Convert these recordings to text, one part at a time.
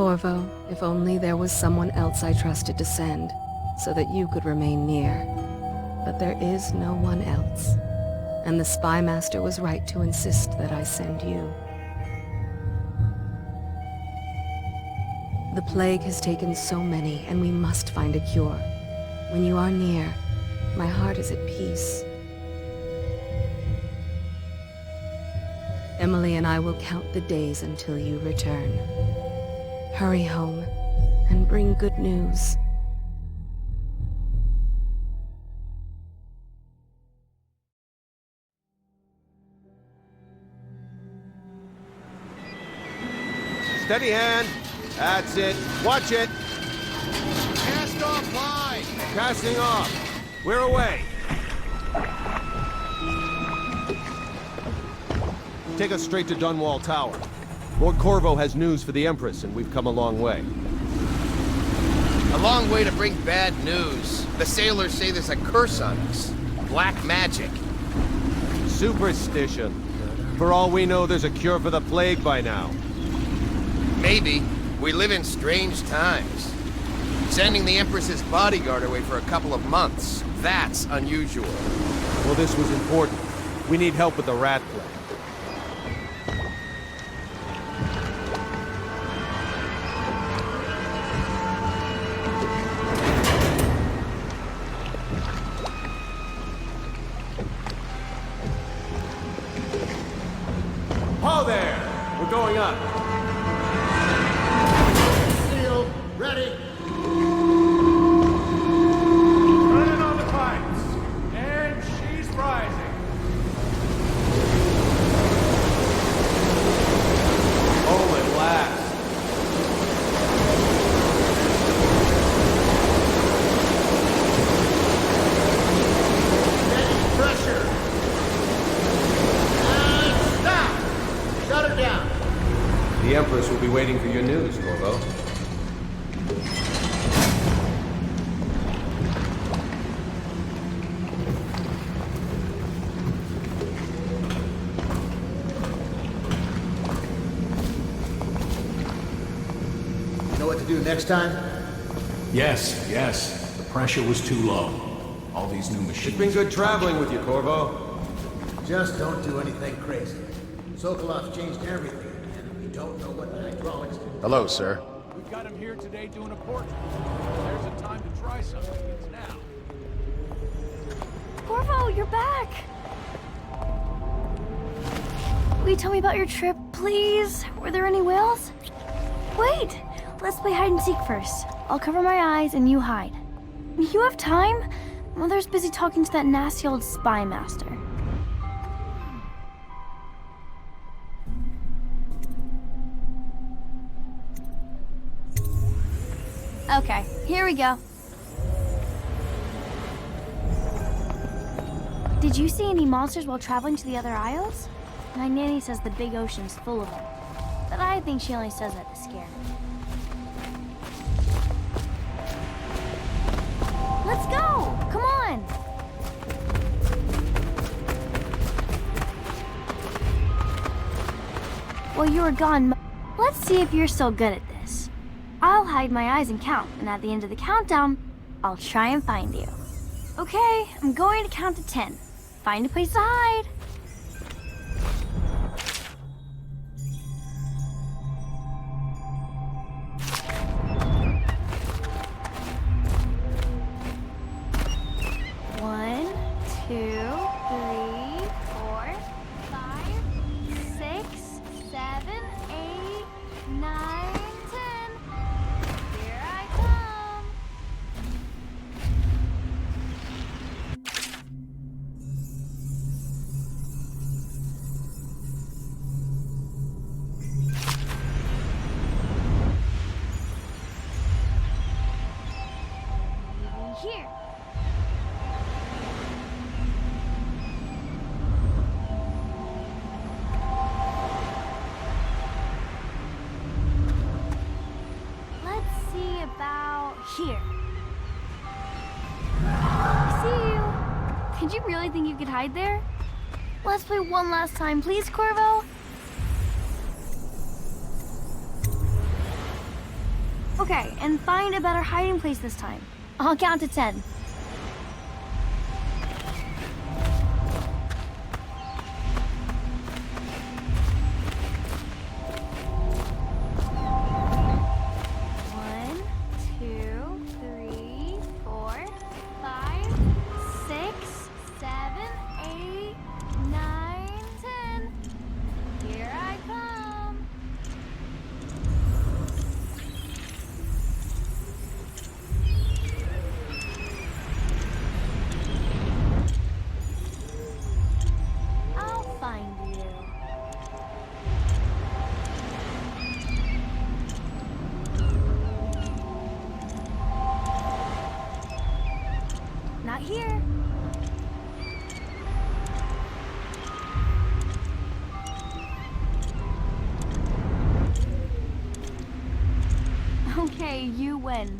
Corvo, if only there was someone else I trusted to send, so that you could remain near. But there is no one else, and the Spy Master was right to insist that I send you. The plague has taken so many, and we must find a cure. When you are near, my heart is at peace. Emily and I will count the days until you return. Hurry home, and bring good news. Steady hand. That's it. Watch it. Cast off line. Casting off. We're away. Take us straight to Dunwall Tower. Lord Corvo has news for the Empress, and we've come a long way. A long way to bring bad news. The sailors say there's a curse on us. Black magic. Superstition. For all we know, there's a cure for the plague by now. Maybe. We live in strange times. Sending the Empress's bodyguard away for a couple of months. That's unusual. Well, this was important. We need help with the rat plague. Ho there! We're going up. Sealed. Ready. Turning on the pipes. And she's rising. Oh, at last. Steady pressure. And stop. Shut her down. The Empress will be waiting for your news, Corvo. Know what to do next time? Yes, yes. The pressure was too low. All these new machines. It's been good traveling with you, Corvo. Just don't do anything crazy. Sokolov's changed everything, and we don't know what the hydraulics do. Hello, sir. We've got him here today doing a portrait. There's a time to try something. It's now. Corvo, you're back! Will you tell me about your trip, please? Were there any whales? Wait! Let's play hide and seek first. I'll cover my eyes and you hide. You have time? Mother's busy talking to that nasty old spy master. Okay, here we go. Did you see any monsters while traveling to the other isles? My nanny says the big ocean's full of them, but I think she only says that to scare me. Let's go! Come on! While you were gone, let's see if you're still good at this. I'll hide my eyes and count, and at the end of the countdown, I'll try and find you. Okay, I'm going to count to 10. Find a place to hide. One, 2, 3, 4, 5, 6, 7, 8, 9, 10. Here I come. Here. Let's see about here. I see you. Did you really think you could hide there? Let's play one last time, please, Corvo. Okay, and find a better hiding place this time. I'll count to 10. Not here. Okay, you win.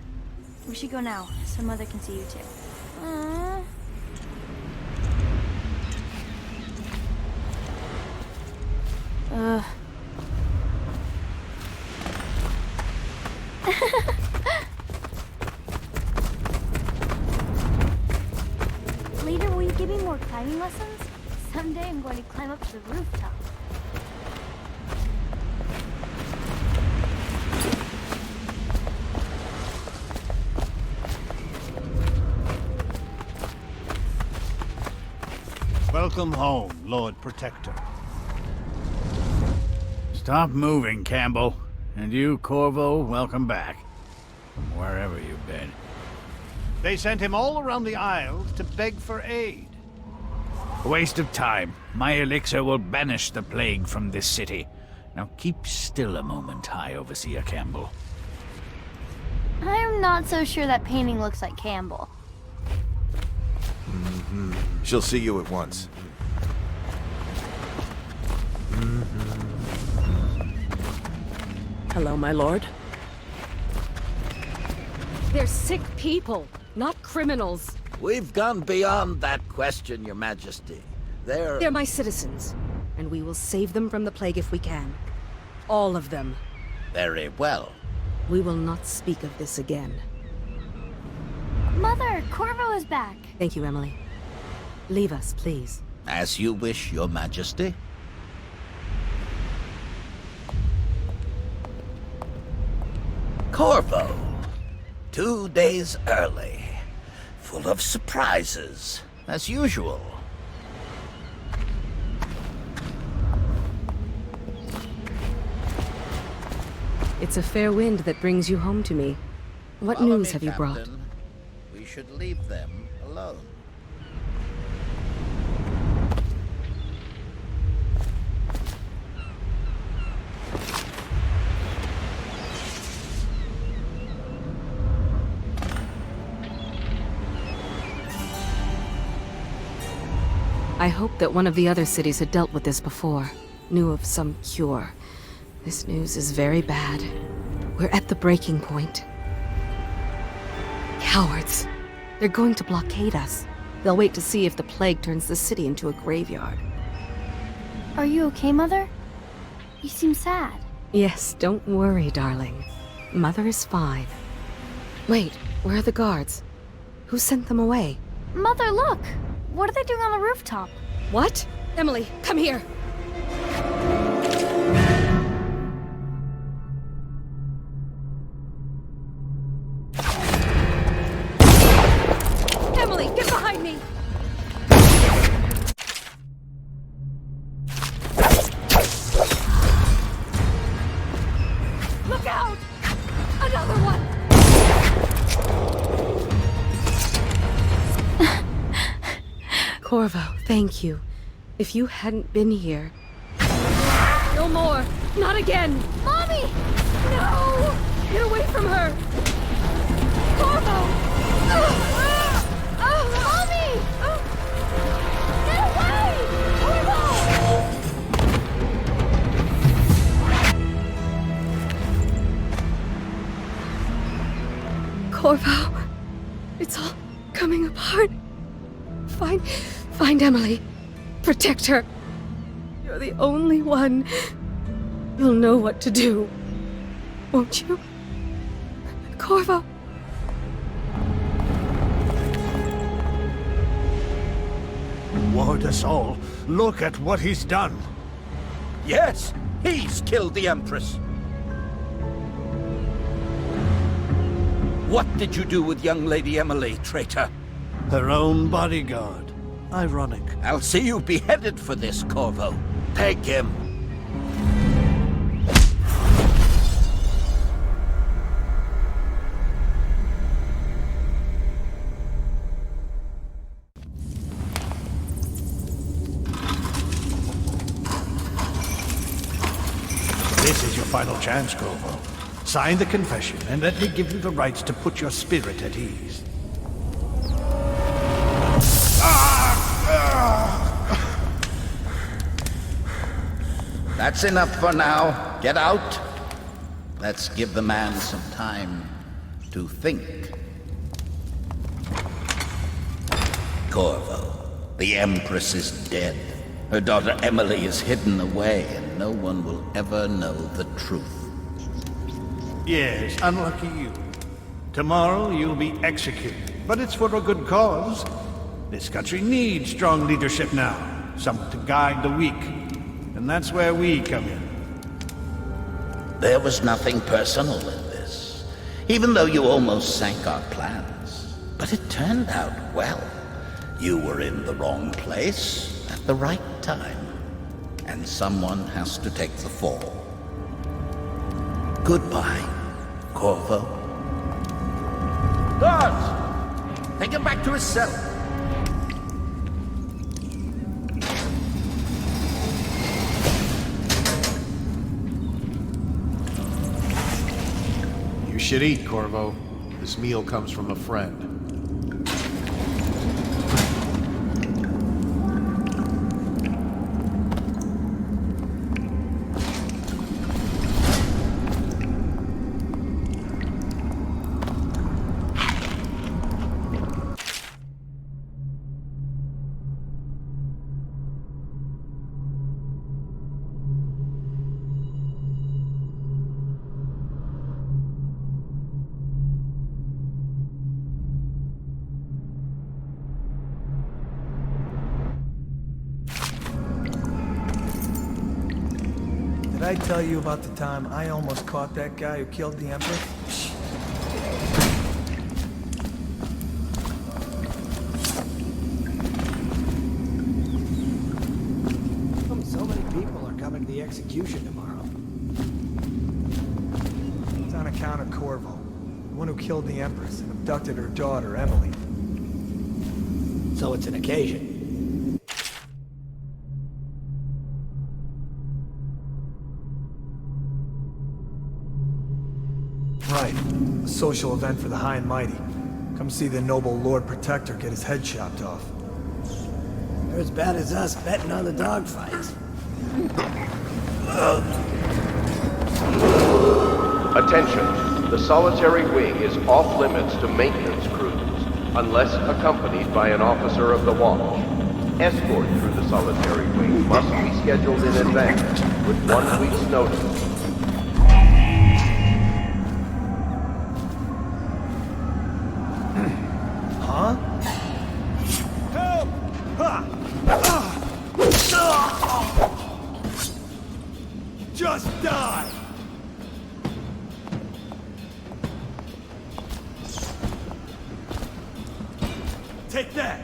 We should go now, so Mother can see you too. Later, will you give me more climbing lessons? Someday I'm going to climb up to the rooftop. Welcome home, Lord Protector. Stop moving, Campbell. And you, Corvo, welcome back. From wherever you've been. They sent him all around the Isles to beg for aid. A waste of time. My elixir will banish the plague from this city. Now keep still a moment, High Overseer Campbell. I'm not so sure that painting looks like Campbell. She'll see you at once. Hello, my lord. They're sick people, not criminals. We've gone beyond that question, Your Majesty. They're my citizens, and we will save them from the plague if we can. All of them. Very well. We will not speak of this again. Mother, Corvo is back. Thank you, Emily. Leave us, please. As you wish, Your Majesty. Corvo. 2 days early. Full of surprises, as usual. It's a fair wind that brings you home to me. What Follow news me, have you brought? Captain. We should leave them alone. I hoped that one of the other cities had dealt with this before, knew of some cure. This news is very bad. We're at the breaking point. Cowards. They're going to blockade us. They'll wait to see if the plague turns the city into a graveyard. Are you okay, Mother? You seem sad. Yes, don't worry, darling. Mother is fine. Wait, where are the guards? Who sent them away? Mother, look! What are they doing on the rooftop? What? Emily, come here! Emily, get behind me! Look out! Another one! Corvo, thank you. If you hadn't been here... No more! Not again! Mommy! No! Get away from her! Corvo! Mommy! Get away! Corvo, it's all coming apart. Find Emily. Protect her. You're the only one. You'll know what to do. Won't you? Corvo! Ward us all. Look at what he's done. Yes, he's killed the Empress. What did you do with young Lady Emily, traitor? Her own bodyguard. Ironic. I'll see you beheaded for this, Corvo. Take him. This is your final chance, Corvo. Sign the confession, and let me give you the rights to put your spirit at ease. That's enough for now. Get out. Let's give the man some time to think. Corvo, the Empress is dead. Her daughter Emily is hidden away, and no one will ever know the truth. Yes, unlucky you. Tomorrow you'll be executed, but it's for a good cause. This country needs strong leadership now, someone to guide the weak. And that's where we come in. There was nothing personal in this, even though you almost sank our plans. But it turned out well. You were in the wrong place at the right time, and someone has to take the fall. Goodbye, Corvo. Guards! Take him back to his cell. You should eat, Corvo. This meal comes from a friend. Did I tell you about the time I almost caught that guy who killed the Empress? So many people are coming to the execution tomorrow. It's on account of Corvo, the one who killed the Empress and abducted her daughter, Emily. So it's an occasion. Right. A social event for the high and mighty. Come see the noble Lord Protector get his head chopped off. They're as bad as us betting on the dogfights. Attention. The solitary wing is off limits to maintenance crews, unless accompanied by an officer of the watch. Escort through the solitary wing must be scheduled in advance, with 1 week's notice. Huh? Help! Just die! Take that!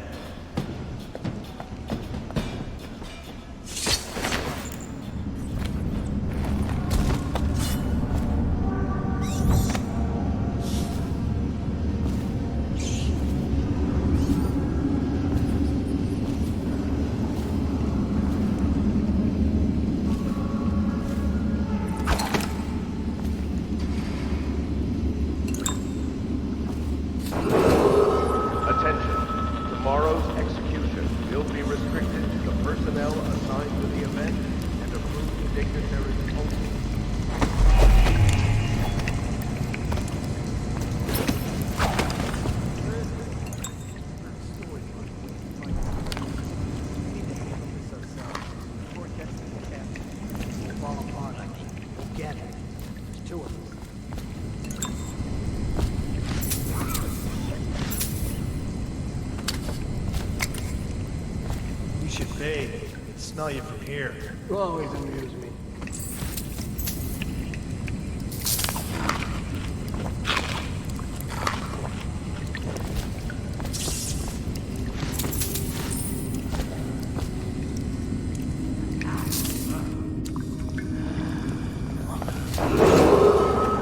Hey, I can smell you from here. You always amuse me.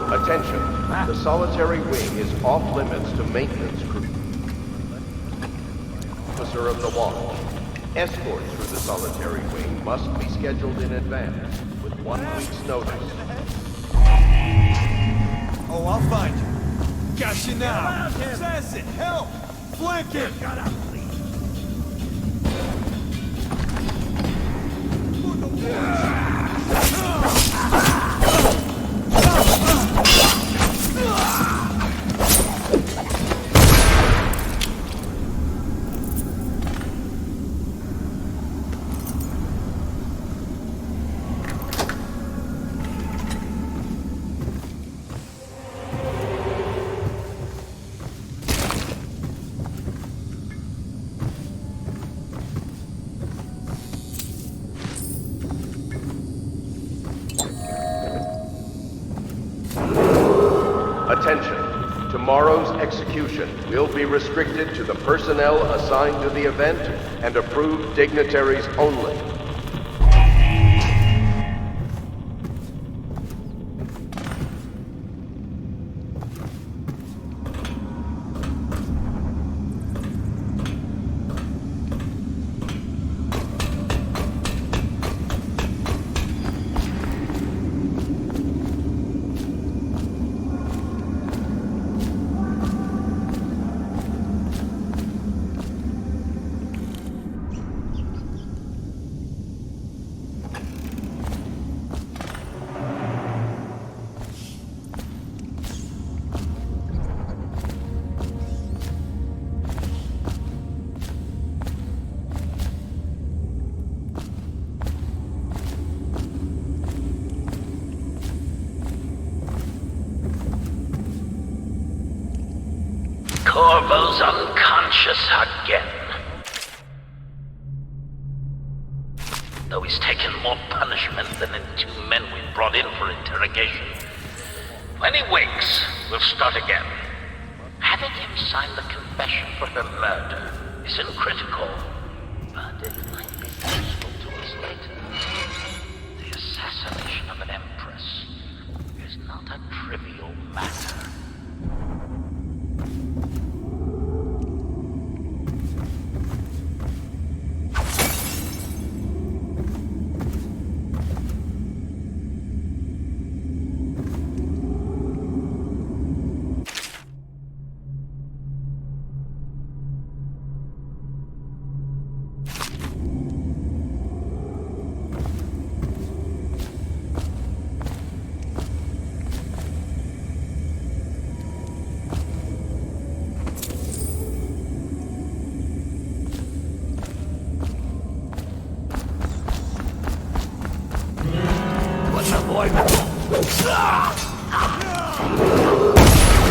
Attention. The solitary wing is off limits to maintenance crew. Officer of the watch. Escort through the solitary wing must be scheduled in advance with 1 week's notice. Oh, I'll find you. Got you now. Says it. Help! Flank it! Attention. Tomorrow's execution will be restricted to the personnel assigned to the event and approved dignitaries only. Corvo's unconscious again. Though he's taken more punishment than the 2 men we brought in for interrogation. When he wakes, we'll start again. Having him sign the confession for her murder isn't critical, but it might be useful to us later. The assassination of an empress is not a trivial matter.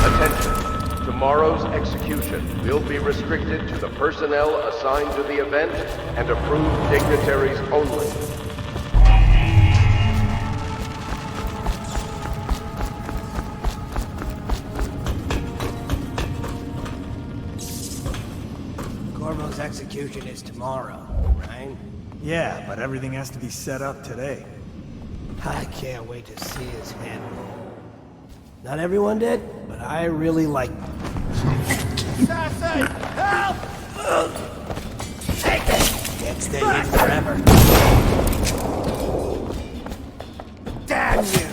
Attention. Tomorrow's execution will be restricted to the personnel assigned to the event and approved dignitaries only. Corvo's execution is tomorrow, right? Yeah, but everything has to be set up today. I can't wait to see his head roll. Not everyone did, but I really like it. Assassin! Help! Take it! Can't stay in forever. Damn you!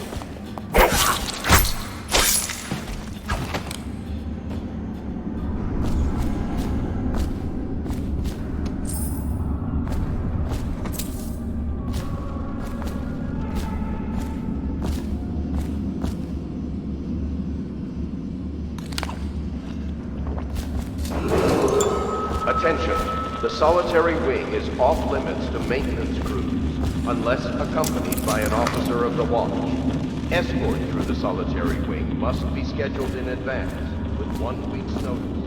Attention. The solitary wing is off limits to maintenance crews, unless accompanied by an officer of the watch. Escort through the solitary wing must be scheduled in advance with 1 week's notice.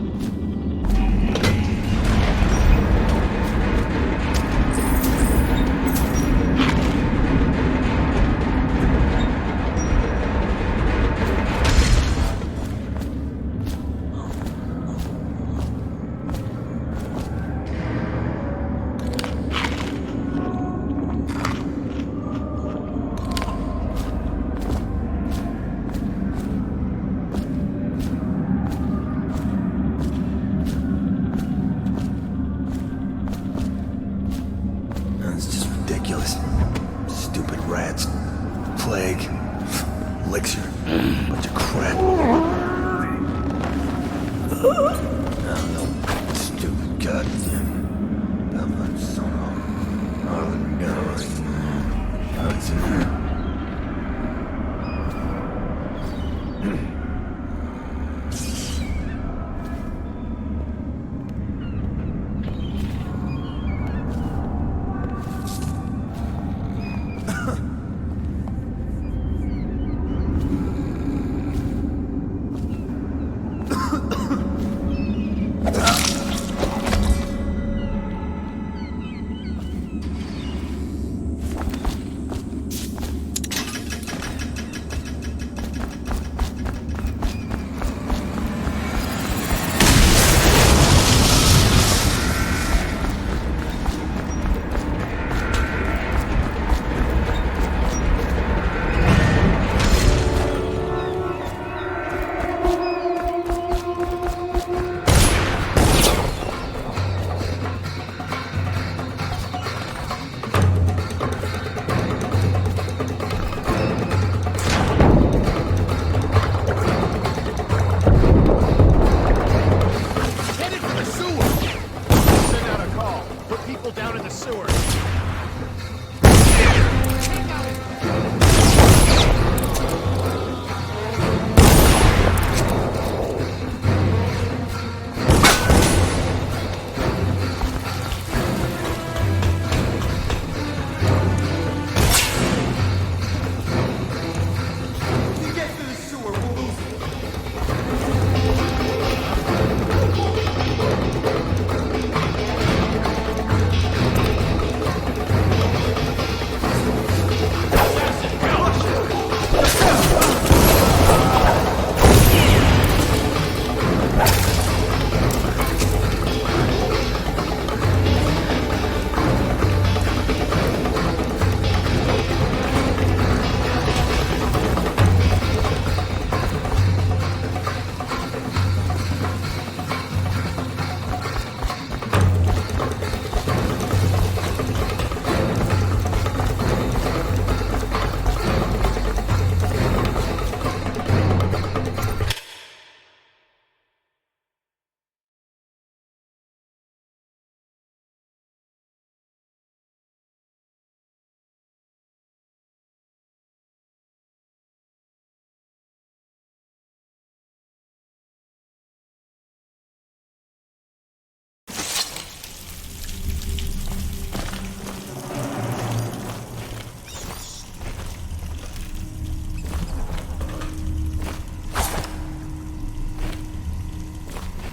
Stupid goddamn.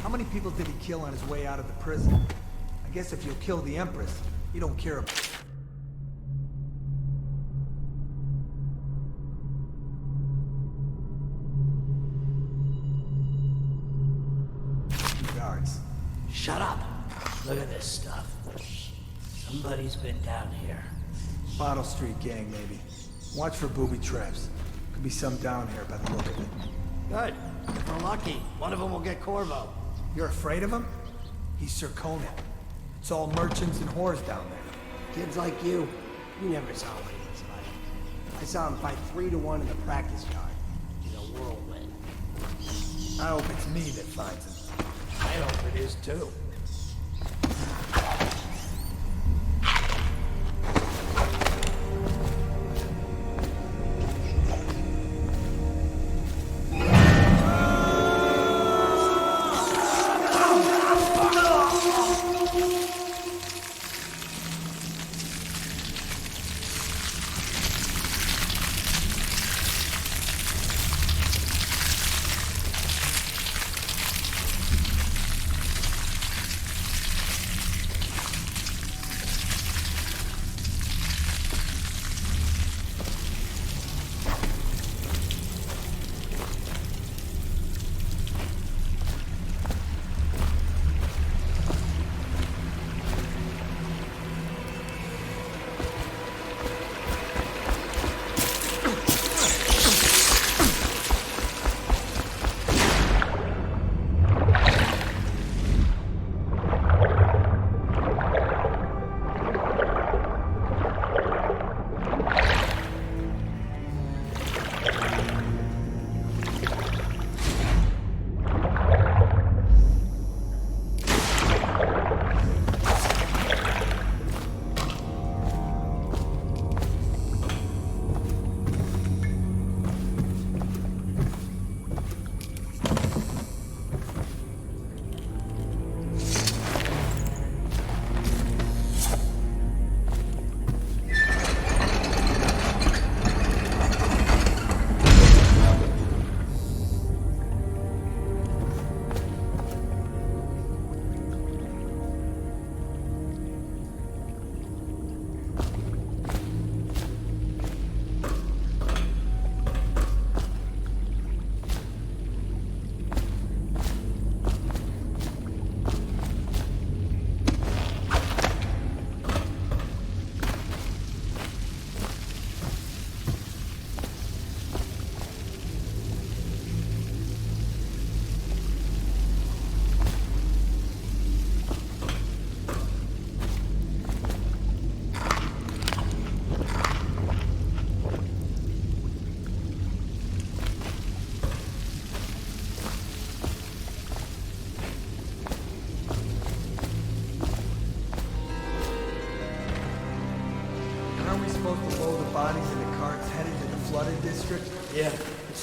How many people did he kill on his way out of the prison? I guess if you'll kill the Empress, you don't care about... Guards. Shut up. Look at this stuff. Somebody's been down here. Bottle Street gang, maybe. Watch for booby traps. Could be some down here by the look of it. Good. If we're lucky, one of them will get Corvo. You're afraid of him? He's Sir Conan. It's all merchants and whores down there. Kids like you never saw what he was like. I saw him fight 3-to-1 in the practice yard. In a whirlwind. I hope it's me that finds him. I hope it is too.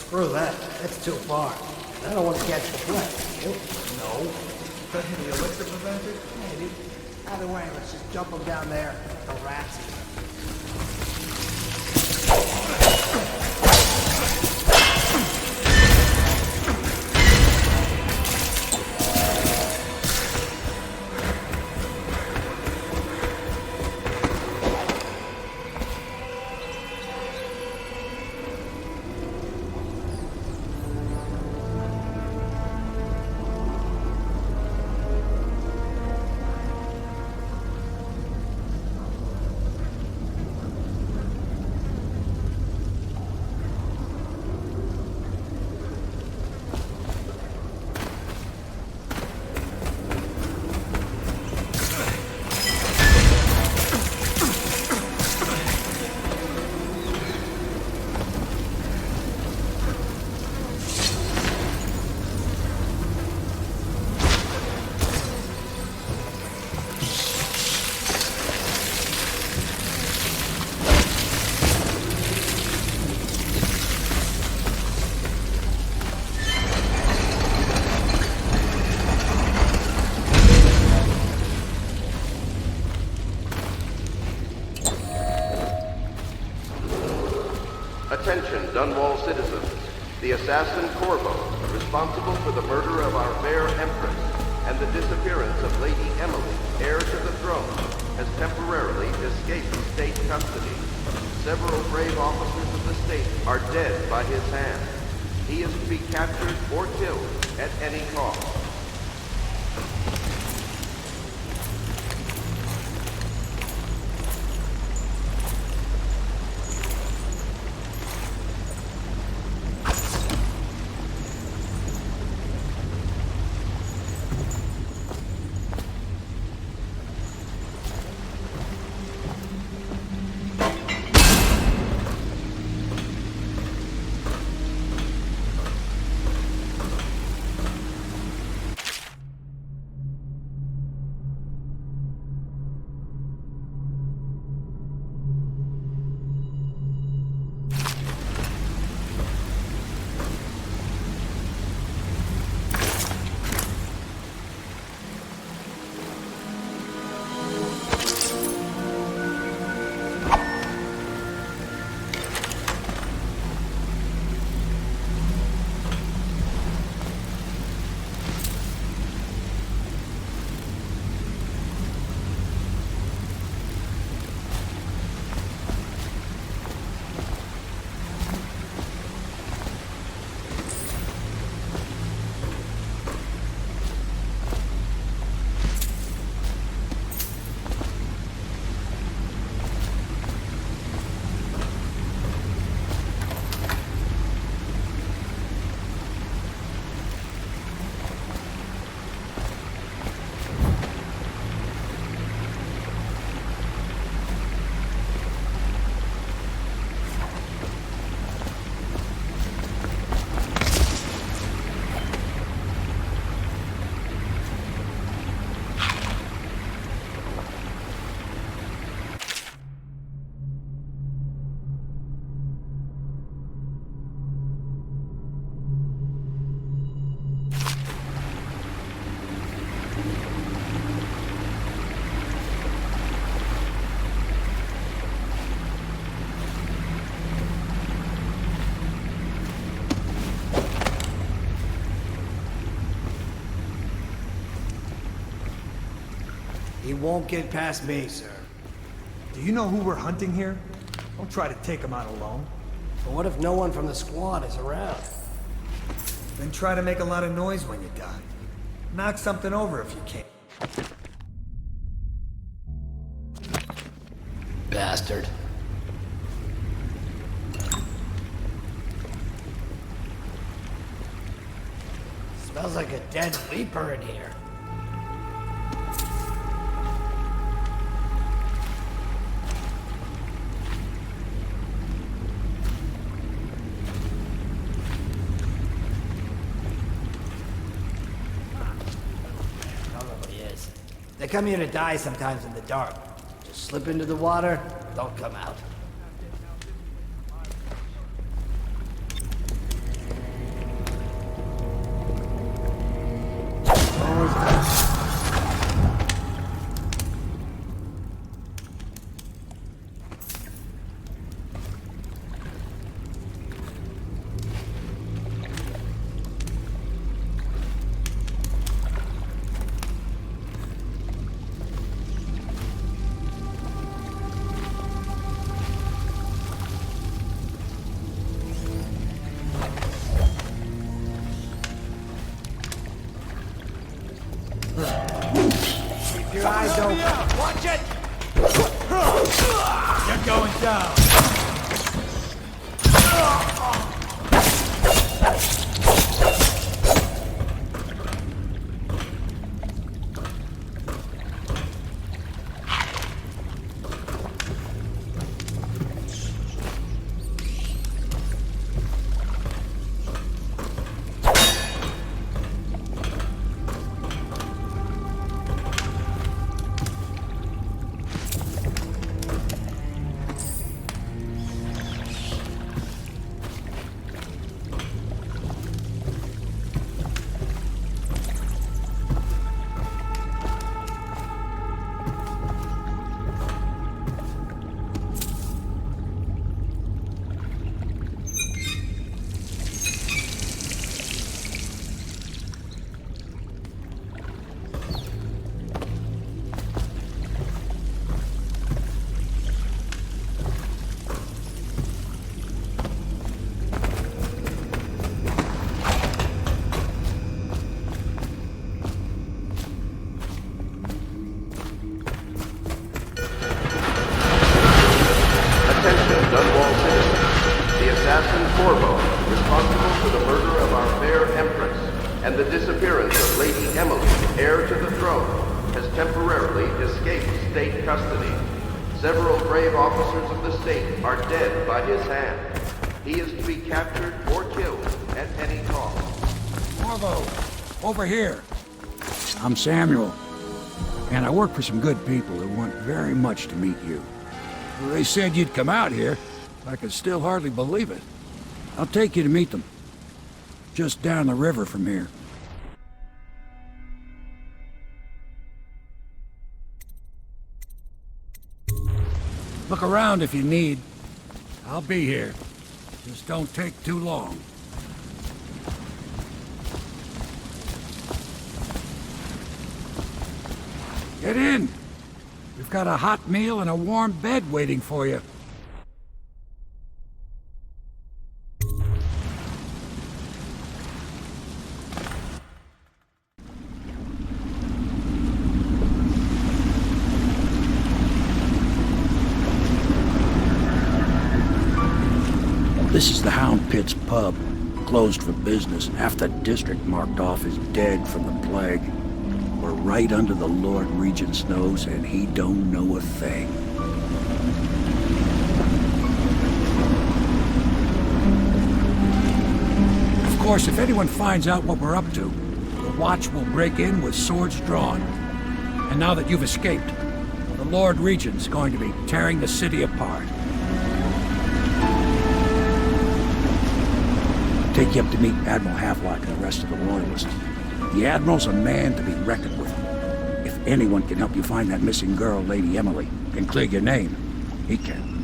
Screw that. That's too far. I don't want to catch the flesh. No. Cut him the elixir preventer? Maybe. Either way, let's just jump them down there. The rats. Attention, Dunwall citizens. The assassin Corvo, responsible for the murder of our fair empress and the disappearance of Lady Emily, heir to the throne, has temporarily escaped state custody. Several brave officers of the state are dead by his hand. He is to be captured or killed at any cost. He won't get past me, sir. Do you know who we're hunting here? Don't try to take him out alone. But what if no one from the squad is around? Then try to make a lot of noise when you die. Knock something over if you can. Bastard. Smells like a dead leaper in here. They come here to die sometimes in the dark. Just slip into the water, don't come out. your eyes open. Watch it! You're going down. Dunwall citizens. The assassin Corvo, responsible for the murder of our fair empress and the disappearance of Lady Emily, heir to the throne, has temporarily escaped state custody. Several brave officers of the state are dead by his hand. He is to be captured or killed at any cost. Corvo, over here. I'm Samuel, and I work for some good people who want very much to meet you. They said you'd come out here. I could still hardly believe it. I'll take you to meet them. Just down the river from here. Look around if you need. I'll be here. Just don't take too long. Get in! We've got a hot meal and a warm bed waiting for you. This is the Hound Pit's pub, closed for business. Half the district marked off as dead from the plague. We're right under the Lord Regent's nose, and he don't know a thing. Of course, if anyone finds out what we're up to, the Watch will break in with swords drawn. And now that you've escaped, the Lord Regent's going to be tearing the city apart. Take you up to meet Admiral Havelock and the rest of the loyalists. The Admiral's a man to be reckoned with. If anyone can help you find that missing girl, Lady Emily, and clear your name, he can.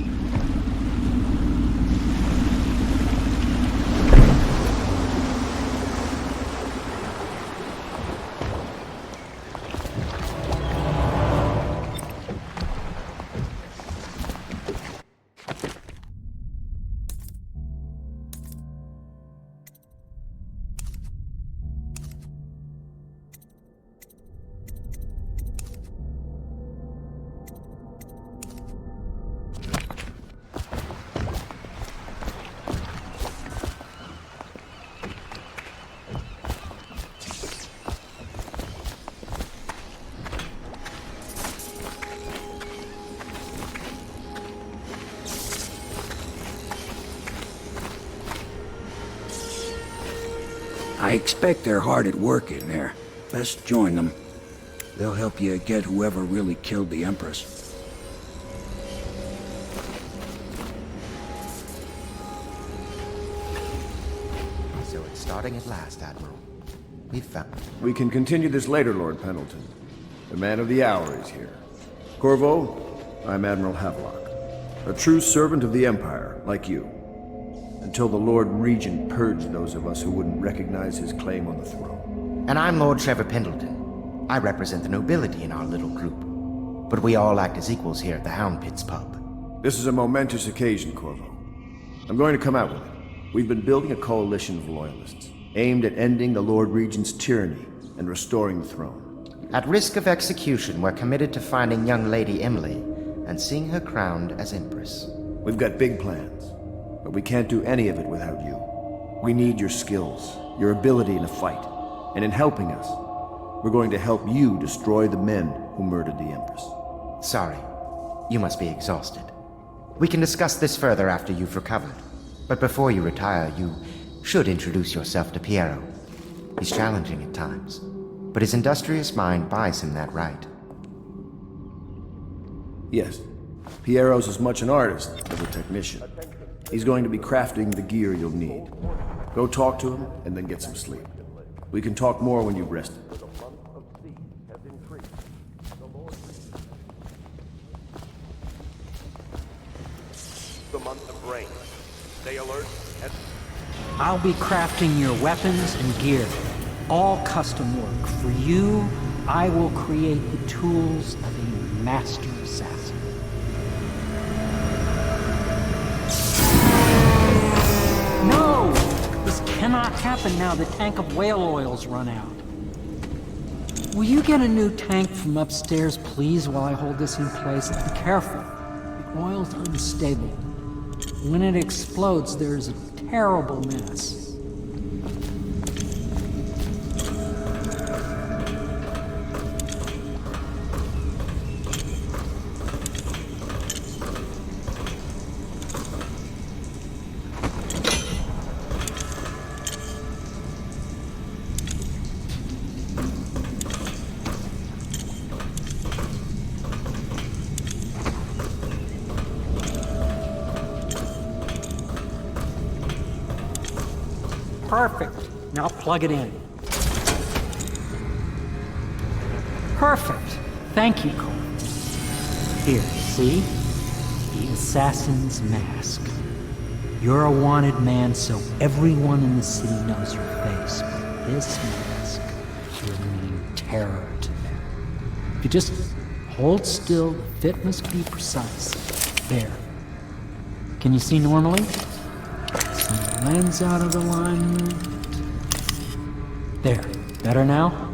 I expect they're hard at work in there. Best join them. They'll help you get whoever really killed the Empress. So it's starting at last, Admiral. We've found... We can continue this later, Lord Pendleton. The man of the hour is here. Corvo, I'm Admiral Havelock. A true servant of the Empire, like you. Until the Lord Regent purged those of us who wouldn't recognize his claim on the throne. And I'm Lord Trevor Pendleton. I represent the nobility in our little group. But we all act as equals here at the Hound Pit's pub. This is a momentous occasion, Corvo. I'm going to come out with it. We've been building a coalition of loyalists, aimed at ending the Lord Regent's tyranny and restoring the throne. At risk of execution, we're committed to finding young Lady Emily and seeing her crowned as Empress. We've got big plans, but we can't do any of it without you. We need your skills, your ability in a fight, and in helping us, we're going to help you destroy the men who murdered the Empress. Sorry, you must be exhausted. We can discuss this further after you've recovered. But before you retire, you should introduce yourself to Piero. He's challenging at times, but his industrious mind buys him that right. Yes, Piero's as much an artist as a technician. He's going to be crafting the gear you'll need. Go talk to him, and then get some sleep. We can talk more when you've rested. The month of rain. Stay alert and... I'll be crafting your weapons and gear. All custom work. For you, I will create the tools of a master assassin. No! This cannot happen now. The tank of whale oil's run out. Will you get a new tank from upstairs, please, while I hold this in place? Be careful. The oil's unstable. When it explodes, there's a terrible mess. Perfect. Now plug it in. Perfect. Thank you, Cole. Here, see? The assassin's mask. You're a wanted man, so everyone in the city knows your face, but this mask will mean terror to them. If you just hold still, the fit must be precise. There. Can you see normally? Some lens out of alignment. There. Better now?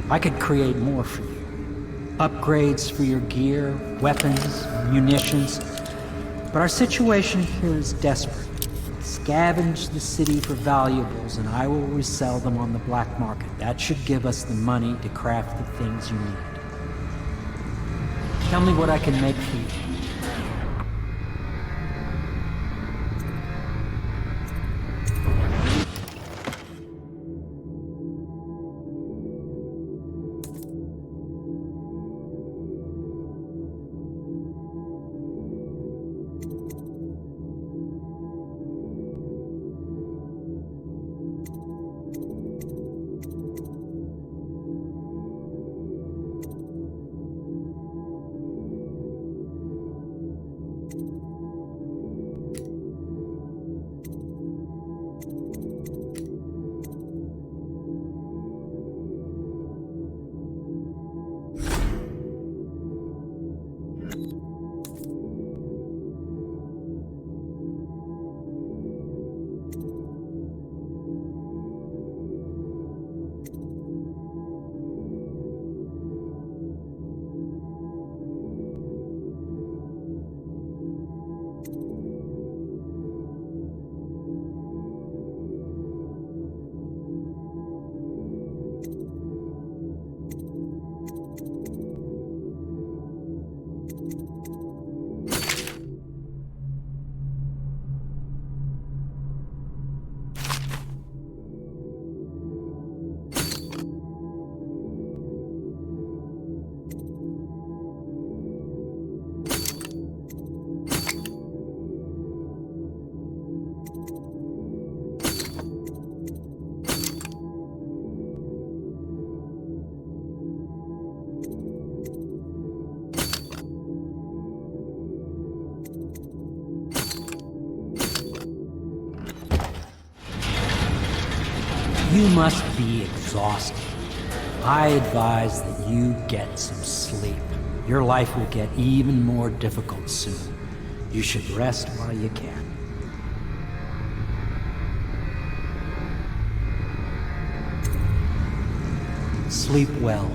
I could create more for you. Upgrades for your gear, weapons, munitions. But our situation here is desperate. Scavenge the city for valuables, and I will resell them on the black market. That should give us the money to craft the things you need. Tell me what I can make for you. You must be exhausted. I advise that you get some sleep. Your life will get even more difficult soon. You should rest while you can. Sleep well.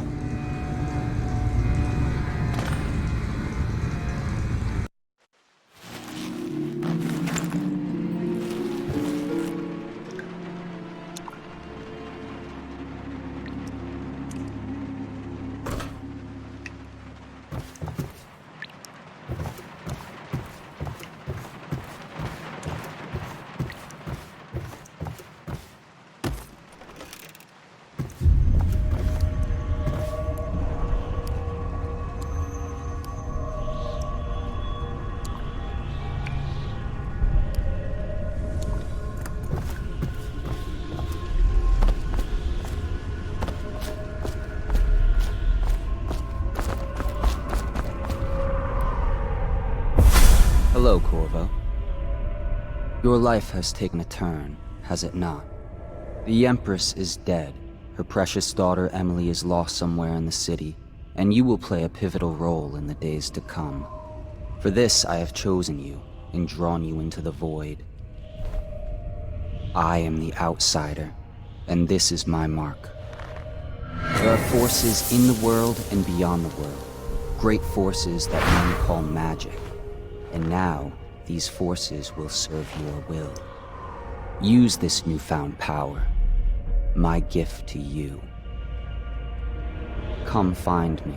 Your life has taken a turn, has it not? The Empress is dead. Her precious daughter Emily is lost somewhere in the city, and you will play a pivotal role in the days to come. For this I have chosen you and drawn you into the void. I am the outsider, and this is my mark. There are forces in the world and beyond the world, great forces that men call magic. And now, these forces will serve your will. Use this newfound power, my gift to you. Come find me.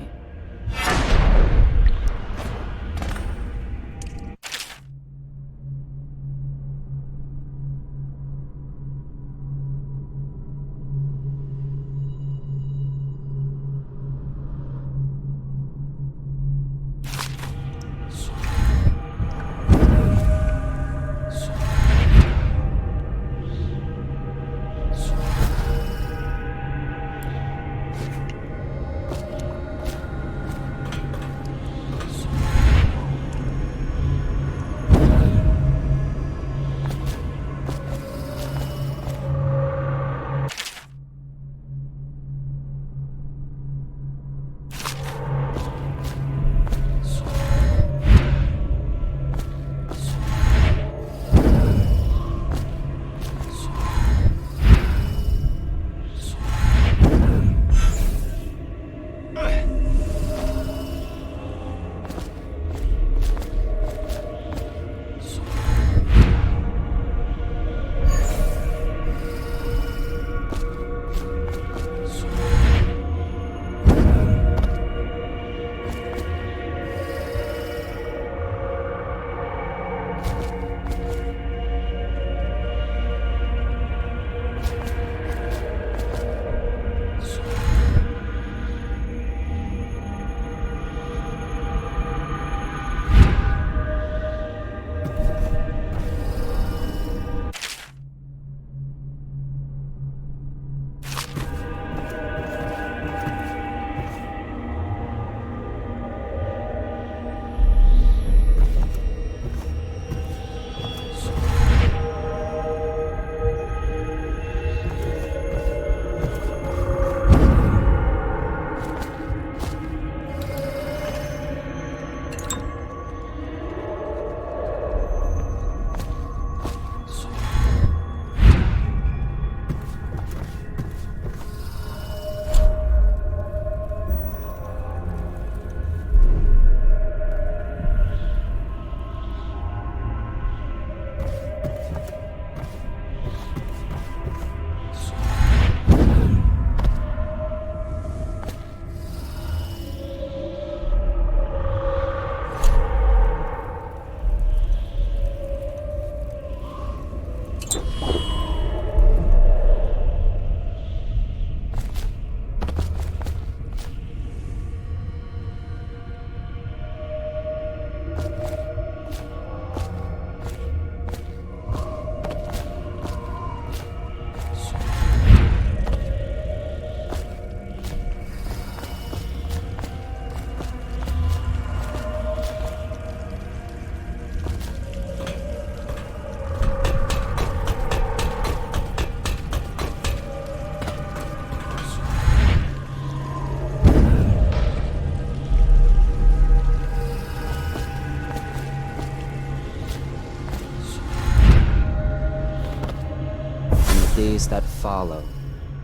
Days that follow,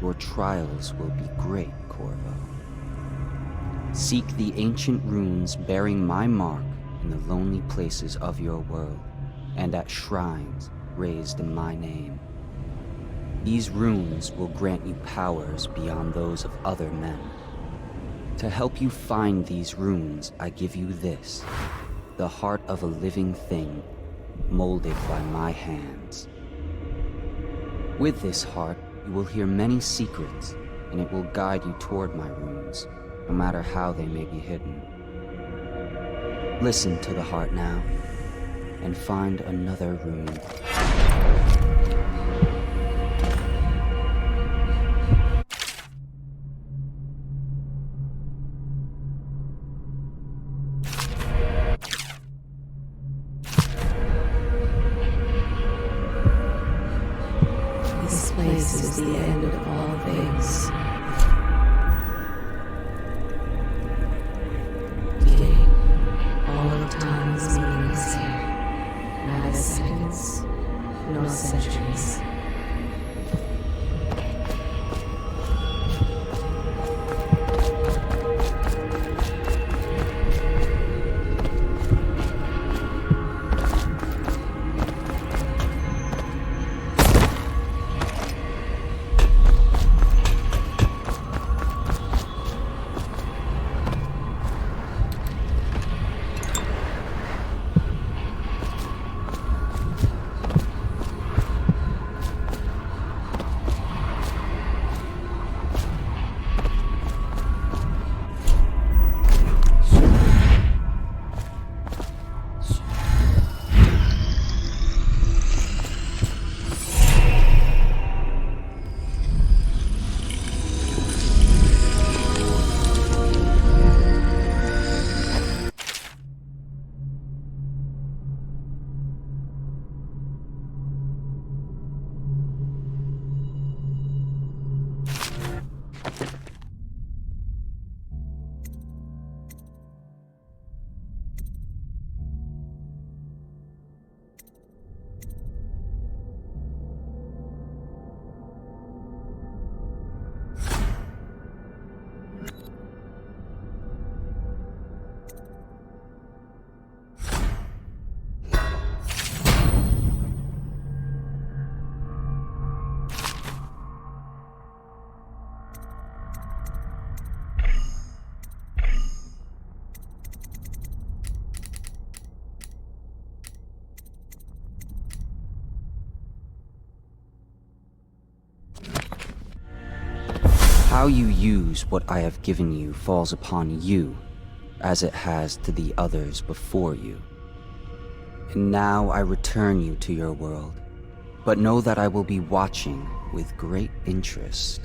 your trials will be great, Corvo. Seek the ancient runes bearing my mark in the lonely places of your world, and at shrines raised in my name. These runes will grant you powers beyond those of other men. To help you find these runes, I give you this, the heart of a living thing, molded by my hands. With this heart, you will hear many secrets, and it will guide you toward my runes, no matter how they may be hidden. Listen to the heart now, and find another rune. How you use what I have given you falls upon you, as it has to the others before you. And now I return you to your world, but know that I will be watching with great interest.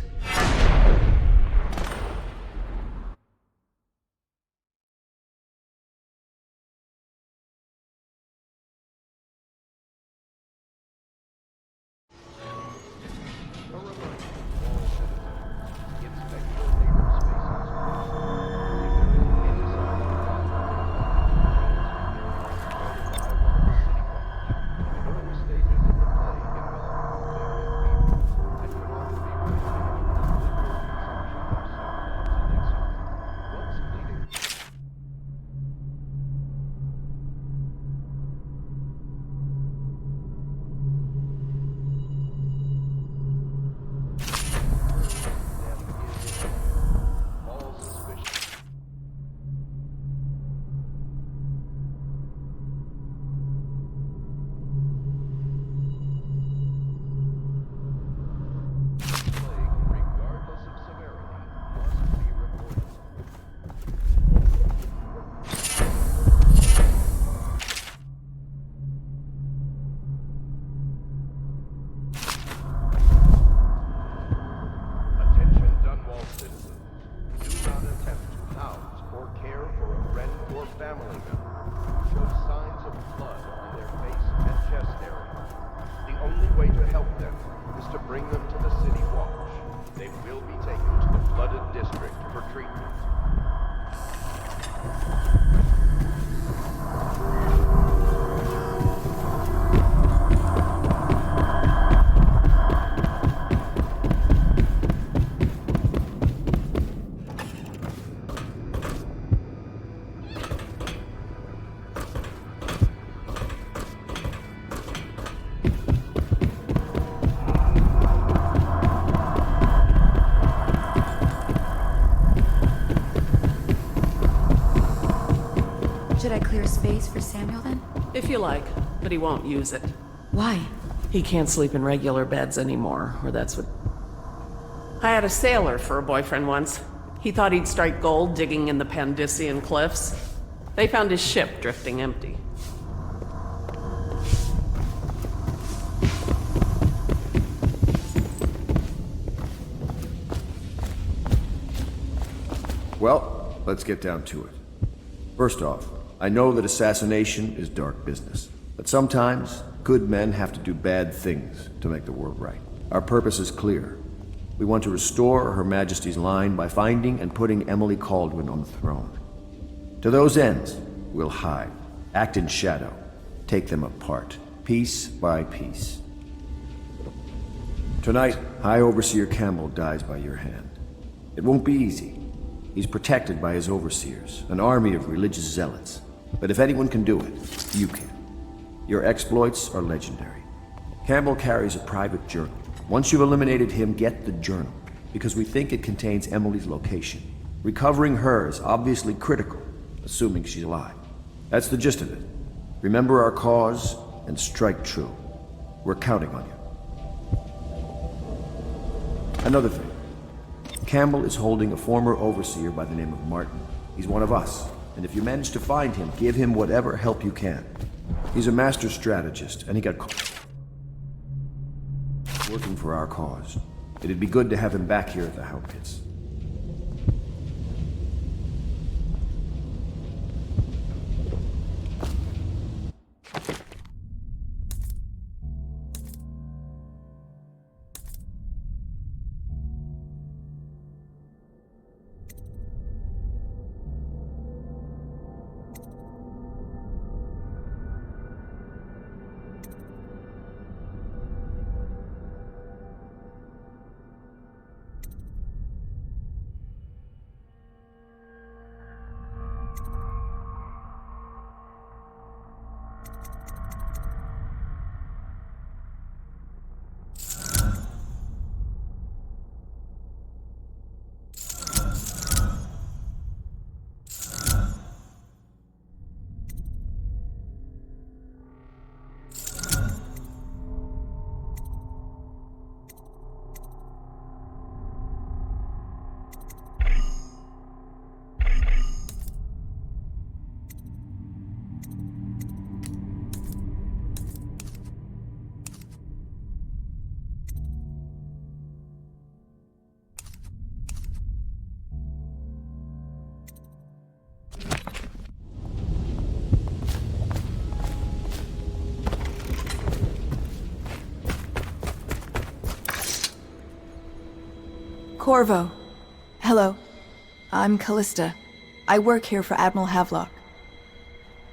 Should I clear space for Samuel then? If you like, but he won't use it. Why? He can't sleep in regular beds anymore, or that's what... I had a sailor for a boyfriend once. He thought he'd strike gold digging in the Pandician cliffs. They found his ship drifting empty. Well, let's get down to it. First off, I know that assassination is dark business, but sometimes good men have to do bad things to make the world right. Our purpose is clear. We want to restore Her Majesty's line by finding and putting Emily Kaldwin on the throne. To those ends, we'll hide, act in shadow, take them apart, piece by piece. Tonight, High Overseer Campbell dies by your hand. It won't be easy. He's protected by his overseers, an army of religious zealots. But if anyone can do it, you can. Your exploits are legendary. Campbell carries a private journal. Once you've eliminated him, get the journal, because we think it contains Emily's location. Recovering her is obviously critical, assuming she's alive. That's the gist of it. Remember our cause and strike true. We're counting on you. Another thing. Campbell is holding a former overseer by the name of Martin. He's one of us, and if you manage to find him, give him whatever help you can. He's a master strategist, and he got caught working for our cause. It'd be good to have him back here at the Hound Pits. Corvo. Hello. I'm Callista. I work here for Admiral Havelock.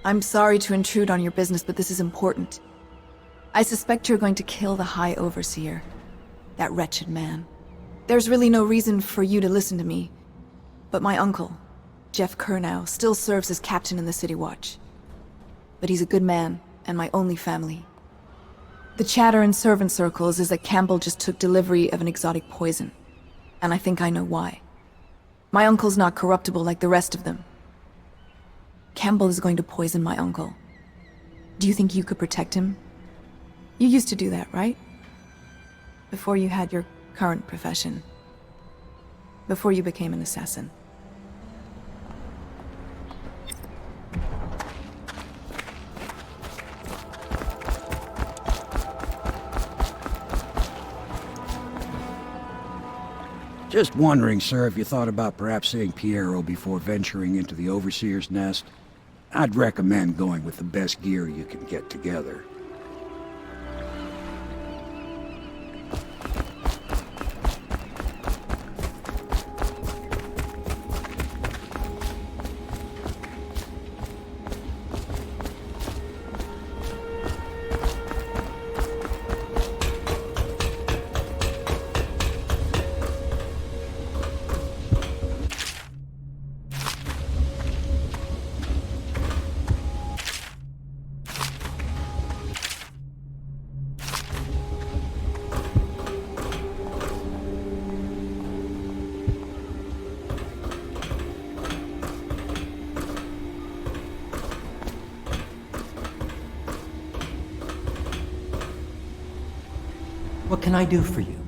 I'm sorry to intrude on your business, but this is important. I suspect you're going to kill the High Overseer. That wretched man. There's really no reason for you to listen to me. But my uncle, Jeff Kernow, still serves as captain in the City Watch. But he's a good man, and my only family. The chatter in servant circles is that Campbell just took delivery of an exotic poison. And I think I know why. My uncle's not corruptible like the rest of them. Campbell is going to poison my uncle. Do you think you could protect him? You used to do that, right? Before you had your current profession. Before you became an assassin. Just wondering, sir, if you thought about perhaps seeing Piero before venturing into the Overseer's nest. I'd recommend going with the best gear you can get together. What can I do for you?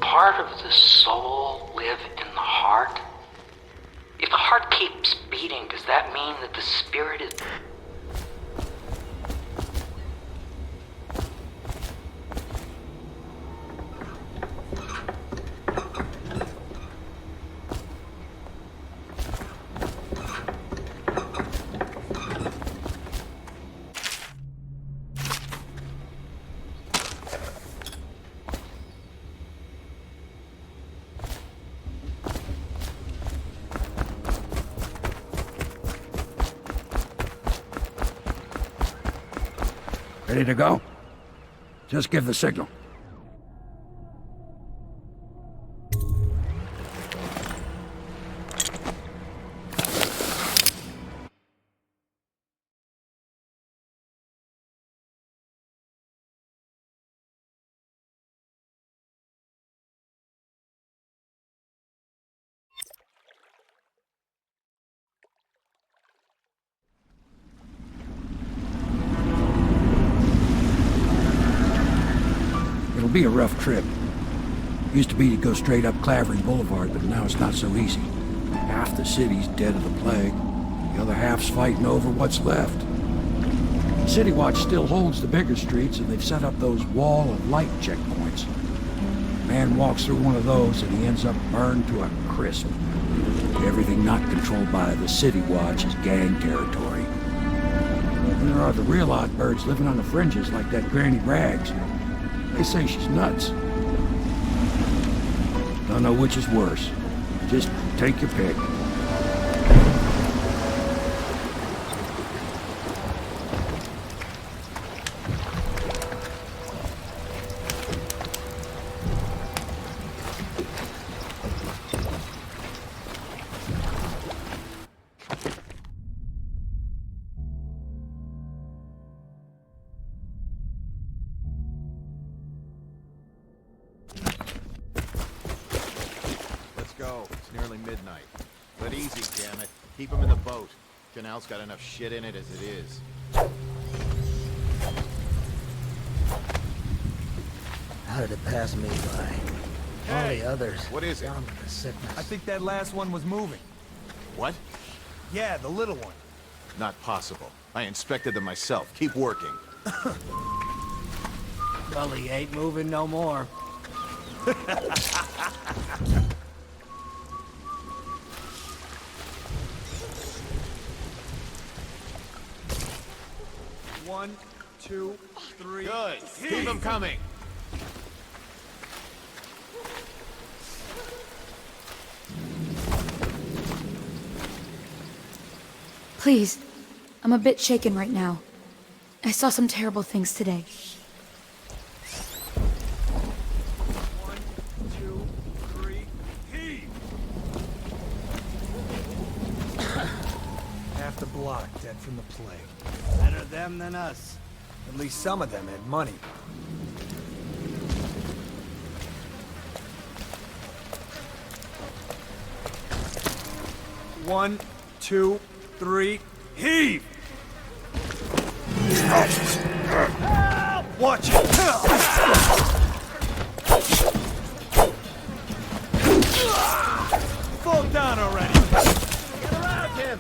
Part of the soul live in the heart? If the heart keeps beating, does that mean that the spirit is... Ready to go? Just give the signal. It'll be a rough trip. Used to be to go straight up Clavering Boulevard, but now it's not so easy. Half the city's dead of the plague. The other half's fighting over what's left. City Watch still holds the bigger streets, and they've set up those wall and light checkpoints. Man walks through one of those and he ends up burned to a crisp. Everything not controlled by the City Watch is gang territory. And there are the real odd birds living on the fringes like that Granny Rags. They say she's nuts. Don't know which is worse. Just take your pick. It's nearly midnight. But easy, damn it. Keep him in the boat. Canal's got enough shit in it as it is. How did it pass me by? All the others. What is it? Down with the sickness. I think that last one was moving. What? Yeah, the little one. Not possible. I inspected them myself. Keep working. Well, he ain't moving no more. One, two, three. Good. Keep them coming. Please, I'm a bit shaken right now. I saw some terrible things today. One, two, three, heave! Half the block dead from the plague. Better them than us. At least some of them had money. One, two, three, heave! Watch it! Fall down already! Get around him!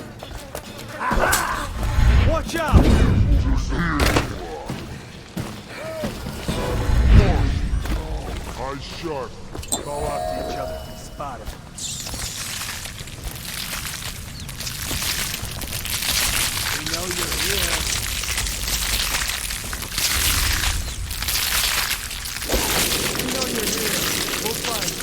Watch out! Eyes sharp. Call out to each other if you spot him. We know you're here. We know you're here. We'll find you.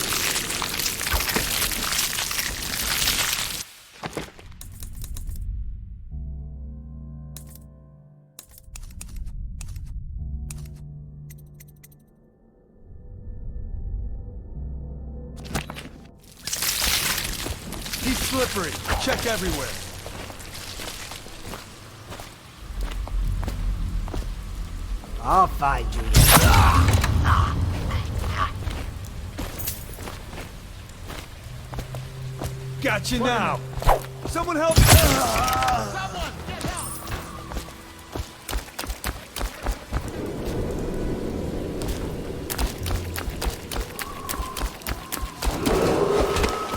He's slippery. Check everywhere. I'll find you. Got you now. Someone help! Someone, get help!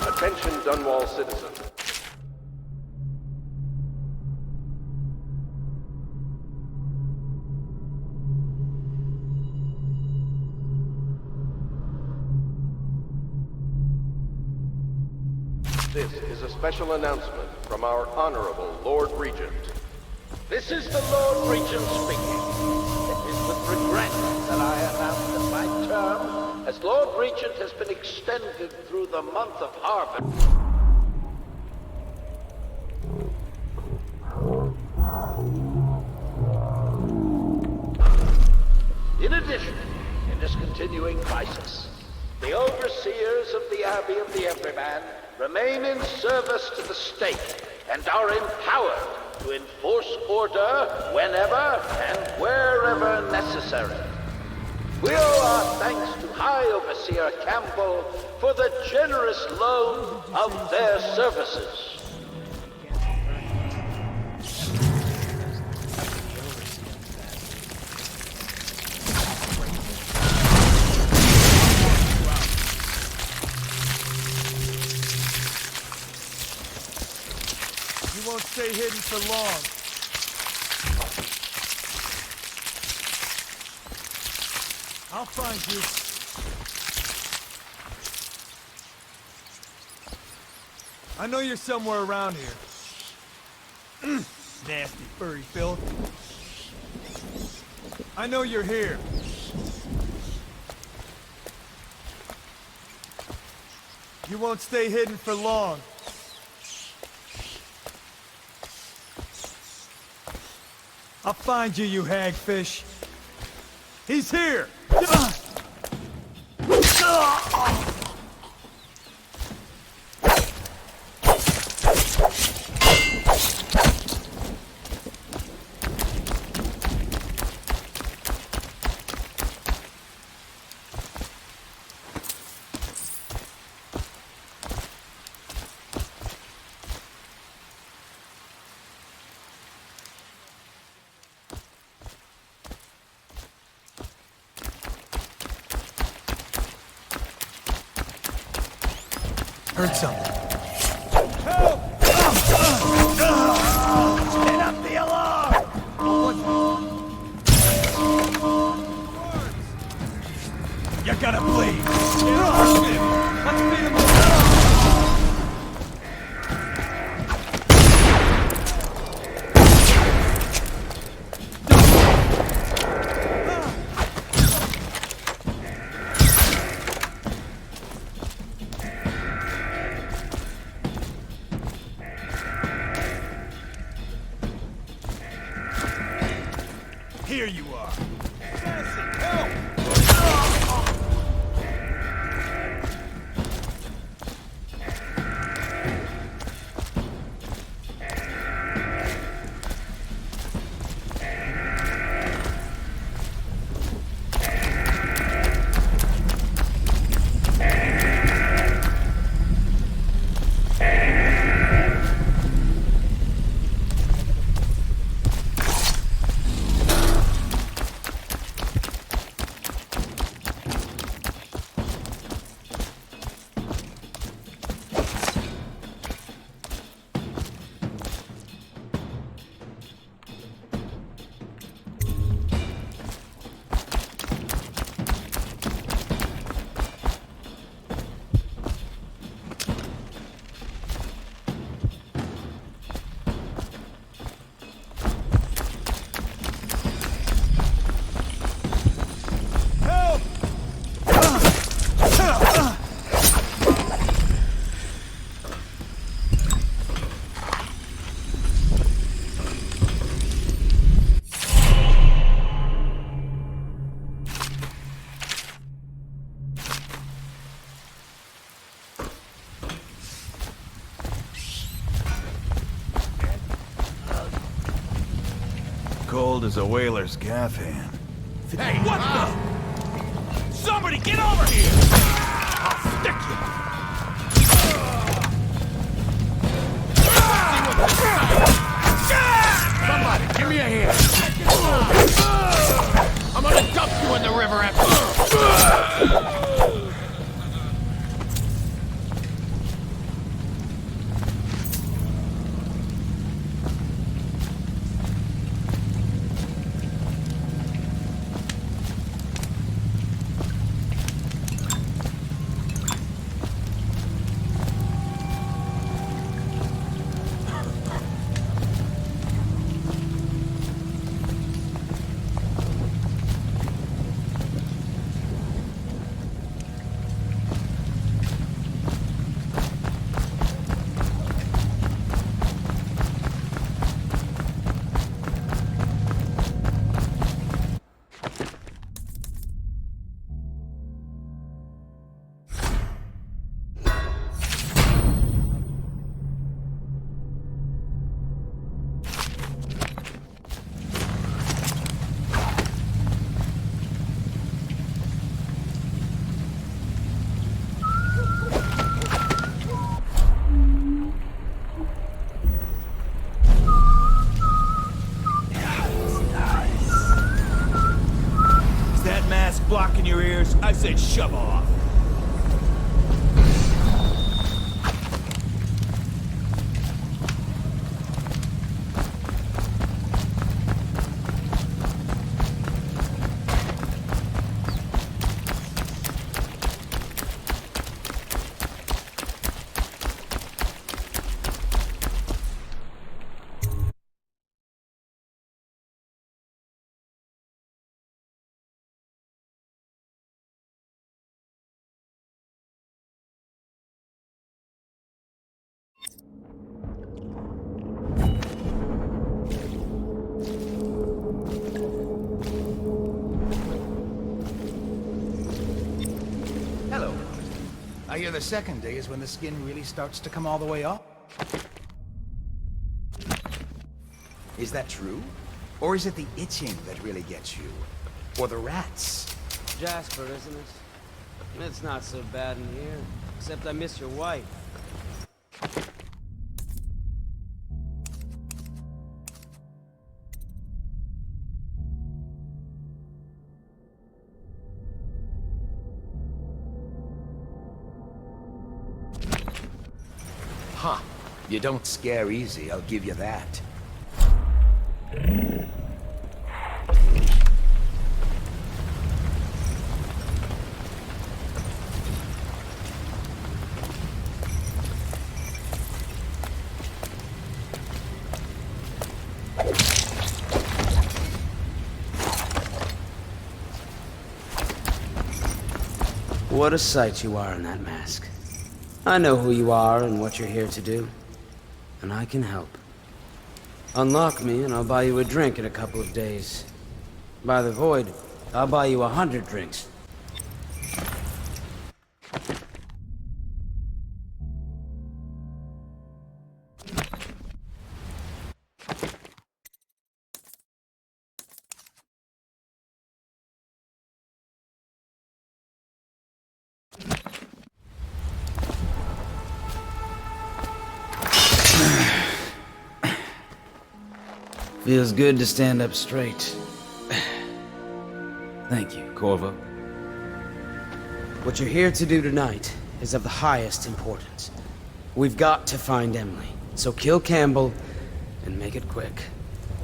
Attention, Dunwall citizen. This is a special announcement from our Honorable Lord Regent. This is the Lord Regent speaking. It is with regret that I announce that my term as Lord Regent has been extended through the month of Harvard. In addition, in this continuing crisis, the overseers of the Abbey of the Everyman remain in service to the state and are empowered to enforce order whenever and wherever necessary. We owe our thanks to High Overseer Campbell for the generous loan of their services. You won't stay hidden for long. I'll find you. I know you're somewhere around here. Nasty furry filth. I know you're here. You won't stay hidden for long. I'll find you, you hagfish. He's here! Heard something. Help! Set up the alarm! You gotta bleed. Get off him! Let's beat him up. Here you are. Assassin, help! Cold as a whaler's gaff hand. Hey, what the? Somebody get over here! I'll stick you! Somebody, give me a hand! I'm gonna dump you in the river after... Blocking your ears? I said shove off. I hear the second day is when the skin really starts to come all the way off. Is that true? Or is it the itching that really gets you? Or the rats? Jasper, isn't it? It's not so bad in here, except I miss your wife. Huh. You don't scare easy, I'll give you that. What a sight you are in that mask. I know who you are and what you're here to do. And I can help. Unlock me and I'll buy you a drink in a couple of days. By the void, I'll buy you 100 drinks. Feels good to stand up straight. Thank you, Corvo. What you're here to do tonight is of the highest importance. We've got to find Emily, so kill Campbell and make it quick.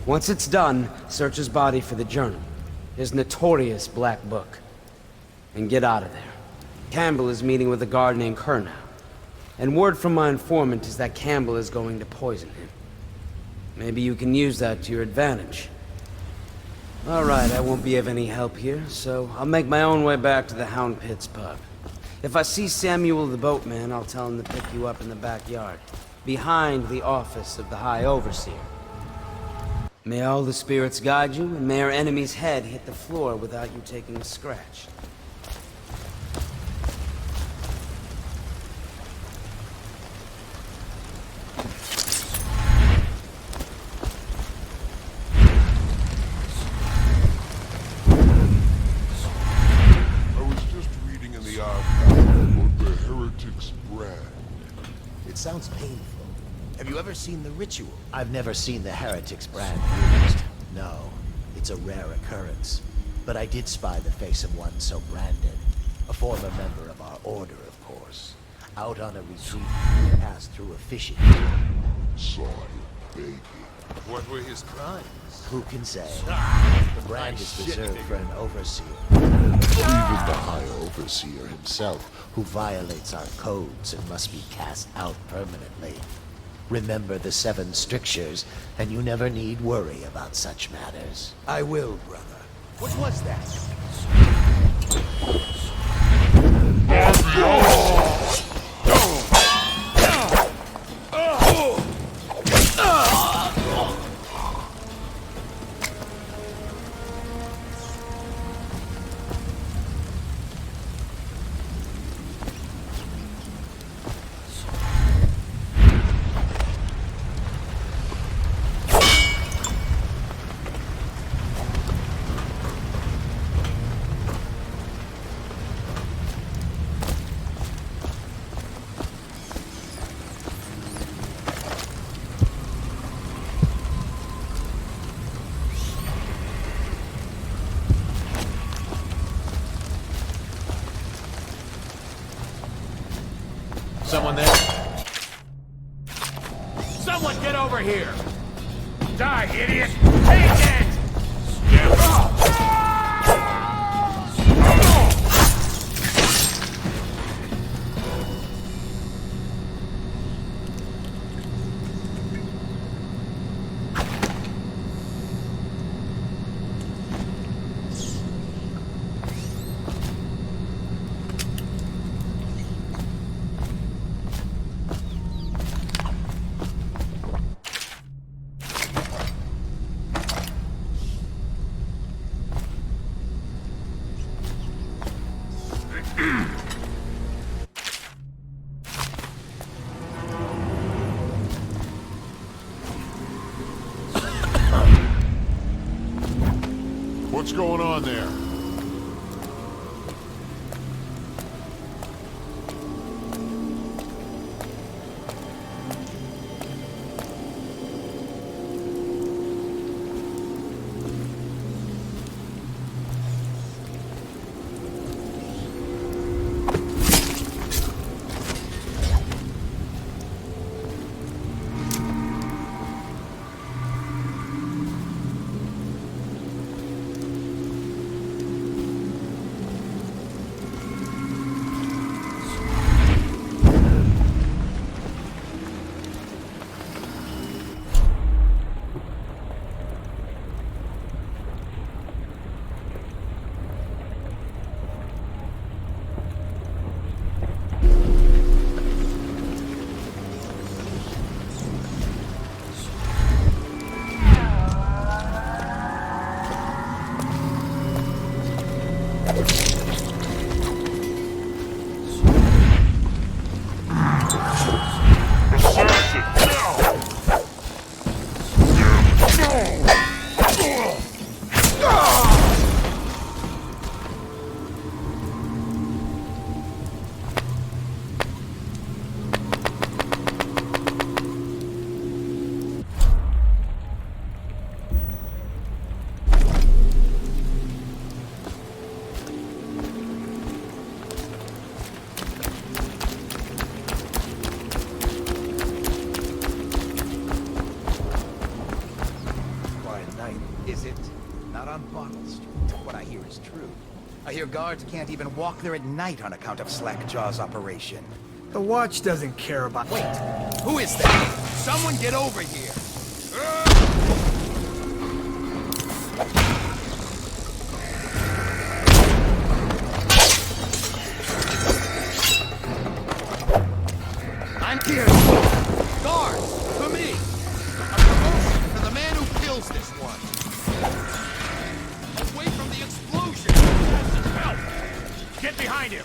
Once it's done, search his body for the journal, his notorious black book, and get out of there. Campbell is meeting with a guard named Kernow, and word from my informant is that Campbell is going to poison him. Maybe you can use that to your advantage. Alright, I won't be of any help here, so I'll make my own way back to the Hound Pits pub. If I see Samuel the boatman, I'll tell him to pick you up in the backyard, behind the office of the High Overseer. May all the spirits guide you, and may our enemy's head hit the floor without you taking a scratch. Sounds painful. Have you ever seen the ritual? I've never seen the heretic's brand used. No, it's a rare occurrence. But I did spy the face of one so branded. A former member of our order, of course. Out on a retreat, he passed through a fishing tour. Saw your baby. What were his crimes? Who can say? The brand is reserved for an overseer. Even the High Overseer himself, who violates our codes and must be cast out permanently. Remember the 7 strictures, and you never need worry about such matters. I will, brother. What was that? Someone there? Someone get over here! Die, idiot! Take it! Get off! What's going on there? I hear guards can't even walk there at night on account of Slackjaw's operation. The watch doesn't care about... Wait, who is that? Someone get over here! I'm here! Guards, for me! A promotion for the man who kills this one! Away from the explosion! Help! Get behind him!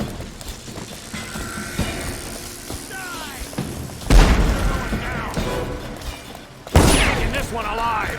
Taking this one alive!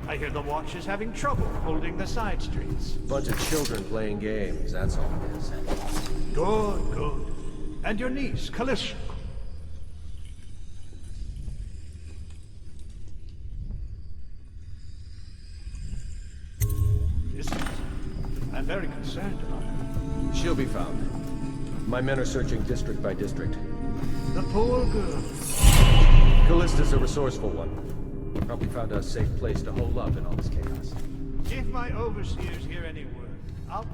I hear the Watch is having trouble holding the side streets. Bunch of children playing games, that's all it is. Good, good. And your niece, Callista. I'm very concerned about her. She'll be found. My men are searching district by district. The poor girl. Callista's a resourceful one. Probably found a safe place to hole up in all this chaos. If my overseers hear any word, I'll...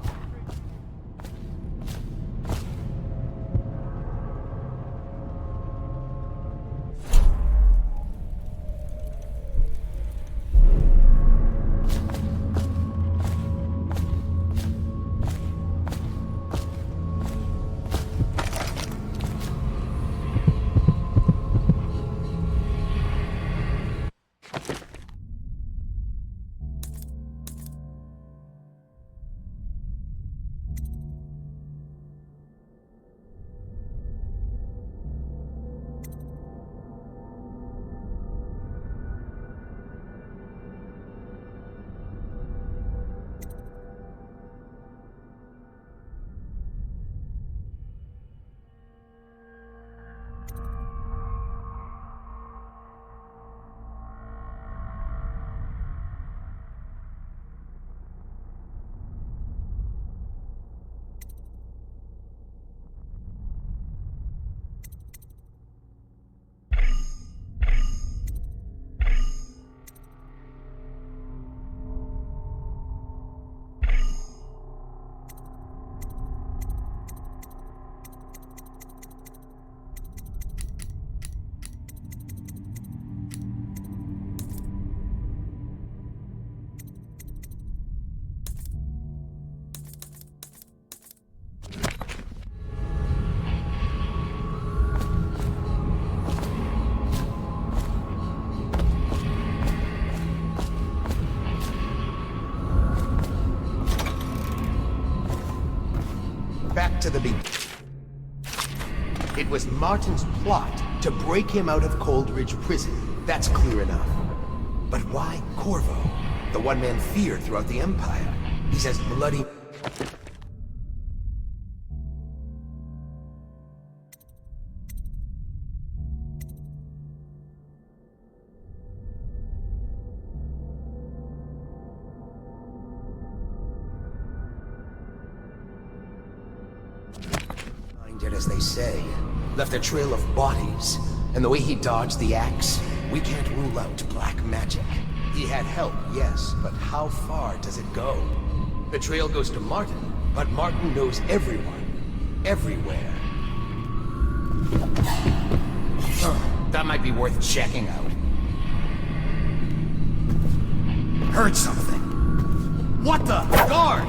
To the beginning. It was Martin's plot to break him out of Coldridge prison. That's clear enough. But why Corvo? The one man feared throughout the Empire. He's as bloody... as they say, left a trail of bodies. And the way he dodged the axe, we can't rule out black magic. He had help, yes, but how far does it go? The trail goes to Martin, but Martin knows everyone. Everywhere. That might be worth checking out. Heard something. What the? Guard!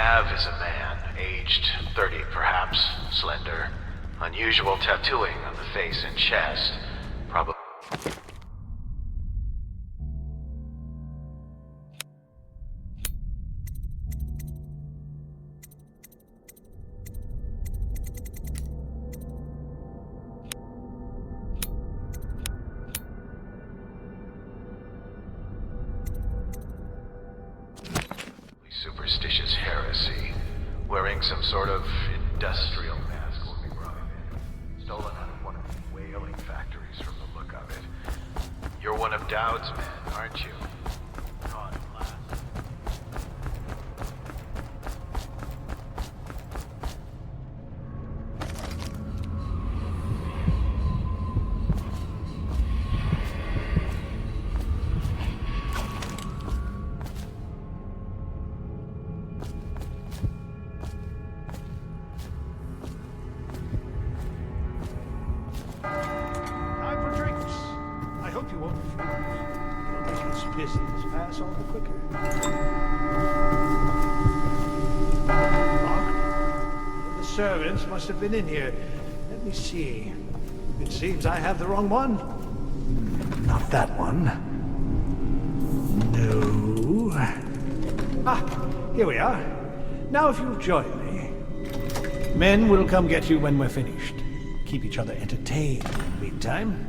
have is a man, aged 30 perhaps, slender. Unusual tattooing on the face and chest. Probably... superstitious heresy. Wearing some sort of industrial mask when we brought it in. Stolen out of one of the whaling factories from the look of it. You're one of Dowd's men, aren't you? Caught last. Pass all the quicker. The servants must have been in here. Let me see. It seems I have the wrong one. Not that one. No. Ah, here we are. Now if you'll join me. Men will come get you when we're finished. Keep each other entertained in the meantime.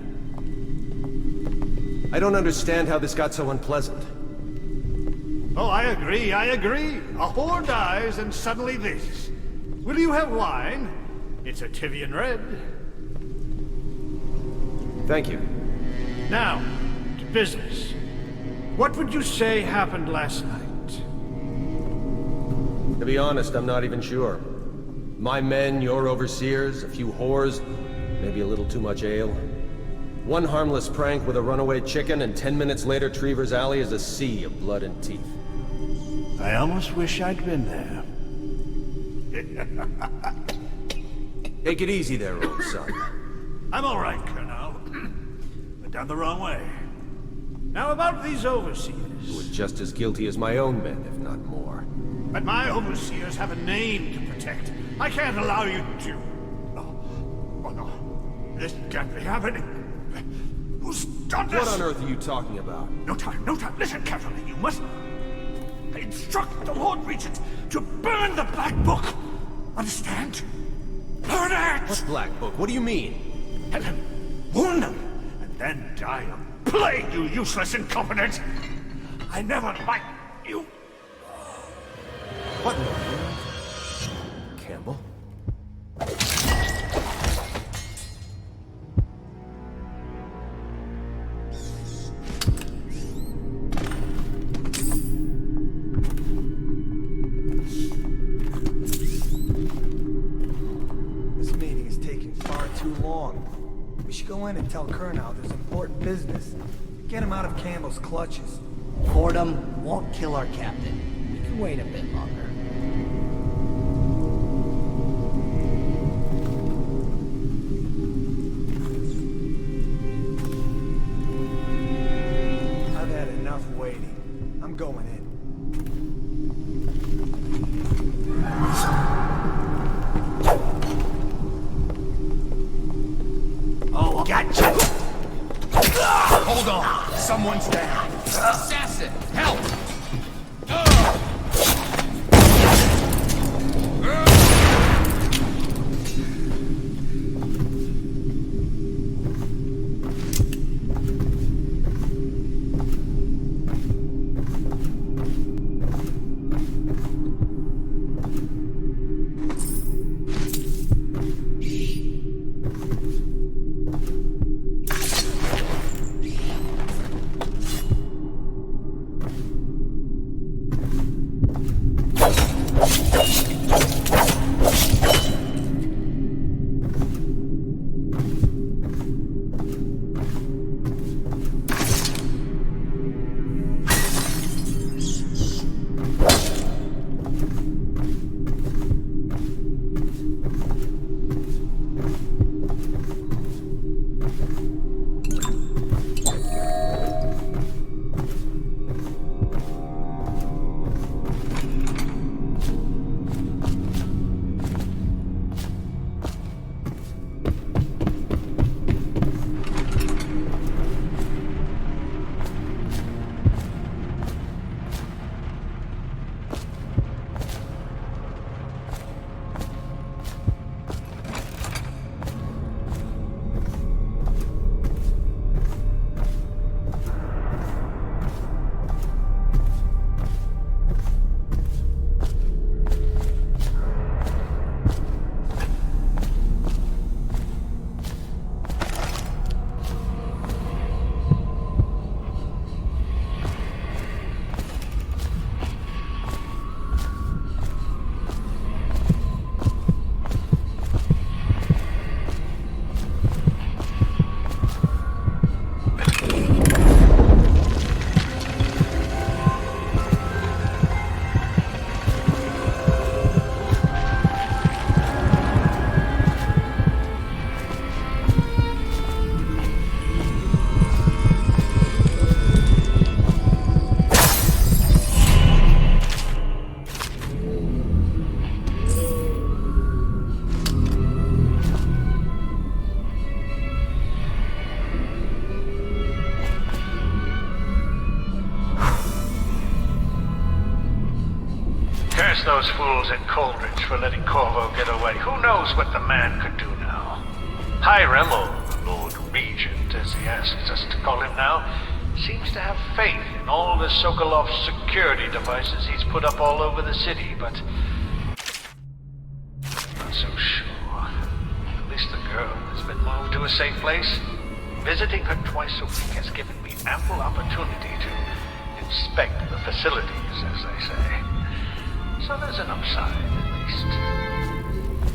I don't understand how this got so unpleasant. Oh, I agree. A whore dies and suddenly this. Will you have wine? It's a Tivian red. Thank you. Now, to business. What would you say happened last night? To be honest, I'm not even sure. My men, your overseers, a few whores, maybe a little too much ale. One harmless prank with a runaway chicken, and 10 minutes later, Trevor's Alley is a sea of blood and teeth. I almost wish I'd been there. Take it easy there, old son. I'm all right, Colonel. But down the wrong way. Now about these overseers. Who are just as guilty as my own men, if not more. But my overseers have a name to protect. I can't allow you to... Oh no. This can't be happening. Who's done this? What on earth are you talking about? No time. Listen carefully. You must... I instruct the Lord Regent to burn the Black Book. Understand? Burn it! What Black Book? What do you mean? Tell him. Warn them. And then die of plague, you useless incompetent. I never liked you. What in the world? Campbell? We should go in and tell Colonel there's important business. Get him out of Campbell's clutches. Boredom won't kill our captain. We can wait a bit longer. I've had enough waiting. I'm going in. Oh, gotcha! Hold on! Someone's down! Assassin! Help! those fools at Coldridge for letting Corvo get away. Who knows what the man could do now? Hiram, or the Lord Regent, as he asks us to call him now, seems to have faith in all the Sokolov security devices he's put up all over the city, but not so sure. At least the girl has been moved to a safe place. Visiting her twice a week has given me ample opportunity to inspect the facilities, as they say. So there's an upside, at least.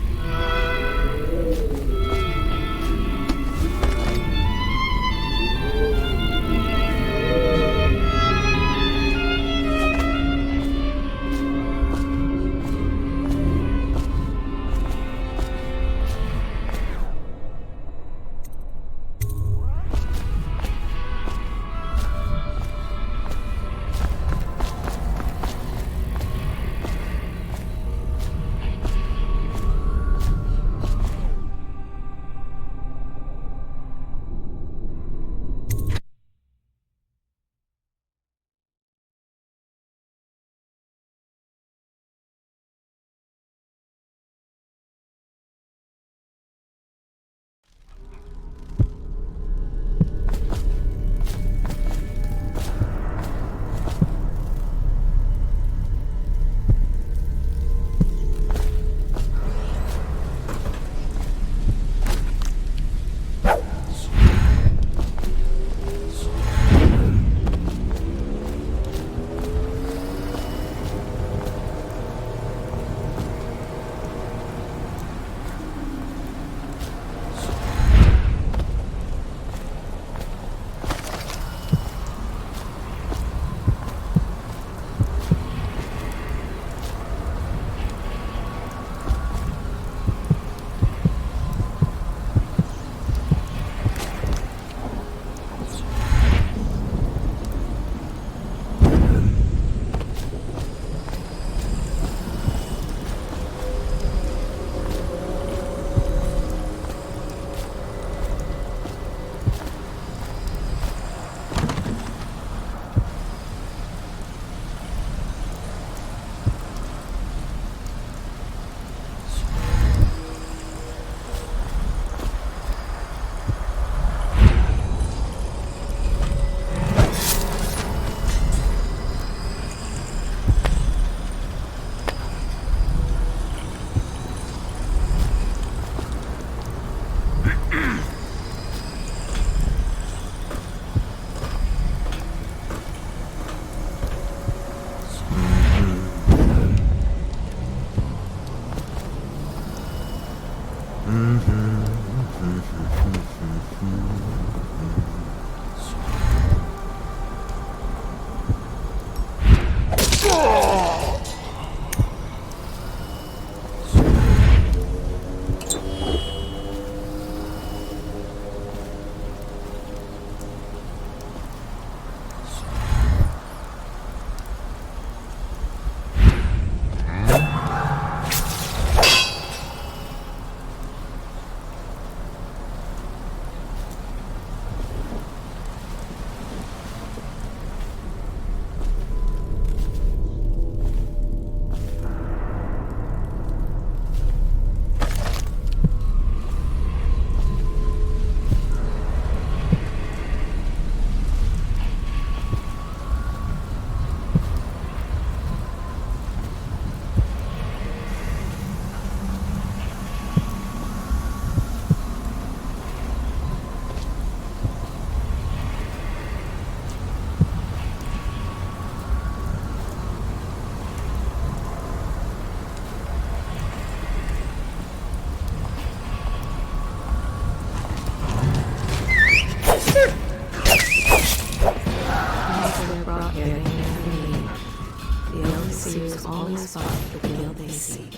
always find the will they seek.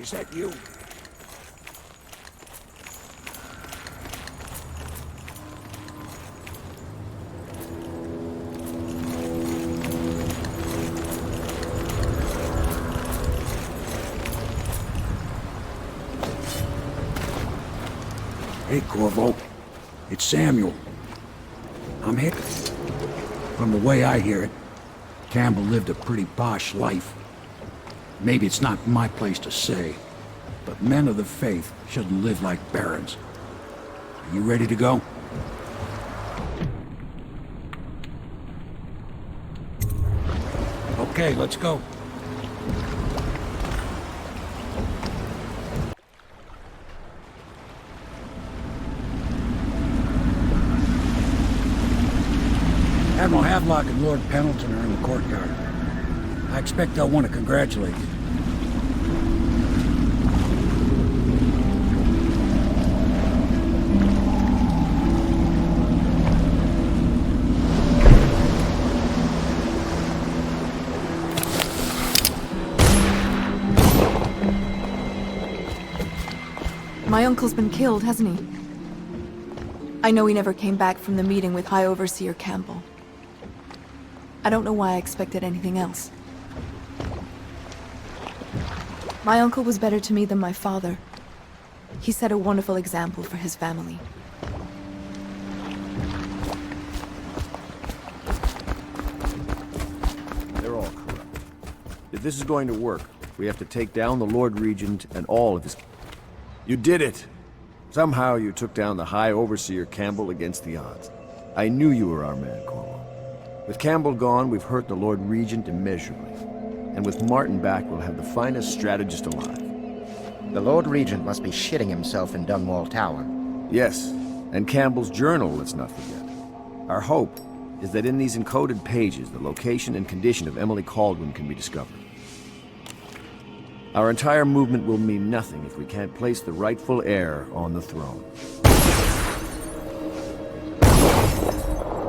Is that you? Hey, Corvo. It's Samuel. I'm here. From the way I hear it, Campbell lived a pretty posh life. Maybe it's not my place to say, but men of the faith shouldn't live like barons. Are you ready to go? Okay, let's go. Admiral Havelock and Lord Pendleton are in the courtyard. I expect they'll want to congratulate you. My uncle's been killed, hasn't he? I know he never came back from the meeting with High Overseer Campbell. I don't know why I expected anything else. My uncle was better to me than my father. He set a wonderful example for his family. They're all corrupt. If this is going to work, we have to take down the Lord Regent and all of his... You did it! Somehow you took down the High Overseer Campbell against the odds. I knew you were our man, Corvo. With Campbell gone, we've hurt the Lord Regent immeasurably. And with Martin back, we'll have the finest strategist alive. The Lord Regent must be shitting himself in Dunwall Tower. Yes, and Campbell's journal, let's not forget. Our hope is that in these encoded pages, the location and condition of Emily Kaldwin can be discovered. Our entire movement will mean nothing if we can't place the rightful heir on the throne.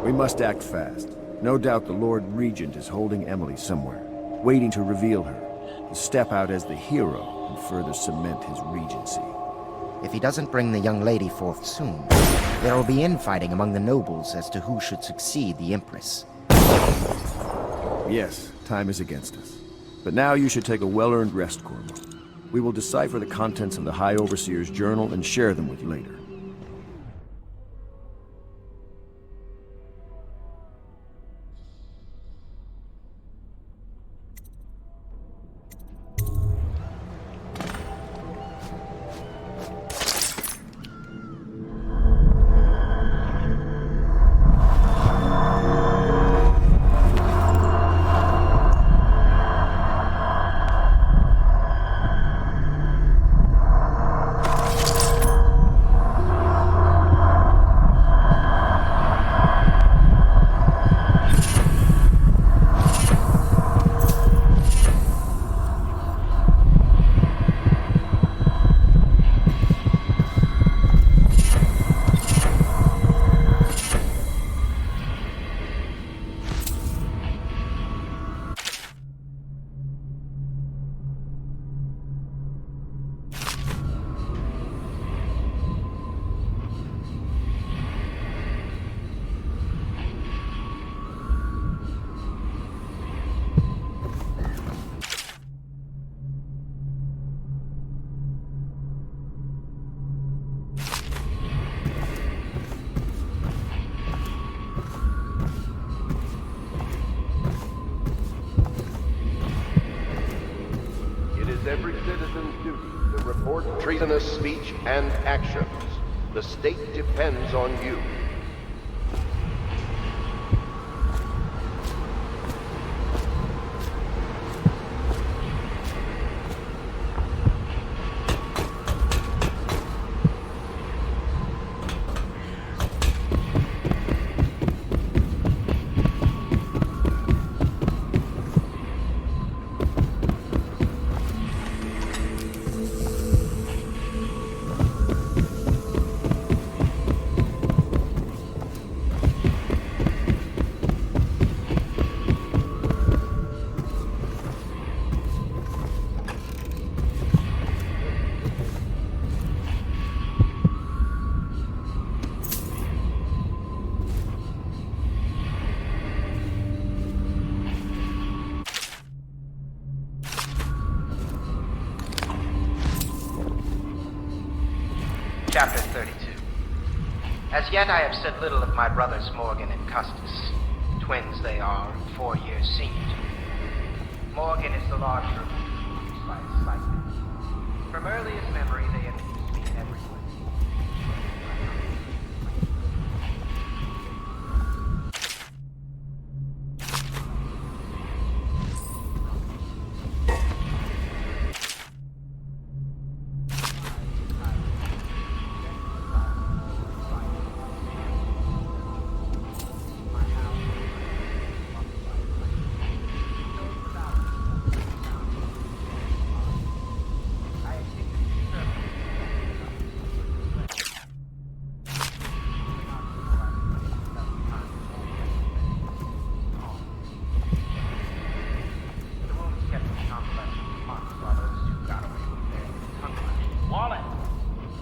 We must act fast. No doubt the Lord Regent is holding Emily somewhere, waiting to reveal her, to step out as the hero and further cement his regency. If he doesn't bring the young lady forth soon, there will be infighting among the nobles as to who should succeed the Empress. Yes, time is against us. But now you should take a well-earned rest, Corvo. We will decipher the contents of the High Overseer's journal and share them with you later. Every citizen's duty to report treasonous speech and actions. The state depends on you. As yet I have said little of my brothers Morgan and Custis. Twins they are, 4 years senior to me. Morgan is the larger of the two, by a slight bit. From earliest memory they have used me in every way.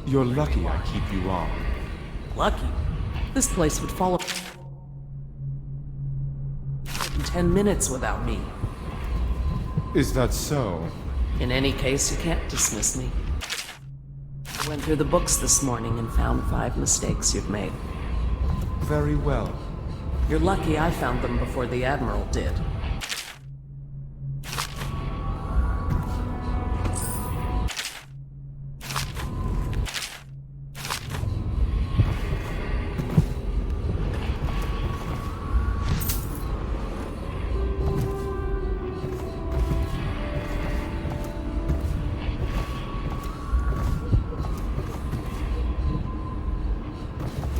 You're lucky I keep you on. Lucky? This place would fall apart in 10 minutes without me. Is that so? In any case, you can't dismiss me. I went through the books this morning and found 5 mistakes you've made. Very well. You're lucky I found them before the Admiral did.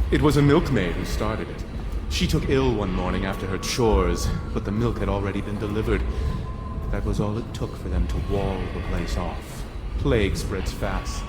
It was a milkmaid who started it. She took ill one morning after her chores, but the milk had already been delivered. That was all it took for them to wall the place off. Plague spreads fast.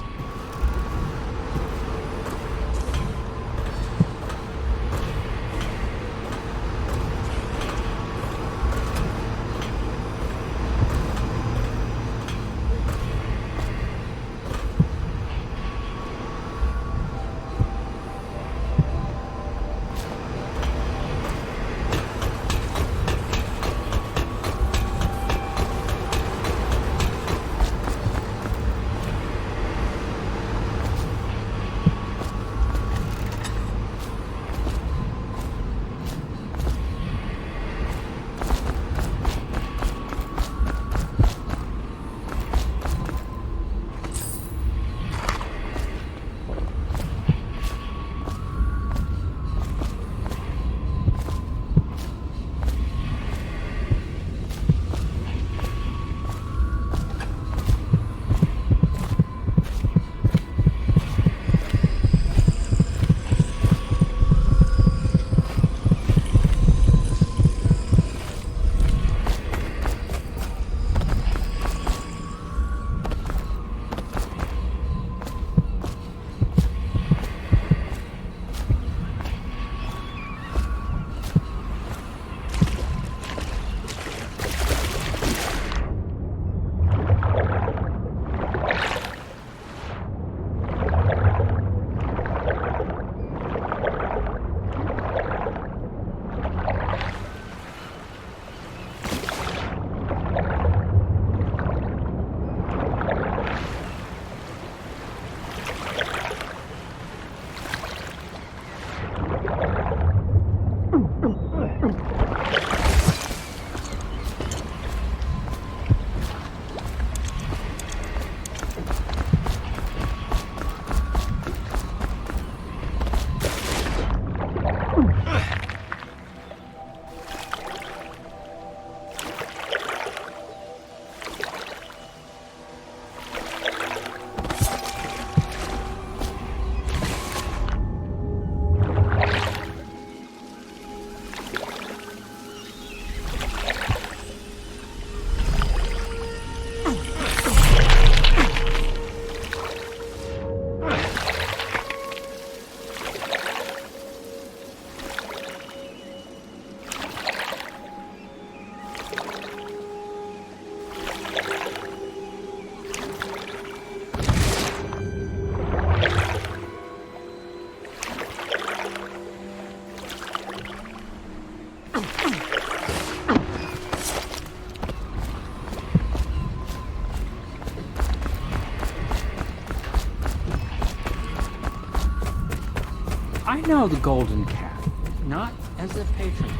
I know the Golden Cat, not as a patron.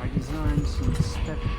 I designed some special...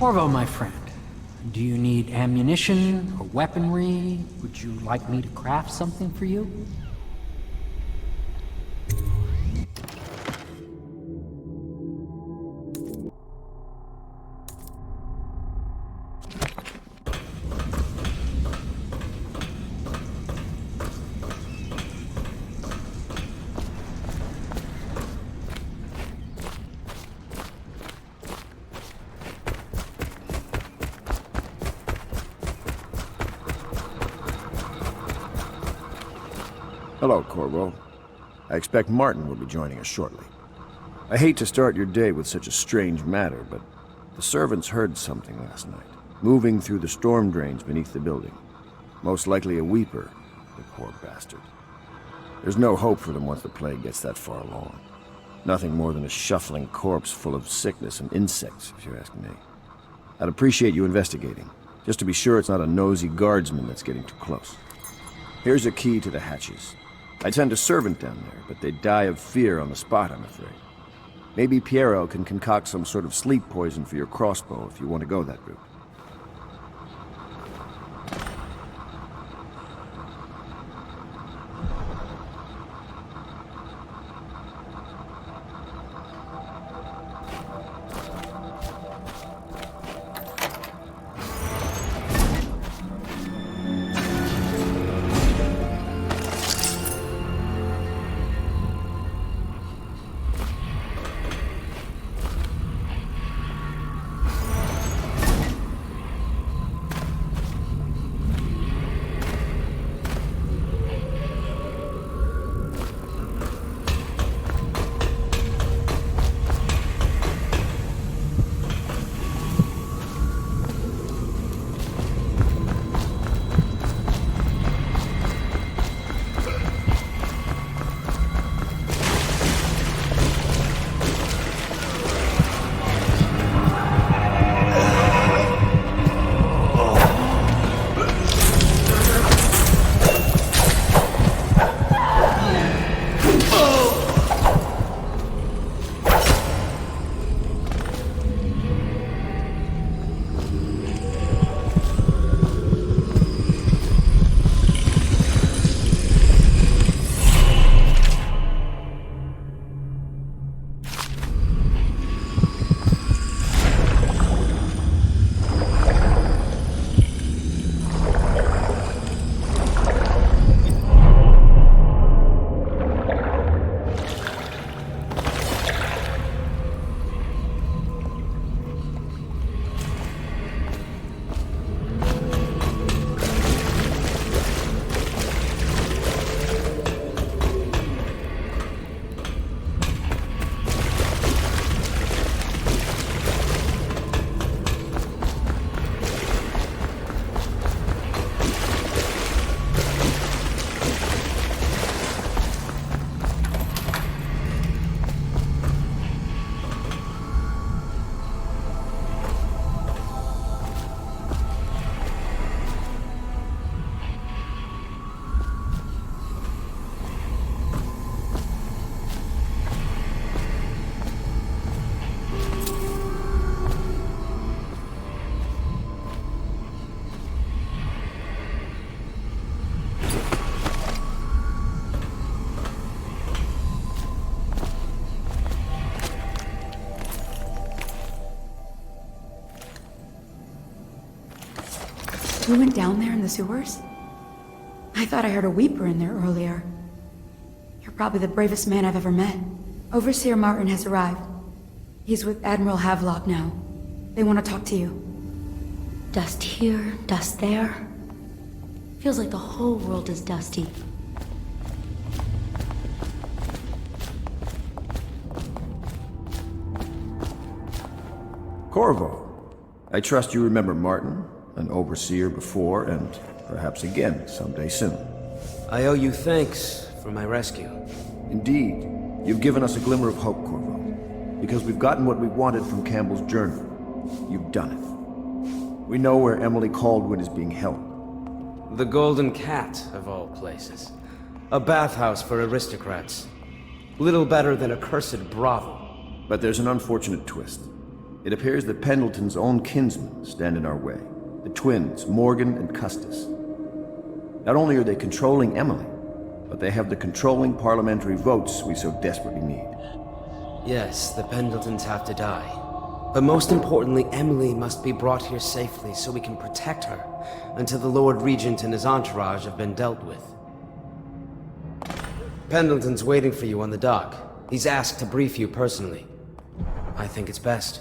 Corvo, my friend, do you need ammunition or weaponry? Would you like me to craft something for you? Hello, Corvo. I expect Martin will be joining us shortly. I hate to start your day with such a strange matter, but the servants heard something last night, moving through the storm drains beneath the building. Most likely a weeper, the poor bastard. There's no hope for them once the plague gets that far along. Nothing more than a shuffling corpse full of sickness and insects, if you ask me. I'd appreciate you investigating, just to be sure it's not a nosy guardsman that's getting too close. Here's a key to the hatches. I'd send a servant down there, but they'd die of fear on the spot, I'm afraid. Maybe Piero can concoct some sort of sleep poison for your crossbow if you want to go that route. You went down there in the sewers? I thought I heard a weeper in there earlier. You're probably the bravest man I've ever met. Overseer Martin has arrived. He's with Admiral Havelock now. They want to talk to you. Dust here, dust there. Feels like the whole world is dusty. Corvo, I trust you remember Martin, an overseer before, and perhaps again someday soon. I owe you thanks for my rescue. Indeed. You've given us a glimmer of hope, Corvo. Because we've gotten what we wanted from Campbell's journal. You've done it. We know where Emily Caldwin is being held. The Golden Cat, of all places. A bathhouse for aristocrats. Little better than a cursed brothel. But there's an unfortunate twist. It appears that Pendleton's own kinsmen stand in our way. The twins, Morgan and Custis. Not only are they controlling Emily, but they have the controlling parliamentary votes we so desperately need. Yes, the Pendletons have to die. But most importantly, Emily must be brought here safely so we can protect her until the Lord Regent and his entourage have been dealt with. Pendleton's waiting for you on the dock. He's asked to brief you personally. I think it's best.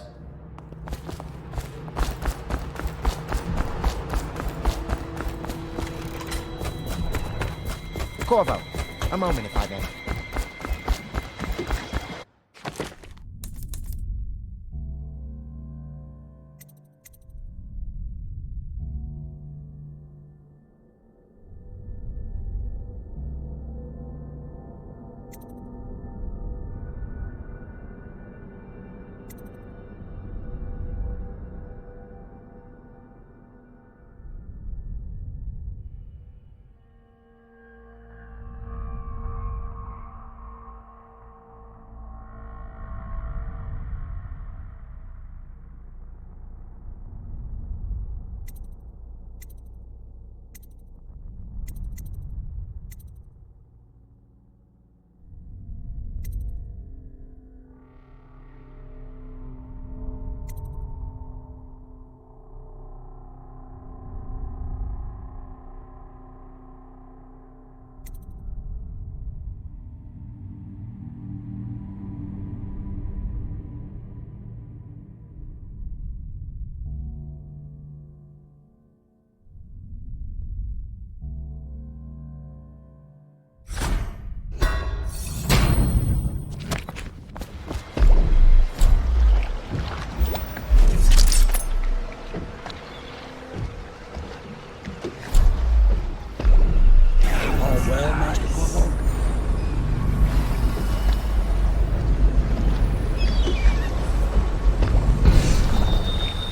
Corvo, a moment if I may.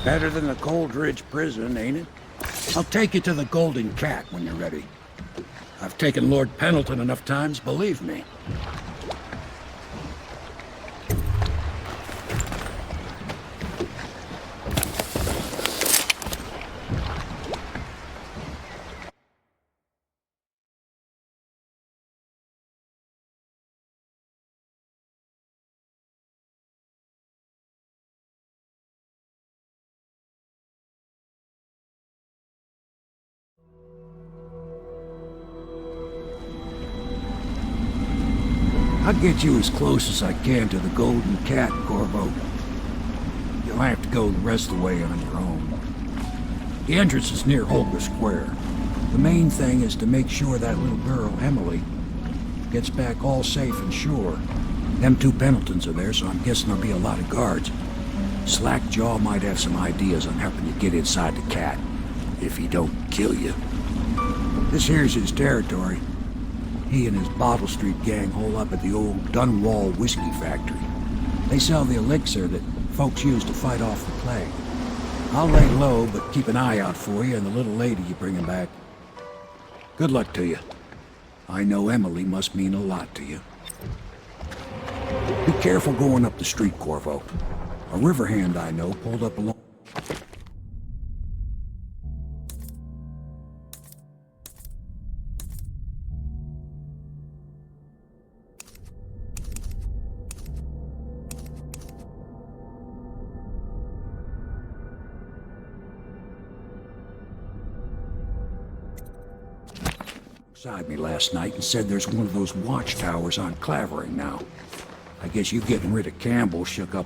Better than the Coldridge prison, ain't it? I'll take you to the Golden Cat when you're ready. I've taken Lord Pendleton enough times, believe me. I'll get you as close as I can to the Golden Cat, Corvo. You'll have to go the rest of the way on your own. The entrance is near Holger Square. The main thing is to make sure that little girl, Emily, gets back all safe and sure. Them two Pendletons are there, so I'm guessing there'll be a lot of guards. Slackjaw might have some ideas on helping you get inside the cat, if he don't kill you. This here's his territory. He and his Bottle Street gang hole up at the old Dunwall whiskey factory. They sell the elixir that folks use to fight off the plague. I'll lay low, but keep an eye out for you and the little lady you bring him back. Good luck to you. I know Emily must mean a lot to you. Be careful going up the street, Corvo. A river hand I know pulled up along... Beside me last night and said there's one of those watchtowers on Clavering now. I guess you getting rid of Campbell shook up...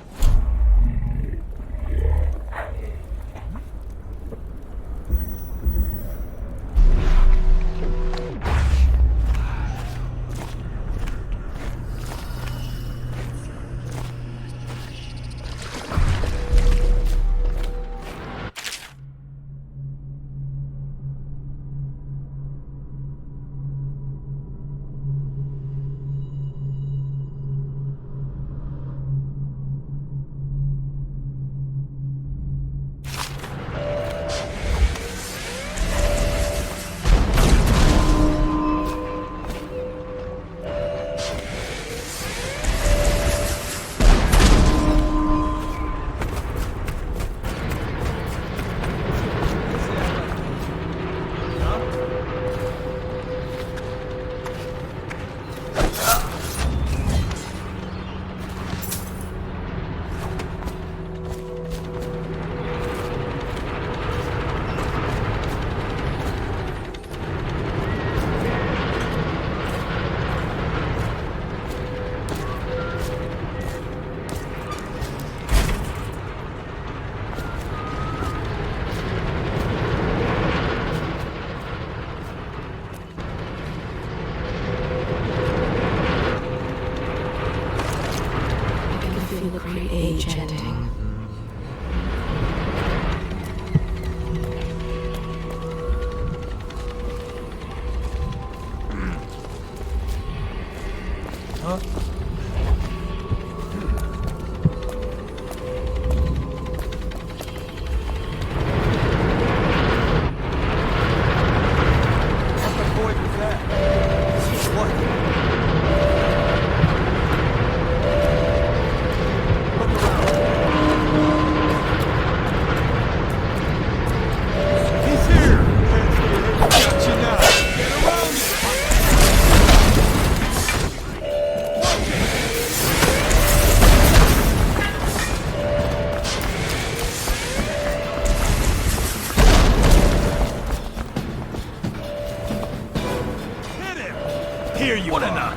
Here you are.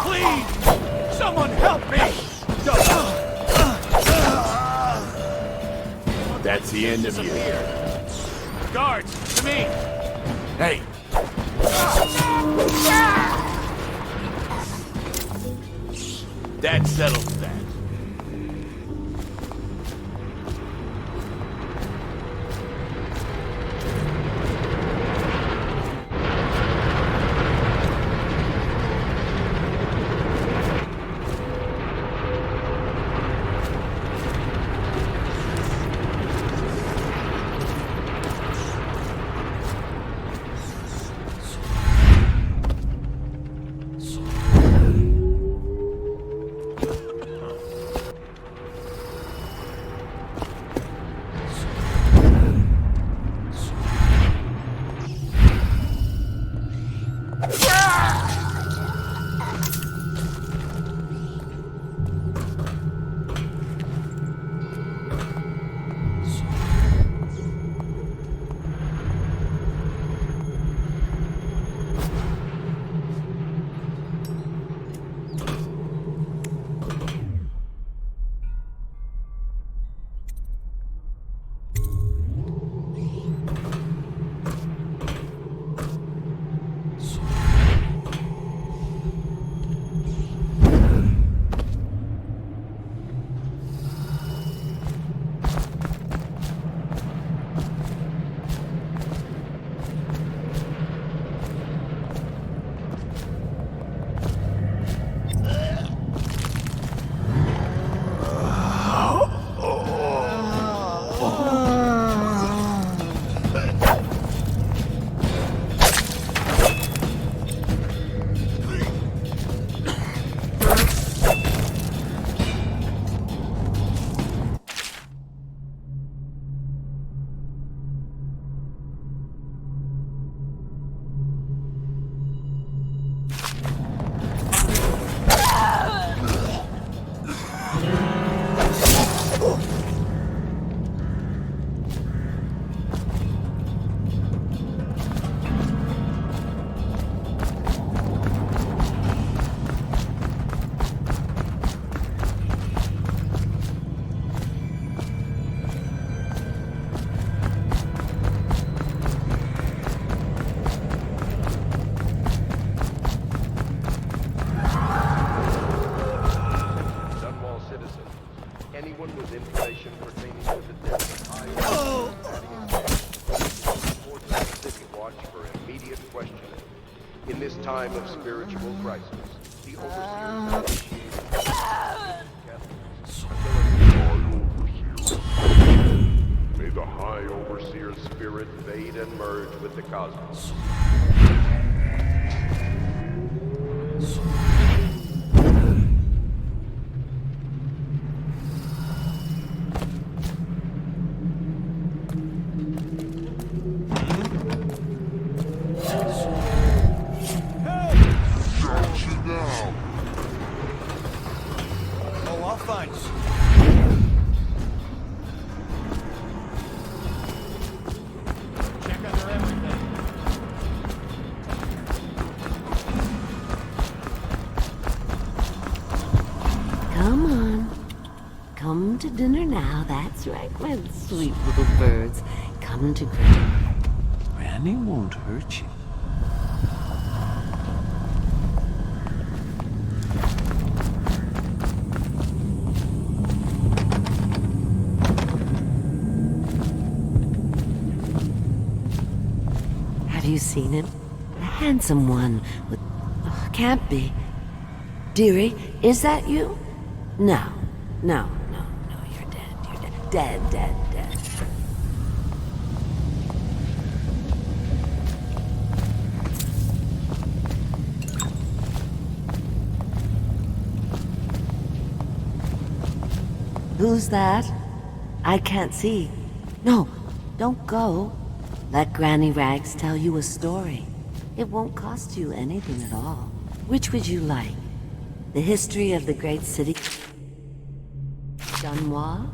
Please! Someone help me! That's the end of you. Guards, to me! Hey! That settles that. time of spiritual crisis, the overseers may the High Overseer's spirit fade and merge with the cosmos. Come to dinner now, that's right, my sweet little birds. Come to Granny. Granny won't hurt you. Have you seen him? The handsome one with... Oh, can't be. Dearie, is that you? No, no, no, no, you're dead, you're dead. Dead, dead, dead. Who's that? I can't see. No, don't go. Let Granny Rags tell you a story. It won't cost you anything at all. Which would you like? The history of the great city? Dunwall?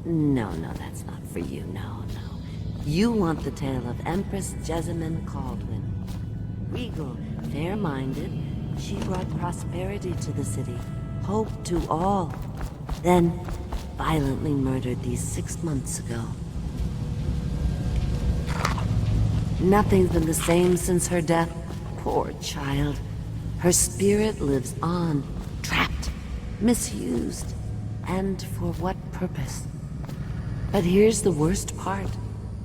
No, no, that's not for you. No, no. You want the tale of Empress Jessamine Caldwin. Regal, fair-minded, she brought prosperity to the city, hope to all. Then, violently murdered these 6 months ago. Nothing's been the same since her death. Poor child. Her spirit lives on, trapped, misused. And for what purpose? But here's the worst part.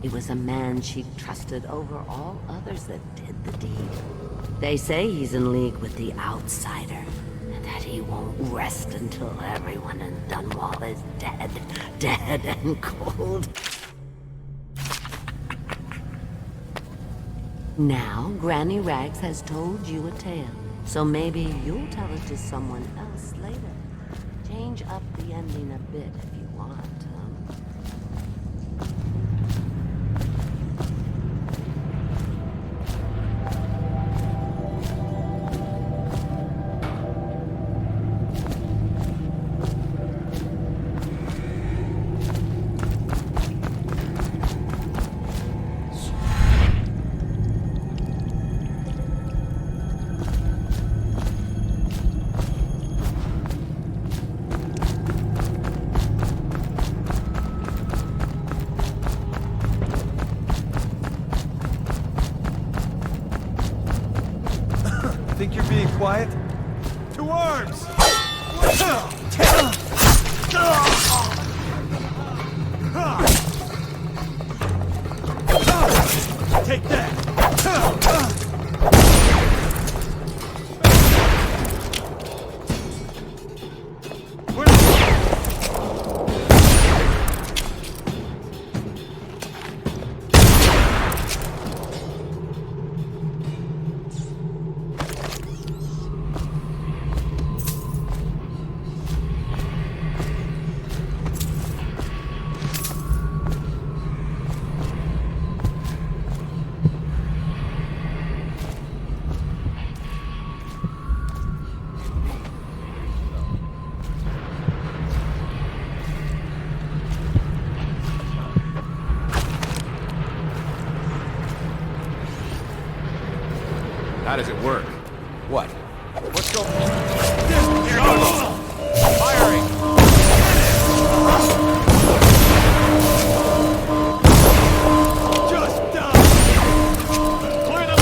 It was a man she trusted over all others that did the deed. They say he's in league with the outsider, and that he won't rest until everyone in Dunwall is dead, dead and cold. Now, Granny Rags has told you a tale, so maybe you'll tell it to someone else later. Change up the ending a bit if you want, Think you're being quiet? To arms! Take that! How does it work? What? What's going on? Firing! Just die! Clear them!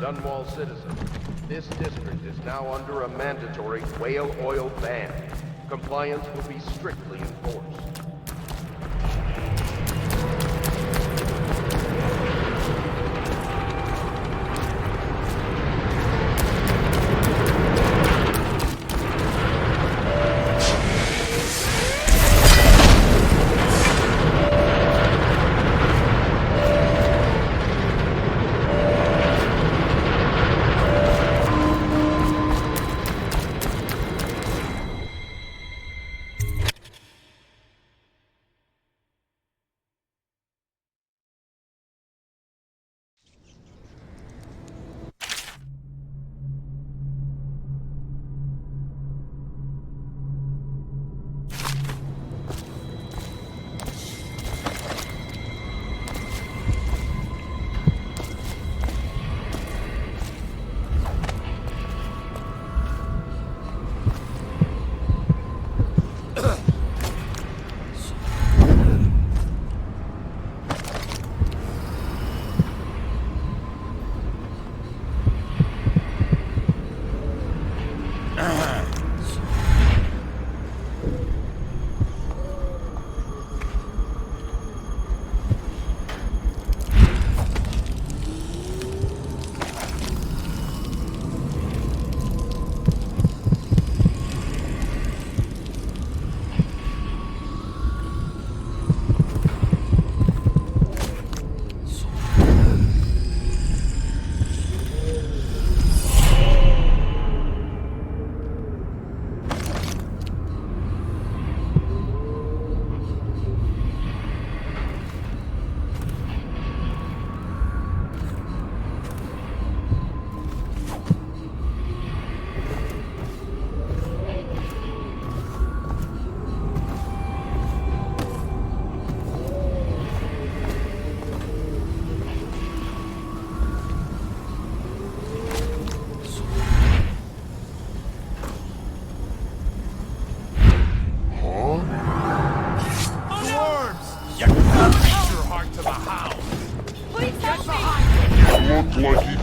Dunwall citizens, this district is now under a mandatory whale oil ban. Compliance will be strictly enforced.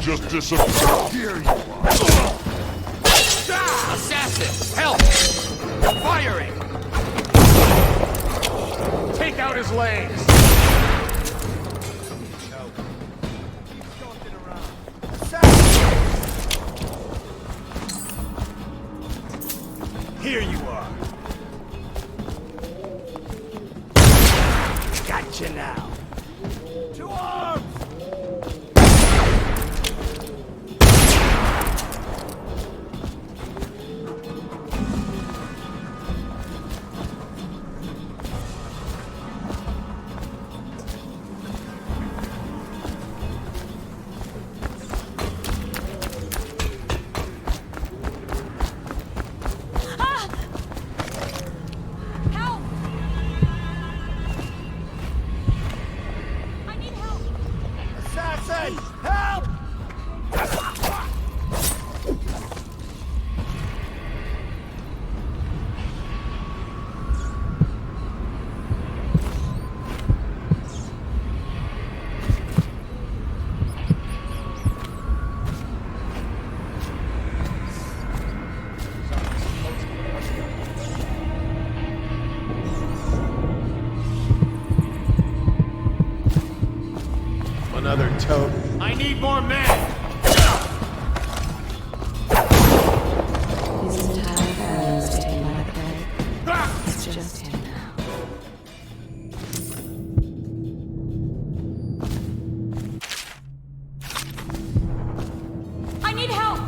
Just disappeared. Here you are. Assassin! Help! Firing! Take out his legs! Here you are. Gotcha now. To arms! Another toad. I need more men! His entire family was taken by the plague. It's just him now. I need help!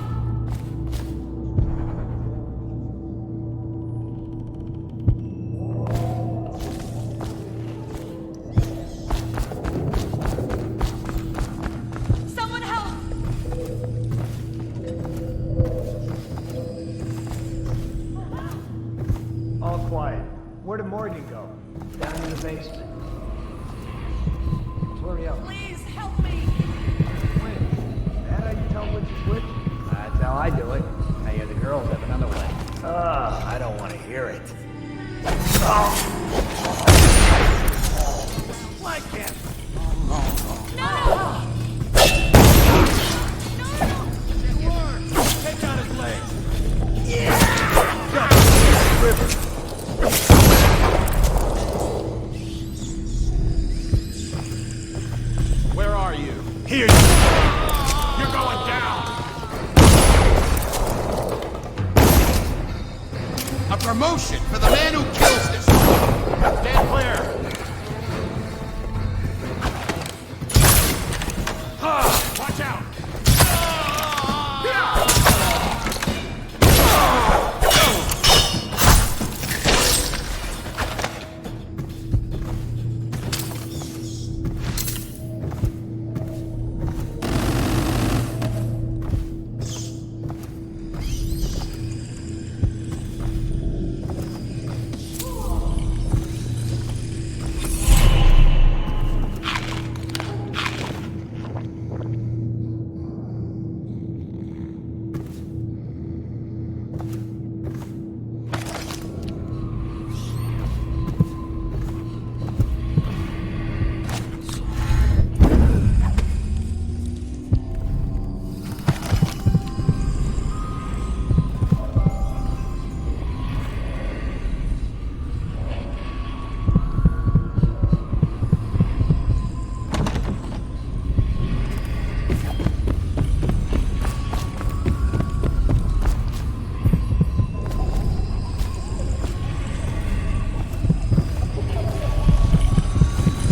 Where did Morgan go? Down in the basement. Hurry up. Please help me! Wait, that how you tell which is which? That's how I do it. I hear the girls have another way. I don't want to hear it. Why can't... No! No!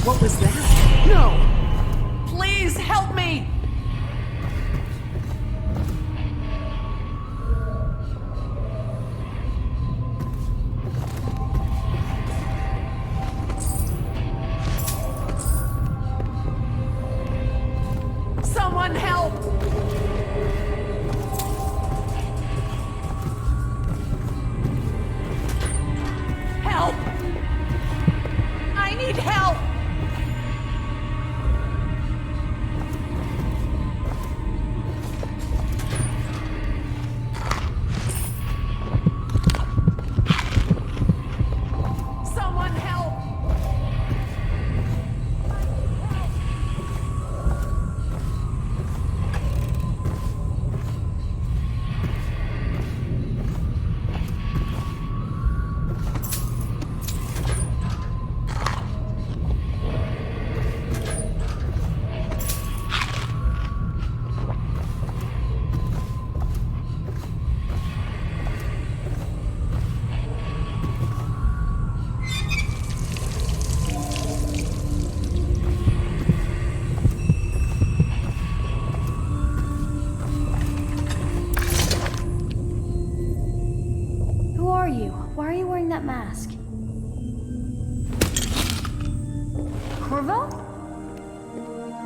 What was that? No! Please help me! Someone help! Help! I need help! Someone help! Who are you? Why are you wearing that mask? Corvo?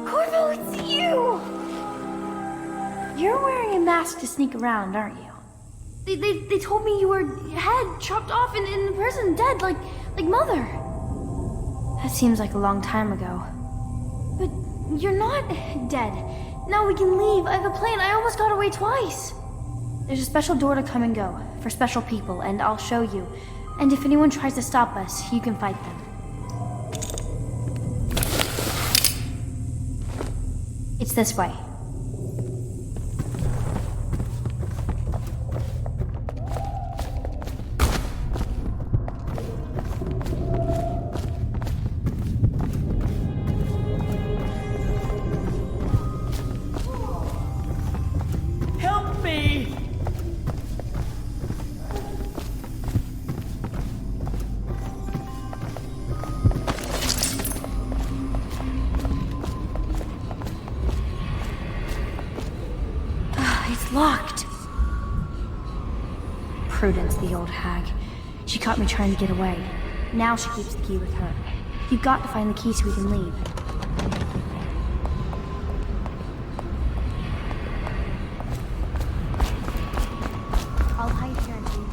Corvo, it's you! You're wearing a mask to sneak around, aren't you? They told me you were head chopped off in the prison, dead, like Mother. That seems like a long time ago. But you're not dead. Now we can leave. I have a plan. I almost got away twice. There's a special door to come and go, for special people, and I'll show you. And if anyone tries to stop us, you can fight them. It's this way. Help me! It's locked. Prudence, the old hag. She caught me trying to get away. Now she keeps the key with her. You've got to find the key so we can leave. I'll hide here until you...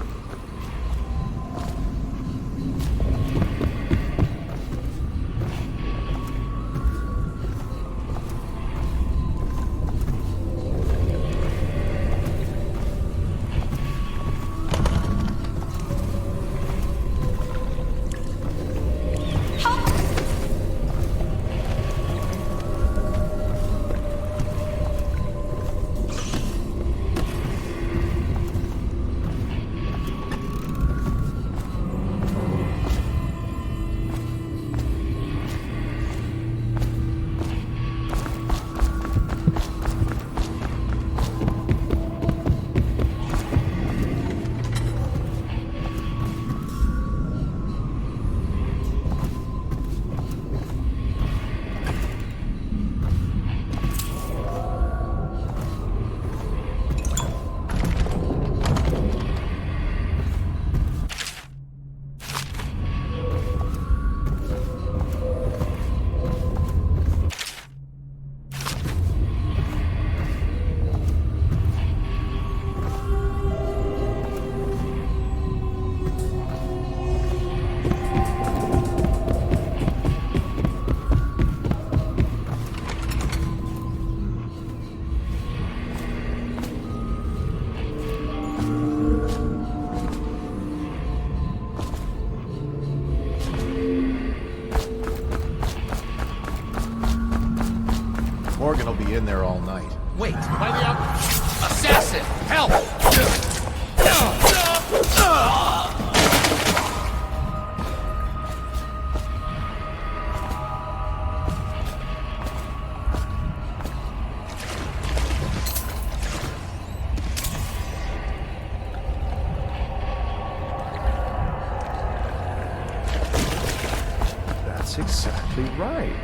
Morgan will be in there all night. Wait, by the assassin! Help! That's That's exactly right.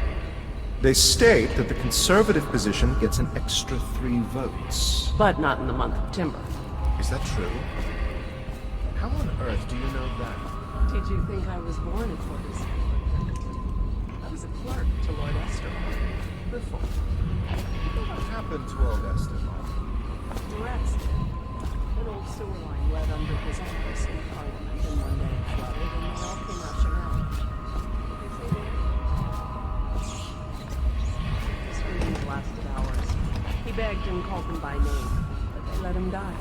They state that the conservative position gets an extra 3 votes. But not in the month of Timber. Is that true? How on earth do you know that? Did you think I was born at 47? I was a clerk to Lord Esteban before. What happened to old Esteban? Arrested. An old sewer line led under his office in Parliament, and one day it flooded, and they all came rushing out. They say they... The screams lasted hours. He begged and called them by name, but they let him die.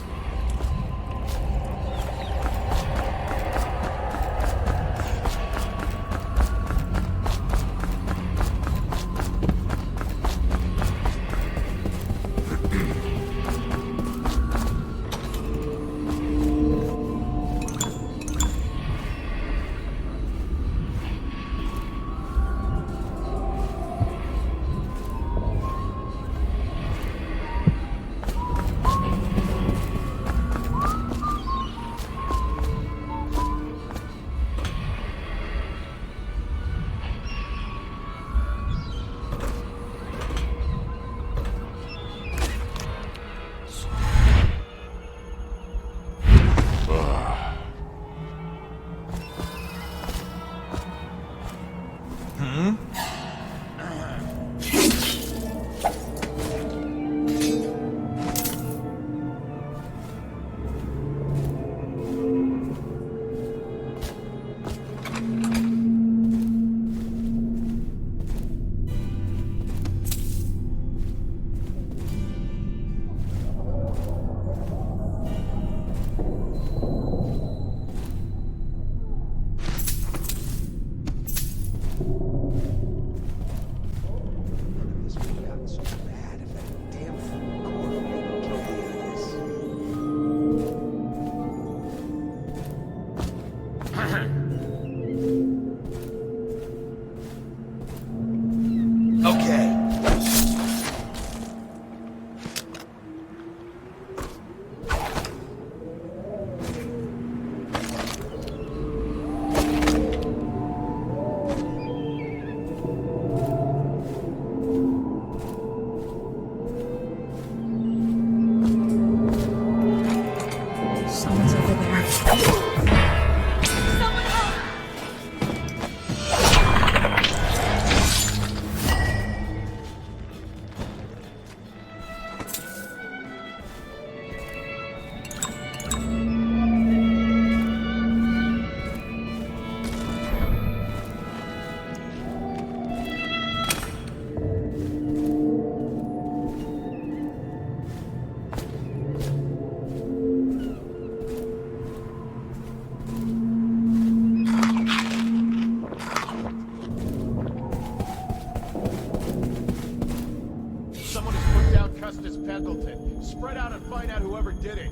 Spread out and find out whoever did it.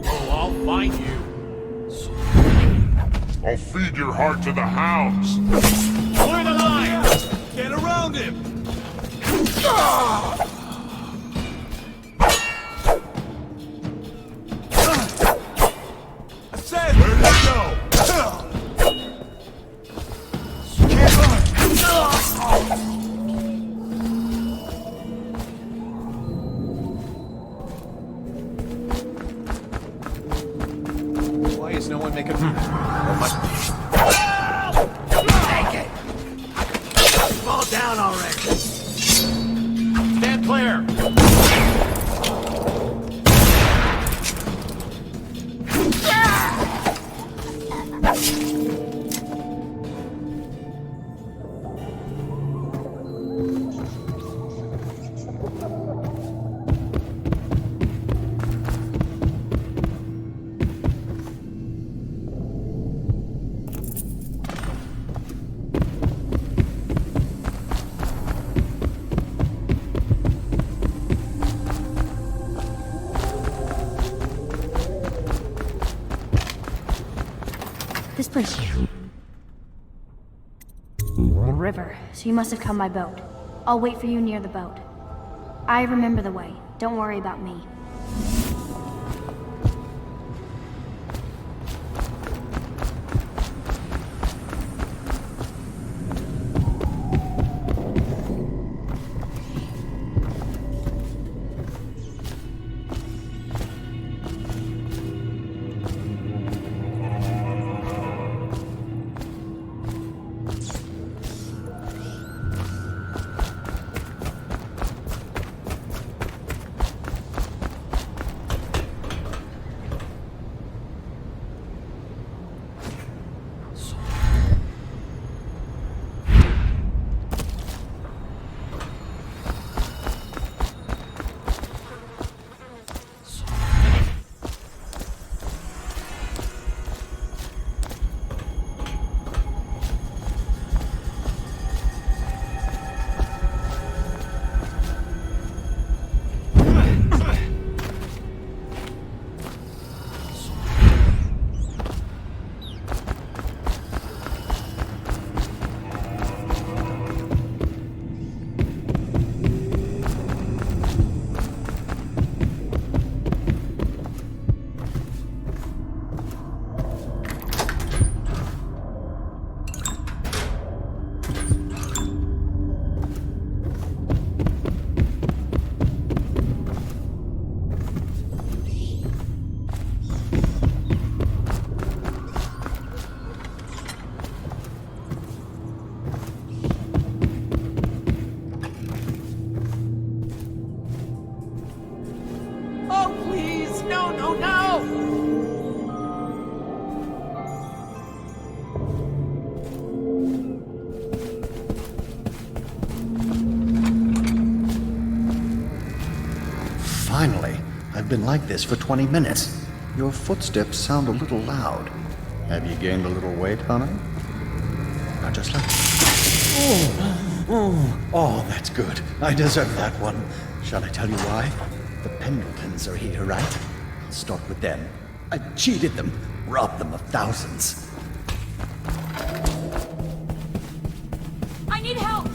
Oh, I'll find you. I'll feed your heart to the hounds. Clear the line! Get around him! I said, where did it go? Why is no one making... Take it! Fall down already! Stand clear! This place. The river, so you must have come by boat. I'll wait for you near the boat. I remember the way. Don't worry about me. been like this for 20 minutes. Your footsteps sound a little loud. Have you gained a little weight, honey? Now just like... Oh, that's good. I deserve that one. Shall I tell you why? The Pendletons are here, right? I'll start with them. I cheated them, robbed them of thousands. I need help!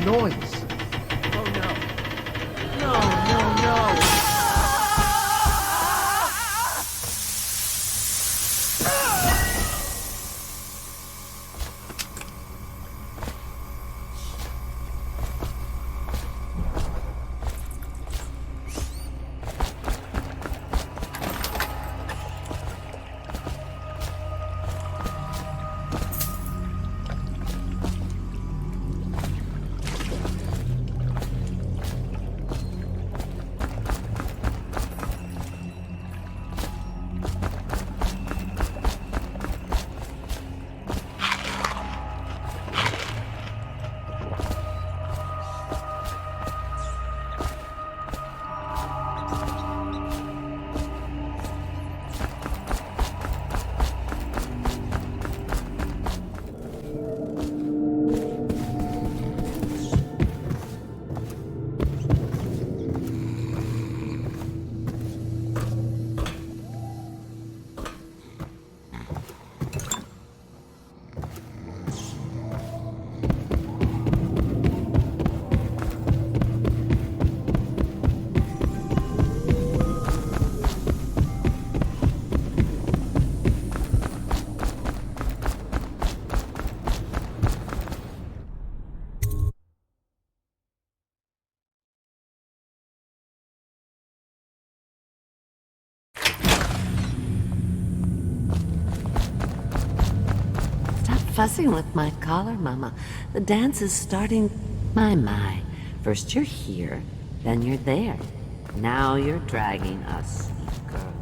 Noise. Oh no. No, no, no. Fussing with my collar, Mama. The dance is starting. My. First you're here, then you're there. Now you're dragging us, girl.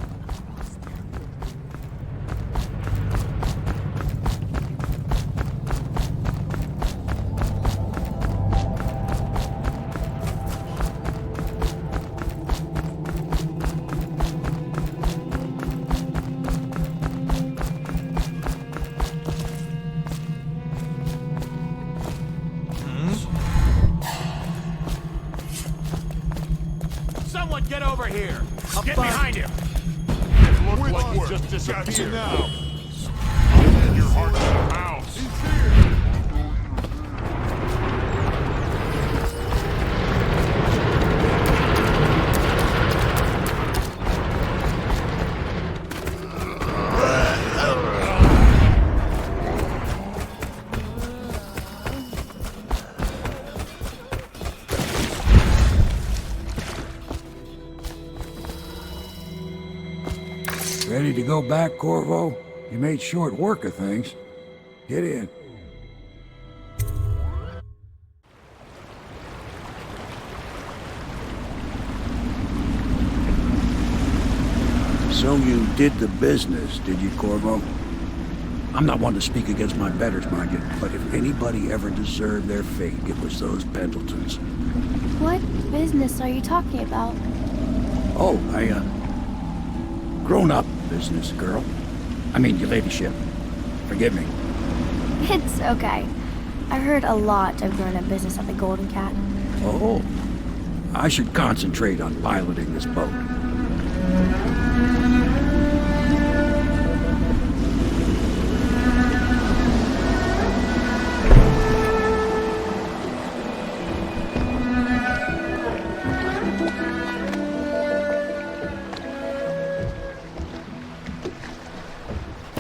here. Get behind him! It looked like he just disappeared. Now. Feed your heart to the house. He's here. Ready to go back, Corvo? You made short work of things. Get in. So you did the business, did you, Corvo? I'm not one to speak against my betters, mind you, but if anybody ever deserved their fate, it was those Pendletons. What business are you talking about? Oh, grown-up business, girl. I mean, your ladyship. Forgive me. It's okay. I heard a lot of grown-up business at the Golden Cat. Oh, I should concentrate on piloting this boat.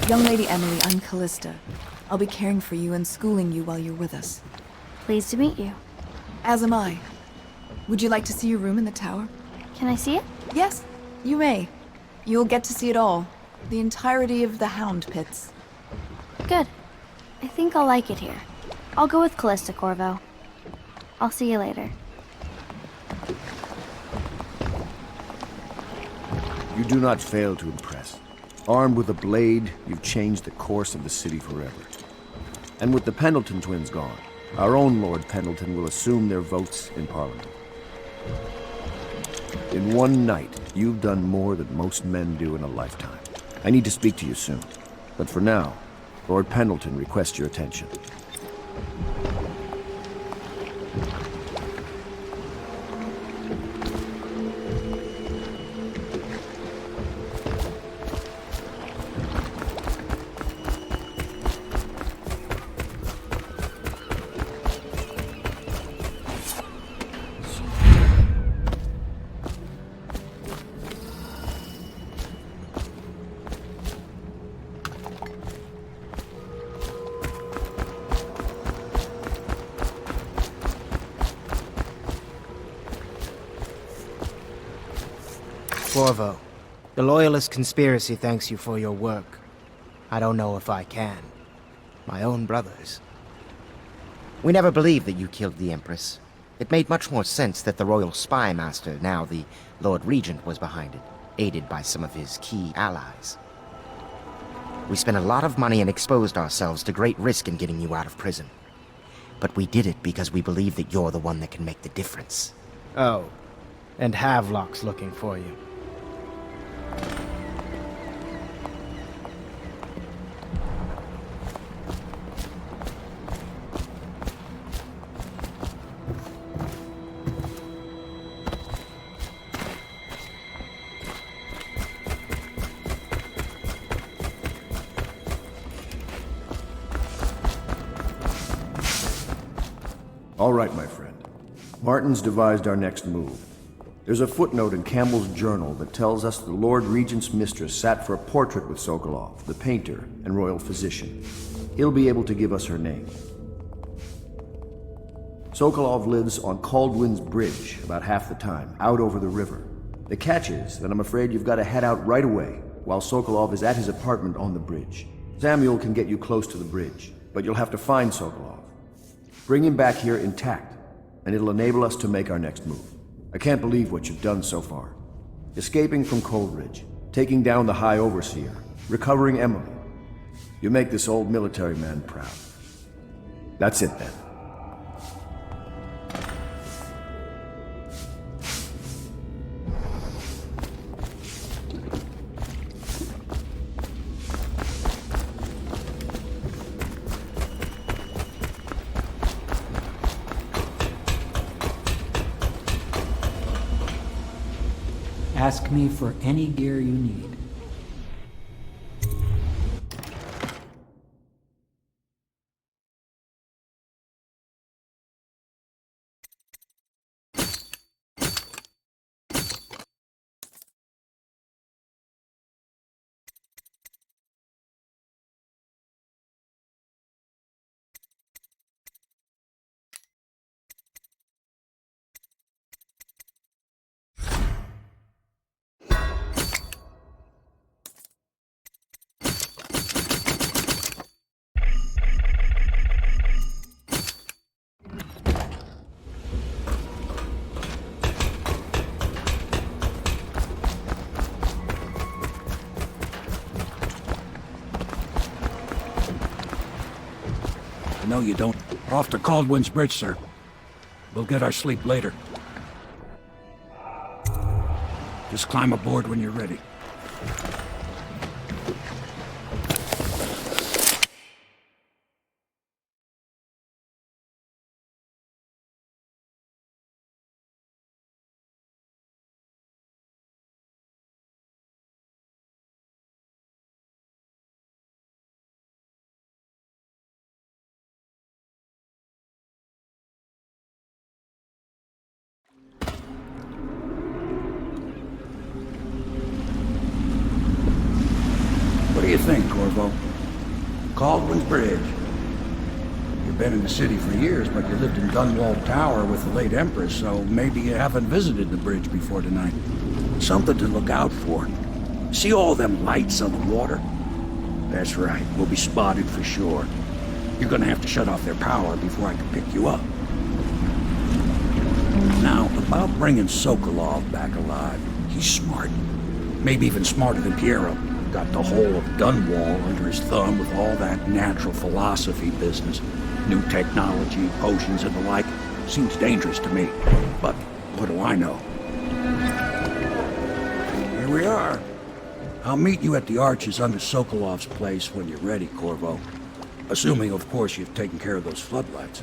Young Lady Emily, I'm Callista. I'll be caring for you and schooling you while you're with us. Pleased to meet you. As am I. Would you like to see your room in the tower? Can I see it? Yes, you may. You'll get to see it all. The entirety of the Hound Pits. Good. I think I'll like it here. I'll go with Callista, Corvo. I'll see you later. You do not fail to impress. Armed with a blade, you've changed the course of the city forever. And with the Pendleton twins gone, our own Lord Pendleton will assume their votes in Parliament. In one night, you've done more than most men do in a lifetime. I need to speak to you soon. But for now, Lord Pendleton requests your attention. Corvo, the Loyalist conspiracy thanks you for your work. I don't know if I can. My own brothers. We never believed that you killed the Empress. It made much more sense that the Royal Spy Master, now the Lord Regent, was behind it, aided by some of his key allies. We spent a lot of money and exposed ourselves to great risk in getting you out of prison. But we did it because we believe that you're the one that can make the difference. Oh, and Havelock's looking for you. All right, my friend. Martin's devised our next move. There's a footnote in Campbell's journal that tells us the Lord Regent's mistress sat for a portrait with Sokolov, the painter and royal physician. He'll be able to give us her name. Sokolov lives on Caldwin's Bridge about half the time, out over the river. The catch is that I'm afraid you've got to head out right away while Sokolov is at his apartment on the bridge. Samuel can get you close to the bridge, but you'll have to find Sokolov. Bring him back here intact, and it'll enable us to make our next move. I can't believe what you've done so far. Escaping from Coldridge, taking down the High Overseer, recovering Emily. You make this old military man proud. That's it then. Ask me for any gear you need. No, you don't. Off to Coldridge's bridge, sir. We'll get our sleep later. Just climb aboard when you're ready. What do you think, Corvo? Coldridge's bridge. You've been in the city for years, but you lived in Dunwall Tower with the late Empress, so maybe you haven't visited the bridge before tonight. Something to look out for. See all them lights on the water? That's right, we'll be spotted for sure. You're gonna have to shut off their power before I can pick you up. Now, about bringing Sokolov back alive, he's smart. Maybe even smarter than Piero. Got the whole of Dunwall under his thumb with all that natural philosophy business. New technology, potions and the like. Seems dangerous to me. But what do I know? Here we are. I'll meet you at the arches under Sokolov's place when you're ready, Corvo. Assuming, of course, you've taken care of those floodlights.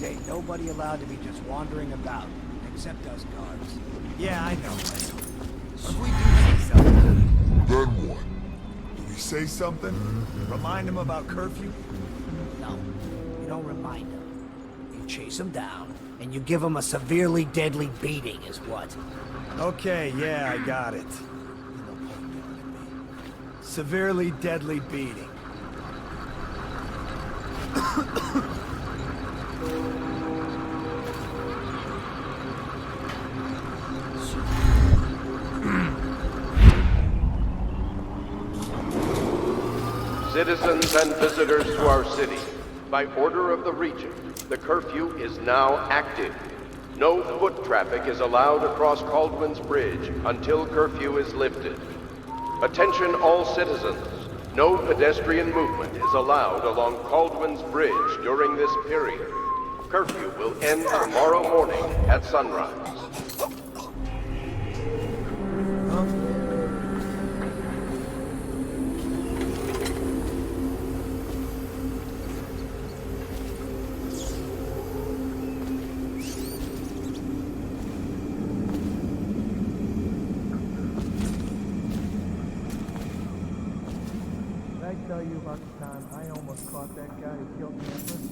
Ain't nobody allowed to be just wandering about, except us guards. Yeah, I know. If we do say something... Then what? Do we say something? Remind him about curfew? No, you don't remind him. You chase him down, and you give him a severely deadly beating is what? Okay, yeah, I got it. Severely deadly beating. Citizens and visitors to our city, by order of the Regent, the curfew is now active. No foot traffic is allowed across Coldridge's bridge until curfew is lifted. Attention all citizens. No pedestrian movement is allowed along Coldridge's bridge during this period. Curfew will end tomorrow morning at sunrise. Tell you about the time I almost caught that guy who killed the Empress?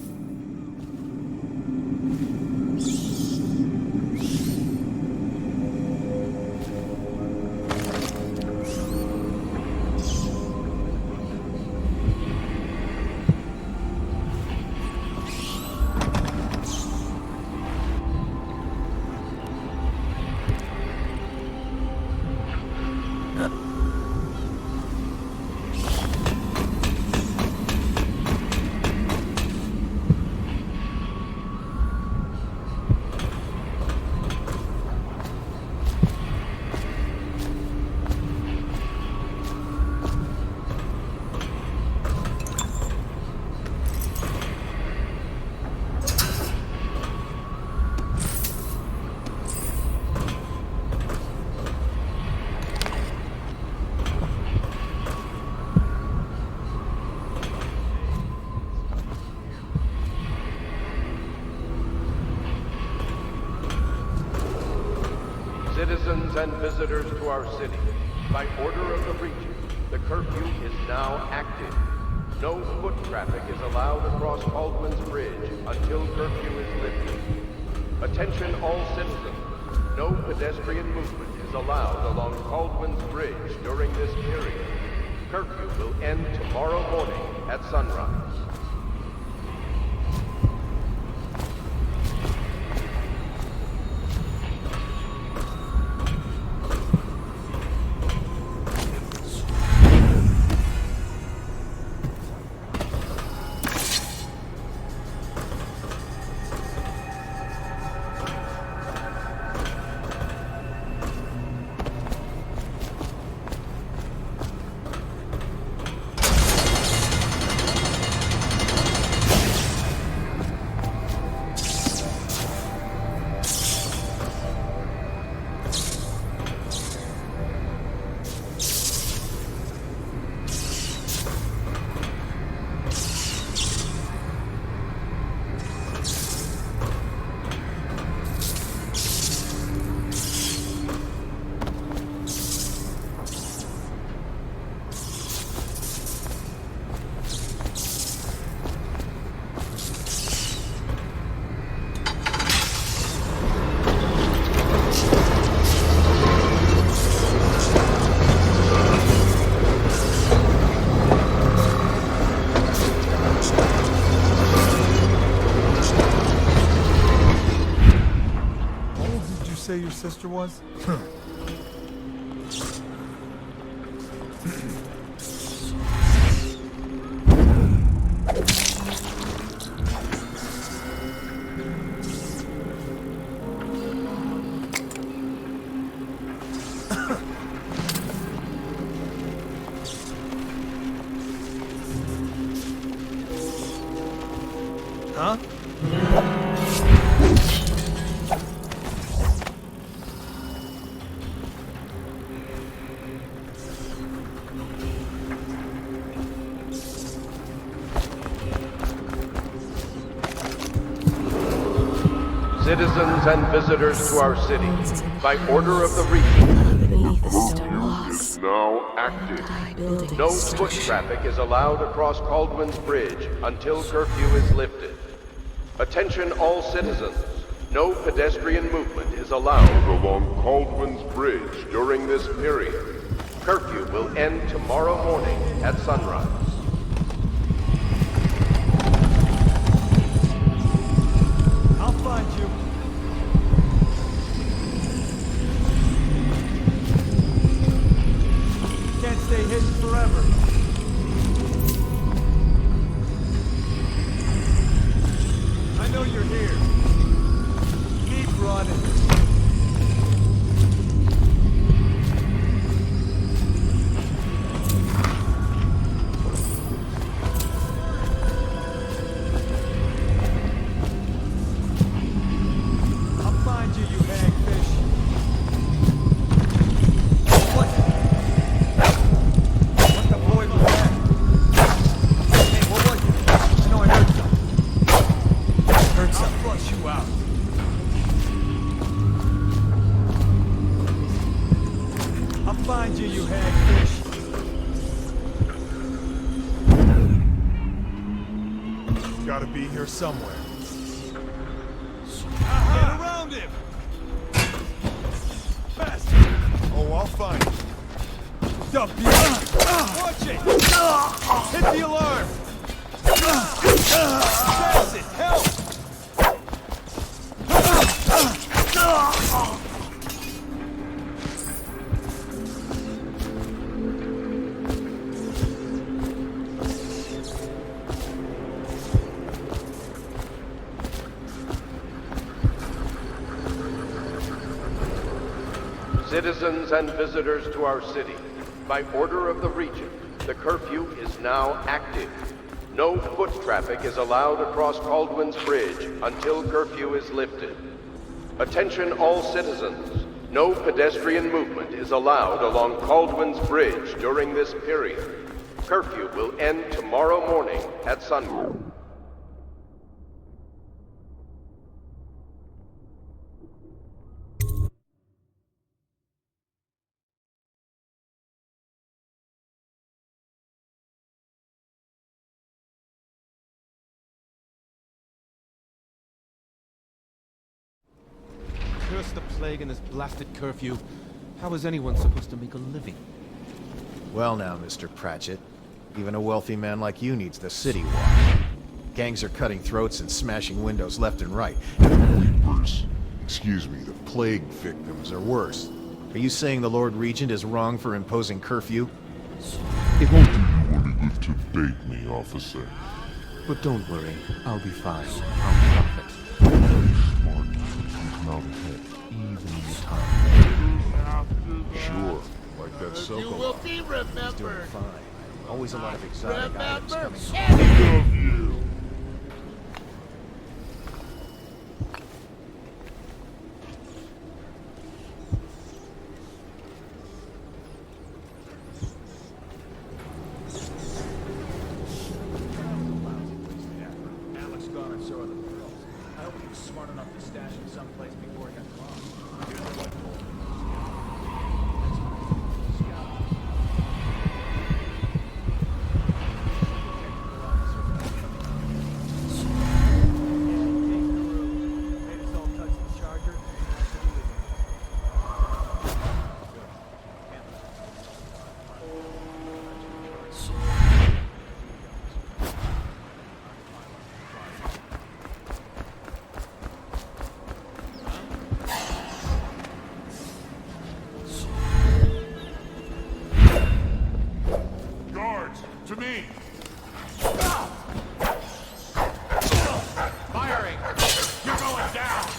Citizens and visitors to our city, by order of the Regent, the curfew is now active. No foot traffic is allowed across Baldwin's Bridge until curfew is lifted. Attention all citizens. No pedestrian movement is allowed along Baldwin's Bridge during this period. Curfew will end tomorrow morning at sunrise. Say your sister was? Huh? Citizens and visitors to our city, by order of the Regent, Curfew is now active. no foot traffic is allowed across Baldwin's Bridge until curfew is lifted. Attention all citizens, no pedestrian movement is allowed Along Baldwin's Bridge during this period. Curfew will end tomorrow morning at sunrise. I'll find you. Can't stay hidden forever. I know you're here. Keep running. Gotta be here somewhere. Get around him! Fast! Oh, I'll find him. Dump you! Watch it! Hit the alarm! Pass it! Help! Citizens and visitors to our city, by order of the Regent, the curfew is now active. No foot traffic is allowed across Baldwin's Bridge until curfew is lifted. Attention all citizens, no pedestrian movement is allowed along Baldwin's Bridge during this period. Curfew will end tomorrow morning at sunrise. curse the plague and this blasted curfew. How is anyone supposed to make a living? Well now, Mr. Pratchett. Even a wealthy man like you needs the city watch. Gangs are cutting throats and smashing windows left and right. Weepers. Excuse me, the plague victims are worse. Are you saying the Lord Regent is wrong for imposing curfew? It won't do you any good to bait me, officer. But don't worry, I'll be fine. I'll profit. Very smart. Keep out ahead, even in the time. Sure, like that Soko. You will be He's doing remembered. fine. Always a lot of exotic items Remember coming. me. Of you. Alex gone and so are the girls. I hope he was smart enough to stash him someplace before he got caught. Guards, to me! Firing! You're going down!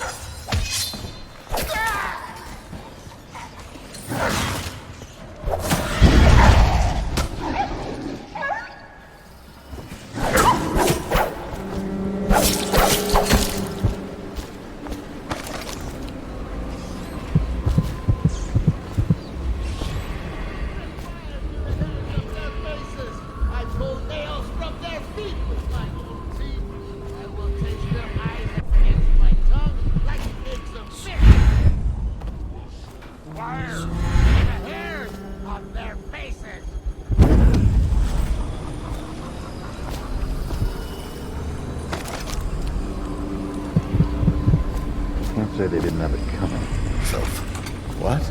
I pulled nails from their feet with my own teeth. I will taste their eyes against my tongue like pigs of fish. Fire! The hairs on their faces. Can't say they didn't have it coming. So, what?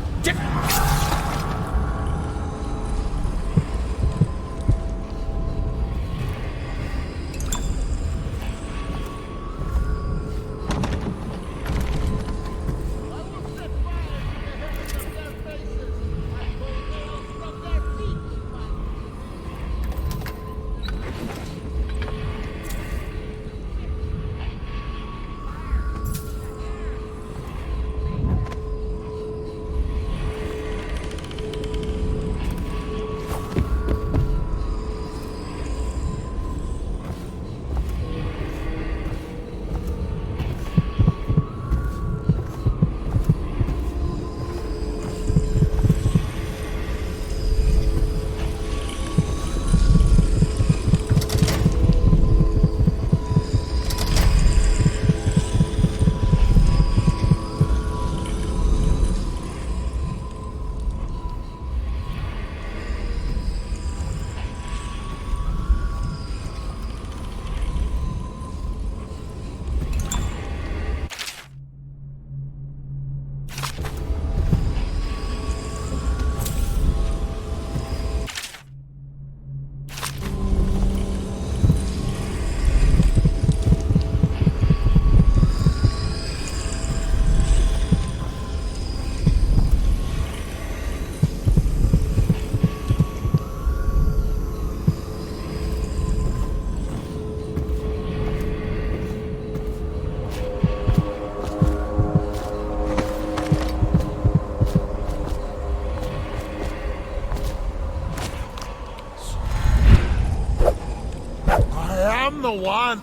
I'm the one.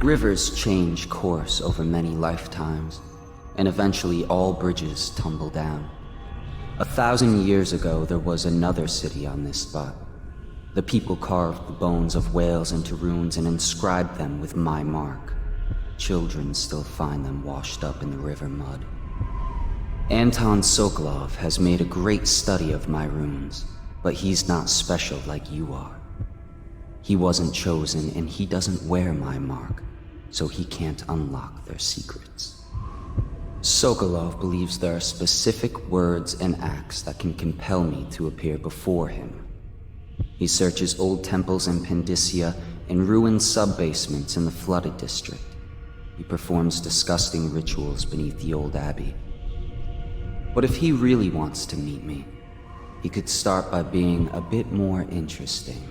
Rivers change course over many lifetimes, and eventually all bridges tumble down. 1,000 years ago, there was another city on this spot. The people carved the bones of whales into runes and inscribed them with my mark. Children still find them washed up in the river mud. Anton Sokolov has made a great study of my runes, but he's not special like you are. He wasn't chosen, and he doesn't wear my mark, so he can't unlock their secrets. Sokolov believes there are specific words and acts that can compel me to appear before him. He searches old temples in Pendicia and ruined sub-basements in the flooded district. He performs disgusting rituals beneath the old abbey. But if he really wants to meet me, he could start by being a bit more interesting.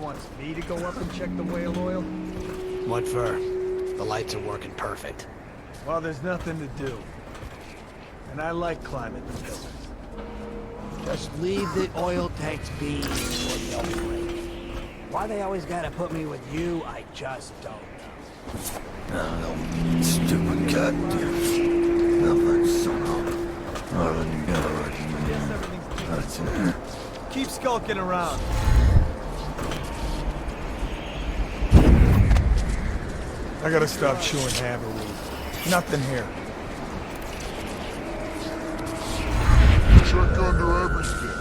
wants me to go up and check the whale oil? What for? The lights are working perfect. Well, there's nothing to do. And I like climbing the pillars. Just leave the oil tanks be or they'll break. Why they always gotta put me with you, I just don't know. Stupid goddamn. Never son of. That's it. Keep skulking around. I gotta stop chewing hammerweed. Nothing here. Check under everything.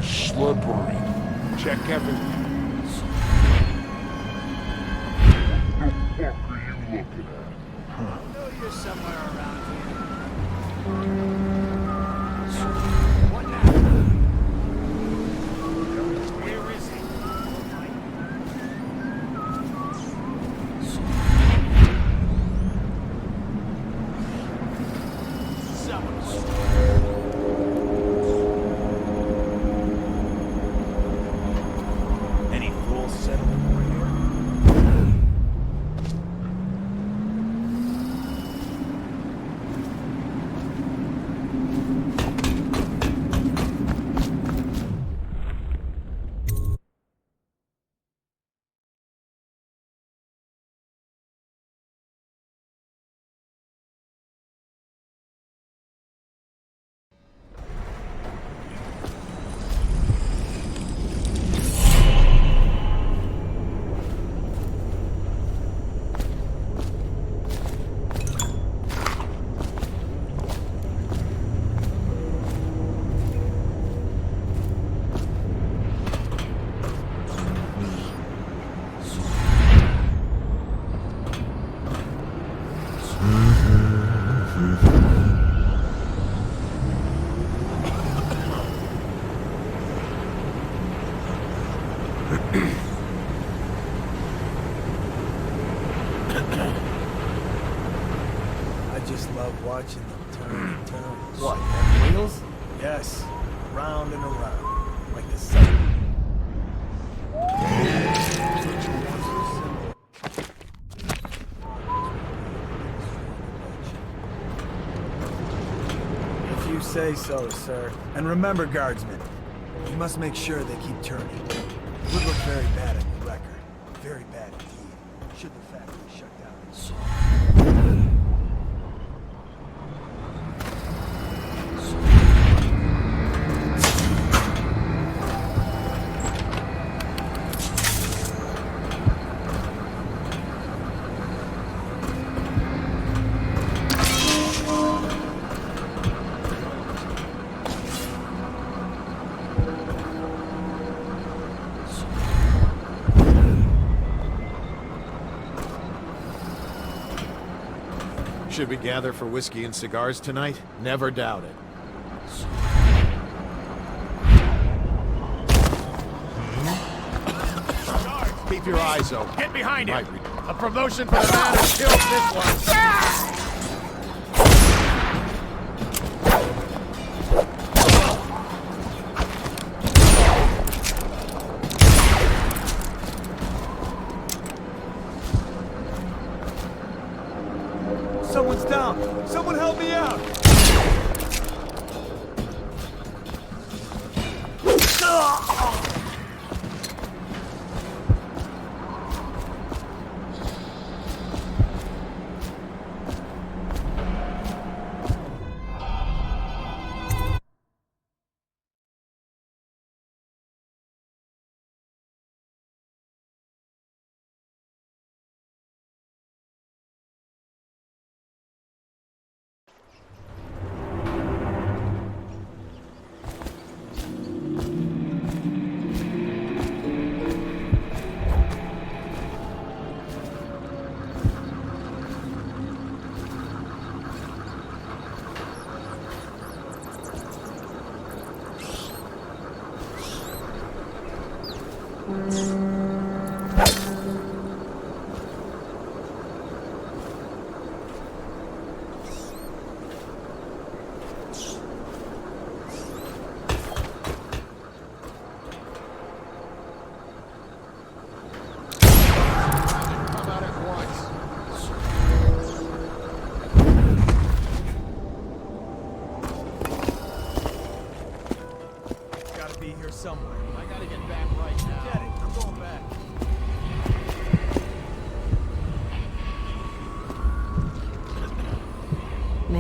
Slippery. Check everything. The fuck are you looking at? I know you're somewhere around here. What now? Where is he? Any fools settled over here? I just love watching them turn and turn. What, them wheels? Yes. Round and around. Like the sun. If you say so, sir. And remember, guardsmen, you must make sure they keep turning. It would look very bad on your record. Very bad indeed. Should the factory shut down. Should we gather for whiskey and cigars tonight? Never doubt it. Keep your eyes open. Get behind him! Might A promotion for the man who killed this one! Someone's down! Someone help me out!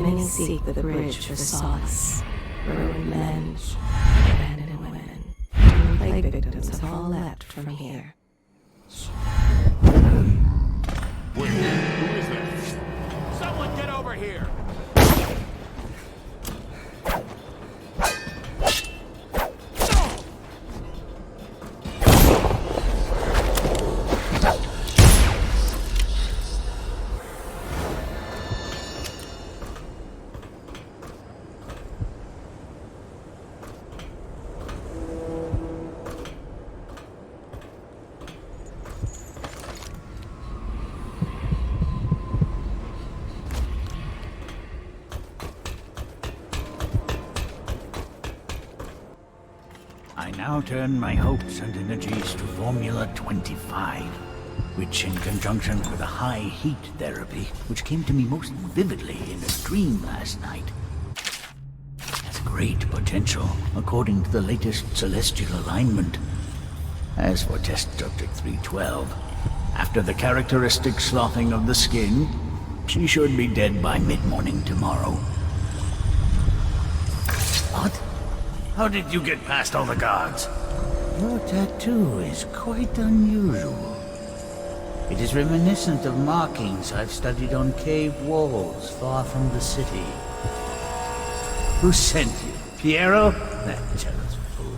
Many seek the bridge for solace. Ruined men, abandoned women, and plague victims have all left from here. Wait, who is that? Someone get over here! I now turn my hopes and energies to Formula 25, which in conjunction with a high heat therapy, which came to me most vividly in a dream last night, has great potential according to the latest celestial alignment. As for test subject 312, after the characteristic sloughing of the skin, she should be dead by mid-morning tomorrow. What? How did you get past all the guards? Your tattoo is quite unusual. It is reminiscent of markings I've studied on cave walls far from the city. Who sent you? Piero? That jealous fool.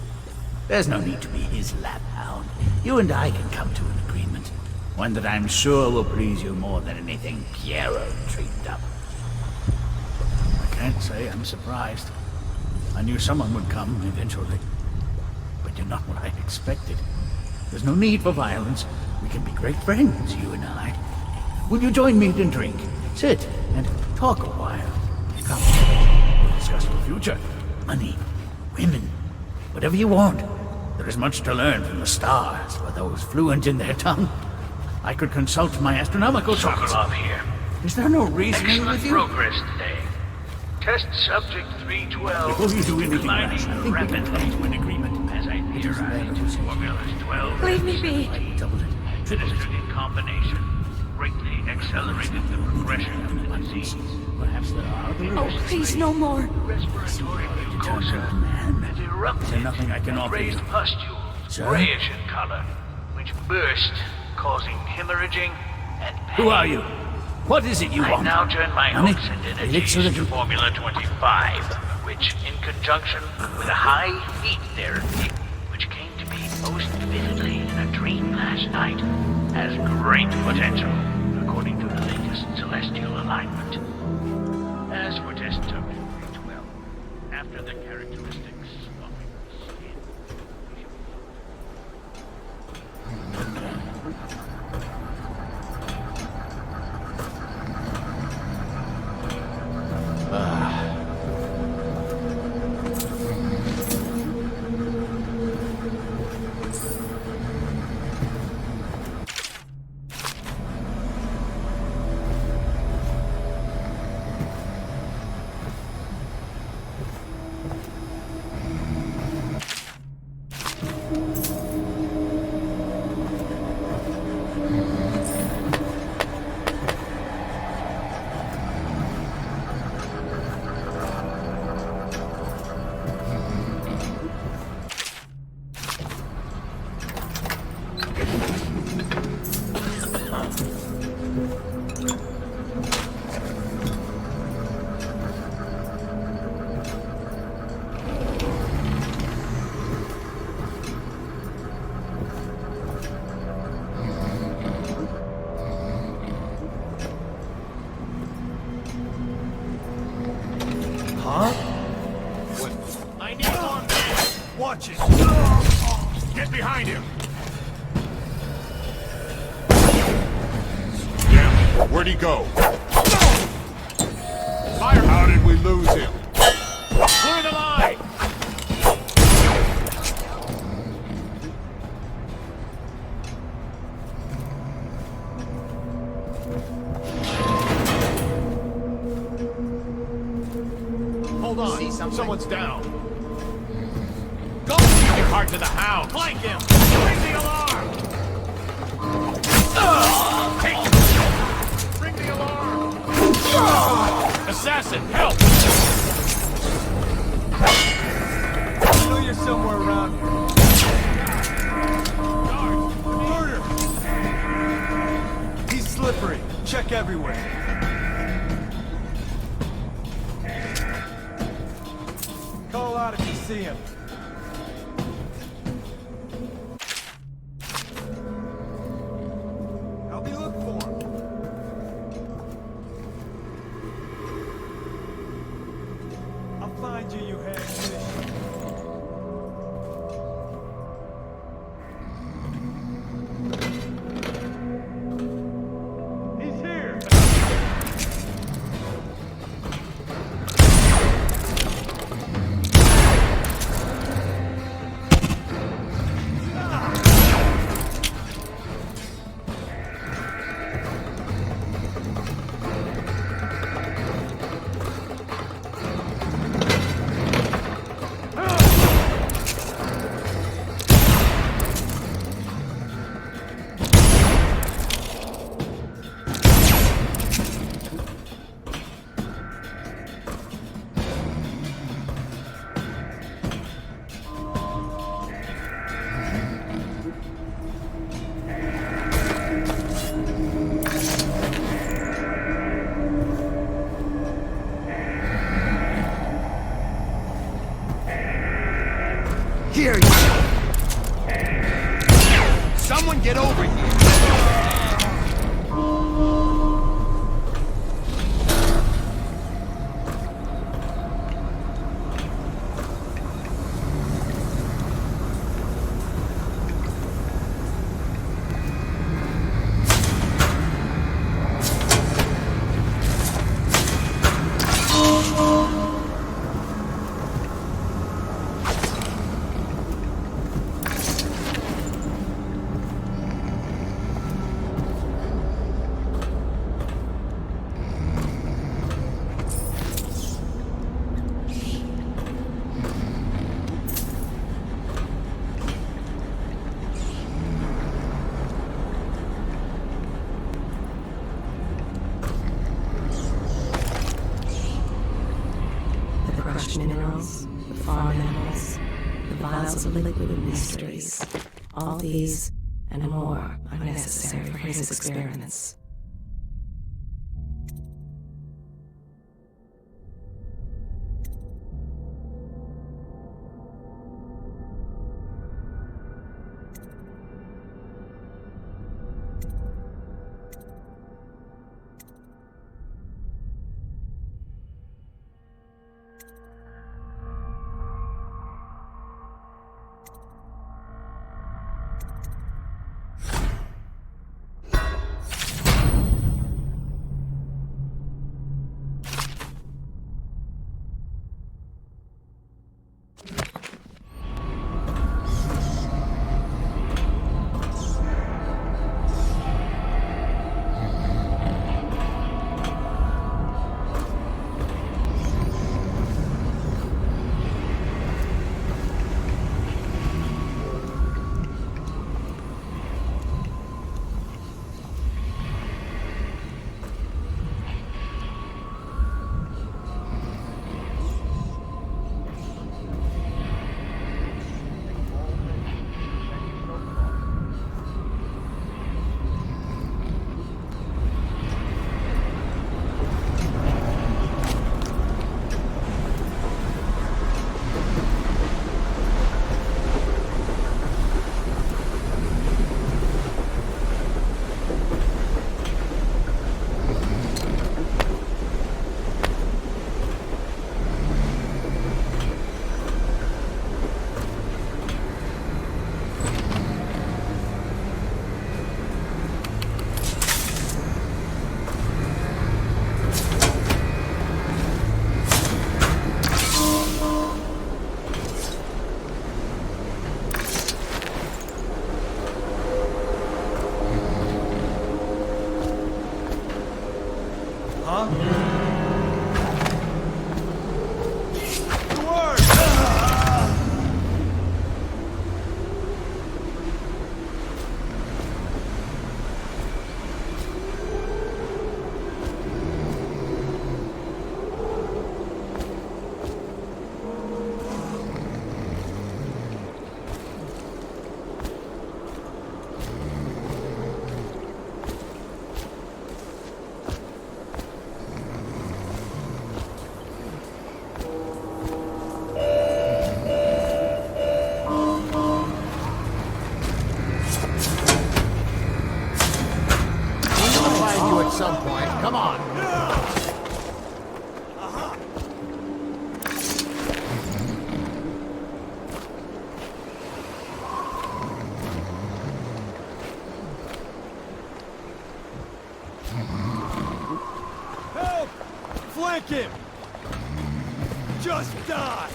There's no need to be his laphound. You and I can come to an agreement. One that I'm sure will please you more than anything Piero dreamed up. I can't say I'm surprised. I knew someone would come eventually, but you're not what I expected. There's no need for violence. We can be great friends, you and I. Will you join me and drink? Sit and talk a while. Come, we'll discuss the future. Money, women, whatever you want. There is much to learn from the stars for those fluent in their tongue. I could consult my astronomical charts. Sokolov here. Is there no reasoning with you? Progress today. Test subject 312. Before you do anything rash, I think we can rapidly. come to an agreement. As I theorized, formulas 12. Leave me be. Administered in combination, greatly accelerated the progression of the disease. Perhaps there are other Oh, please, no more. Respiratory mucosa has erupted. Is there nothing I can offer you? Raised pustules, Sir? grayish in color, which burst, causing hemorrhaging and pain. Who are you? What is it you I want? now turn my Honey? hopes and energies Elixir that to you... Formula 25, which, in conjunction with a high heat therapy, which came to me most vividly in a dream last night, has great potential, according to the latest celestial alignment. As for test subject 312, after the characteristics of the skin, I need more men! Watch it! Get behind him! Damn, where'd he go? Fire! How did we lose him? Clear the line! Hold on, someone's down. Go! Keep your heart to the hound! Flank him! Ring the alarm! Take! Ring the alarm! assassin! Help! I know you're somewhere around here. Guards! Murder! He's slippery. Check everywhere. Call out if you see him. Help me look for him. I'll find you, you hagfish. He's here! Here, you! Someone get over here! Minerals, the farm animals, the vials of liquid and mysteries. All these and more are necessary for his experiments. him! Just die!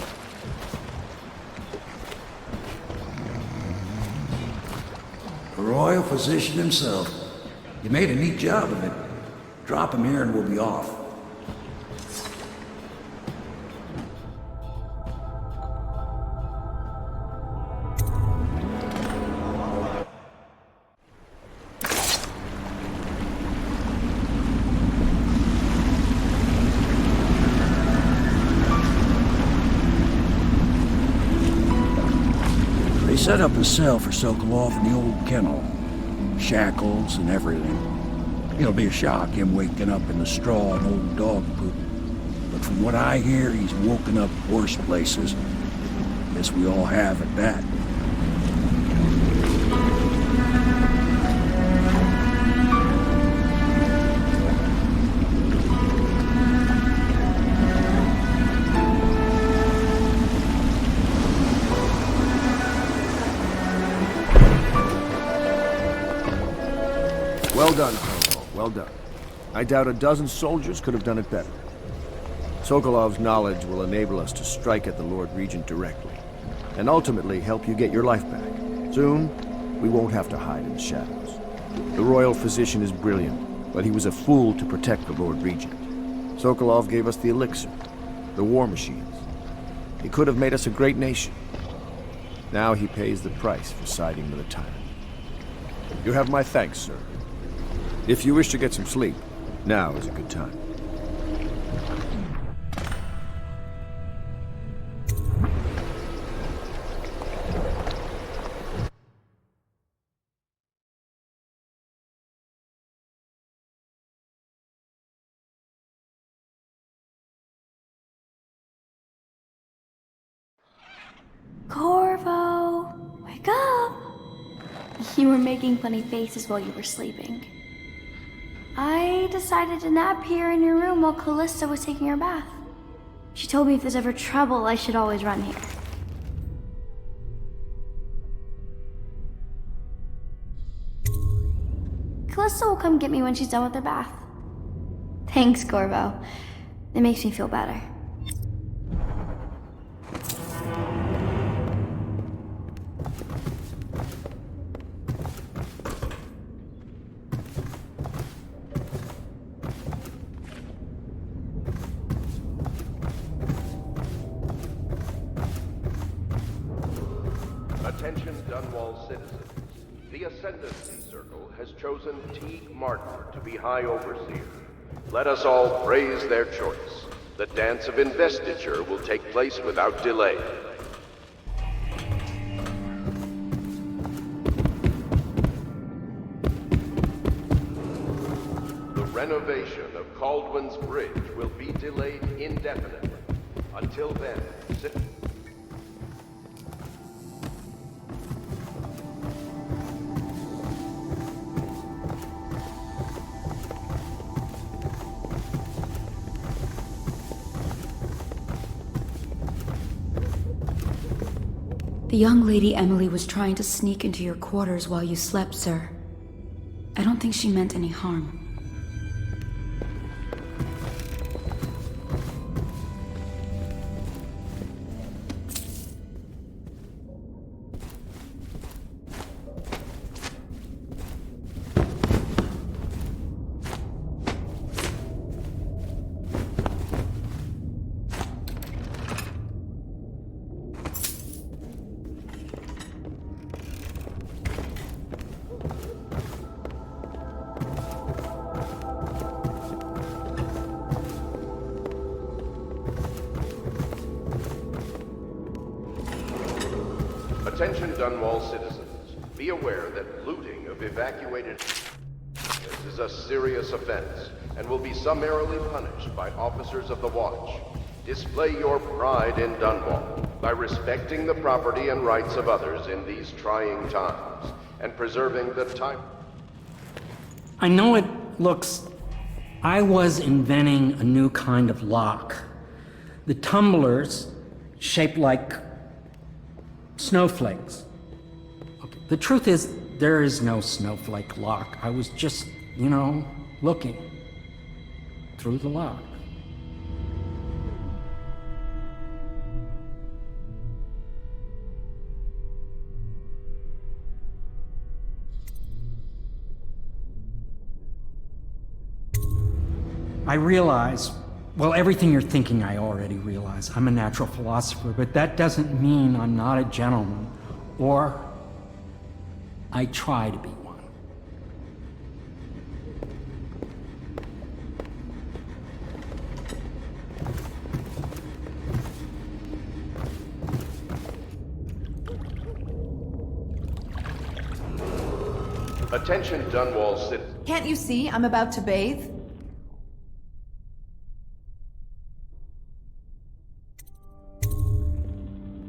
The royal physician himself. You made a neat job of it. Drop him here and we'll be off. They set up a cell for Sokolov in the old kennel. Shackles and everything. It'll be a shock, him waking up in the straw and old dog poop. But from what I hear, he's woken up worse places. Guess we all have at that. Well done, Corvo. Well done. I doubt a dozen soldiers could have done it better. Sokolov's knowledge will enable us to strike at the Lord Regent directly, and ultimately help you get your life back. Soon, we won't have to hide in the shadows. The royal physician is brilliant, but he was a fool to protect the Lord Regent. Sokolov gave us the elixir, the war machines. He could have made us a great nation. Now he pays the price for siding with a tyrant. You have my thanks, sir. If you wish to get some sleep, now is a good time. Corvo, wake up! You were making funny faces while you were sleeping. I decided to nap here in your room while Callista was taking her bath. She told me if there's ever trouble, I should always run here. Callista will come get me when she's done with her bath. Thanks, Corvo. It makes me feel better. Attention Dunwall citizens. The Ascendancy Circle has chosen Teague Martin to be High Overseer. Let us all praise their choice. The dance of investiture will take place without delay. The renovation of Caldwell's Bridge will be delayed indefinitely. Until then, The young lady Emily was trying to sneak into your quarters while you slept, sir. I don't think she meant any harm. Attention Dunwall citizens. Be aware that looting of evacuated is a serious offense and will be summarily punished by officers of the Watch. Display your pride in Dunwall by respecting the property and rights of others in these trying times and preserving the time. I know it looks... I was inventing a new kind of lock. The tumblers, shaped like snowflakes. Okay. The truth is, there is no snowflake lock. I was just, looking through the lock. I realize, well, everything you're thinking I already realize. I'm a natural philosopher, but that doesn't mean I'm not a gentleman, or I try to be one. Attention Dunwall citizens. Can't you see I'm about to bathe?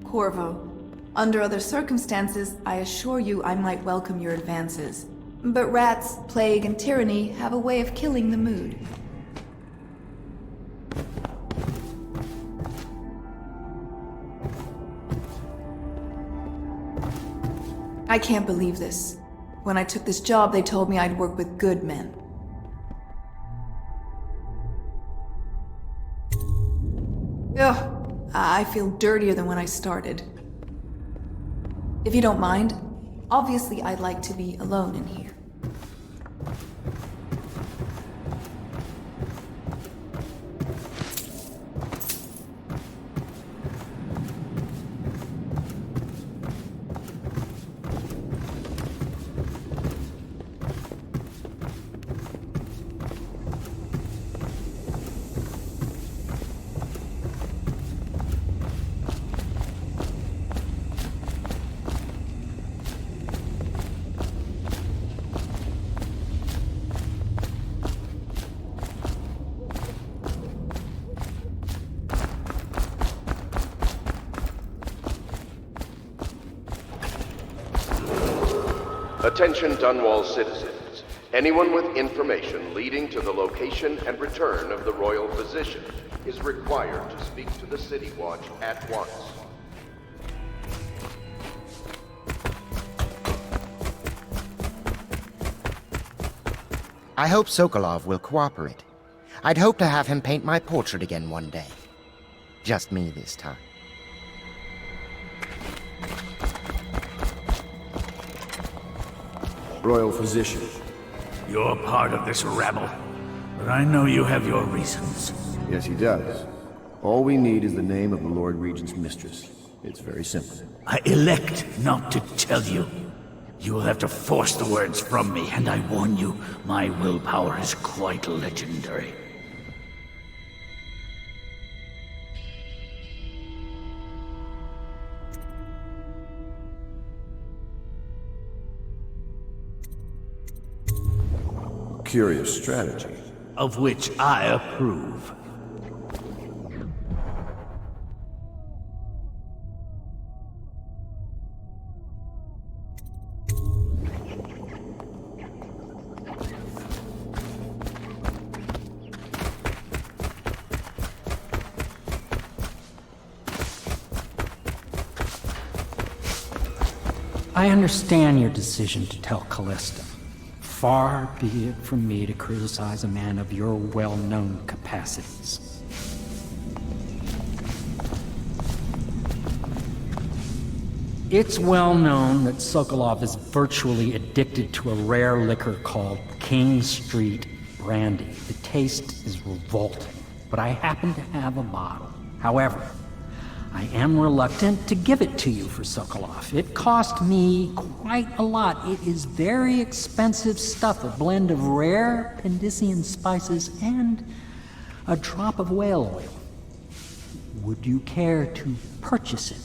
Corvo, under other circumstances, I assure you I might welcome your advances. But rats, plague, and tyranny have a way of killing the mood. I can't believe this. When I took this job, they told me I'd work with good men. Ugh, I feel dirtier than when I started. If you don't mind, obviously I'd like to be alone in here. Attention Dunwall citizens. Anyone with information leading to the location and return of the royal physician is required to speak to the City Watch at once. I hope Sokolov will cooperate. I'd hope to have him paint my portrait again one day. Just me this time. Royal Physician. You're part of this rebel, but I know you have your reasons. Yes, he does. All we need is the name of the Lord Regent's mistress. It's very simple. I elect not to tell you. You will have to force the words from me, and I warn you, my willpower is quite legendary. Curious strategy. Of which I approve. I understand your decision to tell Callista. Far be it from me to criticize a man of your well-known capacities. It's well known that Sokolov is virtually addicted to a rare liquor called King Street Brandy. The taste is revolting, but I happen to have a bottle. However, I am reluctant to give it to you for Sokolov. It cost me quite a lot. It is very expensive stuff, a blend of rare Pendician spices and a drop of whale oil. Would you care to purchase it?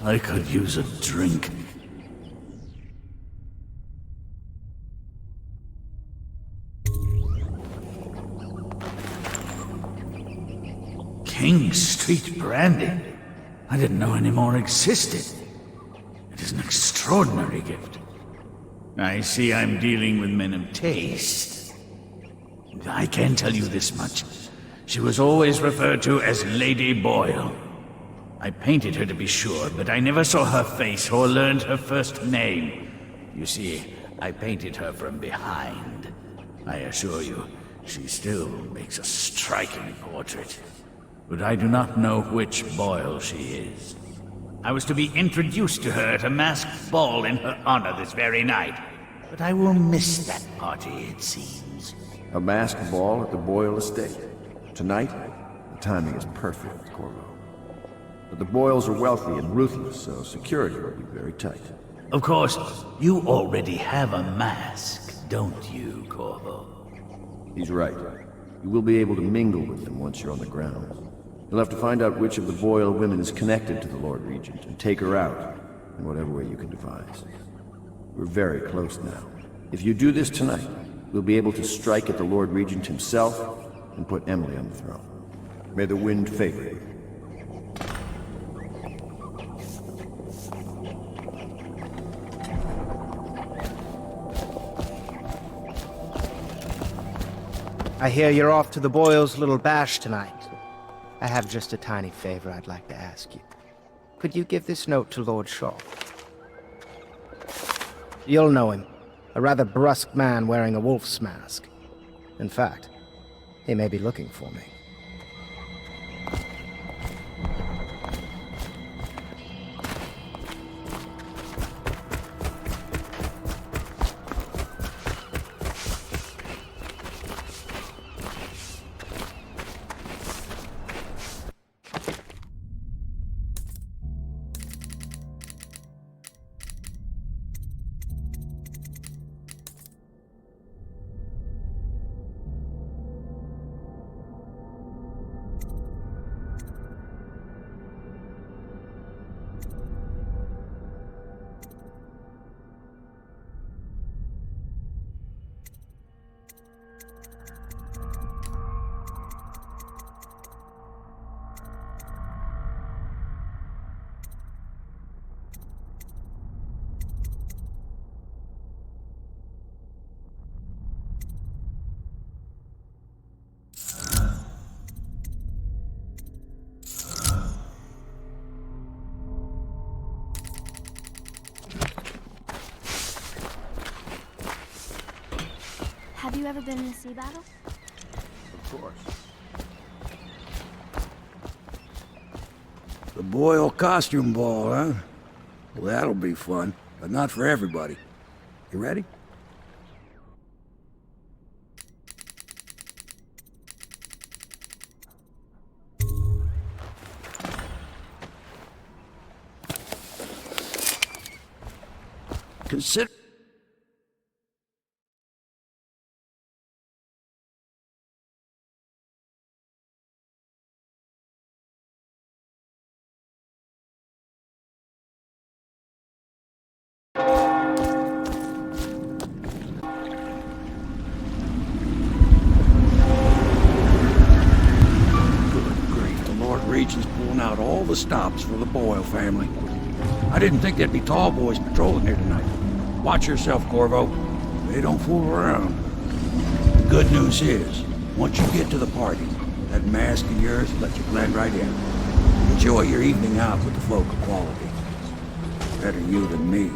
I could use a drink. King Street brandy? I didn't know any more existed. It is an extraordinary gift. I see I'm dealing with men of taste. I can tell you this much. She was always referred to as Lady Boyle. I painted her to be sure, but I never saw her face or learned her first name. You see, I painted her from behind. I assure you, she still makes a striking portrait. But I do not know which Boyle she is. I was to be introduced to her at a masked ball in her honor this very night. But I will miss that party, it seems. A masked ball at the Boyle estate. Tonight? The timing is perfect, Corvo. But the Boyles are wealthy and ruthless, so security will be very tight. Of course, you already have a mask, don't you, Corvo? He's right. You will be able to mingle with them once you're on the ground. You'll have to find out which of the Boyle women is connected to the Lord Regent and take her out in whatever way you can devise. We're very close now. If you do this tonight, we'll be able to strike at the Lord Regent himself and put Emily on the throne. May the wind favor you. I hear you're off to the Boyles' little bash tonight. I have just a tiny favor I'd like to ask you. Could you give this note to Lord Shaw? You'll know him. A rather brusque man wearing a wolf's mask. In fact, he may be looking for me. Have you ever been in a sea battle? Of course. The Boyle costume ball, huh? Well, that'll be fun, but not for everybody. You ready? Consider... out all the stops for the Boyle family. I didn't think there'd be tall boys patrolling here tonight. Watch yourself, Corvo. They don't fool around. The good news is, once you get to the party, that mask of yours will let you blend right in. Enjoy your evening out with the folk of quality. Better you than me.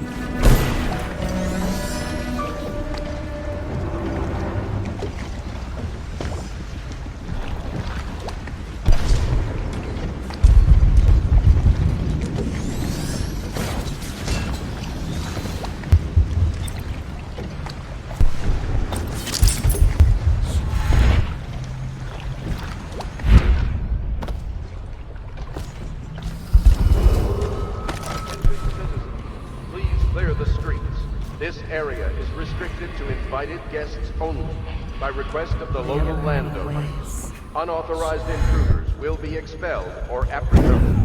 Guests only, by request of the local landowner. Unauthorized intruders will be expelled or apprehended.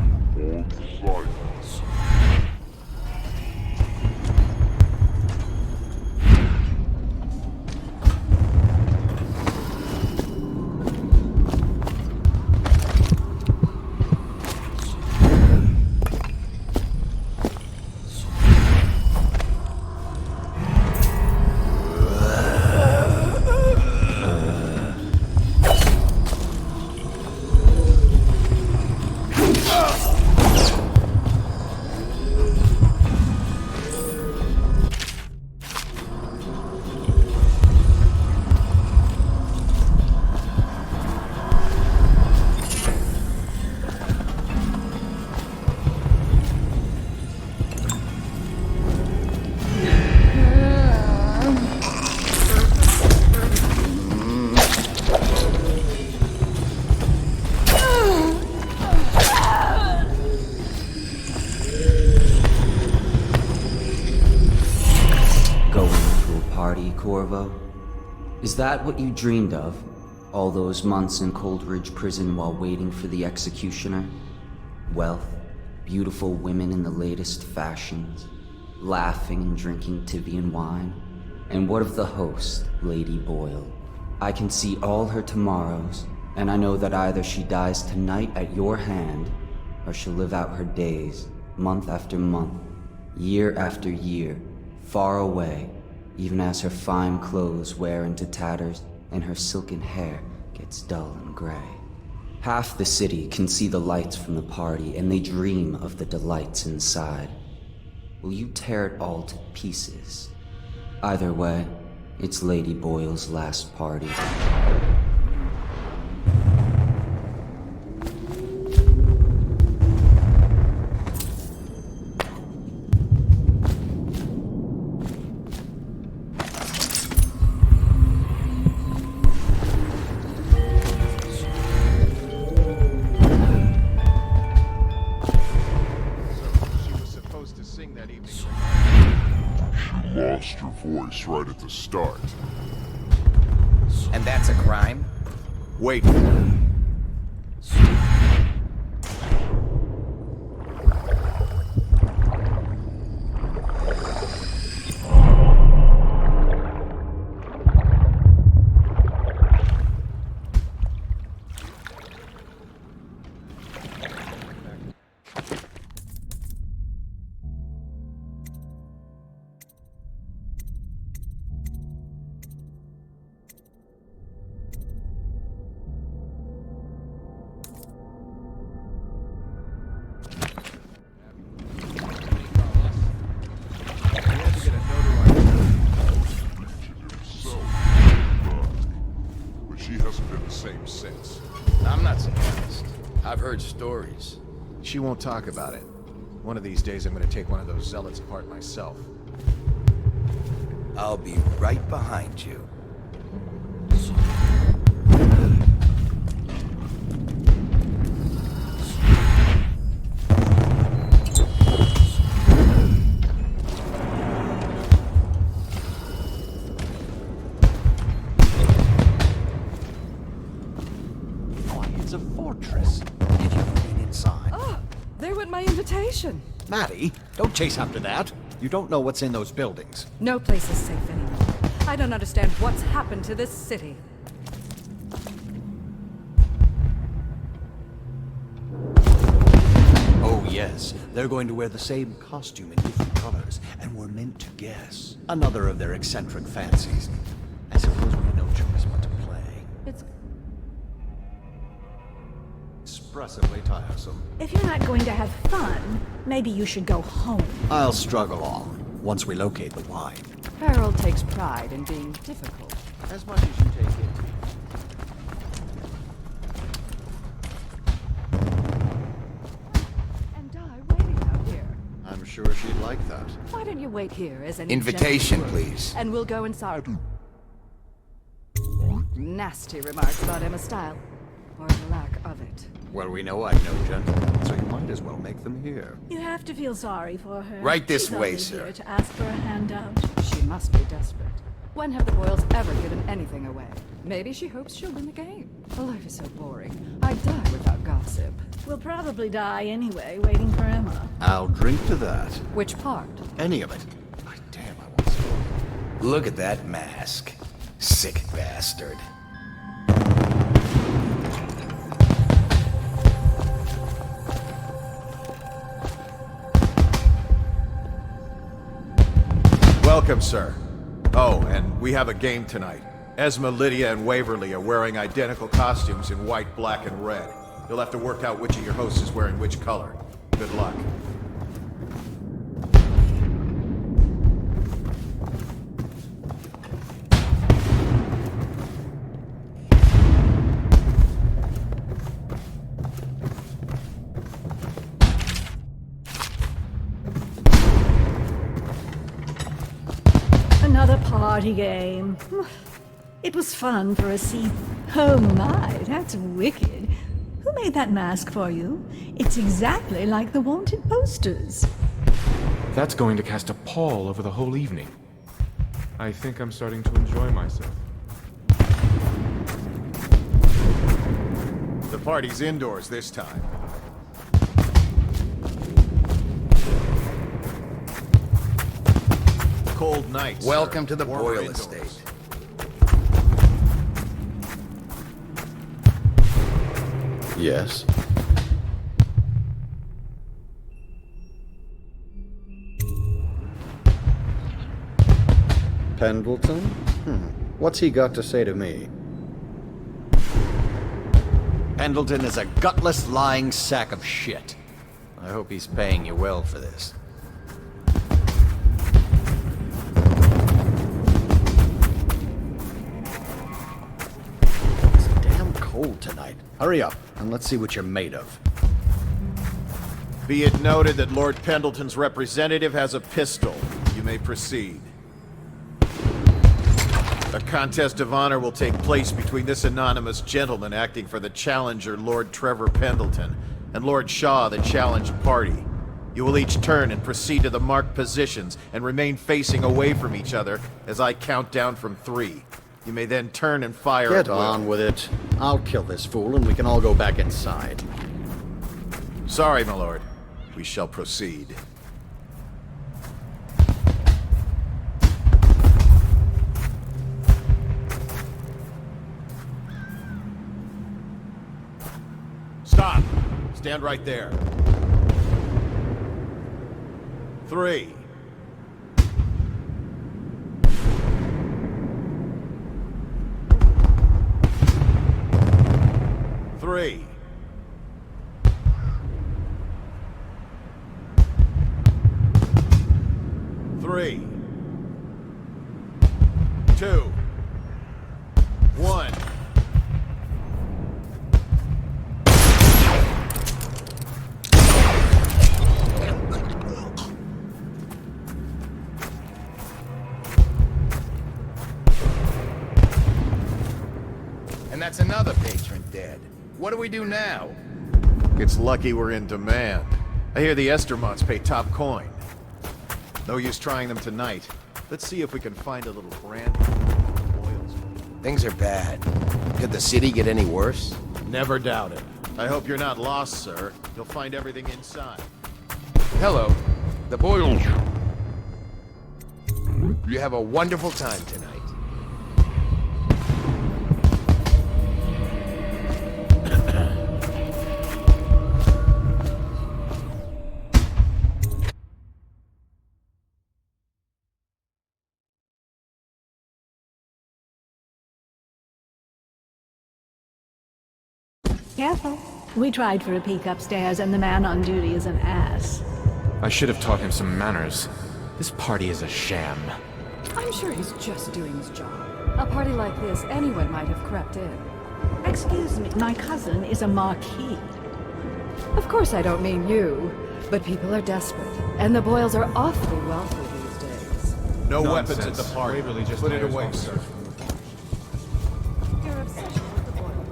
Corvo? Is that what you dreamed of? All those months in Coldridge prison while waiting for the executioner? Wealth, beautiful women in the latest fashions, laughing and drinking Tibian wine? And what of the host, Lady Boyle? I can see all her tomorrows, and I know that either she dies tonight at your hand, or she'll live out her days, month after month, year after year, far away, even as her fine clothes wear into tatters and her silken hair gets dull and gray. Half the city can see the lights from the party, and they dream of the delights inside. Will you tear it all to pieces? Either way, it's Lady Boyle's last party. Lost your voice right at the start. And that's a crime? Wait for it. Stories. She won't talk about it. One of these days I'm gonna take one of those zealots apart myself. I'll be right behind you. It's a fortress. Did you get inside? Oh, there went my invitation. Maddie, don't chase after that. You don't know what's in those buildings. No place is safe anymore. I don't understand what's happened to this city. Oh yes, they're going to wear the same costume in different colors, and we're meant to guess. Another of their eccentric fancies. I suppose we have no choice but to play. It's expressively tiresome. If you're not going to have fun, maybe you should go home. I'll struggle on, once we locate the wine. Harold takes pride in being difficult. As much as you take it. And die waiting out here. I'm sure she'd like that. Why don't you wait here as an Invitation, please. And we'll go inside. Nasty remarks about Emma's style. Or the lack of it. Well, we know I know gentlemen, so you might as well make them here. You have to feel sorry for her. Right this She's way, only sir. here to ask for a handout. She must be desperate. When have the Boyles ever given anything away? Maybe she hopes she'll win the game. Life is so boring. I die without gossip. We'll probably die anyway, waiting for Emma. I'll drink to that. Which part? Any of it. Damn, I want some. Look at that mask. Sick bastard. Welcome, sir. Oh, and we have a game tonight. Esma, Lydia, and Waverly are wearing identical costumes in white, black, and red. You'll have to work out which of your hosts is wearing which color. Good luck. Another party game. It was fun for a scene. Oh my, that's wicked. Who made that mask for you? It's exactly like the wanted posters. That's going to cast a pall over the whole evening. I think I'm starting to enjoy myself. The party's indoors this time. Cold nights. Welcome to the Warmer Boyle indoors. estate. Yes? Pendleton? What's he got to say to me? Pendleton is a gutless, lying sack of shit. I hope he's paying you well for this. It's damn cold tonight. Hurry up, and let's see what you're made of. Be it noted that Lord Pendleton's representative has a pistol. You may proceed. A contest of honor will take place between this anonymous gentleman acting for the challenger, Lord Trevor Pendleton, and Lord Shaw, the challenged party. You will each turn and proceed to the marked positions and remain facing away from each other as I count down from 3. You may then turn and fire Get at will. on with it. I'll kill this fool and we can all go back inside. Sorry, my lord. We shall proceed. Stop! Stand right there. 3. 3. 3. 2. 1. And that's another patron dead. What do we do now? It's lucky we're in demand. I hear the Estermonts pay top coin. No use trying them tonight. Let's see if we can find a little brandy. Things are bad. Could the city get any worse? Never doubt it. I hope you're not lost, sir. You'll find everything inside. Hello, the Boyle. You have a wonderful time tonight. Careful. We tried for a peek upstairs, and the man on duty is an ass. I should have taught him some manners. This party is a sham. I'm sure he's just doing his job. A party like this, anyone might have crept in. Excuse me, my cousin is a marquis. Of course I don't mean you, but people are desperate, and the Boyles are awfully wealthy these days. No Nonsense. weapons at the party. Waverly just Put it hires away, officers sir. from the Your obsession with the Boyle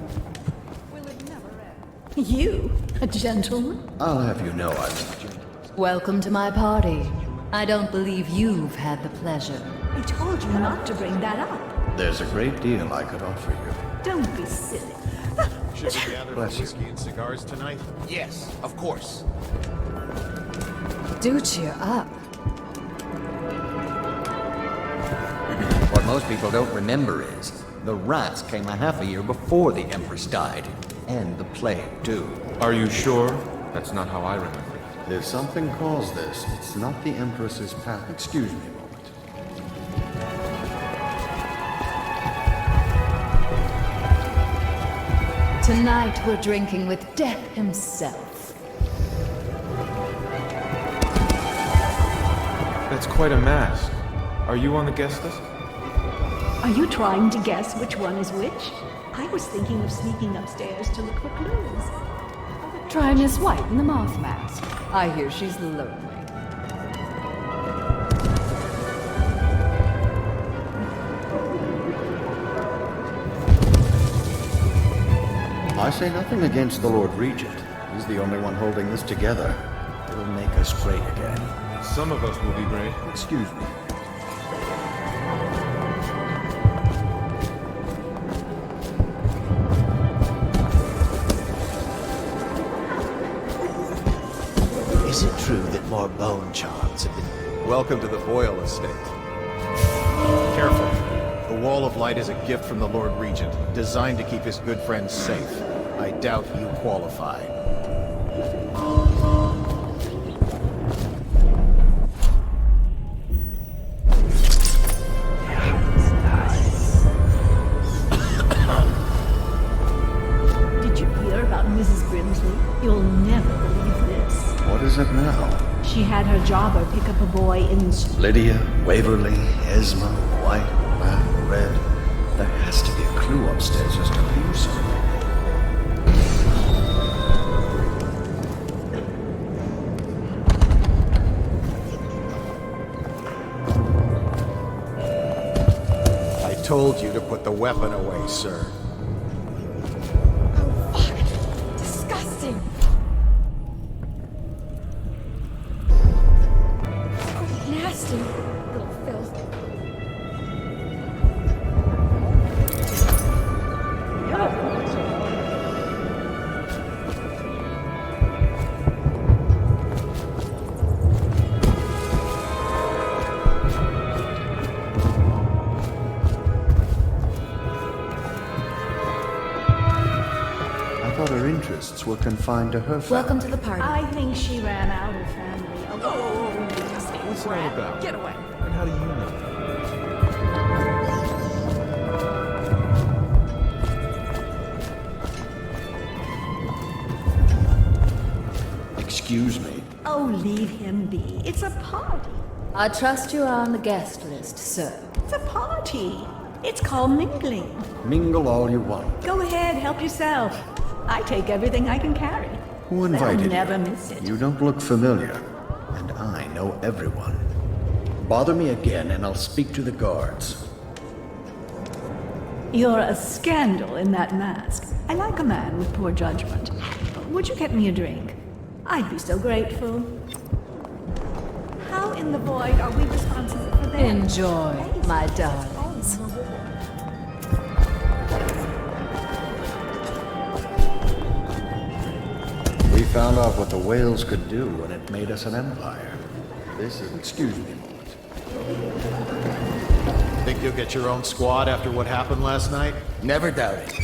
will it never end? You? A gentleman? I'll have you know I'm... Welcome to my party. I don't believe you've had the pleasure. I told you not to bring that up. There's a great deal I could offer you. Don't be silly. Should we gather for Bless you. whiskey and cigars tonight? Yes, of course. Do cheer up. What most people don't remember is, the rats came a half a year before the Empress died. And the plague, too. Are you sure? That's not how I remember it. If something caused this, it's not the Empress's path. Excuse me a moment. Tonight we're drinking with Death himself. That's quite a mask. Are you on the guest list? Are you trying to guess which one is which? I was thinking of sneaking upstairs to look for clues. Try Miss White in the moth mask. I hear she's lonely. I say nothing against the Lord Regent. He's the only one holding this together. It'll make us great again. Some of us will be great. Excuse me. prove that more bone charms have been... Welcome to the Boyle estate. Careful. The Wall of Light is a gift from the Lord Regent, designed to keep his good friends safe. I doubt you qualify. Did you hear about Mrs. Brimsley? You'll never believe this. What is it now? She had her jobber pick up a boy in... Lydia, Waverly, Esma, white, black, red. There has to be a clue upstairs as to who something. I told you to put the weapon away, sir. Disgusting! Oh, nasty. Little filth. I thought her interests were confined to her family. Welcome to the party. I think she ran out of family. What's it all about? Get away. And how do you know? Excuse me. Oh, leave him be. It's a party. I trust you are on the guest list, sir. It's a party. It's called mingling. Mingle all you want. Go ahead, help yourself. I take everything I can carry. Who invited They'll you? never miss it. You don't look familiar, and I know everyone. Bother me again, and I'll speak to the guards. You're a scandal in that mask. I like a man with poor judgment. Would you get me a drink? I'd be so grateful. How in the void are we responsible for that? Enjoy, my darlings. We found out what the whales could do when it made us an empire. This is... Excuse me a moment. Think you'll get your own squad after what happened last night? Never doubt it.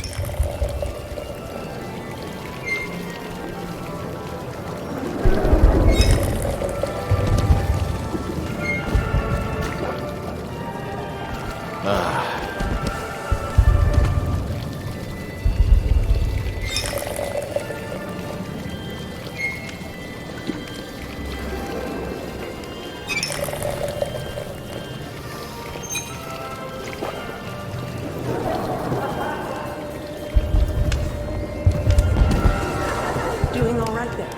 Doing all right there.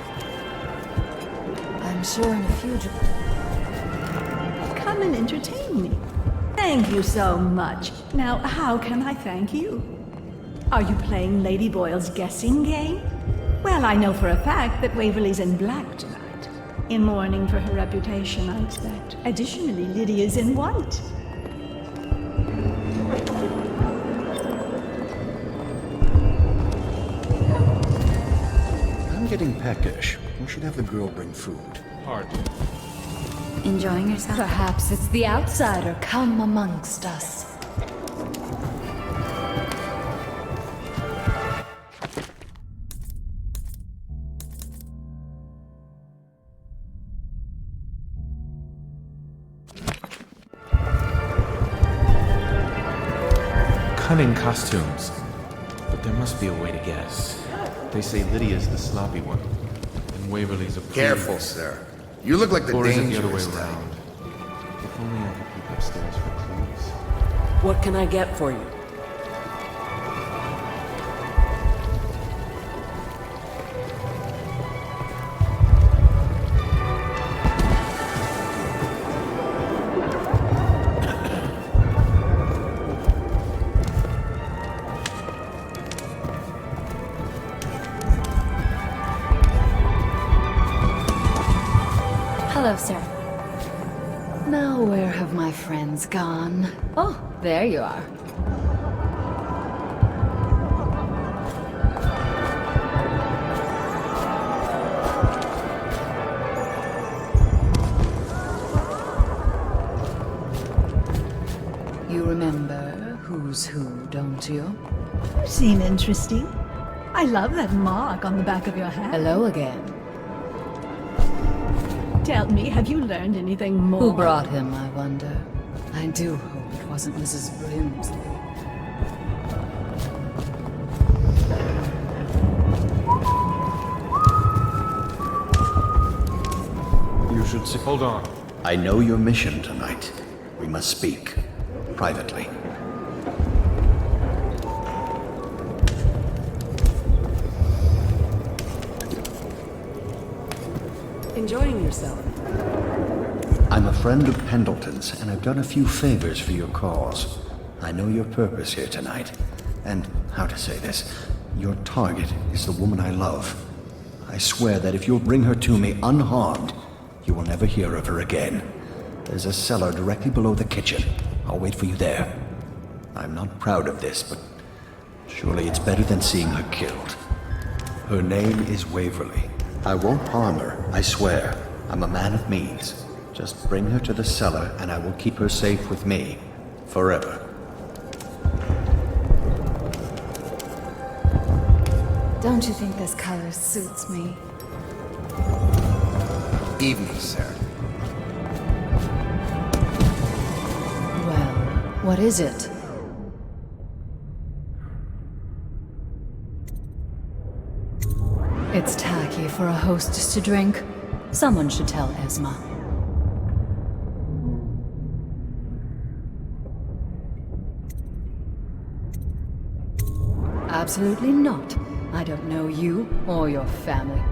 I'm sure in a fugitive. Come and entertain me. Thank you so much. Now, how can I thank you? Are you playing Lady Boyle's guessing game? Well, I know for a fact that Waverly's in black tonight. In mourning for her reputation, I expect. Additionally, Lydia's in white. I'm getting peckish. We should have the girl bring food. Hardly. Enjoying yourself? Perhaps it's the outsider come amongst us. Cunning costumes. But there must be a way to guess. They say Lydia's the sloppy one, and Waverly's a prude. Careful, sir. You look like the Or is it the other way dangerous type. around? If only I could peek upstairs for clues. What can I get for you? Hello, sir. Now where have my friends gone? Oh, there you are. to you? You seem interesting. I love that mark on the back of your hat. Hello again. Tell me, have you learned anything more? Who brought him, I wonder? I do hope it wasn't Mrs. Brimsley. You should say. Hold on. I know your mission tonight. We must speak. Privately. Enjoying yourself? I'm a friend of Pendleton's, and I've done a few favors for your cause. I know your purpose here tonight. And, how to say this, your target is the woman I love. I swear that if you'll bring her to me unharmed, you will never hear of her again. There's a cellar directly below the kitchen. I'll wait for you there. I'm not proud of this, but surely it's better than seeing her killed. Her name is Waverly. I won't harm her, I swear. I'm a man of means. Just bring her to the cellar and I will keep her safe with me. Forever. Don't you think this color suits me? Evening, sir. Well, what is it? It's tacky for a hostess to drink. Someone should tell Esma. Absolutely not. I don't know you or your family.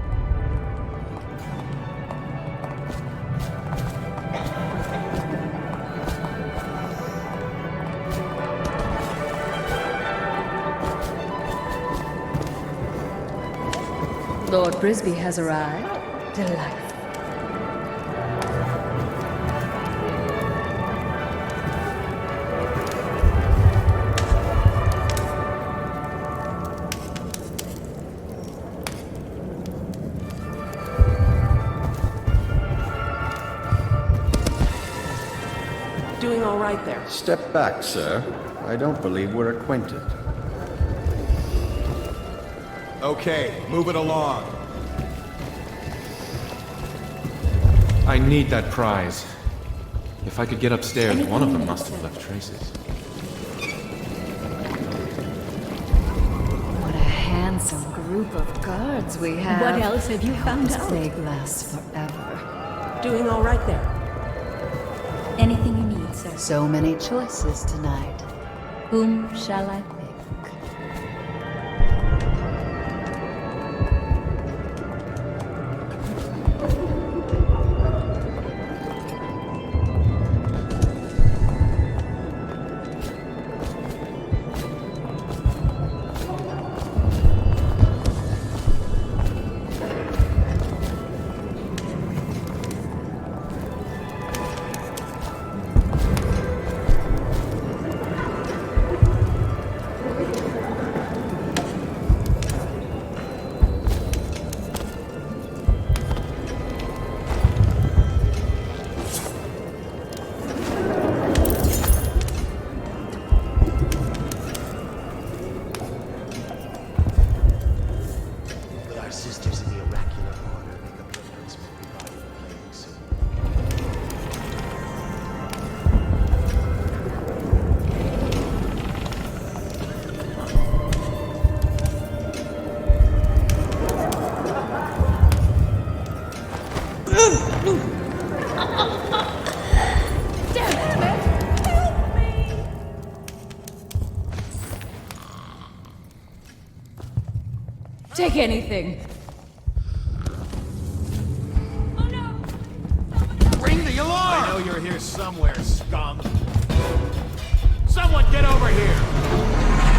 Lord Brisby has arrived. Delightful. Doing all right there? Step back, sir. I don't believe we're acquainted. Okay, move it along. I need that prize. If I could get upstairs, one of them must have left traces. What a handsome group of guards we have. What else have you found out? They last forever. Doing all right there? Anything you need, sir. So many choices tonight. Whom shall I pick? Take anything. Ring the alarm! I know you're here somewhere, scum. Someone get over here!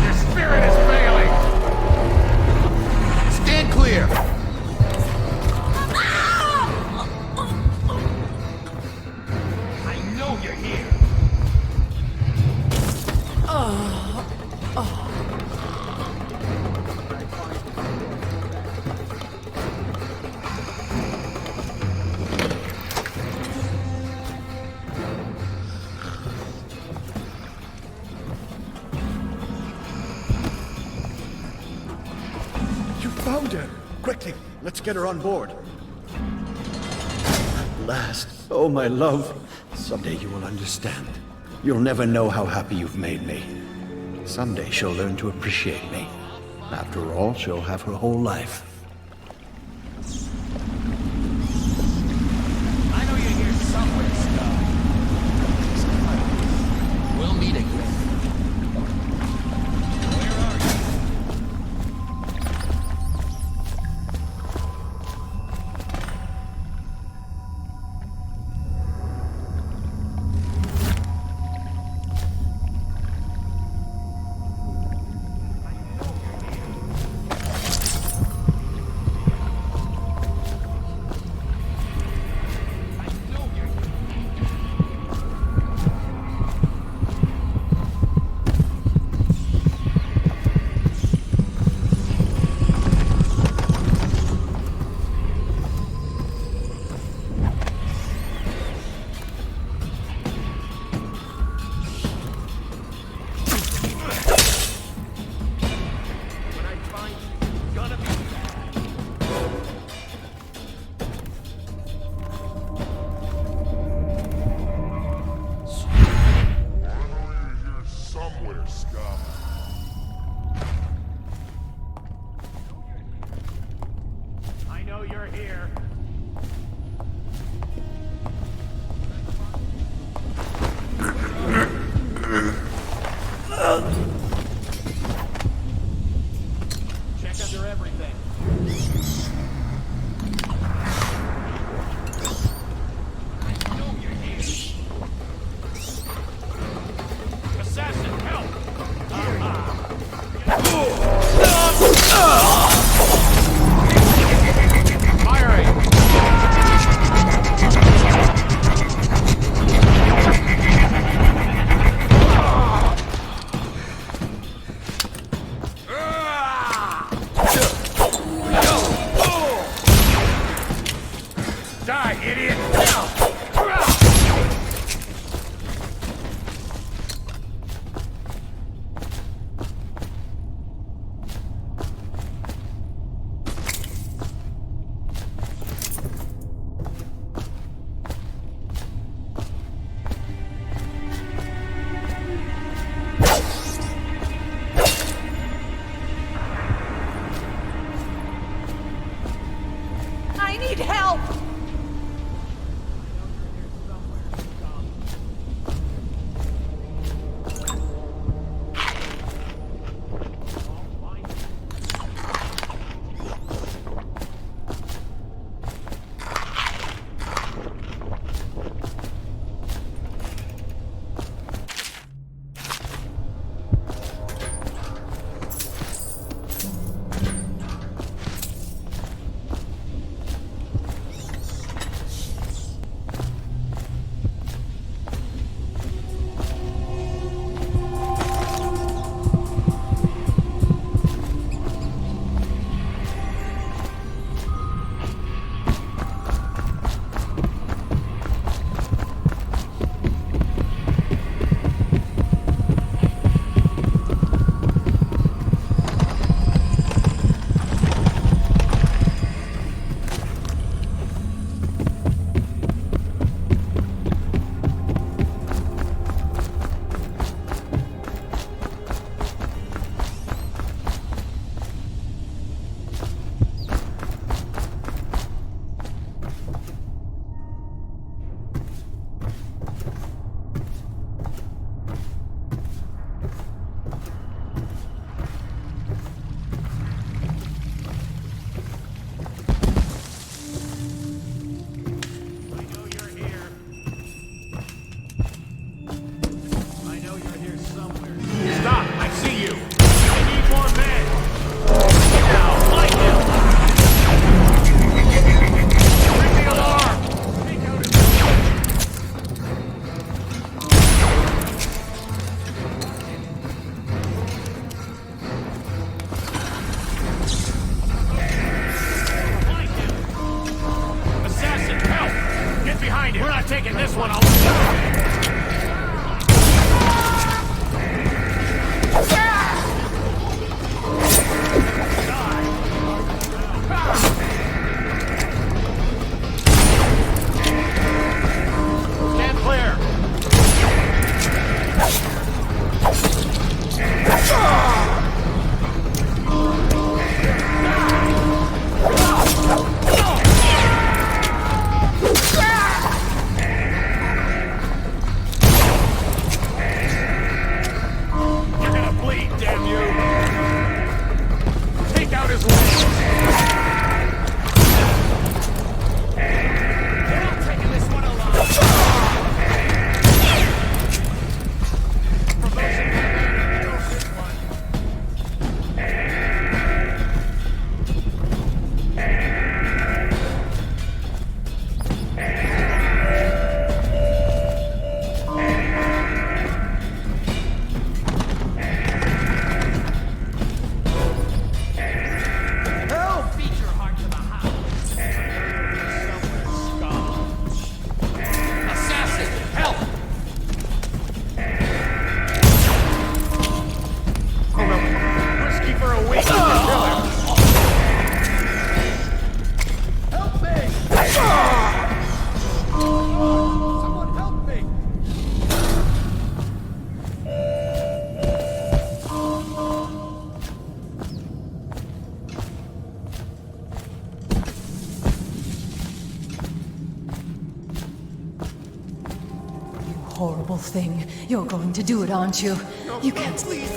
Your spirit is failing! Stand clear! I know you're here! found her! Quickly, let's get her on board. At last. Oh, my love. Someday you will understand. You'll never know how happy you've made me. Someday she'll learn to appreciate me. After all, she'll have her whole life. I know you're here somewhere, Scott. We'll meet again. Firing! horrible thing. You're going to do it, aren't you? You can't... Please!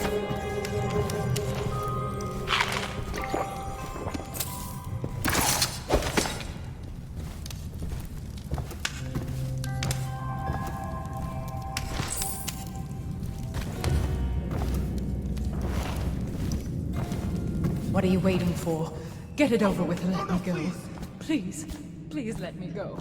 What are you waiting for? Get it over with and let me go. Please, please let me go.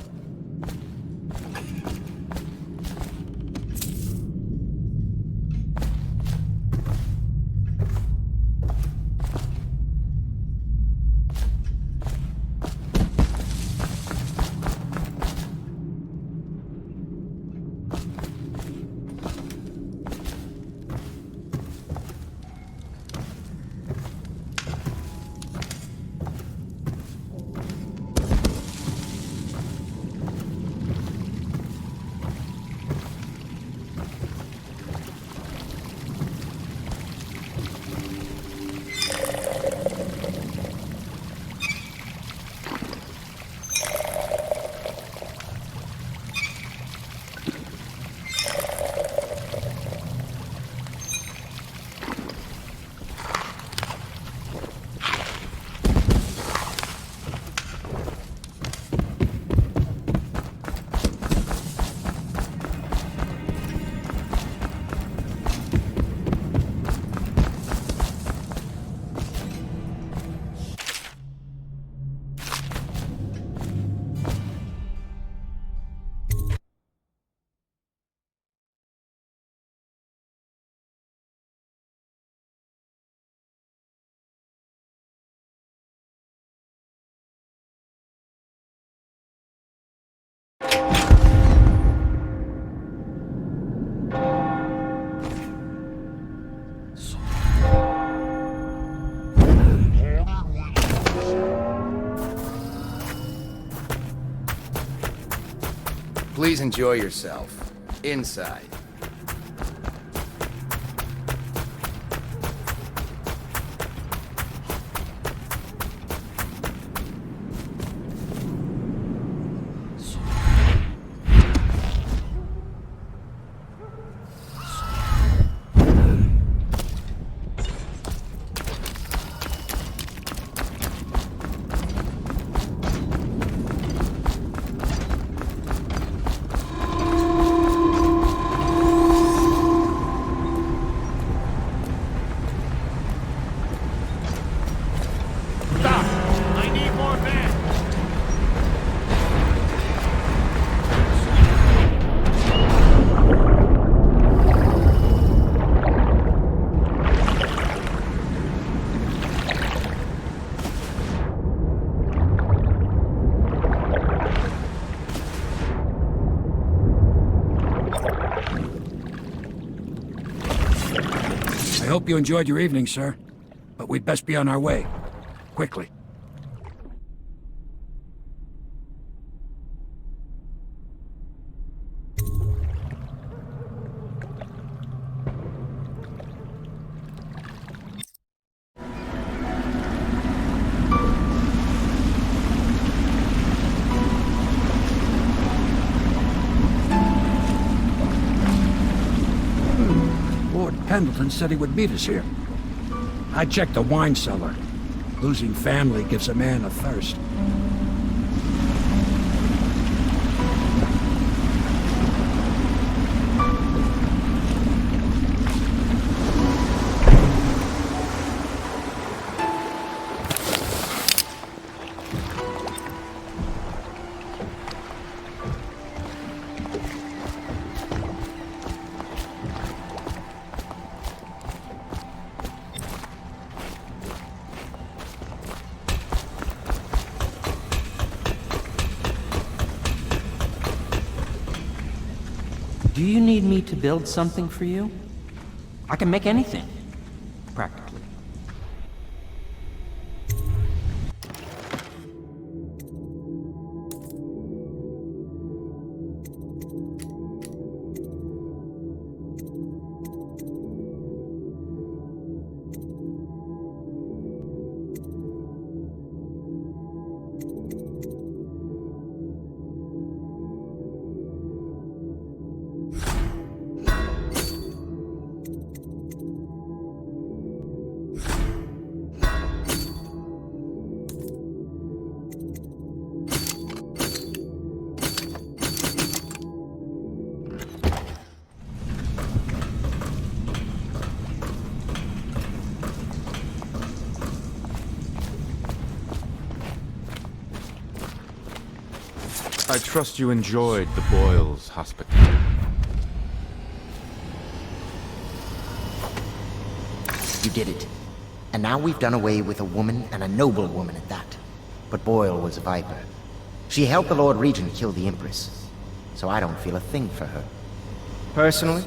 Please enjoy yourself. Inside. I hope you enjoyed your evening, sir. But we'd best be on our way. Quickly. Pendleton said he would meet us here. I checked the wine cellar. Losing family gives a man a thirst. Do you need me to build something for you? I can make anything, practically. I trust you enjoyed the Boyle's hospitality. You did it. And now we've done away with a woman, and a noble woman at that. But Boyle was a viper. She helped the Lord Regent kill the Empress. So I don't feel a thing for her. Personally,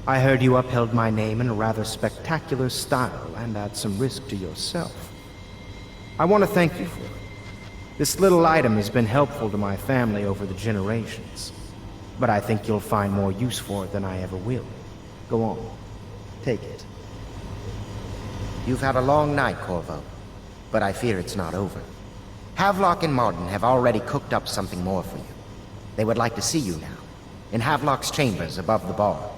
I heard you upheld my name in a rather spectacular style and at some risk to yourself. I want to thank you for it. This little item has been helpful to my family over the generations, but I think you'll find more use for it than I ever will. Go on. Take it. You've had a long night, Corvo, but I fear it's not over. Havelock and Martin have already cooked up something more for you. They would like to see you now, in Havelock's chambers above the bar.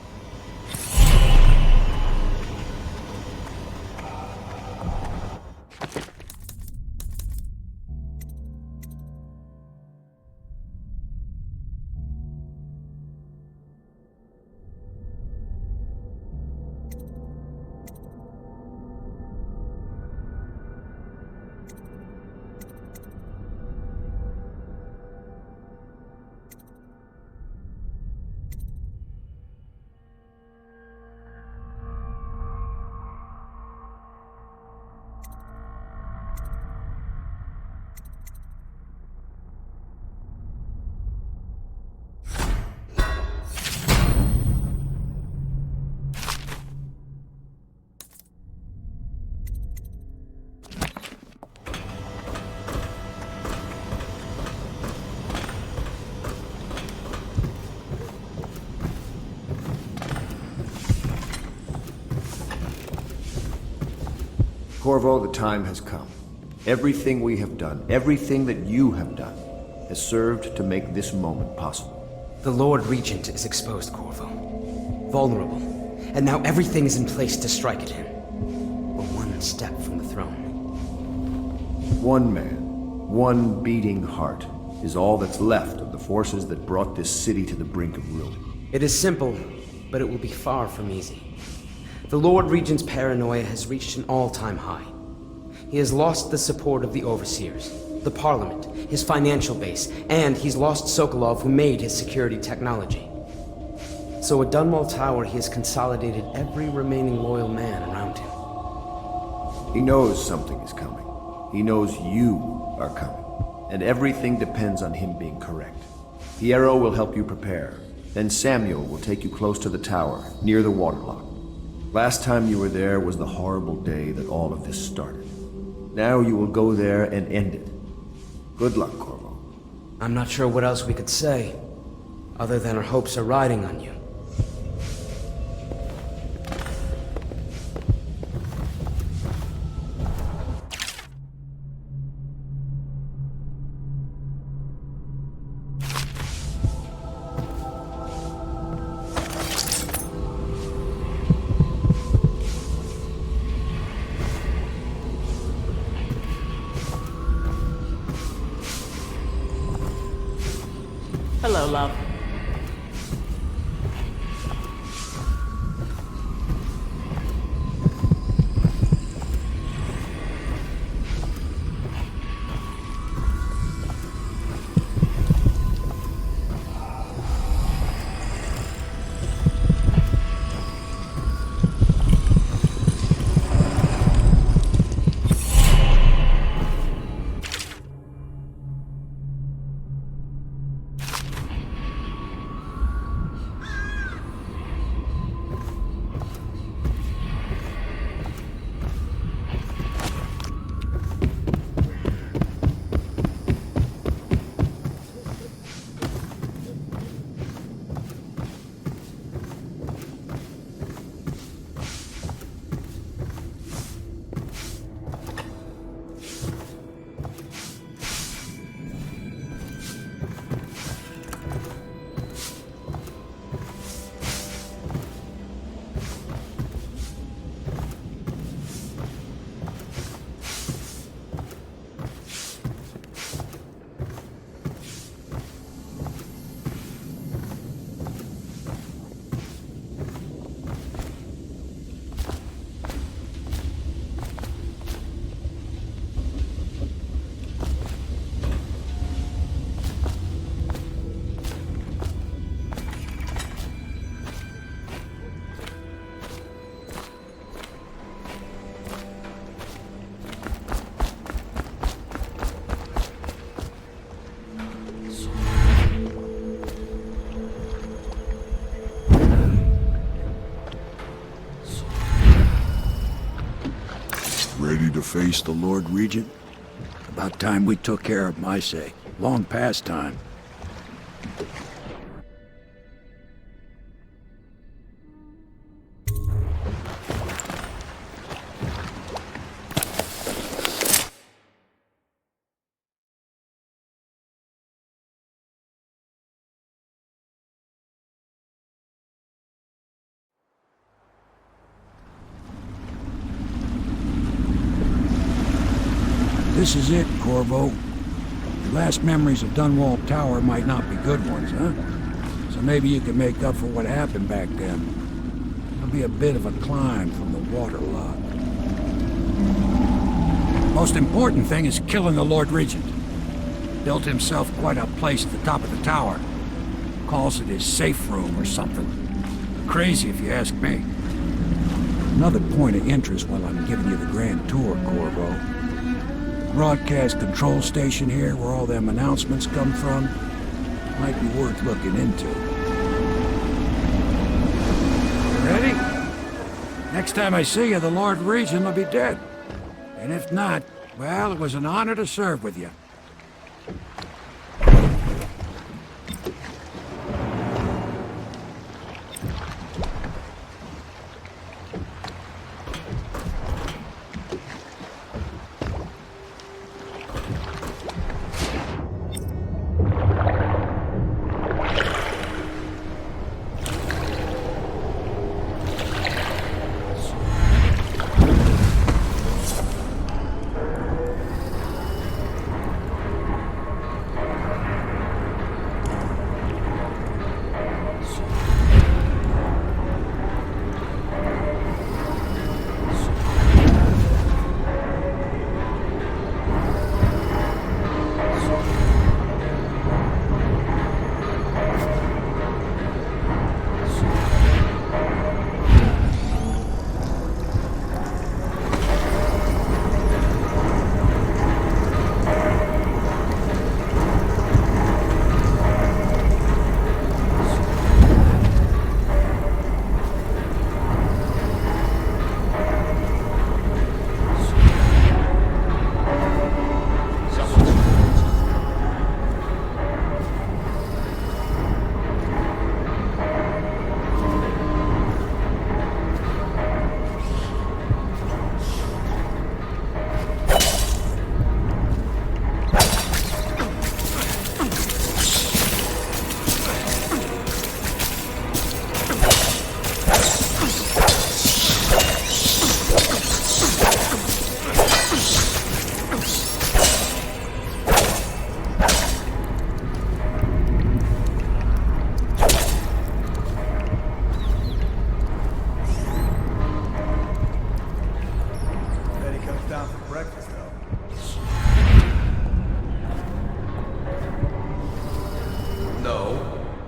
Corvo, the time has come. Everything we have done, everything that you have done, has served to make this moment possible. The Lord Regent is exposed, Corvo. Vulnerable. And now everything is in place to strike at him. We're one step from the throne. One man, one beating heart, is all that's left of the forces that brought this city to the brink of ruin. It is simple, but it will be far from easy. The Lord Regent's paranoia has reached an all-time high. He has lost the support of the Overseers, the Parliament, his financial base, and he's lost Sokolov, who made his security technology. So at Dunwall Tower, he has consolidated every remaining loyal man around him. He knows something is coming. He knows you are coming. And everything depends on him being correct. Piero will help you prepare. Then Samuel will take you close to the tower, near the waterlock. Last time you were there was the horrible day that all of this started. Now you will go there and end it. Good luck, Corvo. I'm not sure what else we could say, other than our hopes are riding on you. Hello, love. face the Lord Regent? About time we took care of my say. Long past time. This is it, Corvo. Your last memories of Dunwall Tower might not be good ones, huh? So maybe you can make up for what happened back then. It'll be a bit of a climb from the waterlock. Most important thing is killing the Lord Regent. Built himself quite a place at the top of the tower. Calls it his safe room or something. Crazy if you ask me. Another point of interest while I'm giving you the grand tour, Corvo. Broadcast control station here, where all them announcements come from, might be worth looking into. Ready? Next time I see you, the Lord Regent will be dead. And if not, well, it was an honor to serve with you.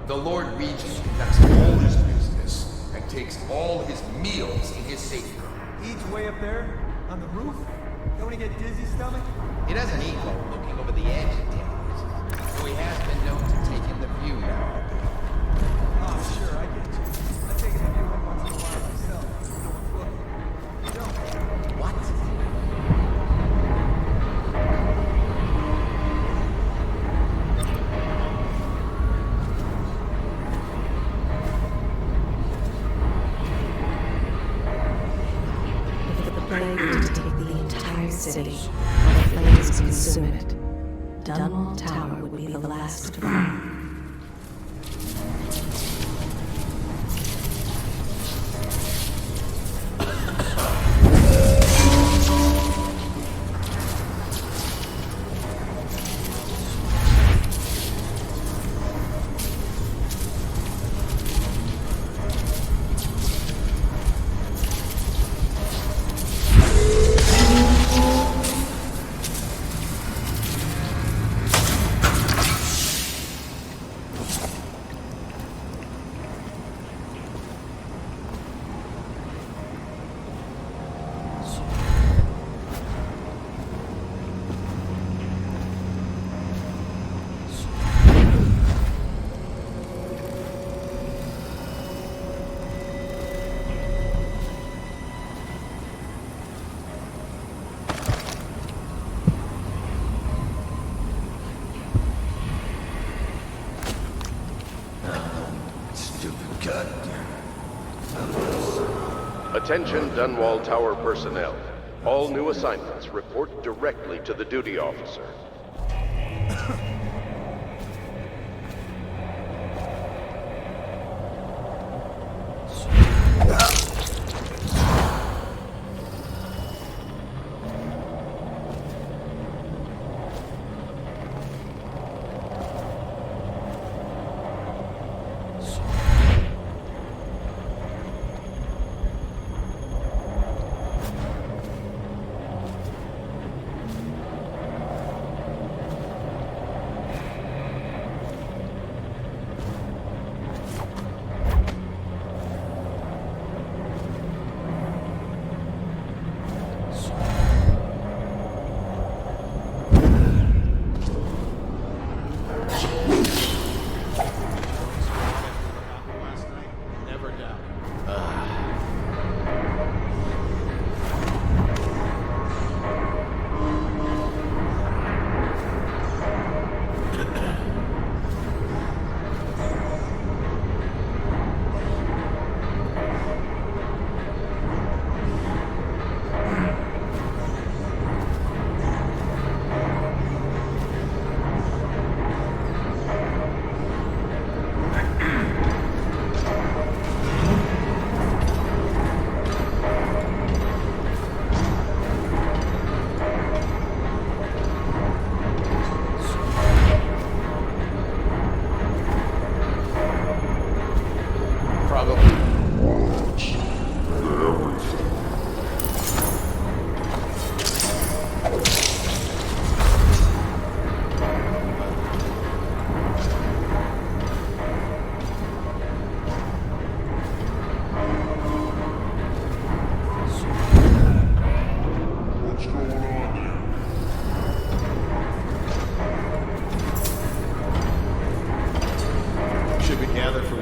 The Lord Regent conducts all his business and takes all his meals in his safe room. Eats way up there? On the roof? Don't he get dizzy stomach? He doesn't eat while looking over the edge at times, though he has been known to take in the view now. Oh, sure, I get you. I take it a view once in a while myself. No one's looking. You don't. What? City, while the flames consume it. Dunwall Tower would be the last to burn. Attention Dunwall Tower personnel. All new assignments report directly to the duty officer.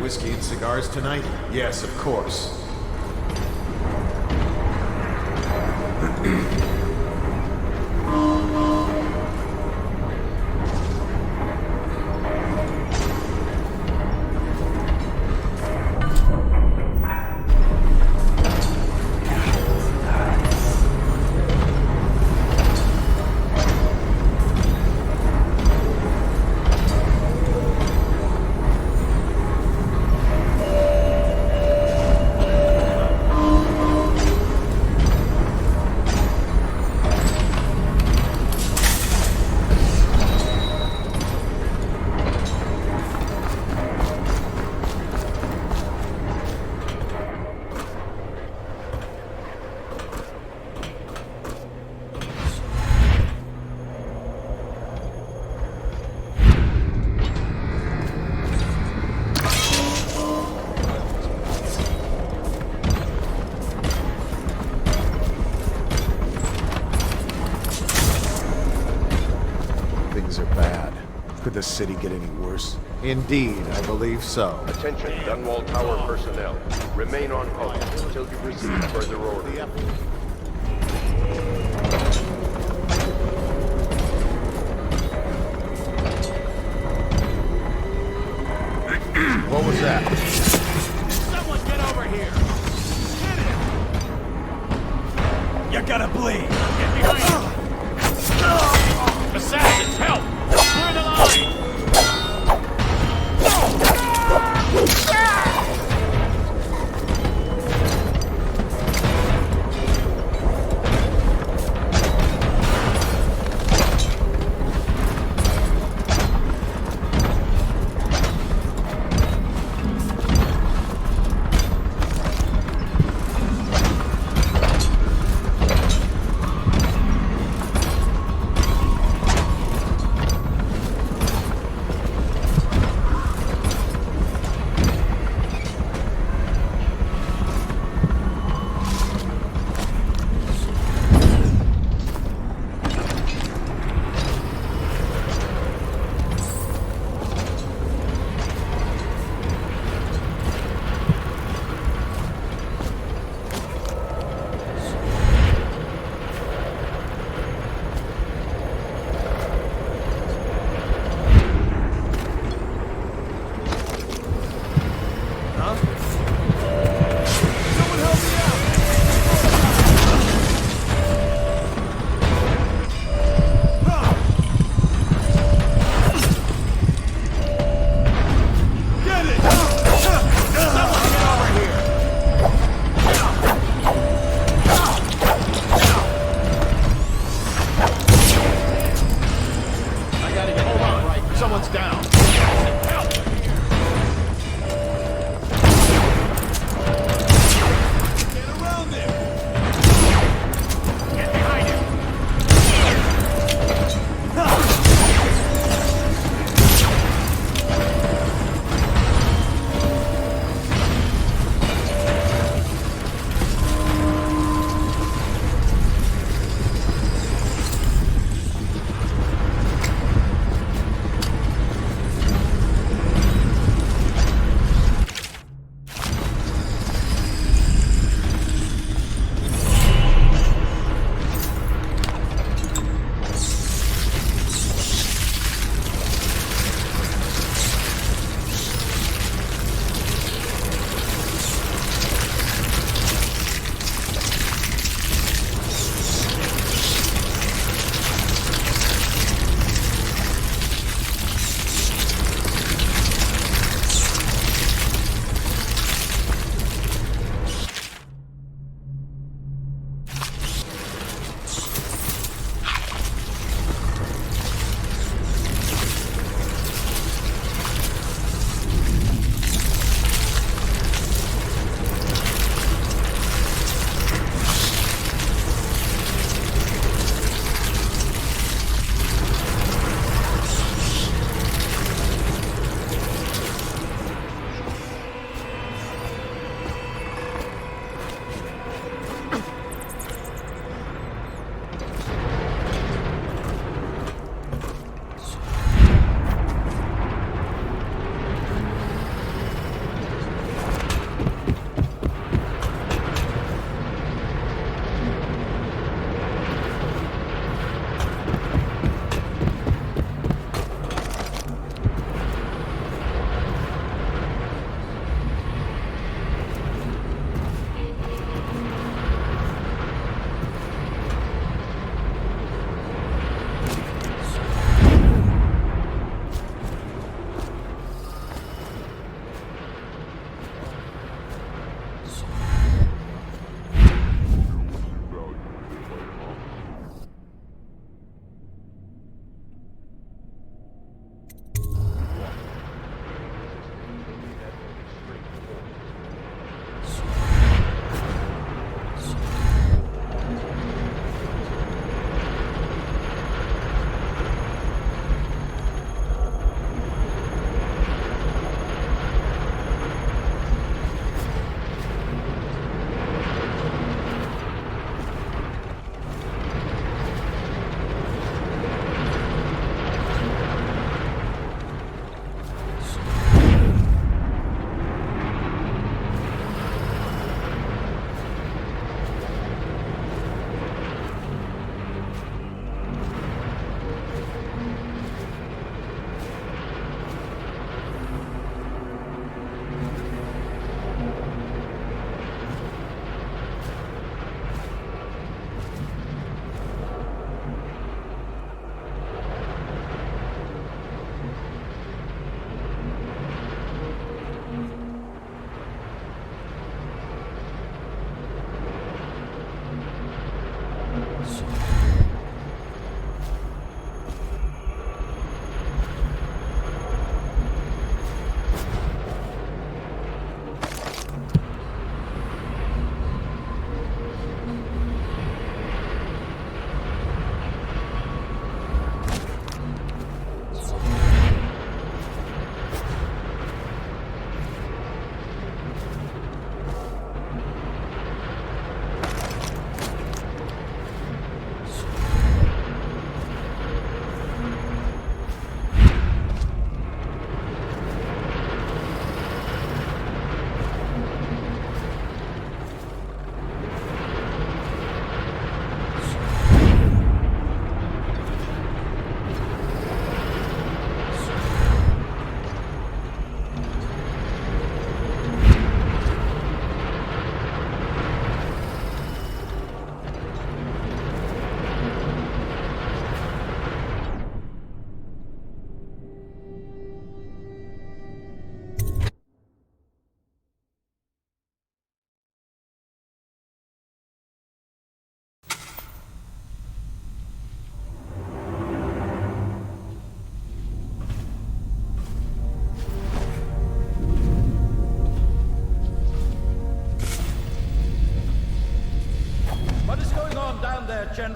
Whiskey and cigars tonight? Yes, of course. Could the city get any worse? Indeed, I believe so. Attention, Dunwall Tower personnel. Remain on post until you receive further orders. What was that? Someone get over here! Get him! You gotta bleed! Get behind him! Assassins, help! Clear the line!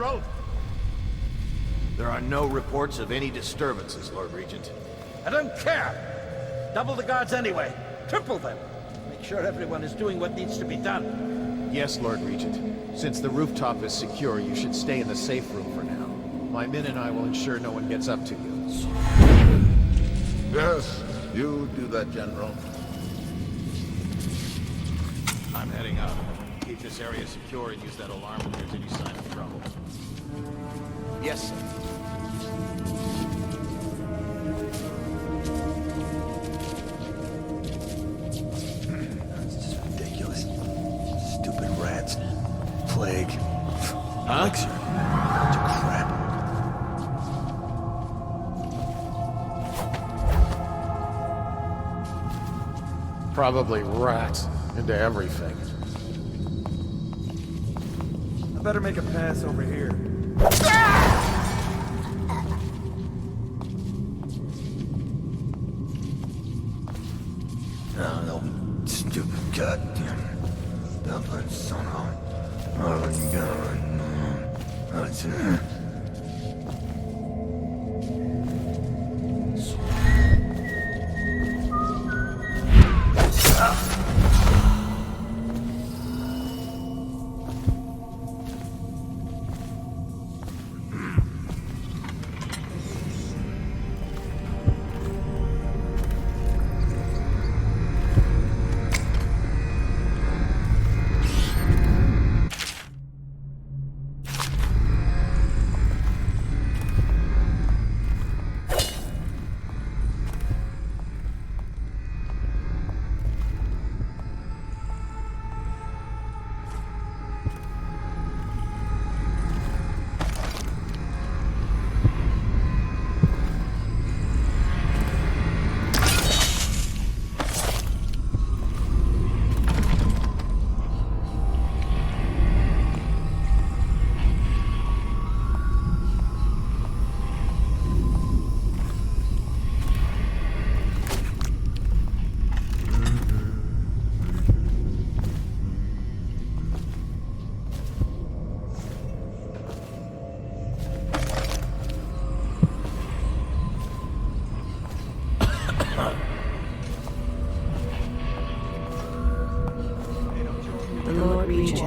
General? There are no reports of any disturbances, Lord Regent. I don't care! Double the guards anyway. Triple them. Make sure everyone is doing what needs to be done. Yes, Lord Regent. Since the rooftop is secure, you should stay in the safe room for now. My men and I will ensure no one gets up to you. Yes, you do that, General. I'm heading up. Keep this area secure and use that alarm if there's any sign of trouble. Yes, sir. That's just ridiculous. Stupid rats. Plague. Elixir. Bunch of crap. Probably rats into everything. I better make a pass over here. Oh, no. Stupid goddamn. Dublin son of. Oh, God. That's it.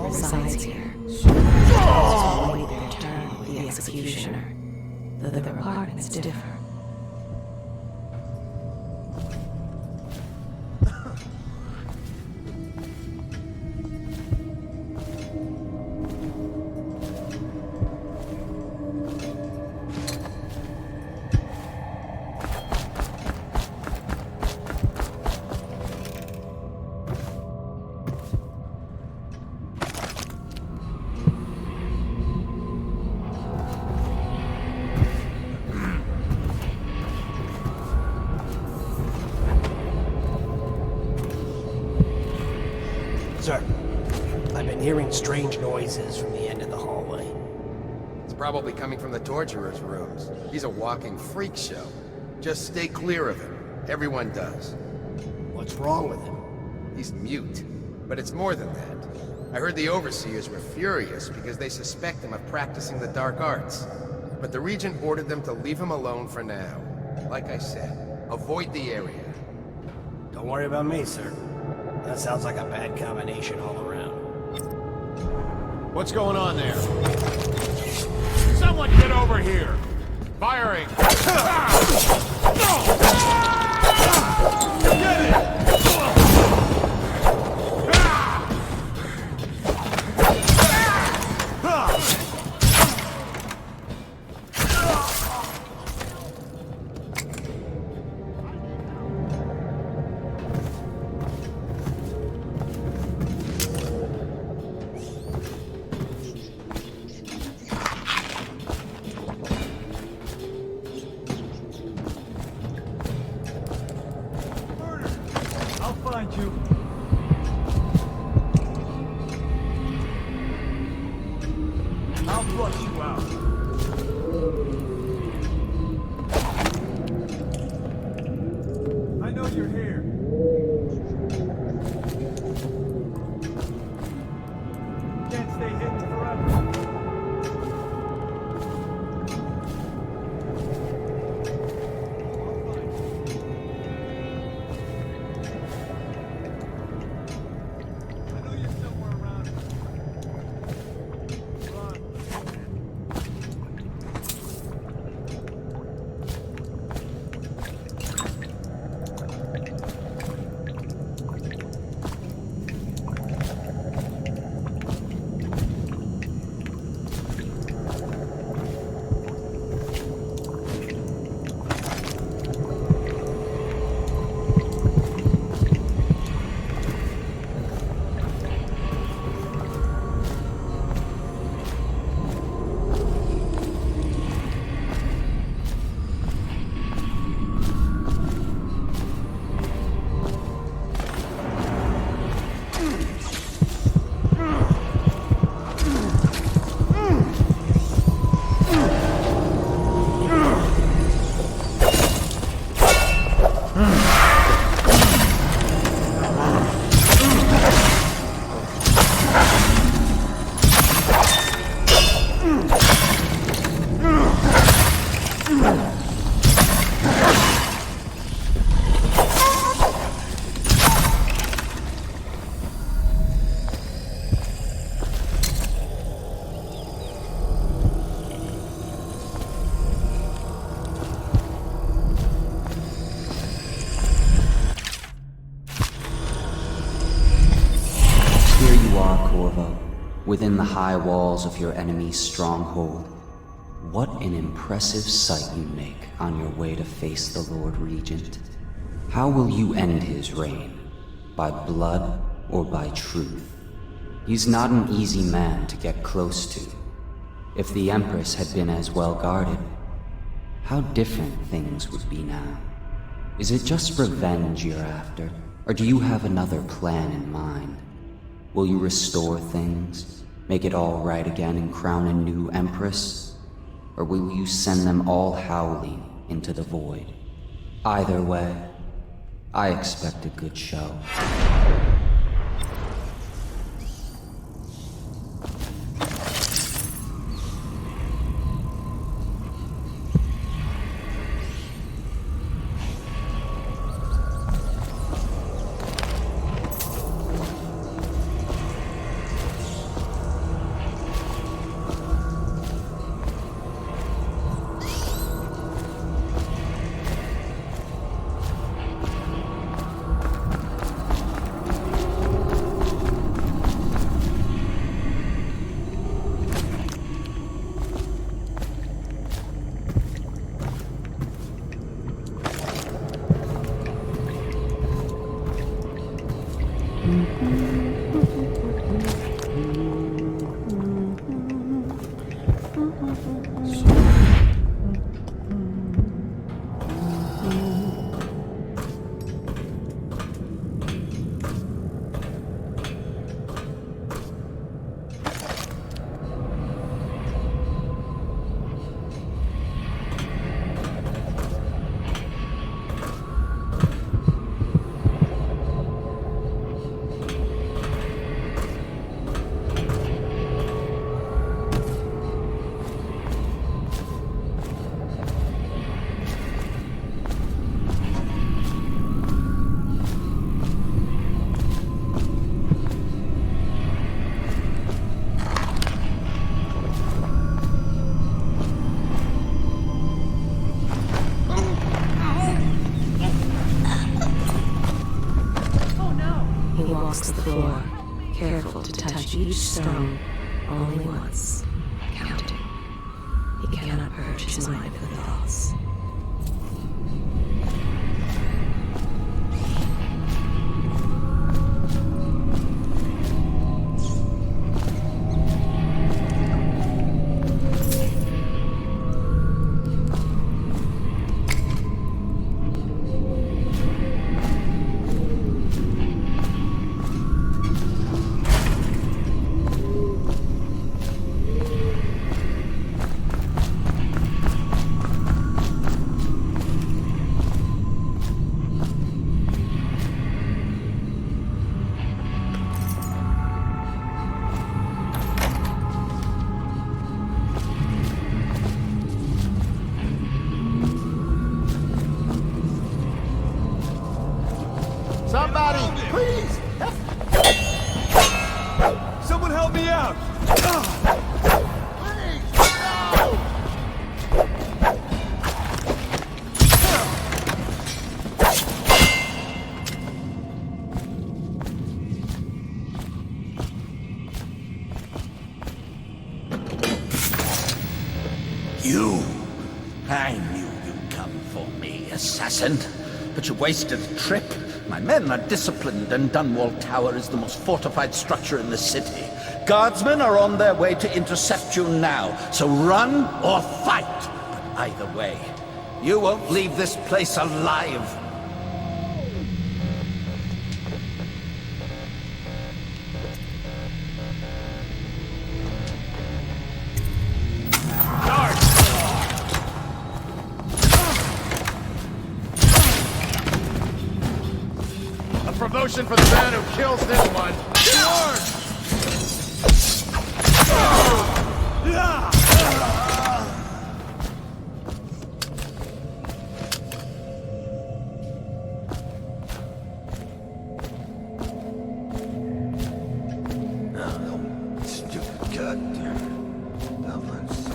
Resides here. Await their turn with the executioner. Though their apartments differ. Sir, I've been hearing strange noises from the end of the hallway. It's probably coming from the torturer's rooms. He's a walking freak show. Just stay clear of him. Everyone does. What's wrong with him? He's mute. But it's more than that. I heard the overseers were furious because they suspect him of practicing the dark arts. But the Regent ordered them to leave him alone for now. Like I said, avoid the area. Don't worry about me, sir. That sounds like a bad combination all around. What's going on there? Someone get over here! Firing! Get it! within the high walls of your enemy's stronghold. What an impressive sight you make on your way to face the Lord Regent. How will you end his reign? By blood or by truth? He's not an easy man to get close to. If the Empress had been as well guarded, how different things would be now. Is it just revenge you're after, or do you have another plan in mind? Will you restore things, make it all right again and crown a new Empress? Or will you send them all howling into the void? Either way, I expect a good show. Each stone only once, counting. He cannot purge his mind of the thoughts. But you wasted a trip. My men are disciplined, and Dunwall Tower is the most fortified structure in the city. Guardsmen are on their way to intercept you now, so run or fight. But either way, you won't leave this place alive. Promotion for the man who kills this one. Stupid goddamn goblins.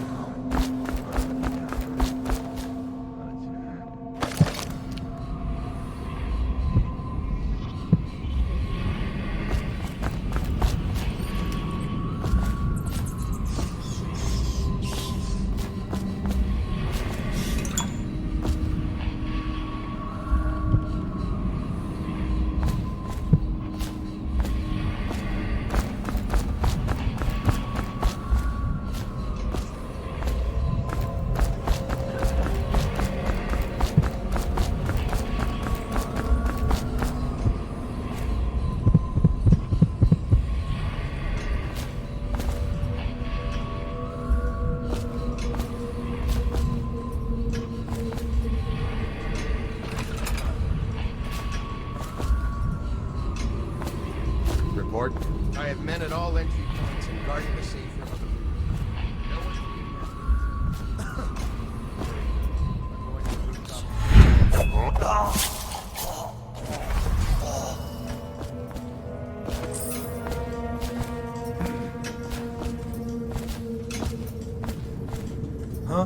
have men at all entry points and guarding the safe room of the room. No one will be Huh?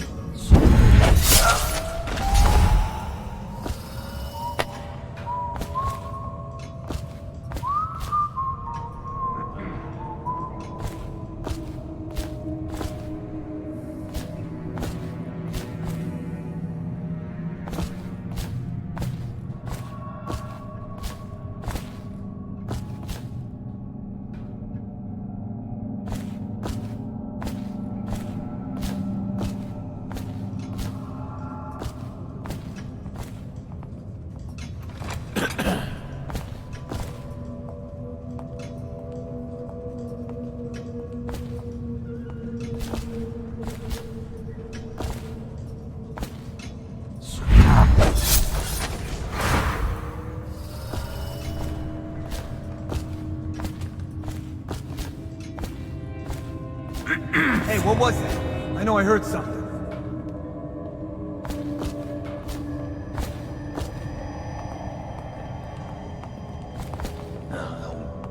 Hey, what was that? I know I heard something.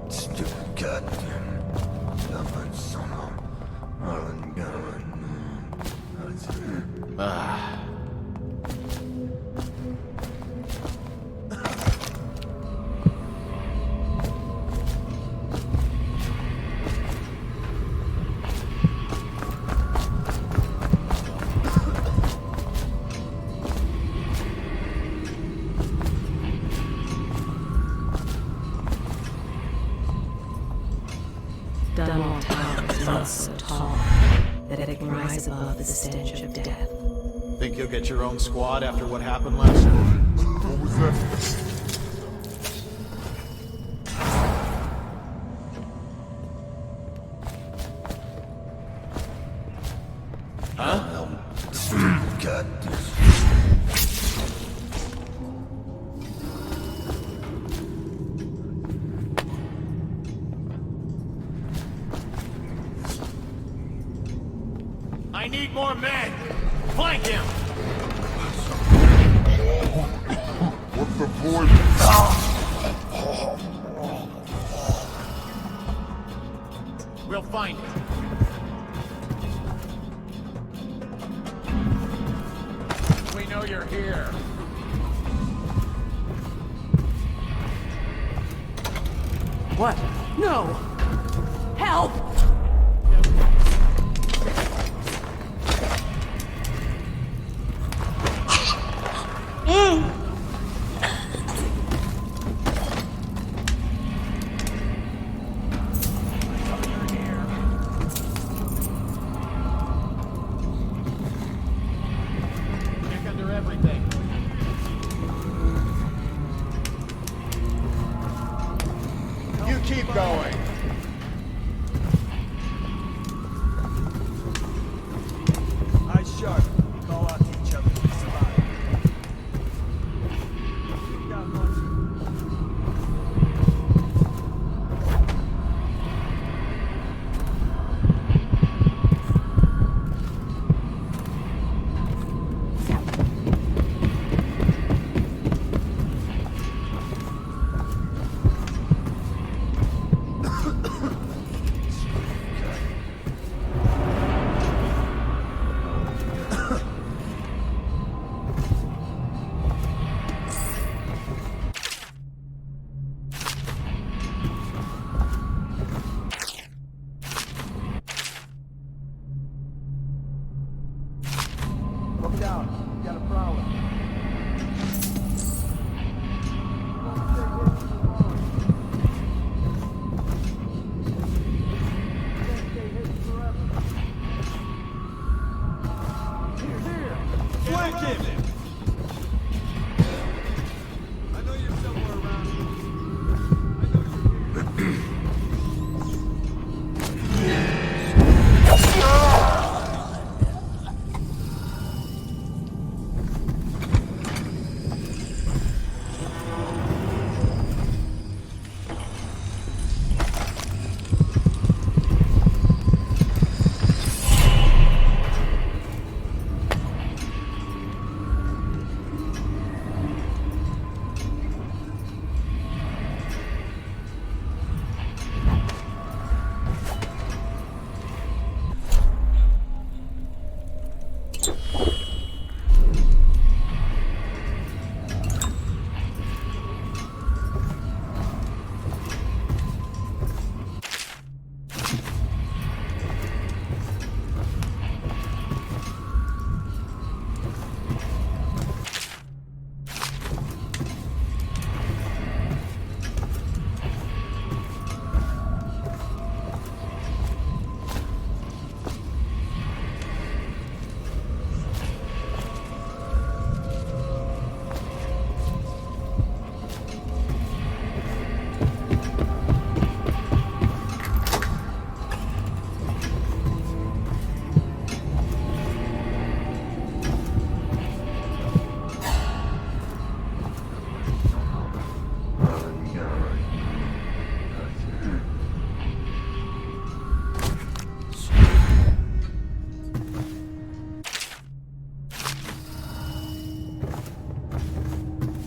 Stupid goddamn stubborn son of Marlon Gowan. Dunwall Tower is not so tall that it can rise above the stench of death. Think you'll get your own squad after what happened last night? What was that? Huh? Goddamn. I need more men! Flank him! What the boy? We'll find it. We know you're here. What? No! Help! Check under everything. You keep going. Eyes sharp. We call out to each other to survive. Look down. We got a problem. Flank him! I know you're somewhere around here.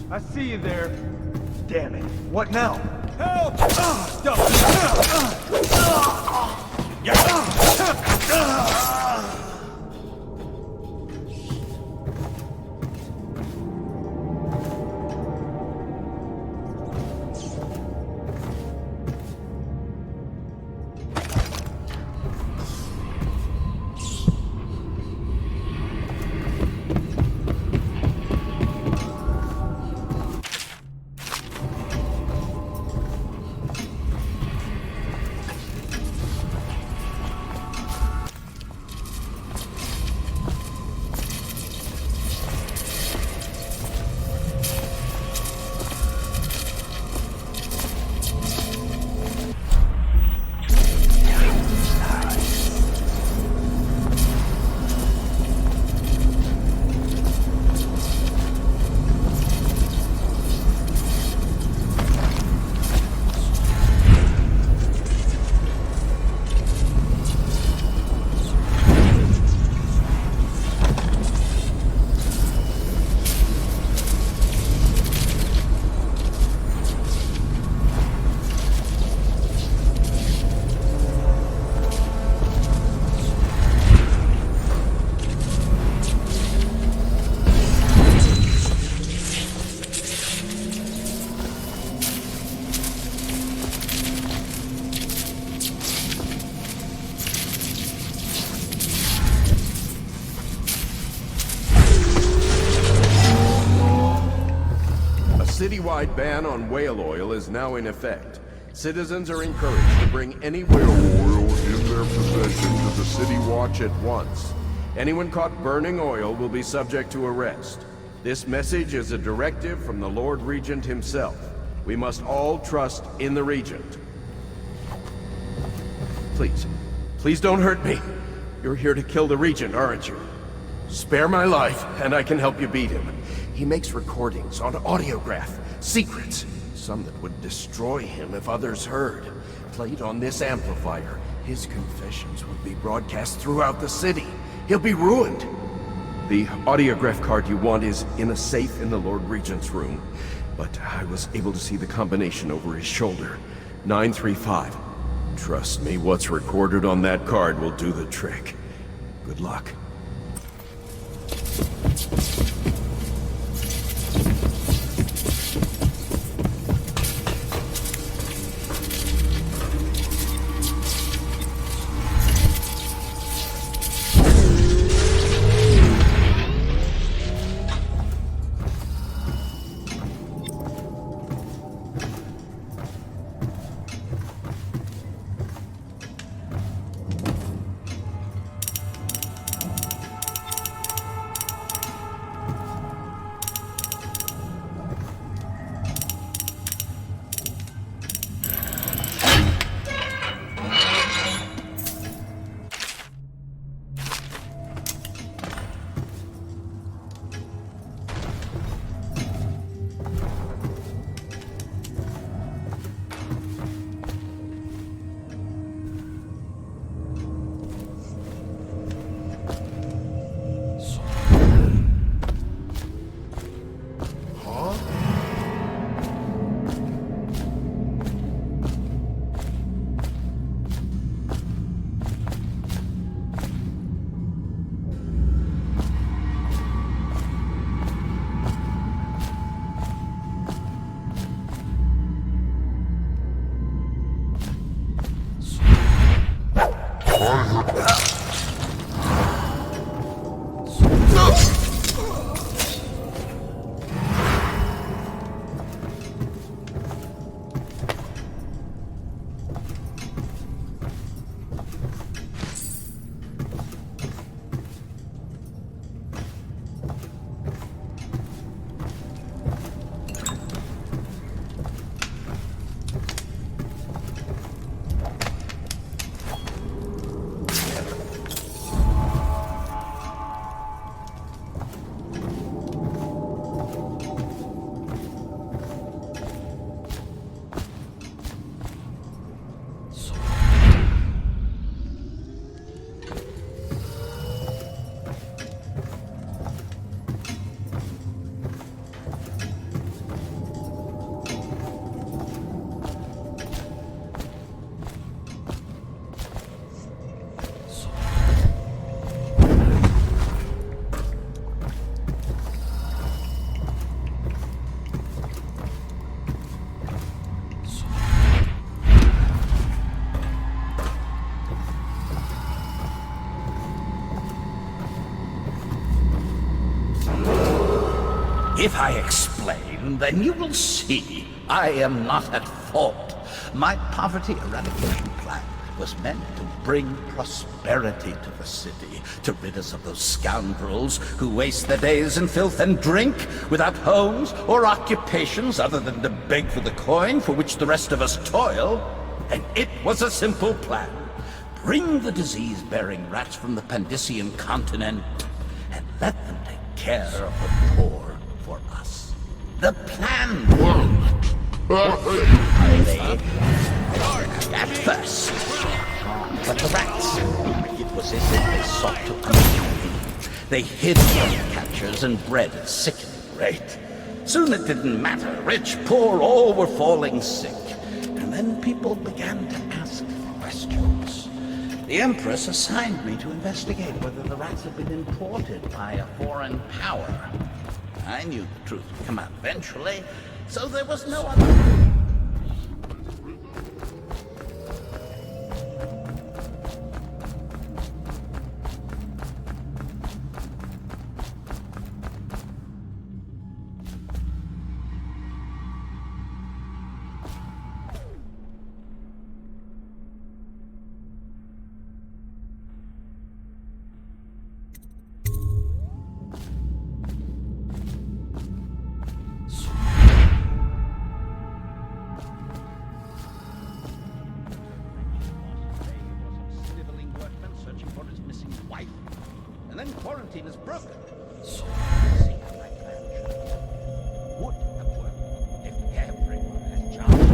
I see you there. Damn it. What now? Help! Citywide ban on whale oil is now in effect. Citizens are encouraged to bring any whale oil in their possession to the City Watch at once. Anyone caught burning oil will be subject to arrest. This message is a directive from the Lord Regent himself. We must all trust in the Regent. Please don't hurt me. You're here to kill the Regent, aren't you? Spare my life, and I can help you beat him. He makes recordings on audiograph, secrets, some that would destroy him if others heard. Played on this amplifier, his confessions would be broadcast throughout the city. He'll be ruined. The audiograph card you want is in a safe in the Lord Regent's room, but I was able to see the combination over his shoulder. 935. Trust me, what's recorded on that card will do the trick. Good luck. If I explain, then you will see I am not at fault. My poverty eradication plan was meant to bring prosperity to the city, to rid us of those scoundrels who waste their days in filth and drink, without homes or occupations other than to beg for the coin for which the rest of us toil. And it was a simple plan. Bring the disease-bearing rats from the Pandician continent, and let them take care of the poor for us. The plan worked. At first. But the rats, it was as if they sought to understand me. They hid their captures and bred at sickening rate. Soon it didn't matter. Rich, poor, all were falling sick. And then people began to ask questions. The Empress assigned me to investigate whether the rats had been imported by a foreign power. I knew the truth would come out eventually, so there was no other. And then quarantine is broken. So, see how my plan would have worked if everyone had jobs.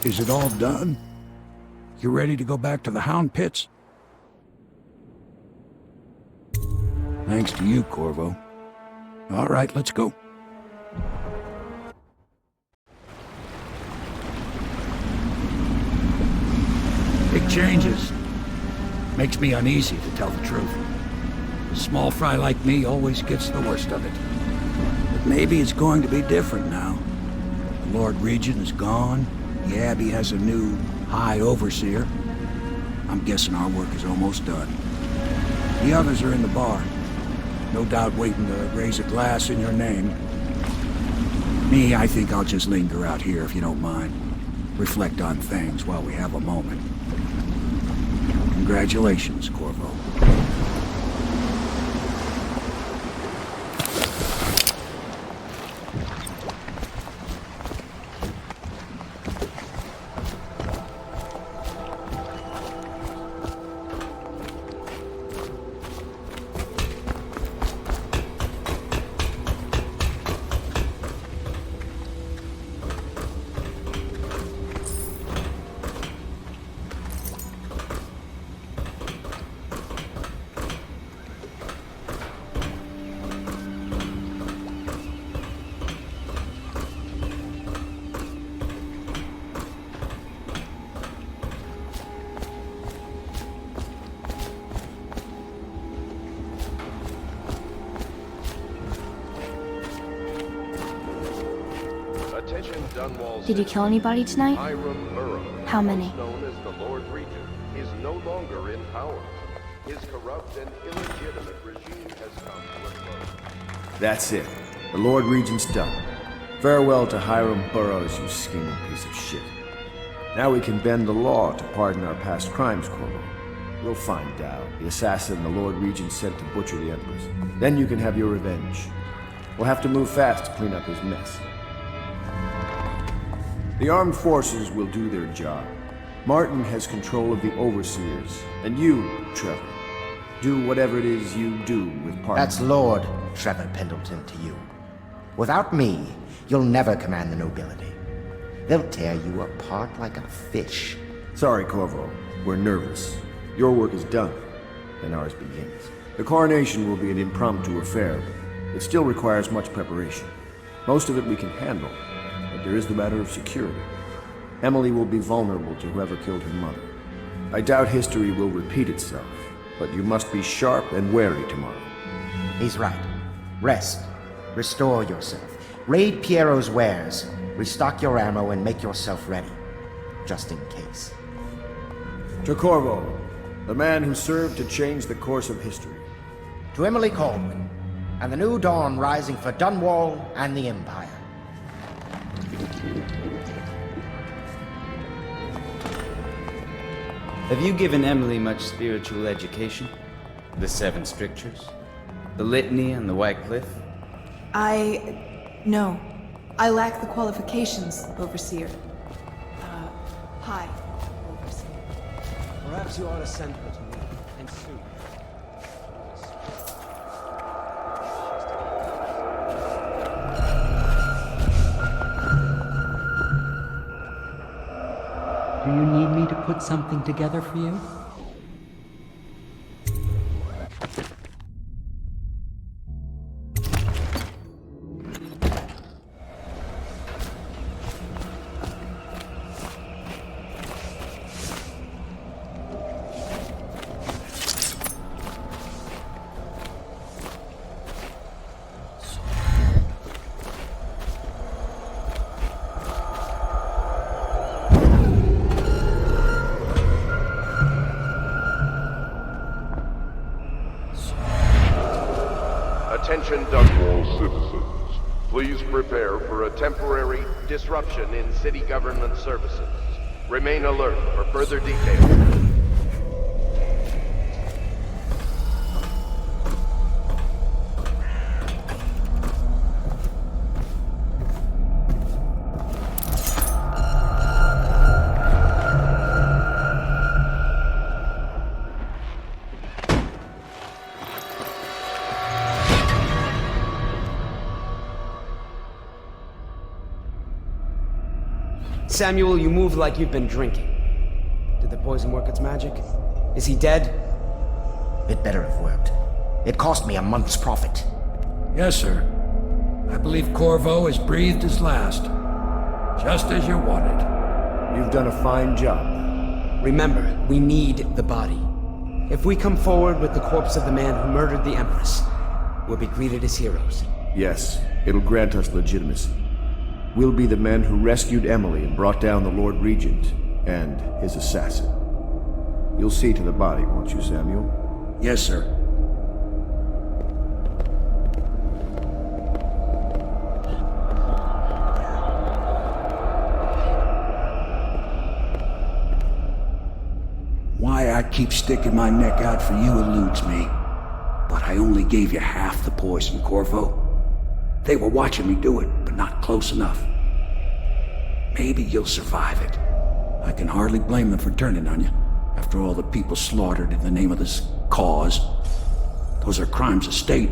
Is it all done? You ready to go back to the Hound Pits? Thanks to you, Corvo. All right, let's go. Big changes. Makes me uneasy, to tell the truth. A small fry like me always gets the worst of it. But maybe it's going to be different now. The Lord Regent is gone. The Abbey has a new High Overseer. I'm guessing our work is almost done. The others are in the bar. No doubt waiting to raise a glass in your name. Me, I think I'll just linger out here if you don't mind. Reflect on things while we have a moment. Congratulations, Corvo. Attention Dunwall. Did you kill anybody tonight? Hiram Burrows, How many? known as the Lord Regent, is no longer in power. His corrupt and illegitimate regime has come to a close. That's it. The Lord Regent's done. Farewell to Hiram Burrows, you scheming piece of shit. Now we can bend the law to pardon our past crimes, Corvo. We'll find Dow, the assassin the Lord Regent sent to butcher the Empress. Then you can have your revenge. We'll have to move fast to clean up his mess. The armed forces will do their job. Martin has control of the overseers, and you, Trevor, do whatever it is you do with Parker. That's Lord Trevor Pendleton to you. Without me, you'll never command the nobility. They'll tear you apart like a fish. Sorry, Corvo. We're nervous. Your work is done, and ours begins. The coronation will be an impromptu affair, but it still requires much preparation. Most of it we can handle, but there is the matter of security. Emily will be vulnerable to whoever killed her mother. I doubt history will repeat itself, but you must be sharp and wary tomorrow. He's right. Rest. Restore yourself. Raid Piero's wares. Restock your ammo and make yourself ready. Just in case. To Corvo, the man who served to change the course of history. To Emily Caldwin, and the new dawn rising for Dunwall and the Empire. Have you given Emily much spiritual education? The Seven Strictures? The Litany and the White Cliff? No. I lack the qualifications, Overseer. Hi, Overseer. Perhaps you ought to send her to me, and soon. Do you need me to put something together for you? Attention Dunwall citizens. Please prepare for a temporary disruption in city government services. Remain alert for further details. Samuel, you move like you've been drinking. Did the poison work its magic? Is he dead? It better have worked. It cost me a month's profit. Yes, sir. I believe Corvo has breathed his last. Just as you wanted. You've done a fine job. Remember, we need the body. If we come forward with the corpse of the man who murdered the Empress, we'll be greeted as heroes. Yes, it'll grant us legitimacy. We'll be the men who rescued Emily and brought down the Lord Regent and his assassin. You'll see to the body, won't you, Samuel? Yes, sir. Why I keep sticking my neck out for you eludes me. But I only gave you half the poison, Corvo. They were watching me do it, but not close enough. Maybe you'll survive it. I can hardly blame them for turning on you, after all the people slaughtered in the name of this cause. Those are crimes of state,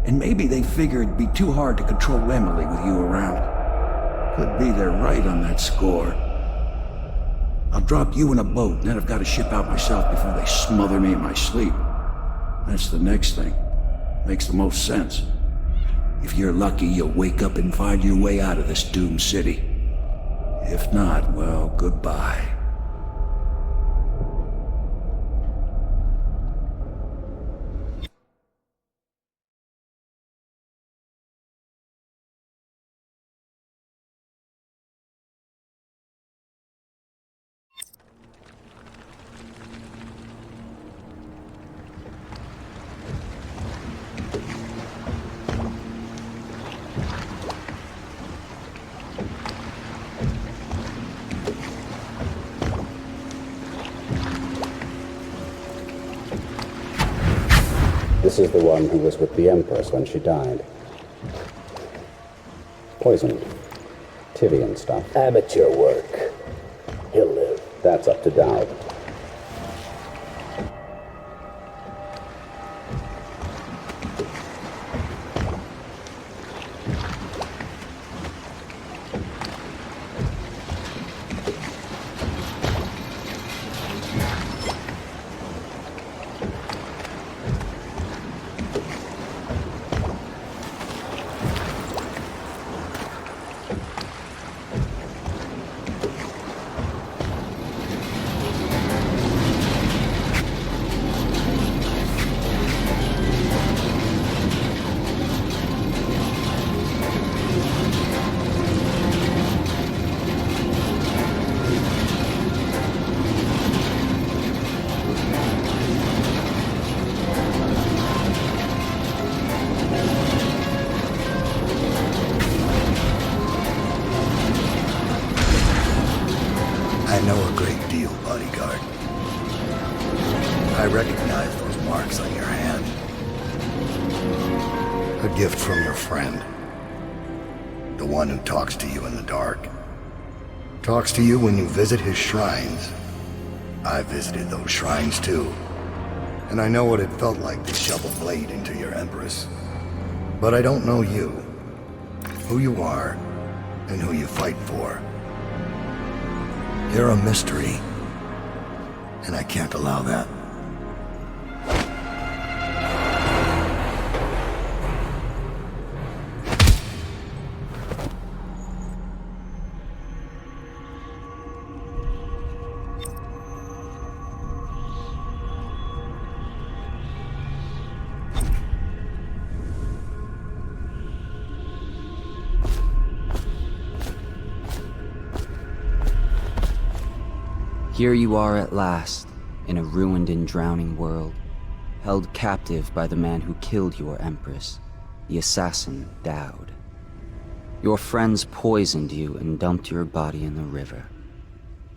and maybe they figure it'd be too hard to control Emily with you around. Could be they're right on that score. I'll drop you in a boat, and then I've got to ship out myself before they smother me in my sleep. That's the next thing. Makes the most sense. If you're lucky, you'll wake up and find your way out of this doomed city. If not, well, goodbye. This is the one who was with the Empress when she died. Poisoned. Tivian stuff. Amateur work. He'll live. That's up to Dowd. I know a great deal, bodyguard. I recognize those marks on your hand. A gift from your friend. The one who talks to you in the dark. Talks to you when you visit his shrines. I visited those shrines too. And I know what it felt like to shove a blade into your Empress. But I don't know you. Who you are, and who you fight for. You're a mystery, and I can't allow that. Here you are at last, in a ruined and drowning world, held captive by the man who killed your Empress, the assassin Dowd. Your friends poisoned you and dumped your body in the river.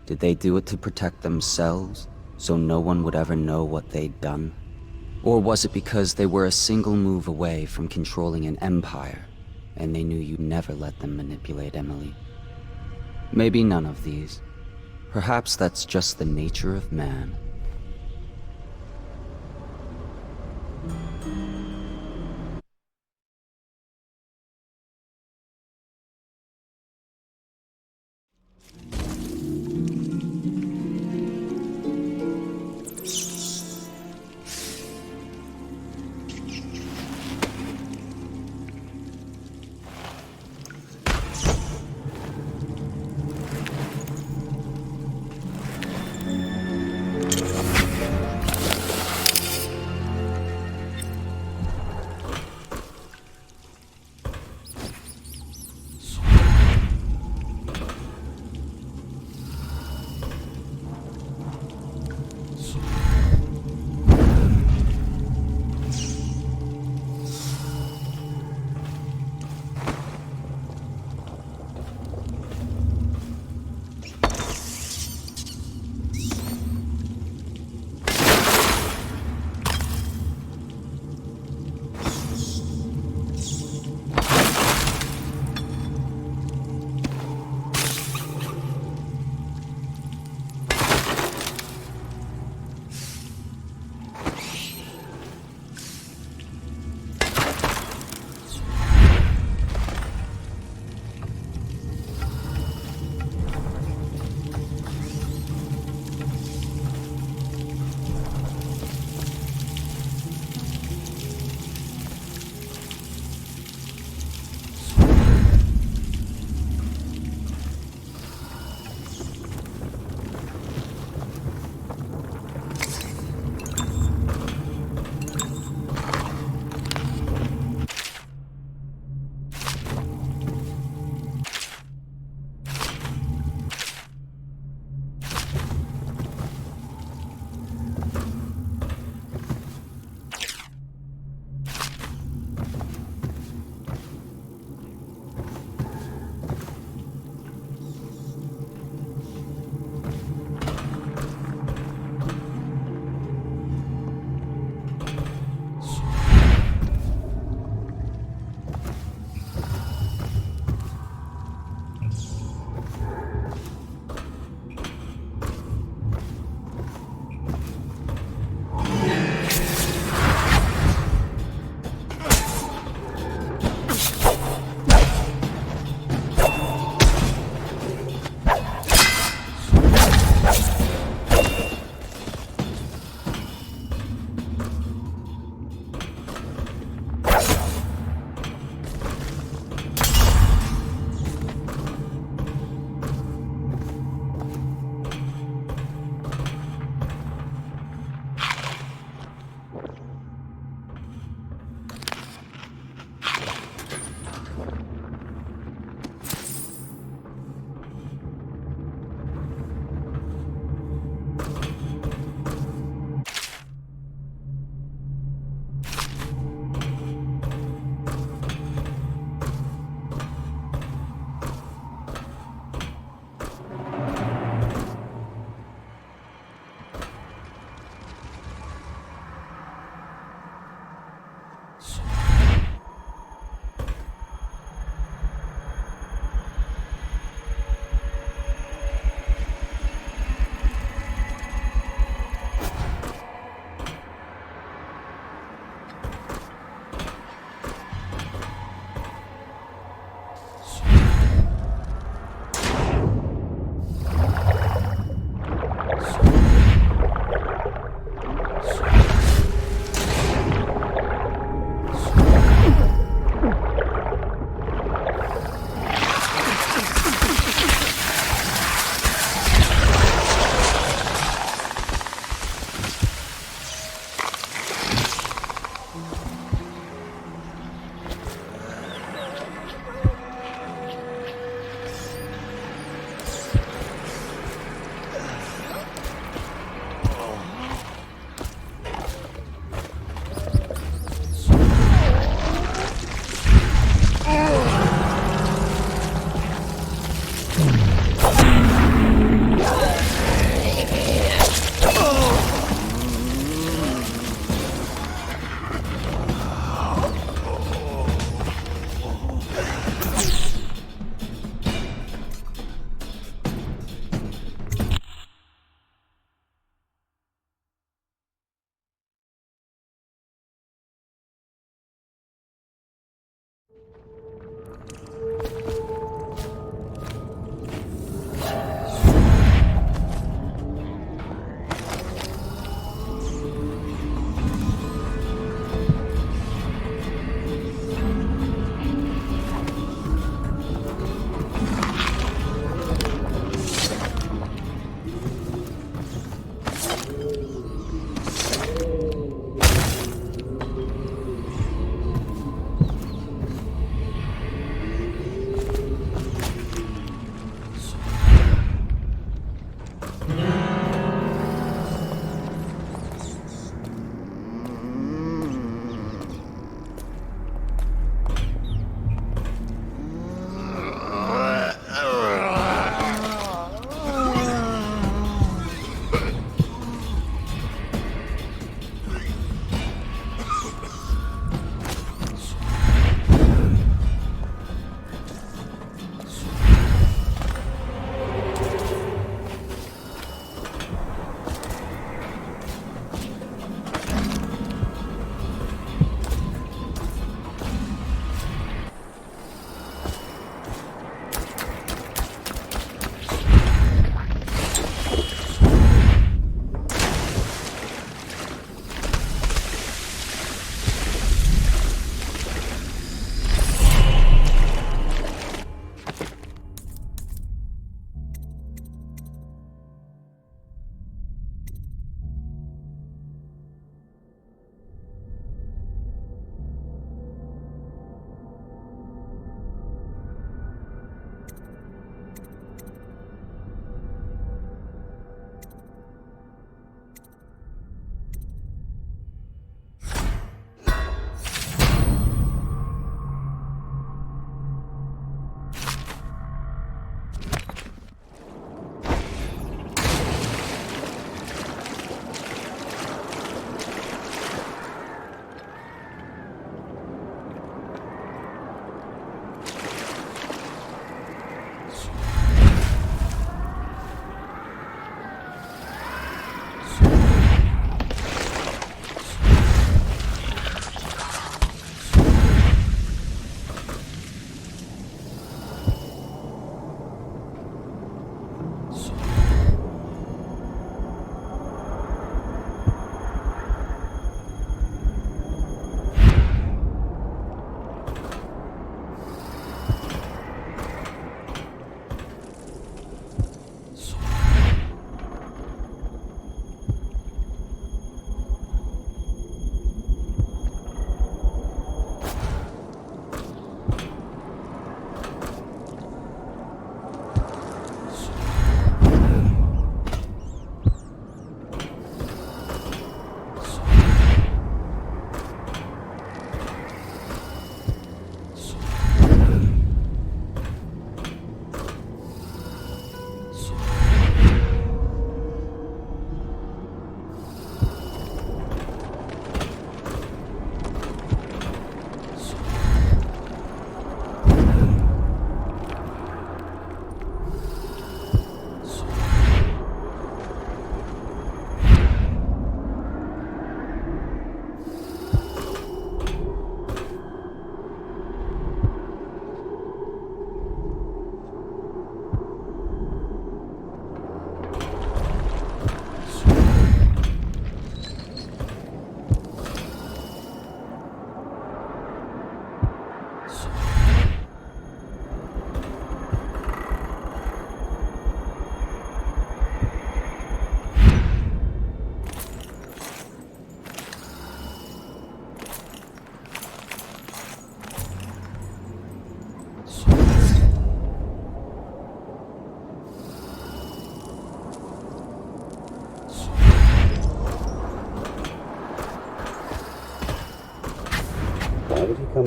Did they do it to protect themselves, so no one would ever know what they'd done? Or was it because they were a single move away from controlling an empire, and they knew you'd never let them manipulate Emily? Maybe none of these. Perhaps that's just the nature of man.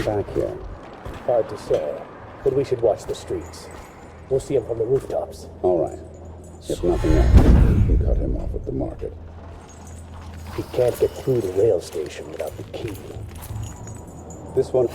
back here? Hard to say, but we should watch the streets. We'll see him from the rooftops. All right. If nothing else, we can cut him off at the market. He can't get through the rail station without the key. This one...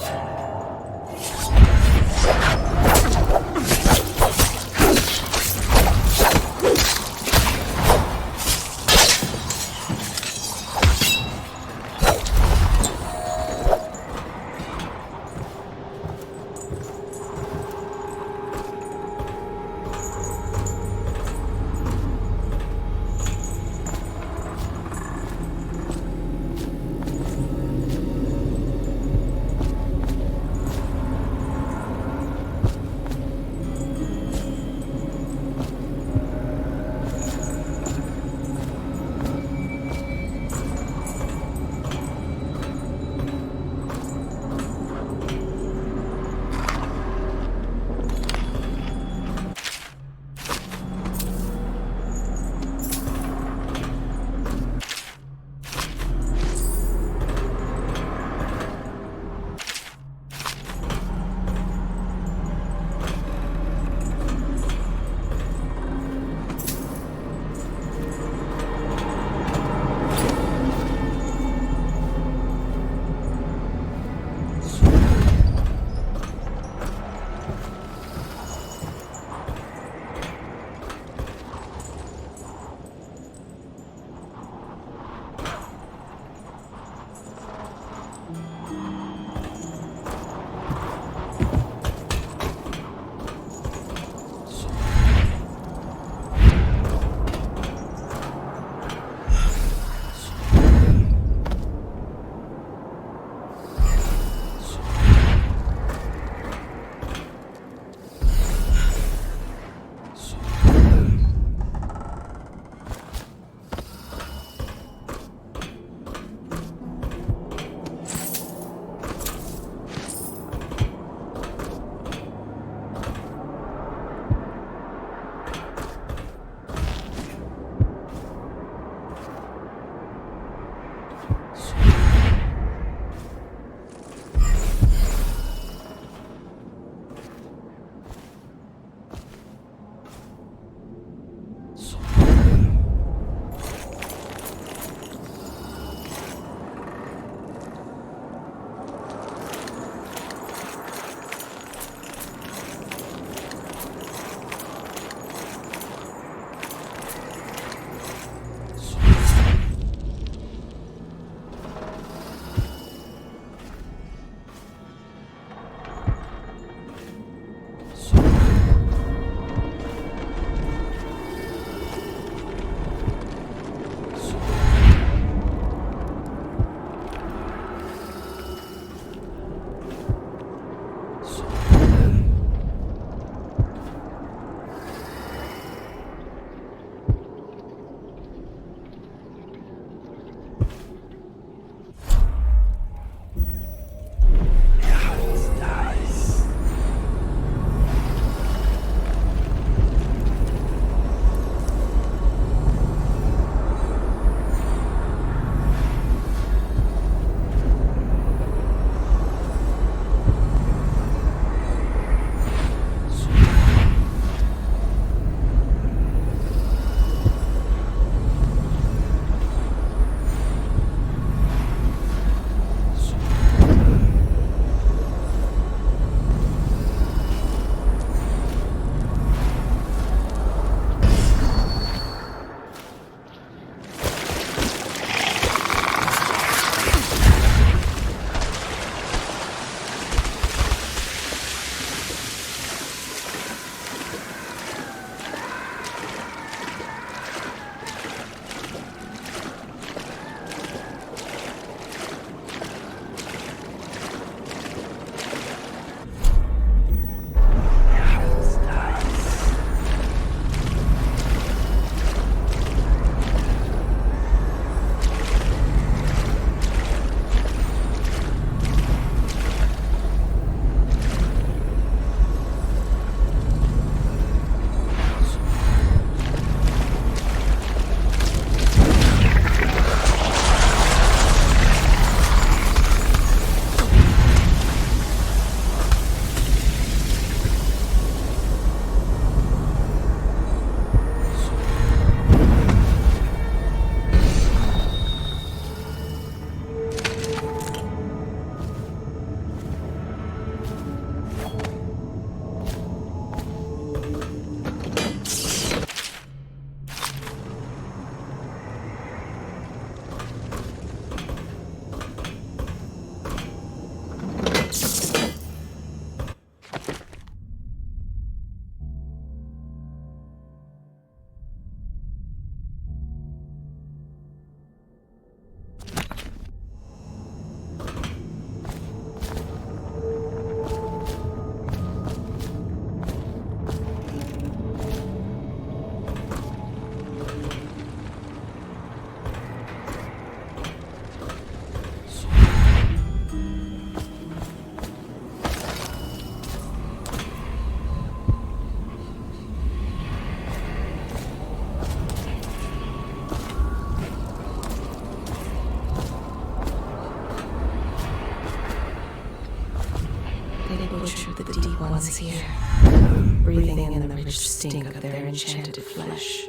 rich stink of their enchanted flesh.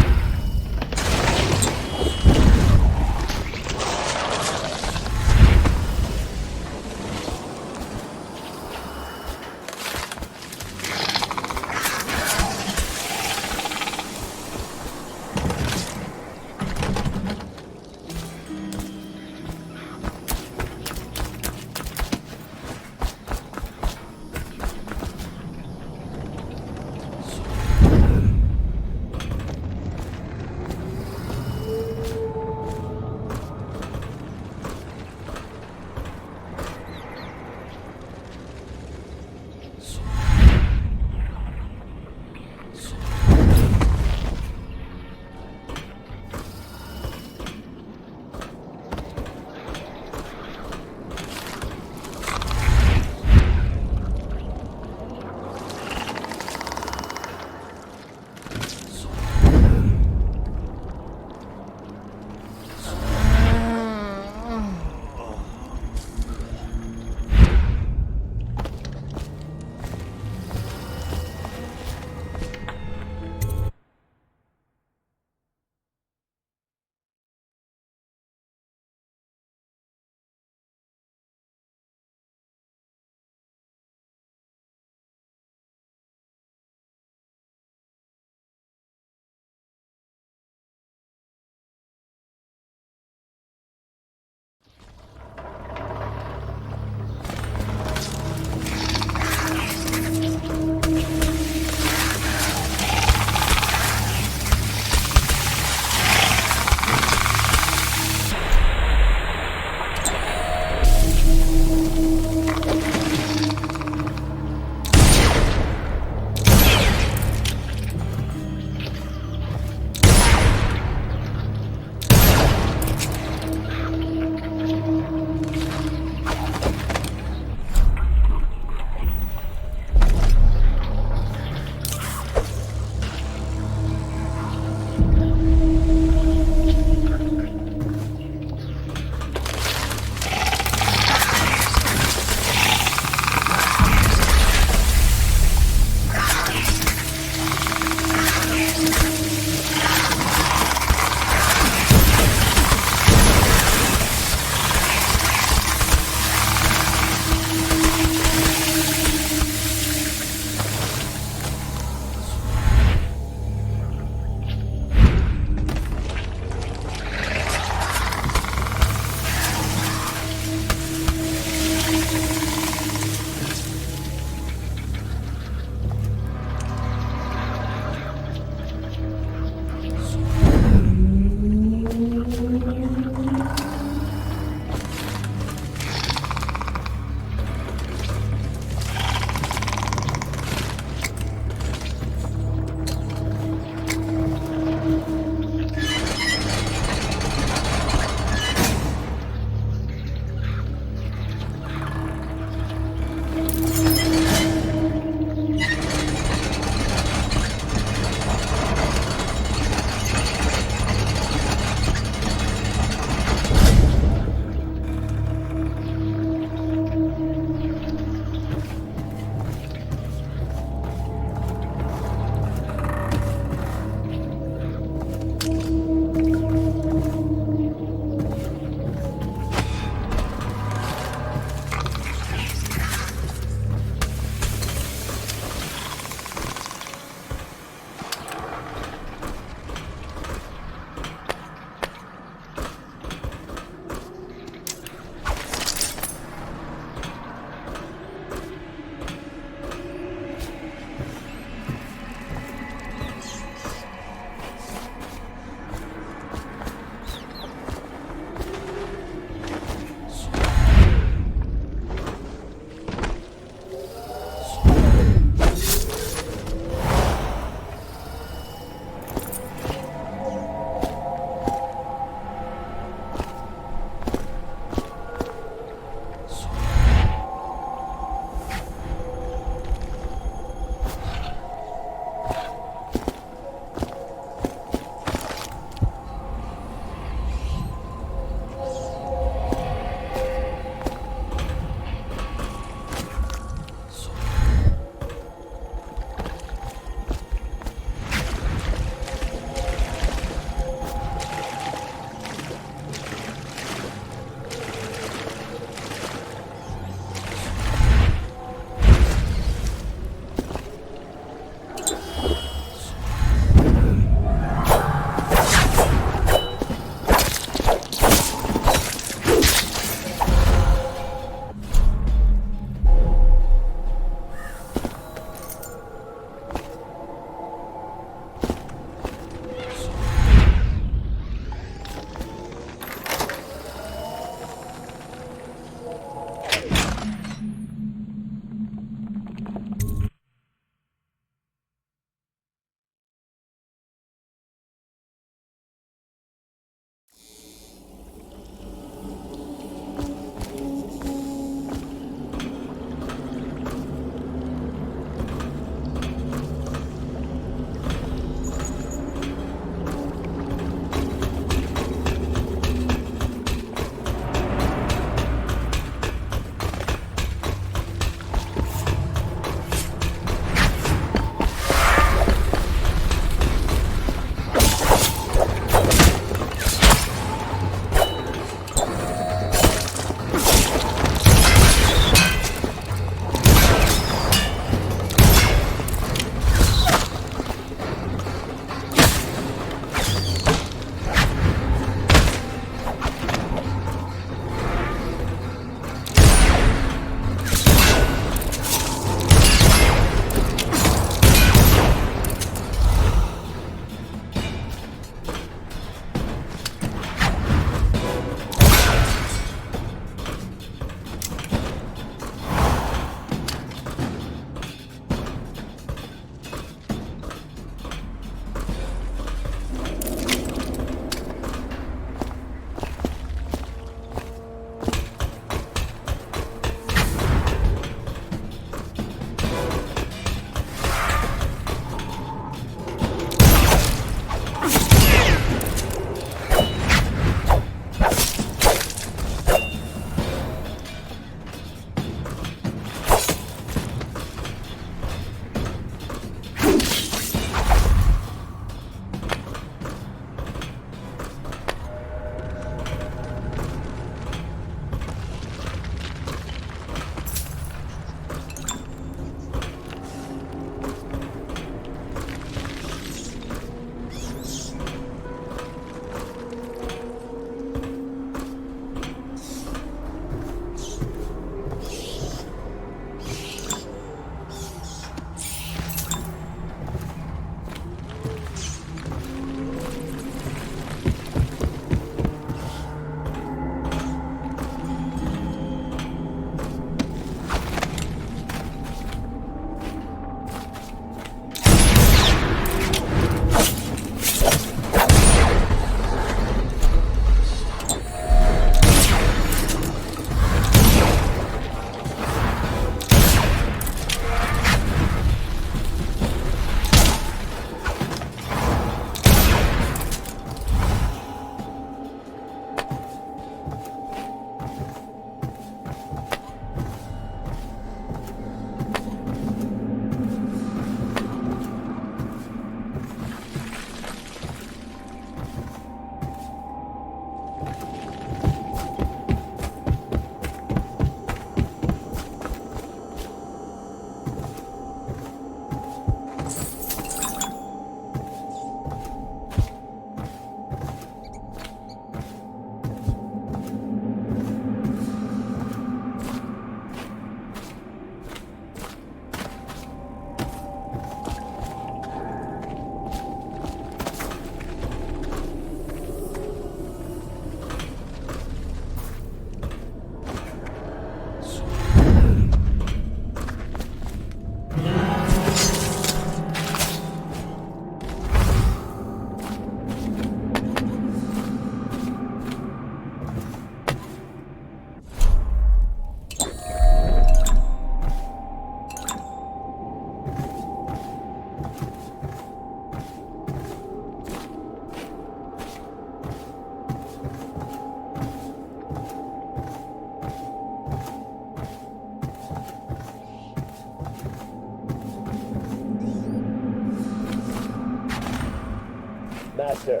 Master,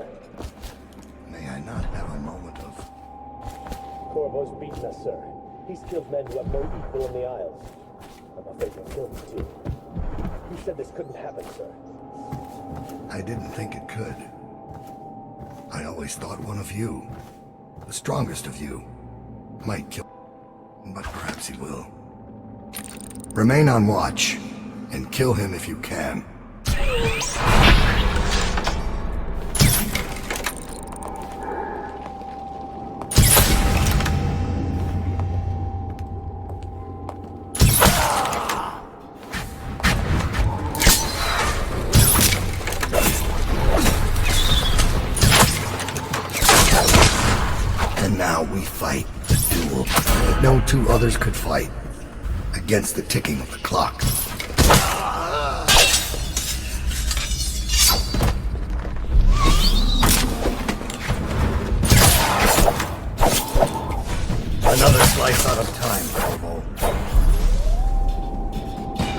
May I not have a moment of... Corvo's beaten us, sir. He's killed men who have no equal in the Isles. I'm afraid he'll kill me too. You said this couldn't happen, sir. I didn't think it could. I always thought one of you, the strongest of you, might kill... But perhaps he will. Remain on watch, and kill him if you can. And now we fight the duel that no two others could fight, against the ticking of the clock. Another slice out of time, Corvo.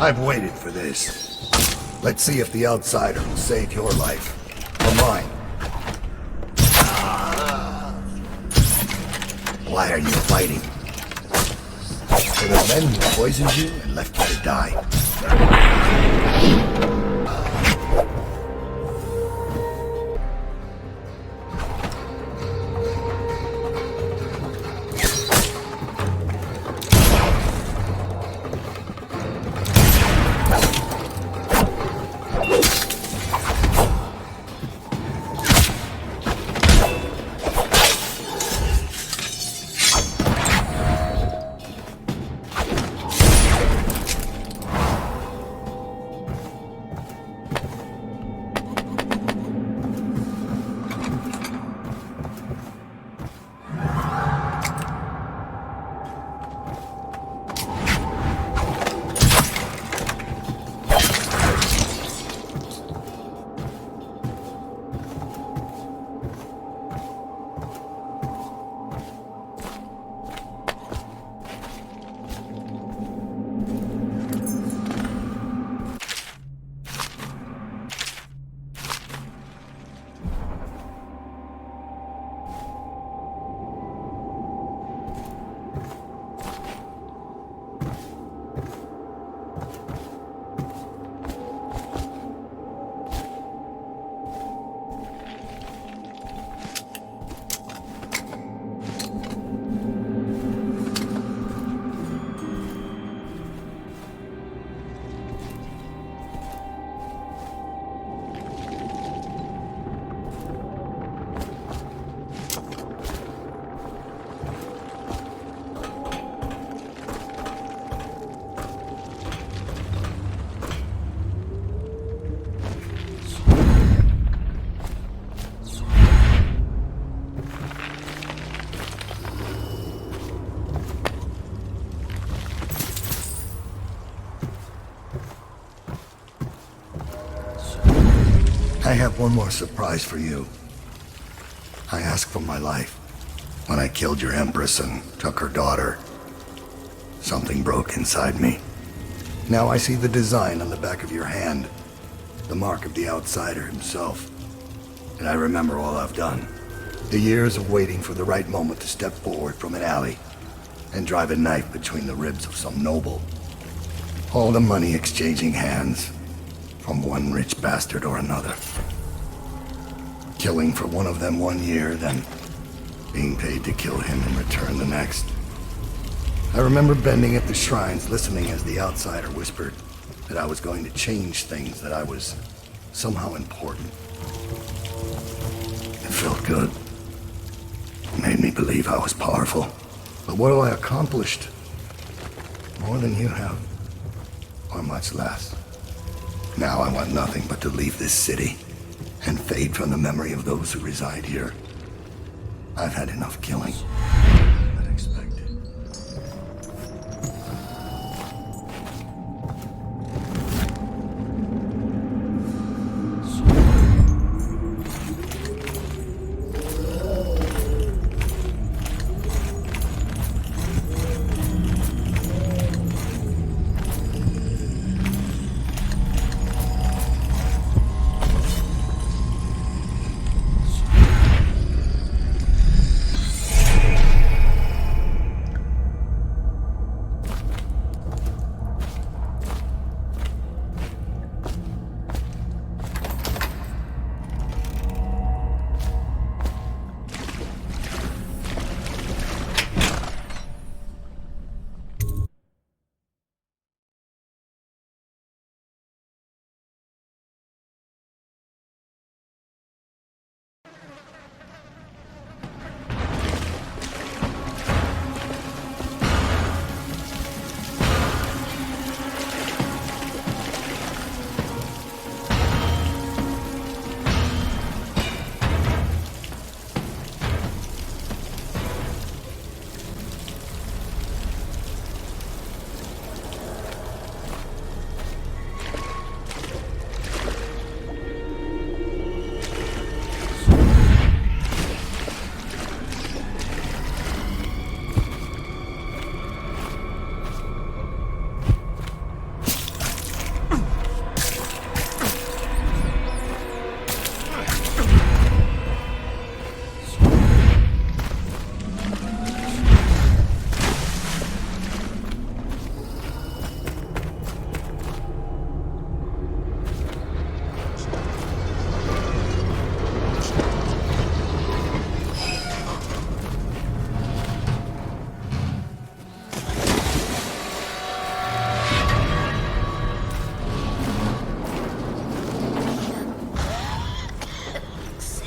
I've waited for this. Let's see if the outsider will save your life, or mine. Why are you fighting? For the men who poisoned you and left you to die. I have one more surprise for you. I asked for my life when I killed your empress and took her daughter. Something broke inside me. Now I see the design on the back of your hand, the mark of the outsider himself. And I remember all I've done. The years of waiting for the right moment to step forward from an alley and drive a knife between the ribs of some noble. All the money exchanging hands from one rich bastard or another. Killing for one of them 1 year, then being paid to kill him in return the next. I remember bending at the shrines, listening as the outsider whispered that I was going to change things, that I was somehow important. It felt good. It made me believe I was powerful. But what have I accomplished? More than you have, or much less. Now I want nothing but to leave this city and fade from the memory of those who reside here. I've had enough killing. Unexpected.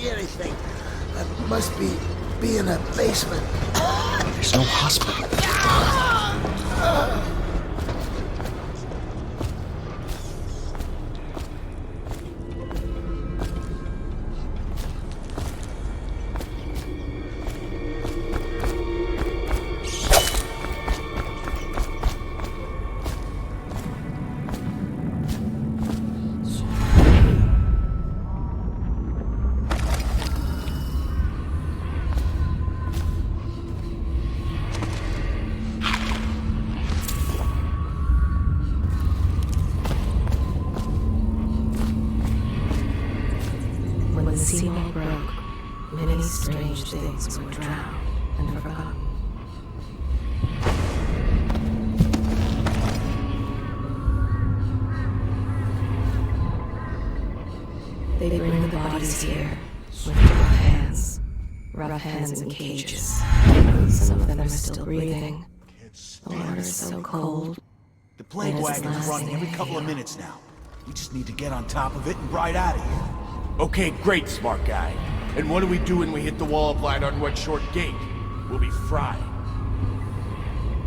see anything. That must be in a basement. There's no hospital. When the seawall broke, many strange things were drowned and forgotten. They bring the bodies here with rough hands in cages. Some of them are still breathing. The water is so cold. The plague wagon's running every couple of minutes now. We just need to get on top of it and ride out of here. Okay, great, smart guy. And what do we do when we hit the wall of light on one short gate? We'll be fried.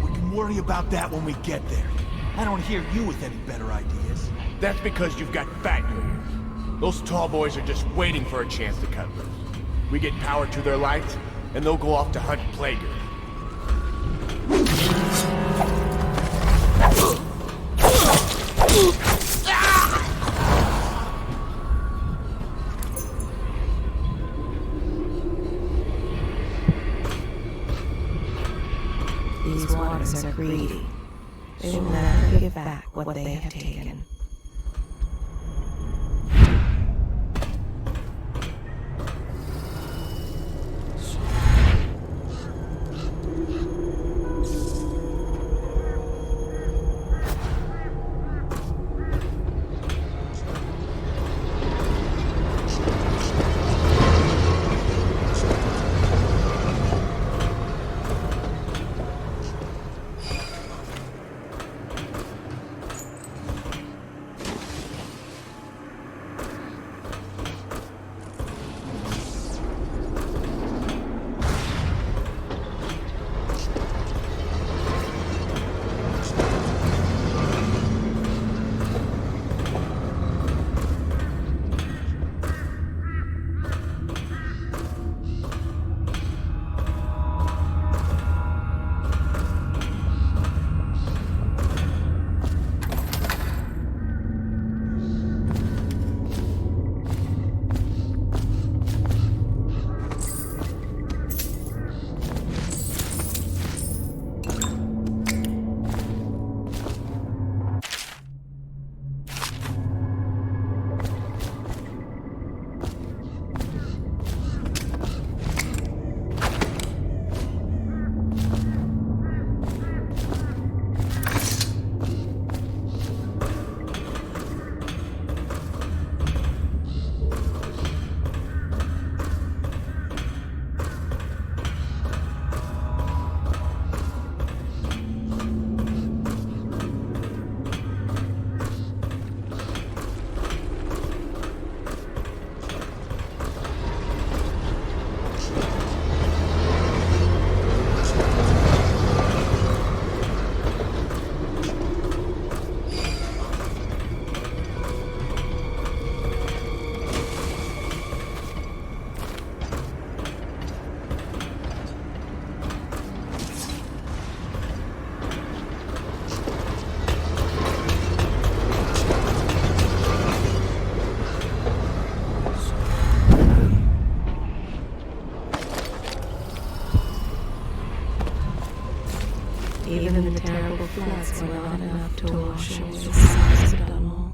We can worry about that when we get there. I don't hear you with any better ideas. That's because you've got fat in your ears. Those tall boys are just waiting for a chance to cut loose. We get power to their lights, and they'll go off to hunt plaguers. These waters are greedy. They will never give back what they have taken. Even the terrible floods were not enough to wash away the size of Dunwall.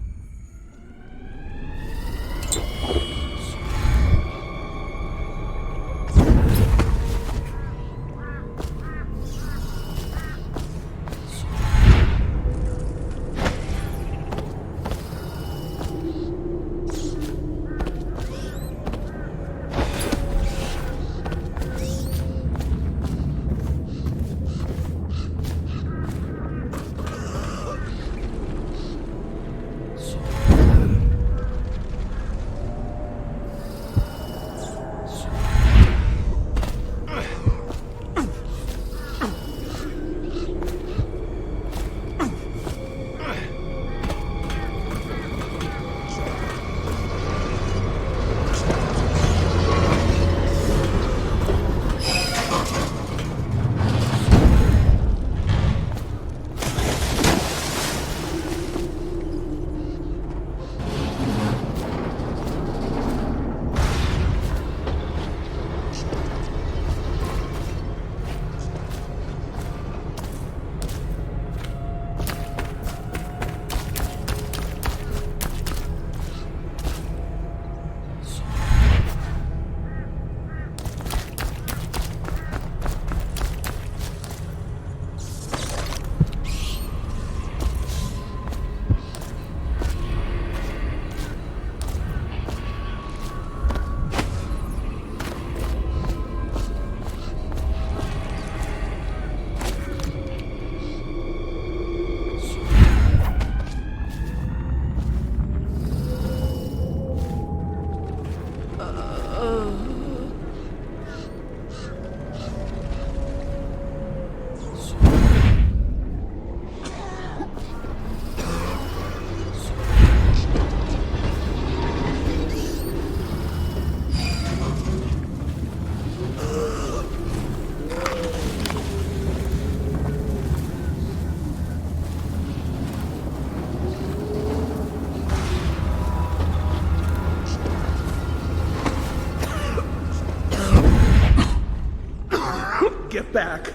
back.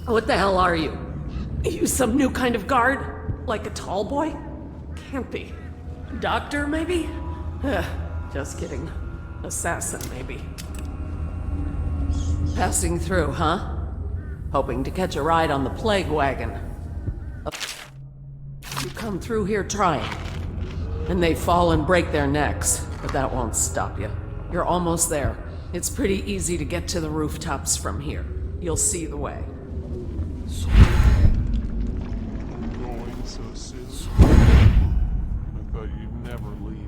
What the hell are you? You some new kind of guard? Like a tall boy? Can't be. Doctor, maybe? Just kidding. Assassin, maybe. Passing through, huh? Hoping to catch a ride on the plague wagon. You come through here trying. And they fall and break their necks, but that won't stop you. You're almost there. It's pretty easy to get to the rooftops from here. You'll see the way. Going so soon. I thought you'd never leave.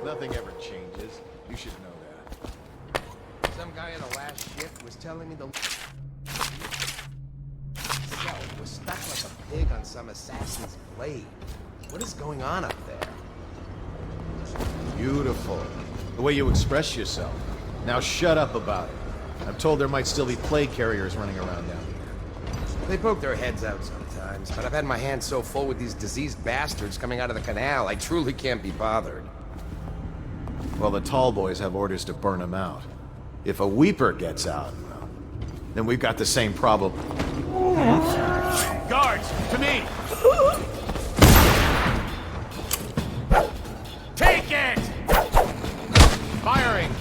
Nothing ever changes. You should know that. Some guy in the last shift was telling me the cell was stuck like a pig on some assassin's blade. What is going on up there? Beautiful. The way you express yourself. Now shut up about it. I'm told there might still be plague carriers running around down here. They poke their heads out sometimes, but I've had my hands so full with these diseased bastards coming out of the canal, I truly can't be bothered. Well, the tall boys have orders to burn them out. If a weeper gets out, well, then we've got the same problem. Guards, to me! Take it! Firing!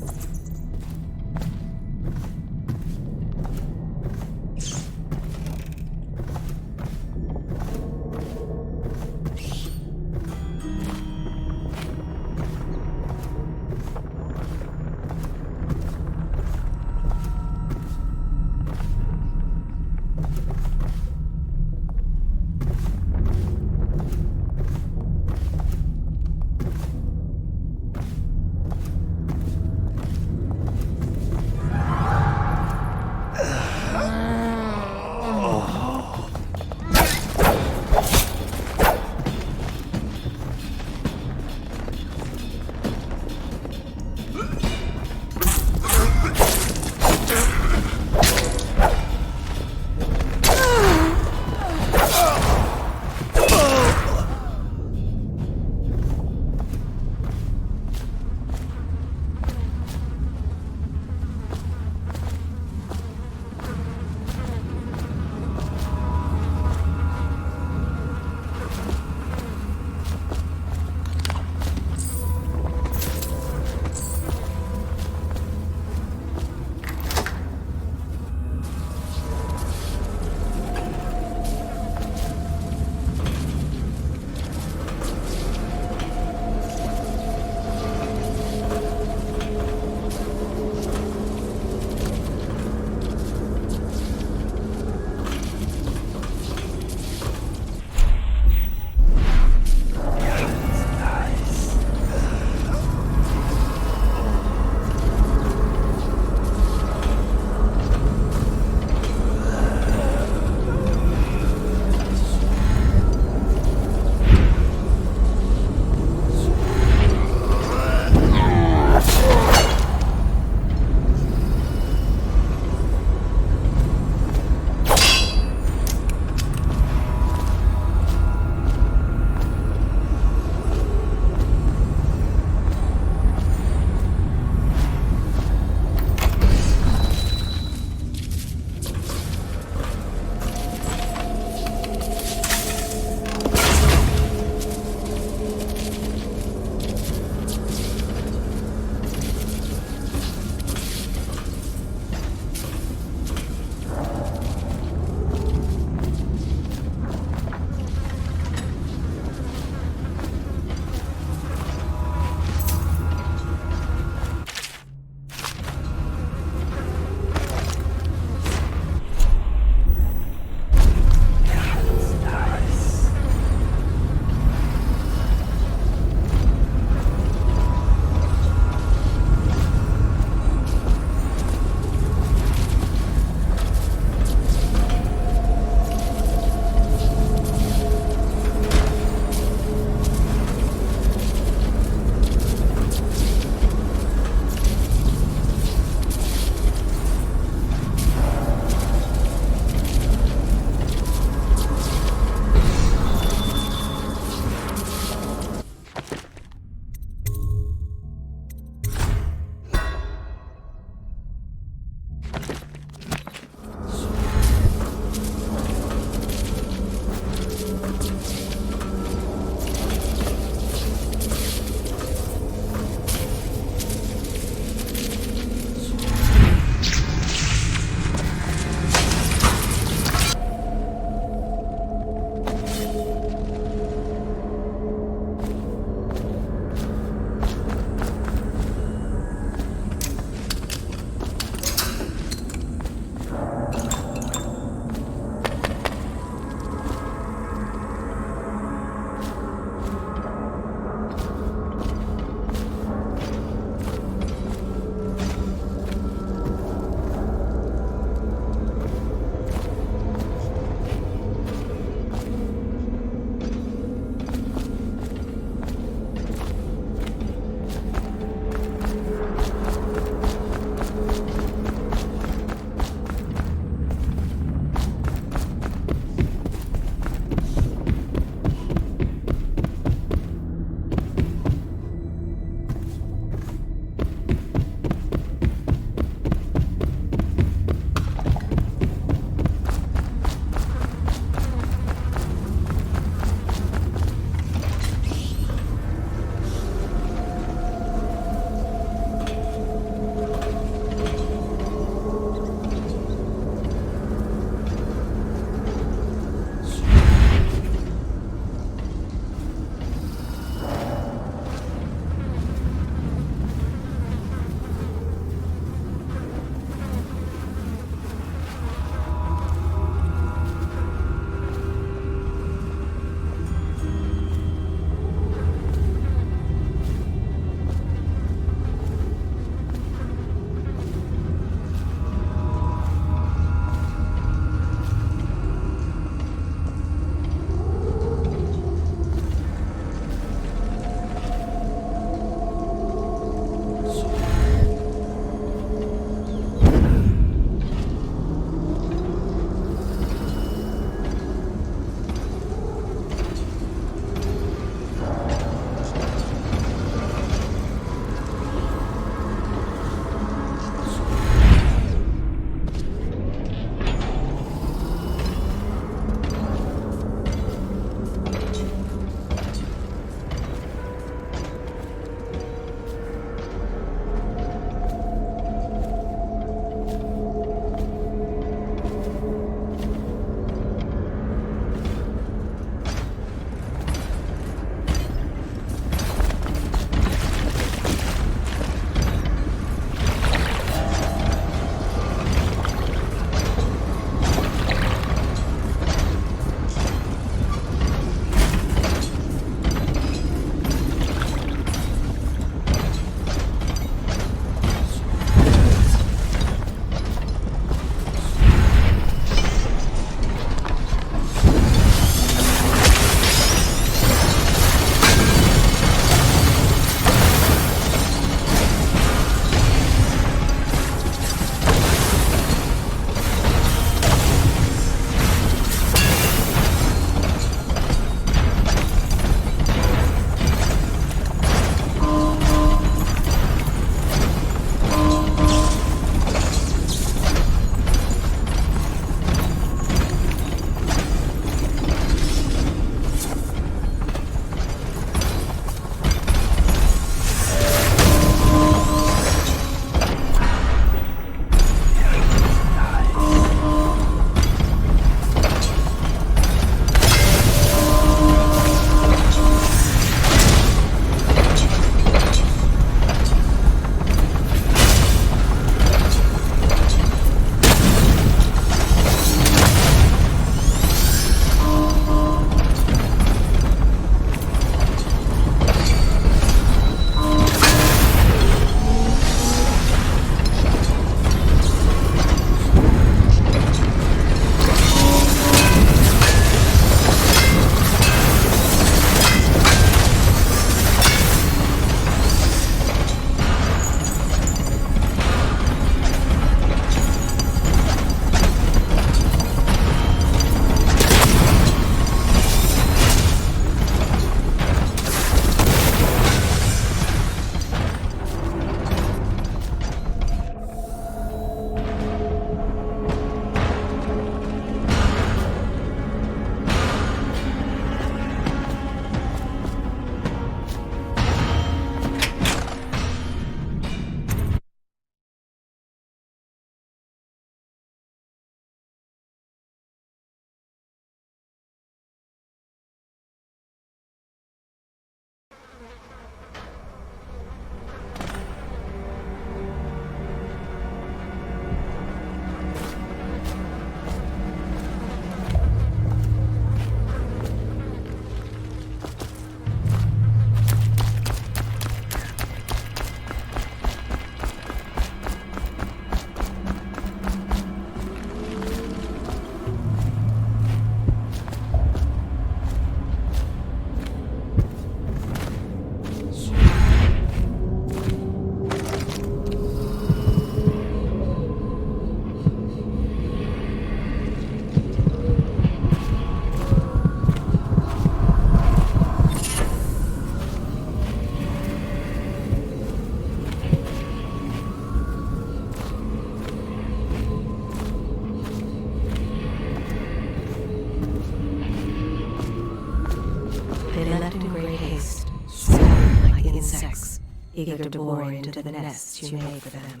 fled in great haste, scattered like insects, eager to bore into the nests you made for them.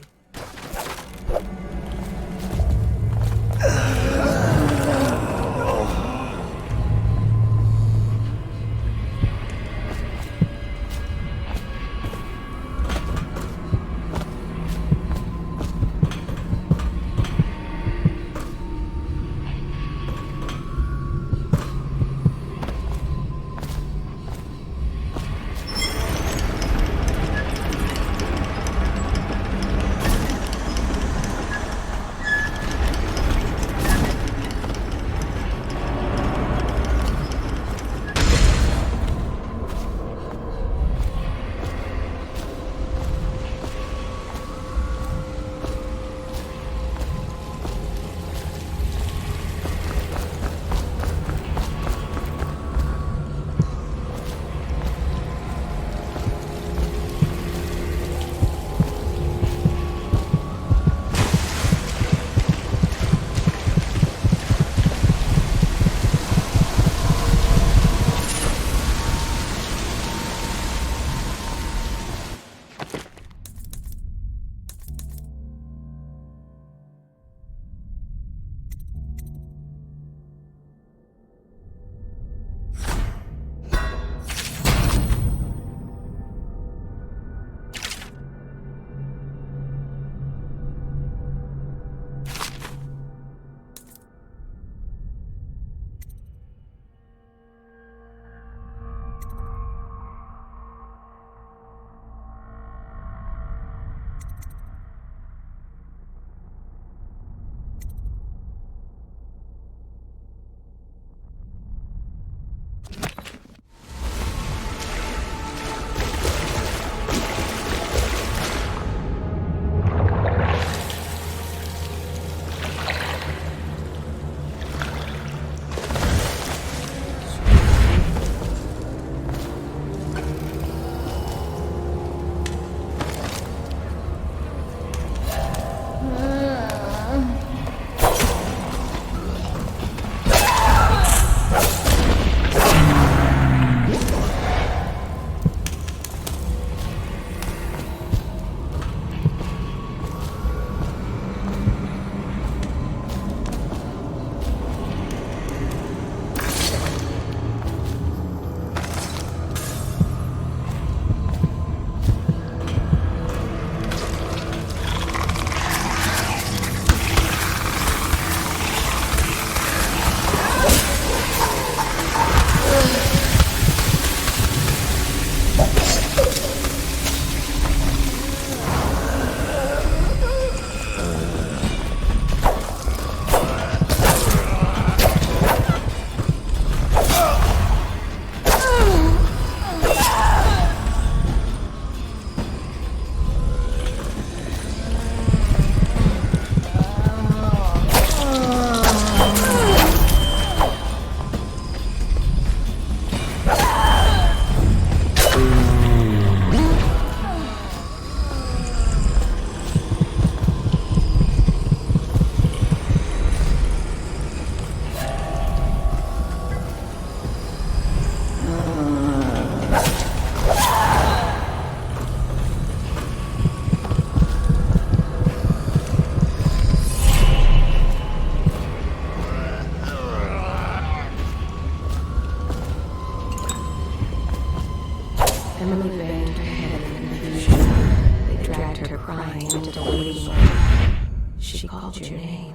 She called your name.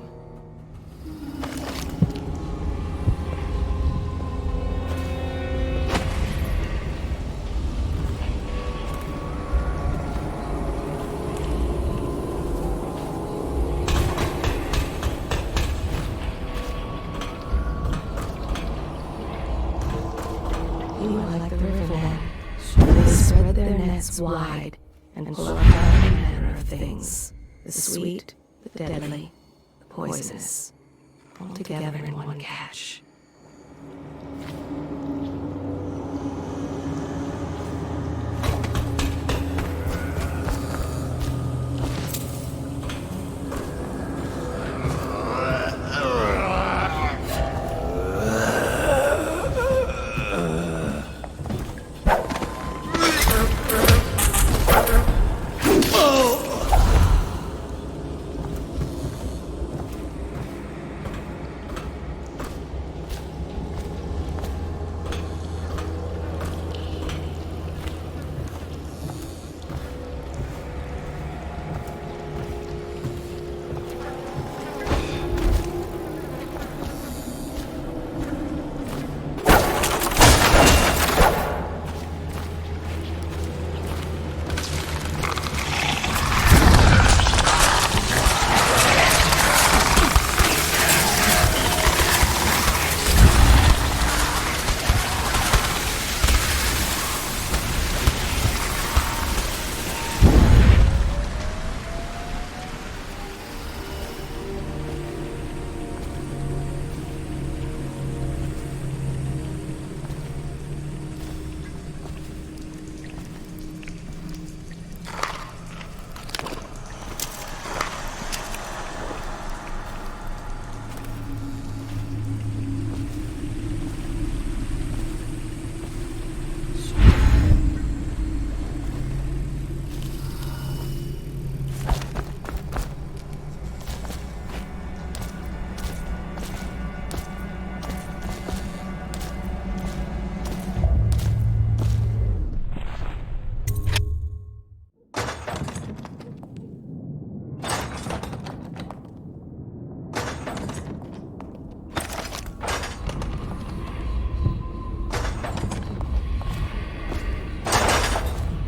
You are like the rivermen. They spread their nets wide and pull up all manner of things. The sweet, the deadly, the poisonous, all together in one catch.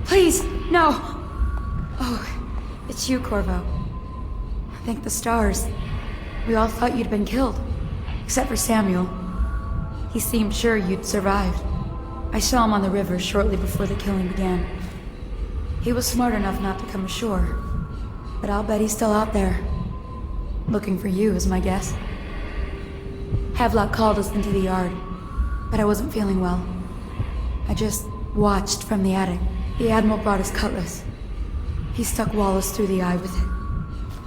Please, no! Oh, it's you, Corvo. Thank the stars. We all thought you'd been killed. Except for Samuel. He seemed sure you'd survived. I saw him on the river shortly before the killing began. He was smart enough not to come ashore. But I'll bet he's still out there. Looking for you, is my guess. Havelock called us into the yard, but I wasn't feeling well. I just watched from the attic. The Admiral brought his cutlass. He stuck Wallace through the eye with it.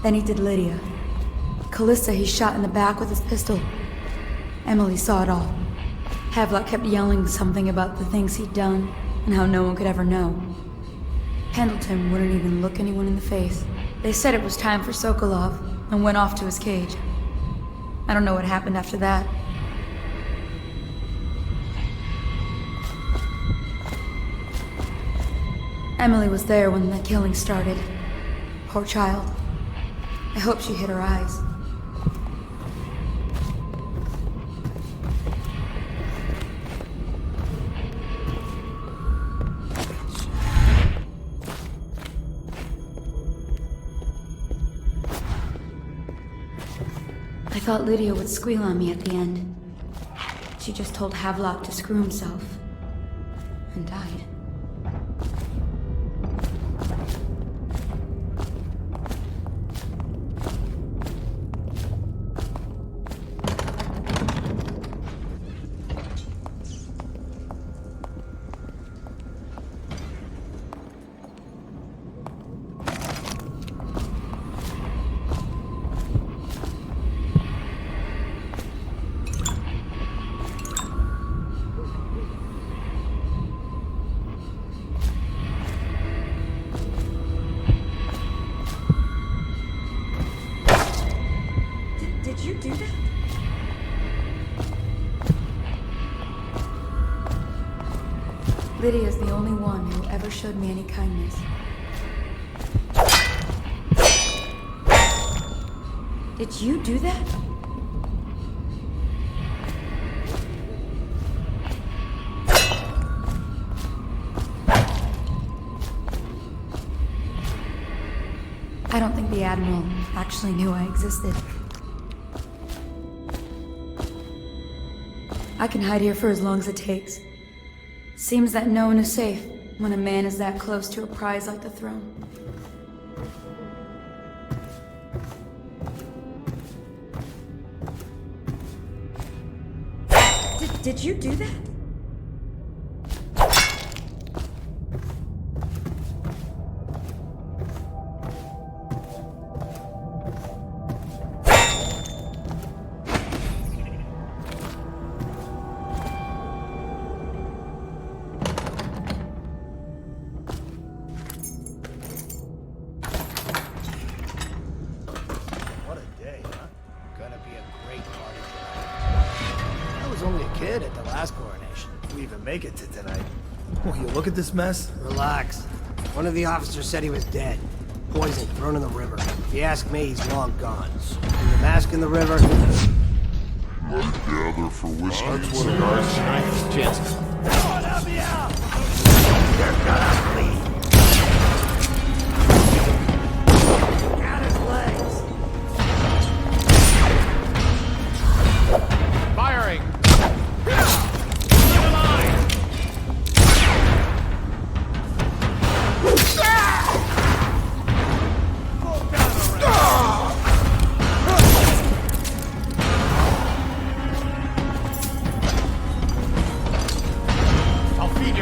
Then he did Lydia. Callista he shot in the back with his pistol. Emily saw it all. Havelock kept yelling something about the things he'd done, and how no one could ever know. Pendleton wouldn't even look anyone in the face. They said it was time for Sokolov, and went off to his cage. I don't know what happened after that. Emily was there when the killing started. Poor child. I hope she hid her eyes. I thought Lydia would squeal on me at the end. She just told Havelock to screw himself. And died. Did you do that? Lydia's the only one who ever showed me any kindness. Did you do that? I don't think the Admiral actually knew I existed. I can hide here for as long as it takes. Seems that no one is safe when a man is that close to a prize like the throne. Did you do that? Make it to tonight. Will you look at this mess? Relax. One of the officers said he was dead. Poisoned, thrown in the river. If you ask me, he's long gone. And the mask in the river... Run gather for whiskey. That's one of our strength chances. Lord, help me out! You're gonna bleed! Out his legs! Firing! I'll feed you.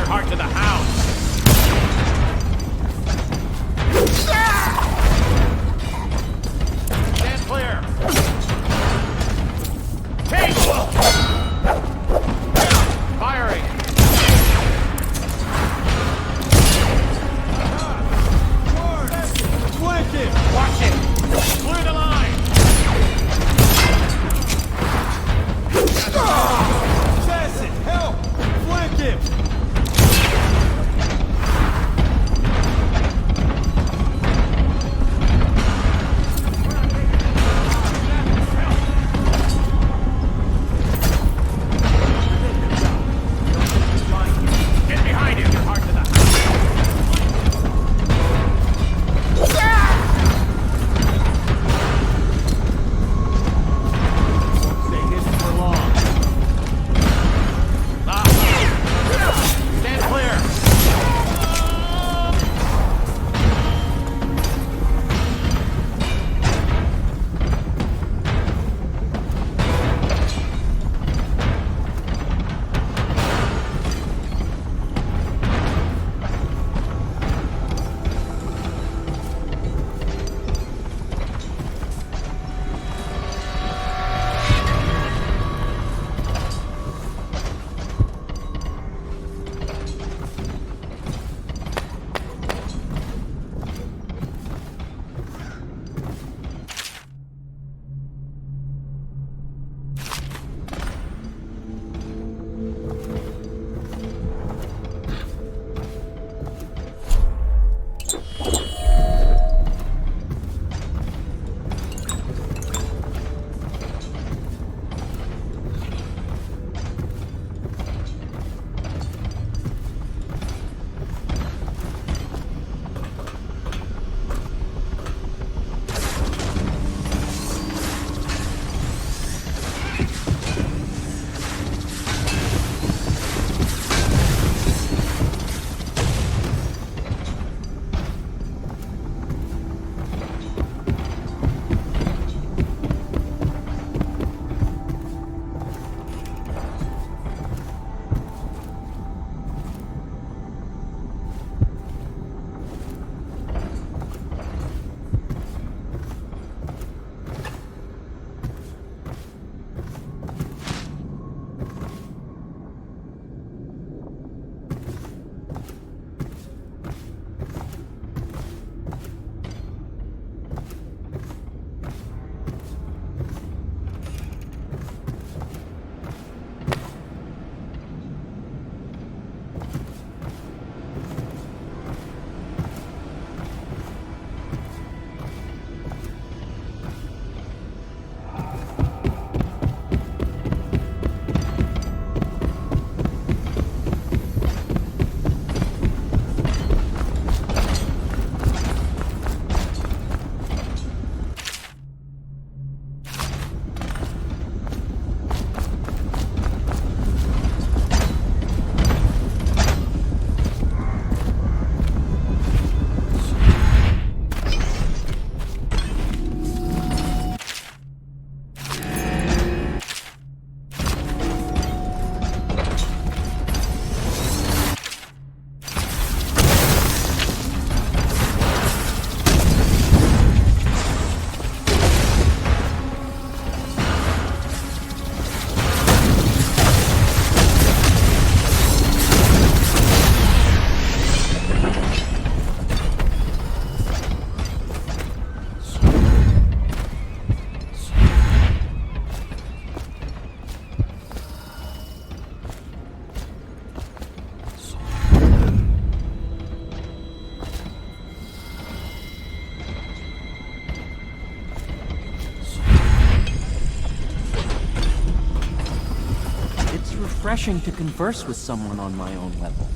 refreshing to converse with someone on my own level.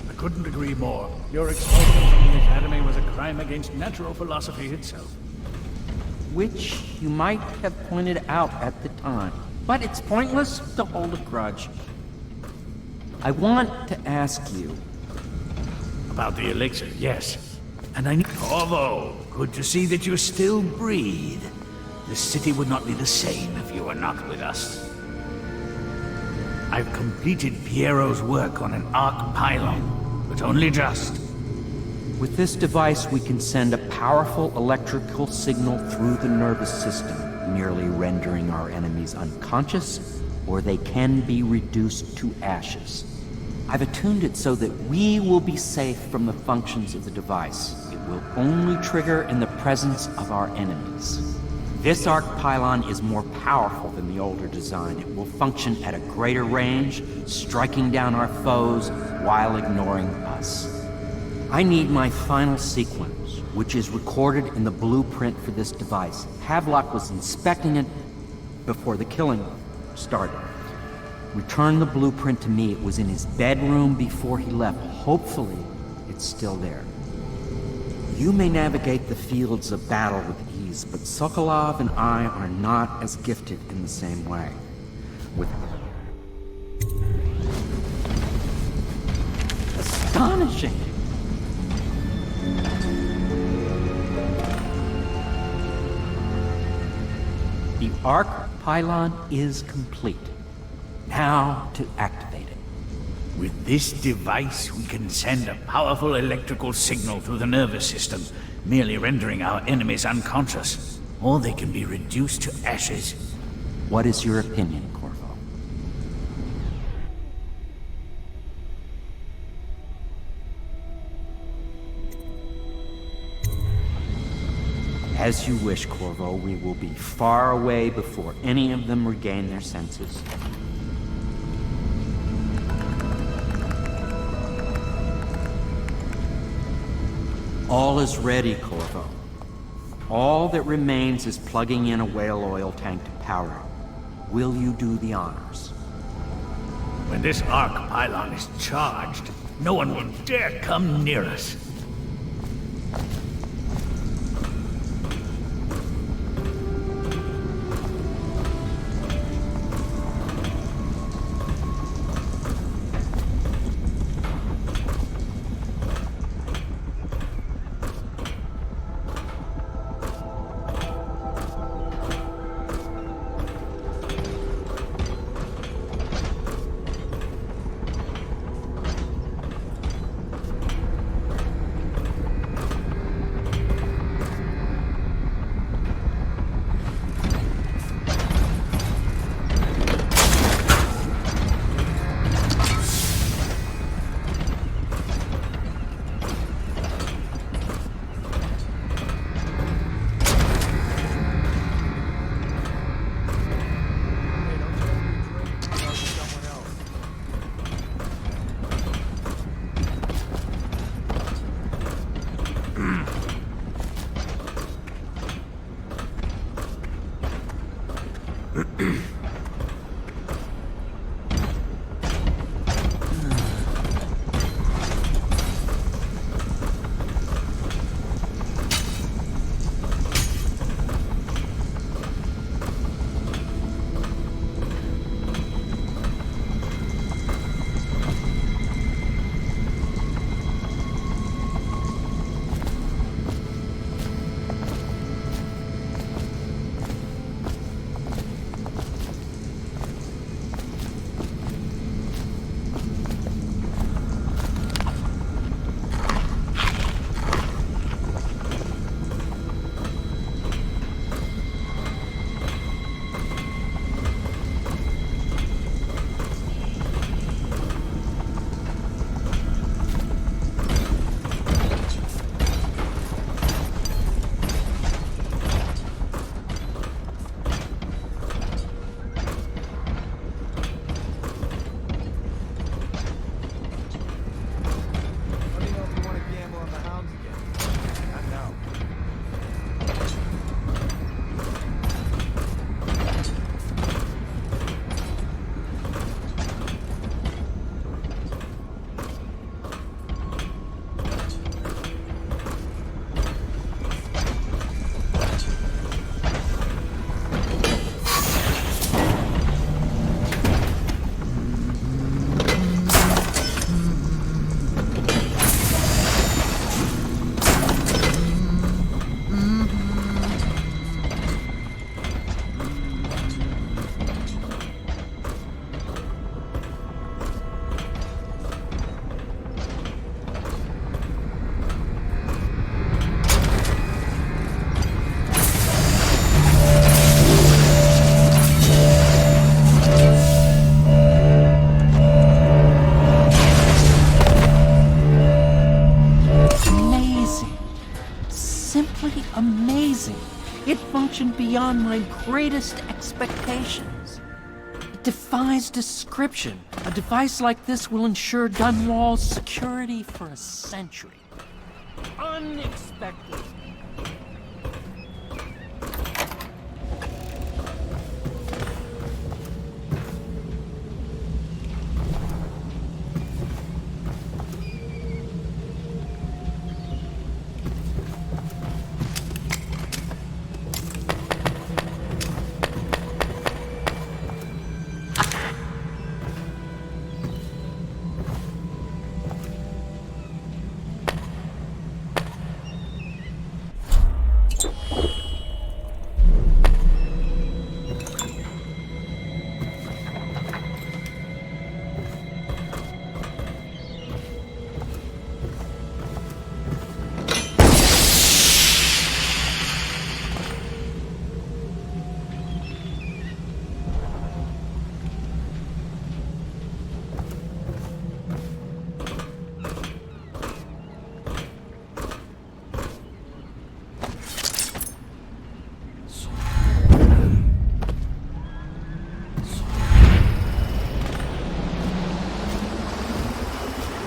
I couldn't agree more. Your expulsion from the Academy was a crime against natural philosophy itself. Which you might have pointed out at the time. But it's pointless to hold a grudge. I want to ask you... About the elixir, yes. And I need... Corvo, good to see that you still breathe. The city would not be the same if you were not with us. I've completed Piero's work on an arc pylon, but only just. With this device, we can send a powerful electrical signal through the nervous system, merely rendering our enemies unconscious, or they can be reduced to ashes. I've attuned it so that we will be safe from the functions of the device. It will only trigger in the presence of our enemies. This arc pylon is more powerful than the older design. It will function at a greater range, striking down our foes while ignoring us. I need my final sequence, which is recorded in the blueprint for this device. Havelock was inspecting it before the killing started. Return the blueprint to me. It was in his bedroom before he left. Hopefully, it's still there. You may navigate the fields of battle with ease, but Sokolov and I are not as gifted in the same way. With astonishing! The arc pylon is complete. Now to activate it. With this device, we can send a powerful electrical signal through the nervous system, merely rendering our enemies unconscious, or they can be reduced to ashes. What is your opinion, Corvo? As you wish, Corvo. We will be far away before any of them regain their senses. All is ready, Corvo. All that remains is plugging in a whale oil tank to power it. Will you do the honors? When this arc pylon is charged, no one will dare come near us. amazing. It functioned beyond my greatest expectations. It defies description. A device like this will ensure Dunwall's security for a century. Unexpected.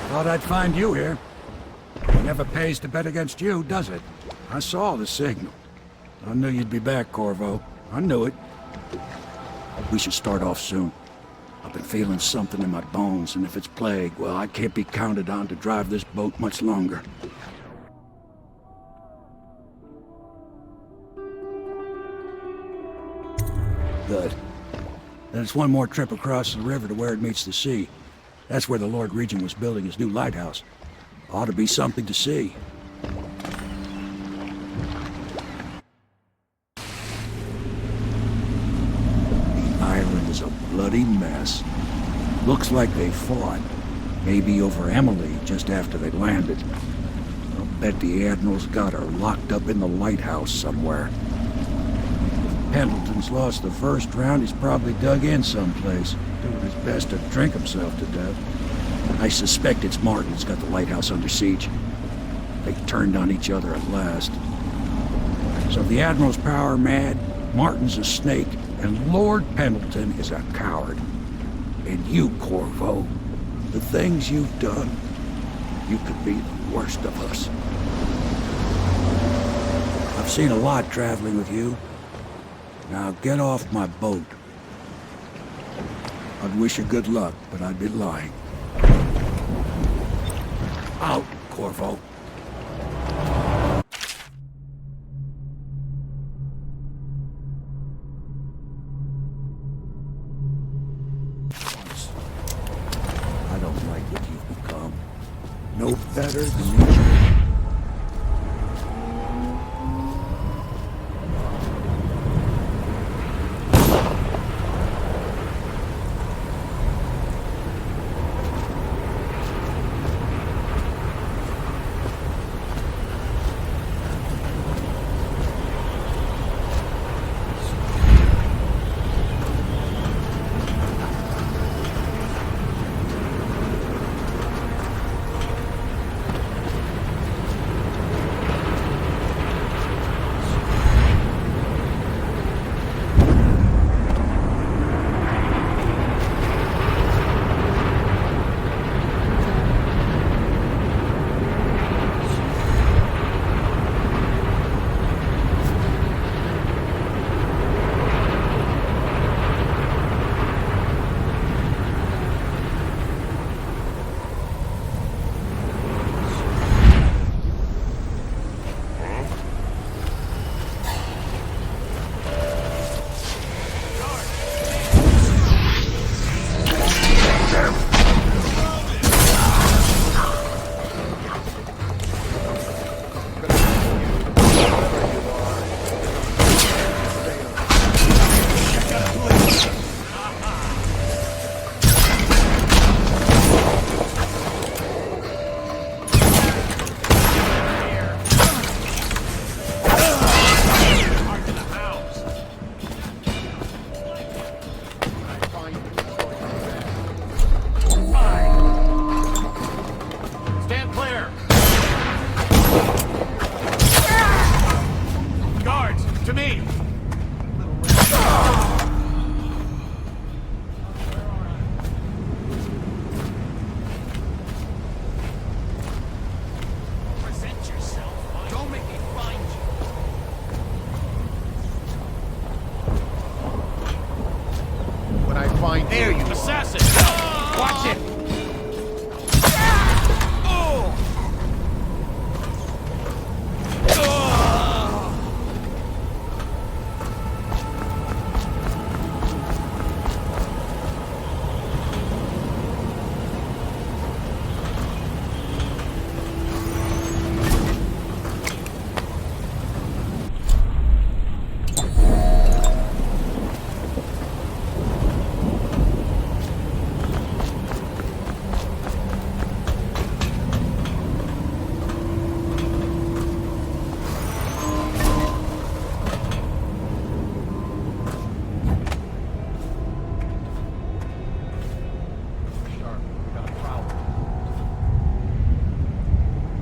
Thought I'd find you here. It never pays to bet against you, does it? I saw the signal. I knew you'd be back, Corvo. I knew it. We should start off soon. I've been feeling something in my bones, and if it's plague, well, I can't be counted on to drive this boat much longer. Good. Then it's one more trip across the river to where it meets the sea. That's where the Lord Regent was building his new lighthouse. Ought to be something to see. The island is a bloody mess. Looks like they fought. Maybe over Emily just after they landed. I'll bet the Admiral's got her locked up in the lighthouse somewhere. If Pendleton's lost the first round, he's probably dug in someplace, doing his best to drink himself to death. I suspect it's Martin's got the lighthouse under siege. They turned on each other at last. So the Admiral's power mad, Martin's a snake, and Lord Pendleton is a coward. And you, Corvo, the things you've done, you could be the worst of us. I've seen a lot traveling with you. Now get off my boat. I'd wish you good luck, but I'd be lying. Out, Corvo. I don't like what you've become. No better than each other. To me! Present yourself. Don't make me find you. When I find There you assassin! Watch it!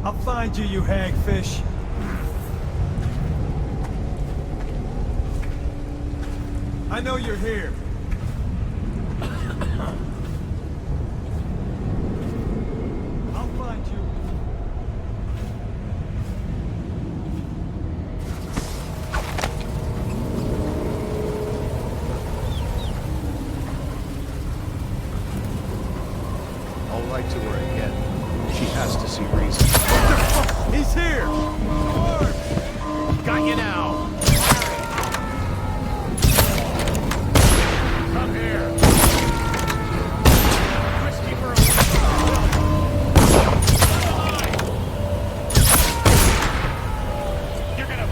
I'll find you, you hagfish. I know you're here. I'll find you. I'll write to her again. She has to see reason. He's here! Got you now! Come here! Whiskey for You're gonna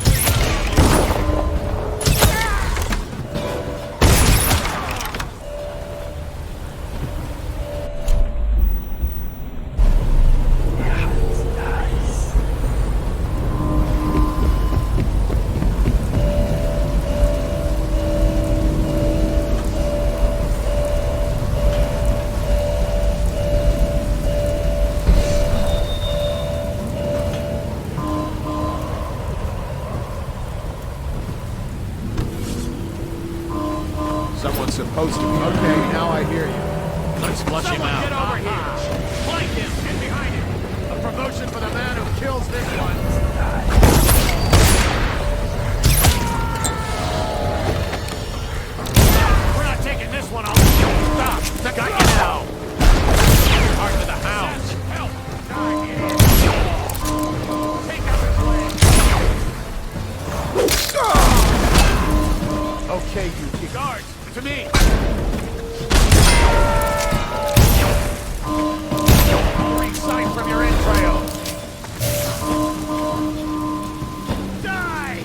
Someone's supposed to be. Okay, now I hear you. Let's flush him out. Get over here! Flank him! Get behind him! A promotion for the man who kills this one! We're not taking this one off! Stop! Got you now! Hard to the house! Help! Take out his leg! Okay, you guards! To me! Sight from your entrails! Die!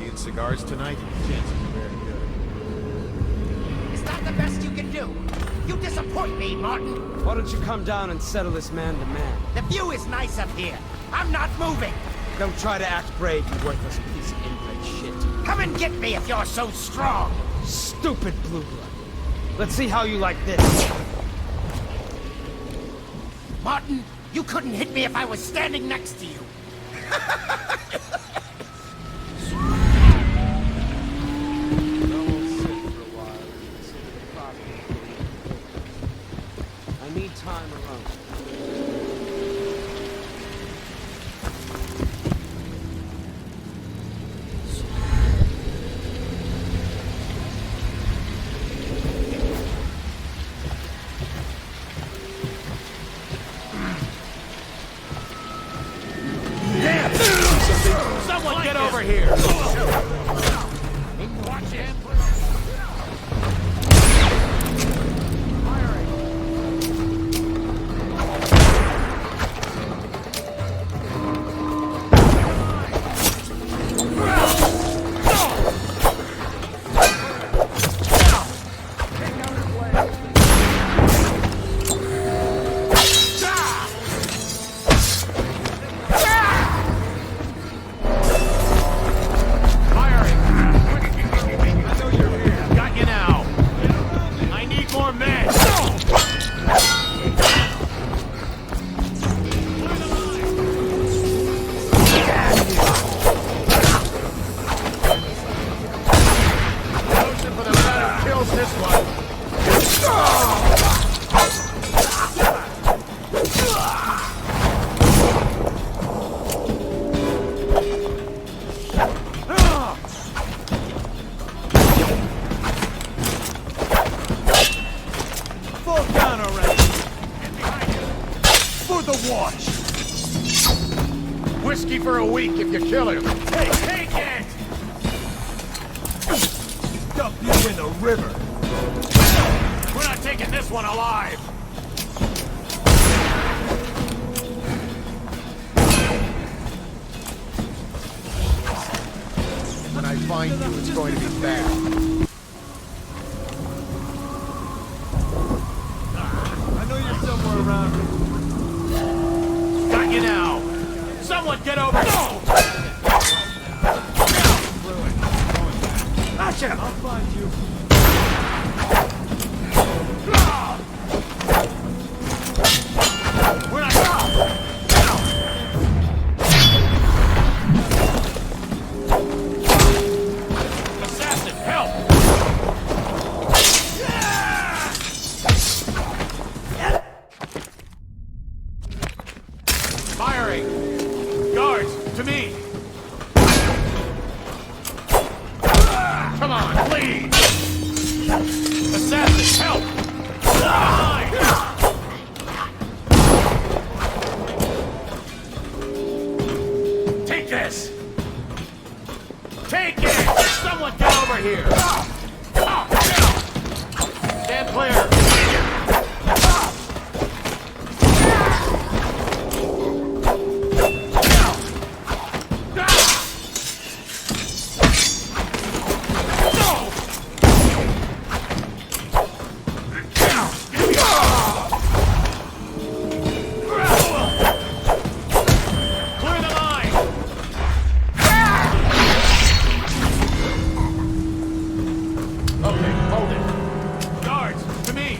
whiskey and cigars tonight? Chances are very good. Is that the best you can do? You disappoint me, Martin. Why don't you come down and settle this man to man? The view is nice up here. I'm not moving. Don't try to act brave, you worthless piece of inbred shit. Come and get me if you're so strong. Stupid blue blood. Let's see how you like this. Martin, you couldn't hit me if I was standing next to you. I need time alone. Someone get over here! Watch it. Whiskey for a week if you kill him. Hey, take it! Dump you in the river. We're not taking this one alive. When I find you, it's going to be bad. I know you're somewhere around here. Got you now. Someone get over here! Gotcha! I'll find you. We're not... Assassin, help! Firing! Guards, to me! Come on, please! Assassin, help! Take this! Take it! Someone get over here! Stand clear! Okay, hold it. Guards, to me!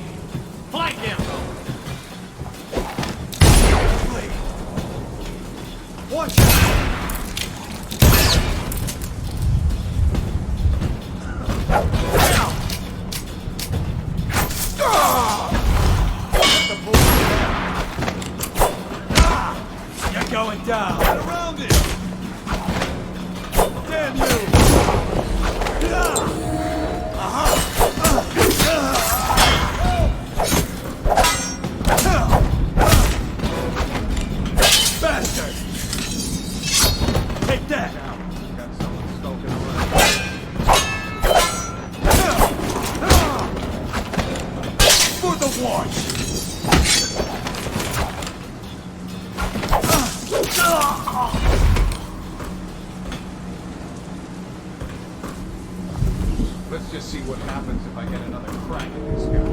Let's just see what happens if I get another crack at this guy.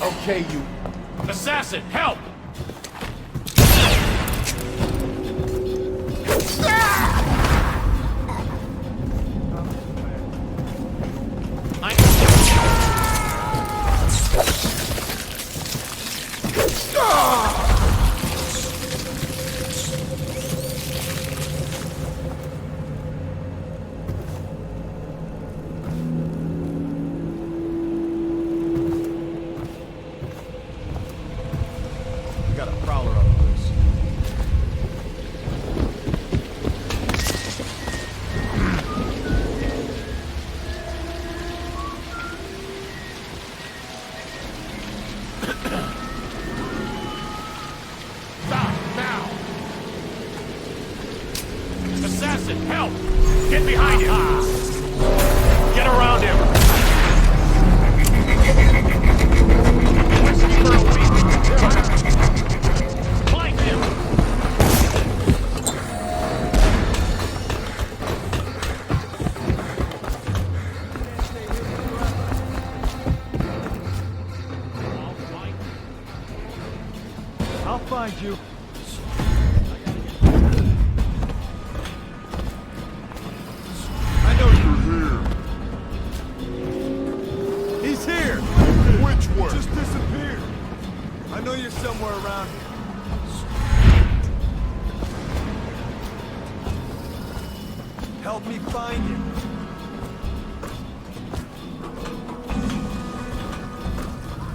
Okay, you... Assassin, help! Got a prowler on the loose. Stop, now! Assassin, help! Get behind him! Get around him! Whiskey for a week! Flank him! I'll find you. I know you're here. He's here! Which way? Just disappeared. I know you're somewhere around here. Help me find you.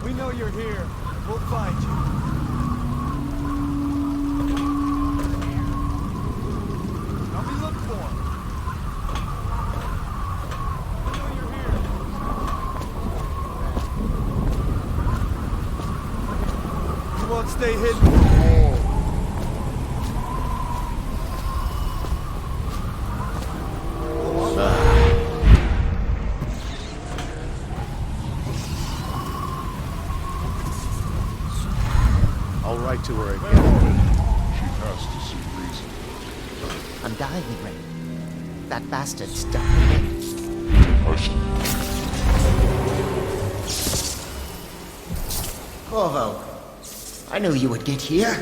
We know you're here. We'll find you. Help me look for him. We know you're here. You won't stay hidden. I'll write to her again. She has to see reason. I'm dying, Ray. That bastard stuck me in. Corvo, I knew you would get here.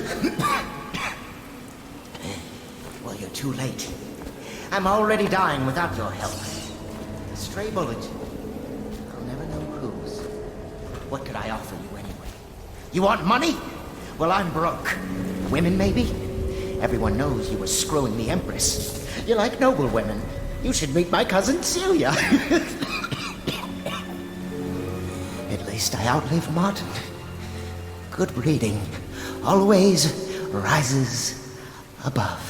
Well, you're too late. I'm already dying without your help. A stray bullet. I'll never know whose. What could I offer you anyway? You want money? Well, I'm broke. Women, maybe? Everyone knows you were screwing the Empress. You like noble women. You should meet my cousin Celia. At least I outlived Martin. Good breeding always rises above.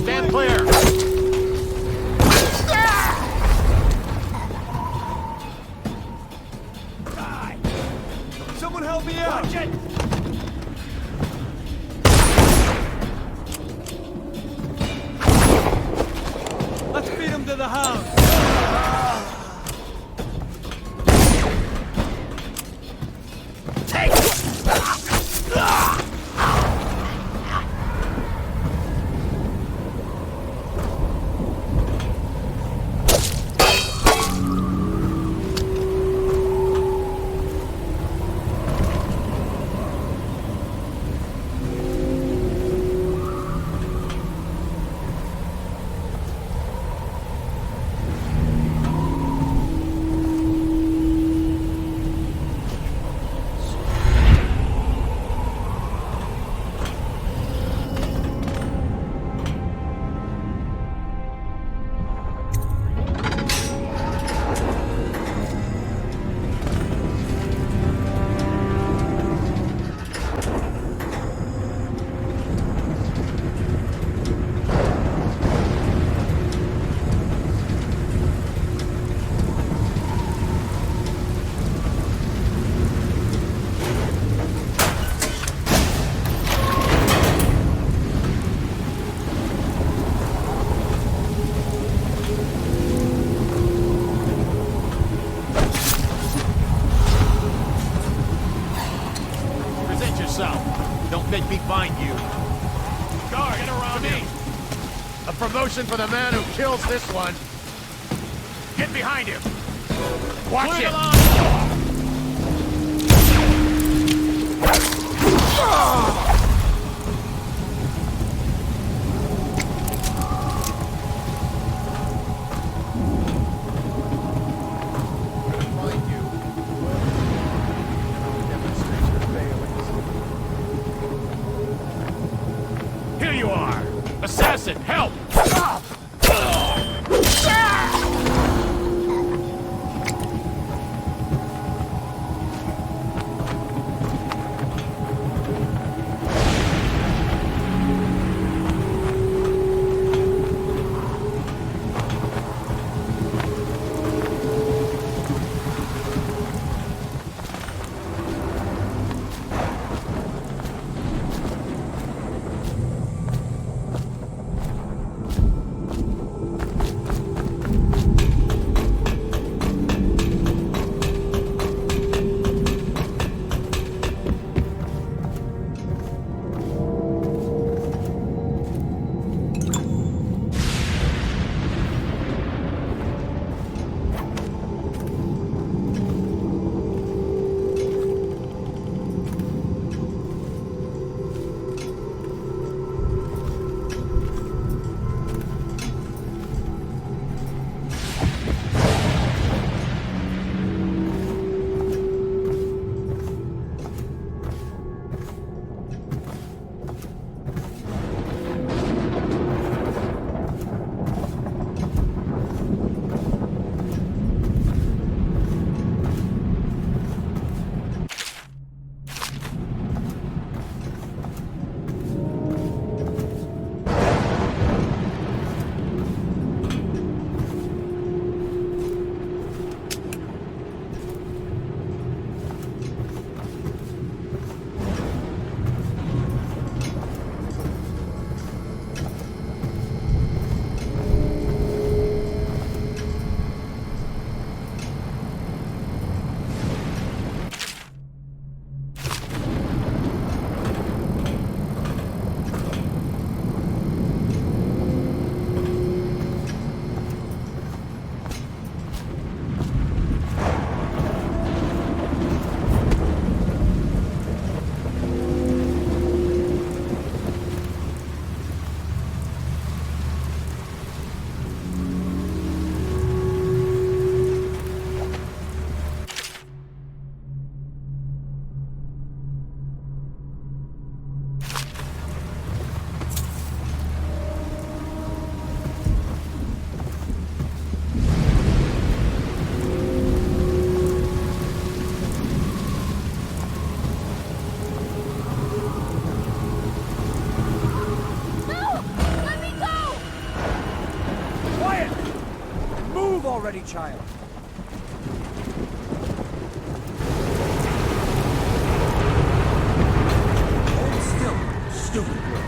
Stand clear! Someone help me out! Watch it! Let's beat him to the hound! yourself. Don't make me find you. Guard, get around me. A promotion for the man who kills this one. Get behind him. Watch Clear it. the line. Here you are! Assassin, help! already, child. Hold still, stupid girl.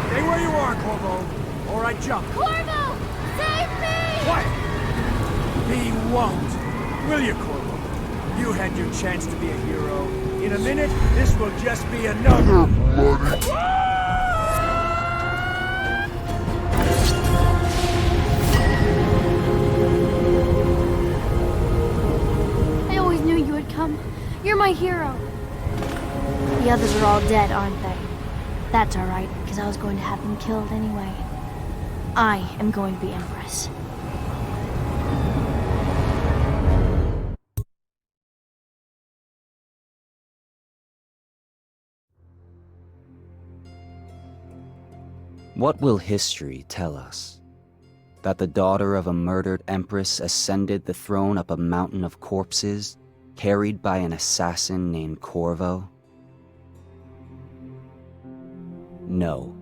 Stay where you are, Corvo, or I jump. Corvo! Save me! Quiet! He won't. Will you, Corvo? You had your chance to be a hero. In a minute, this will just be another bloody... You're my hero. The others are all dead, aren't they? That's alright, because I was going to have them killed anyway. I am going to be Empress. What will history tell us? That the daughter of a murdered empress ascended the throne up a mountain of corpses, carried by an assassin named Corvo? No.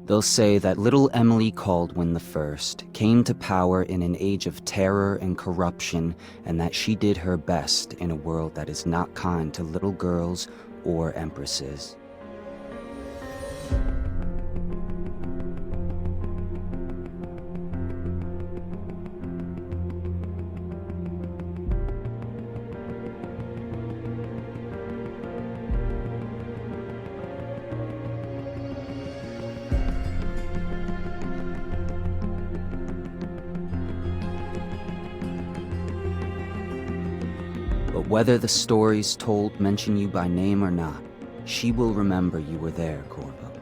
They'll say that little Emily Kaldwin I came to power in an age of terror and corruption, and that she did her best in a world that is not kind to little girls or empresses. Whether the stories told mention you by name or not, she will remember you were there, Corvo.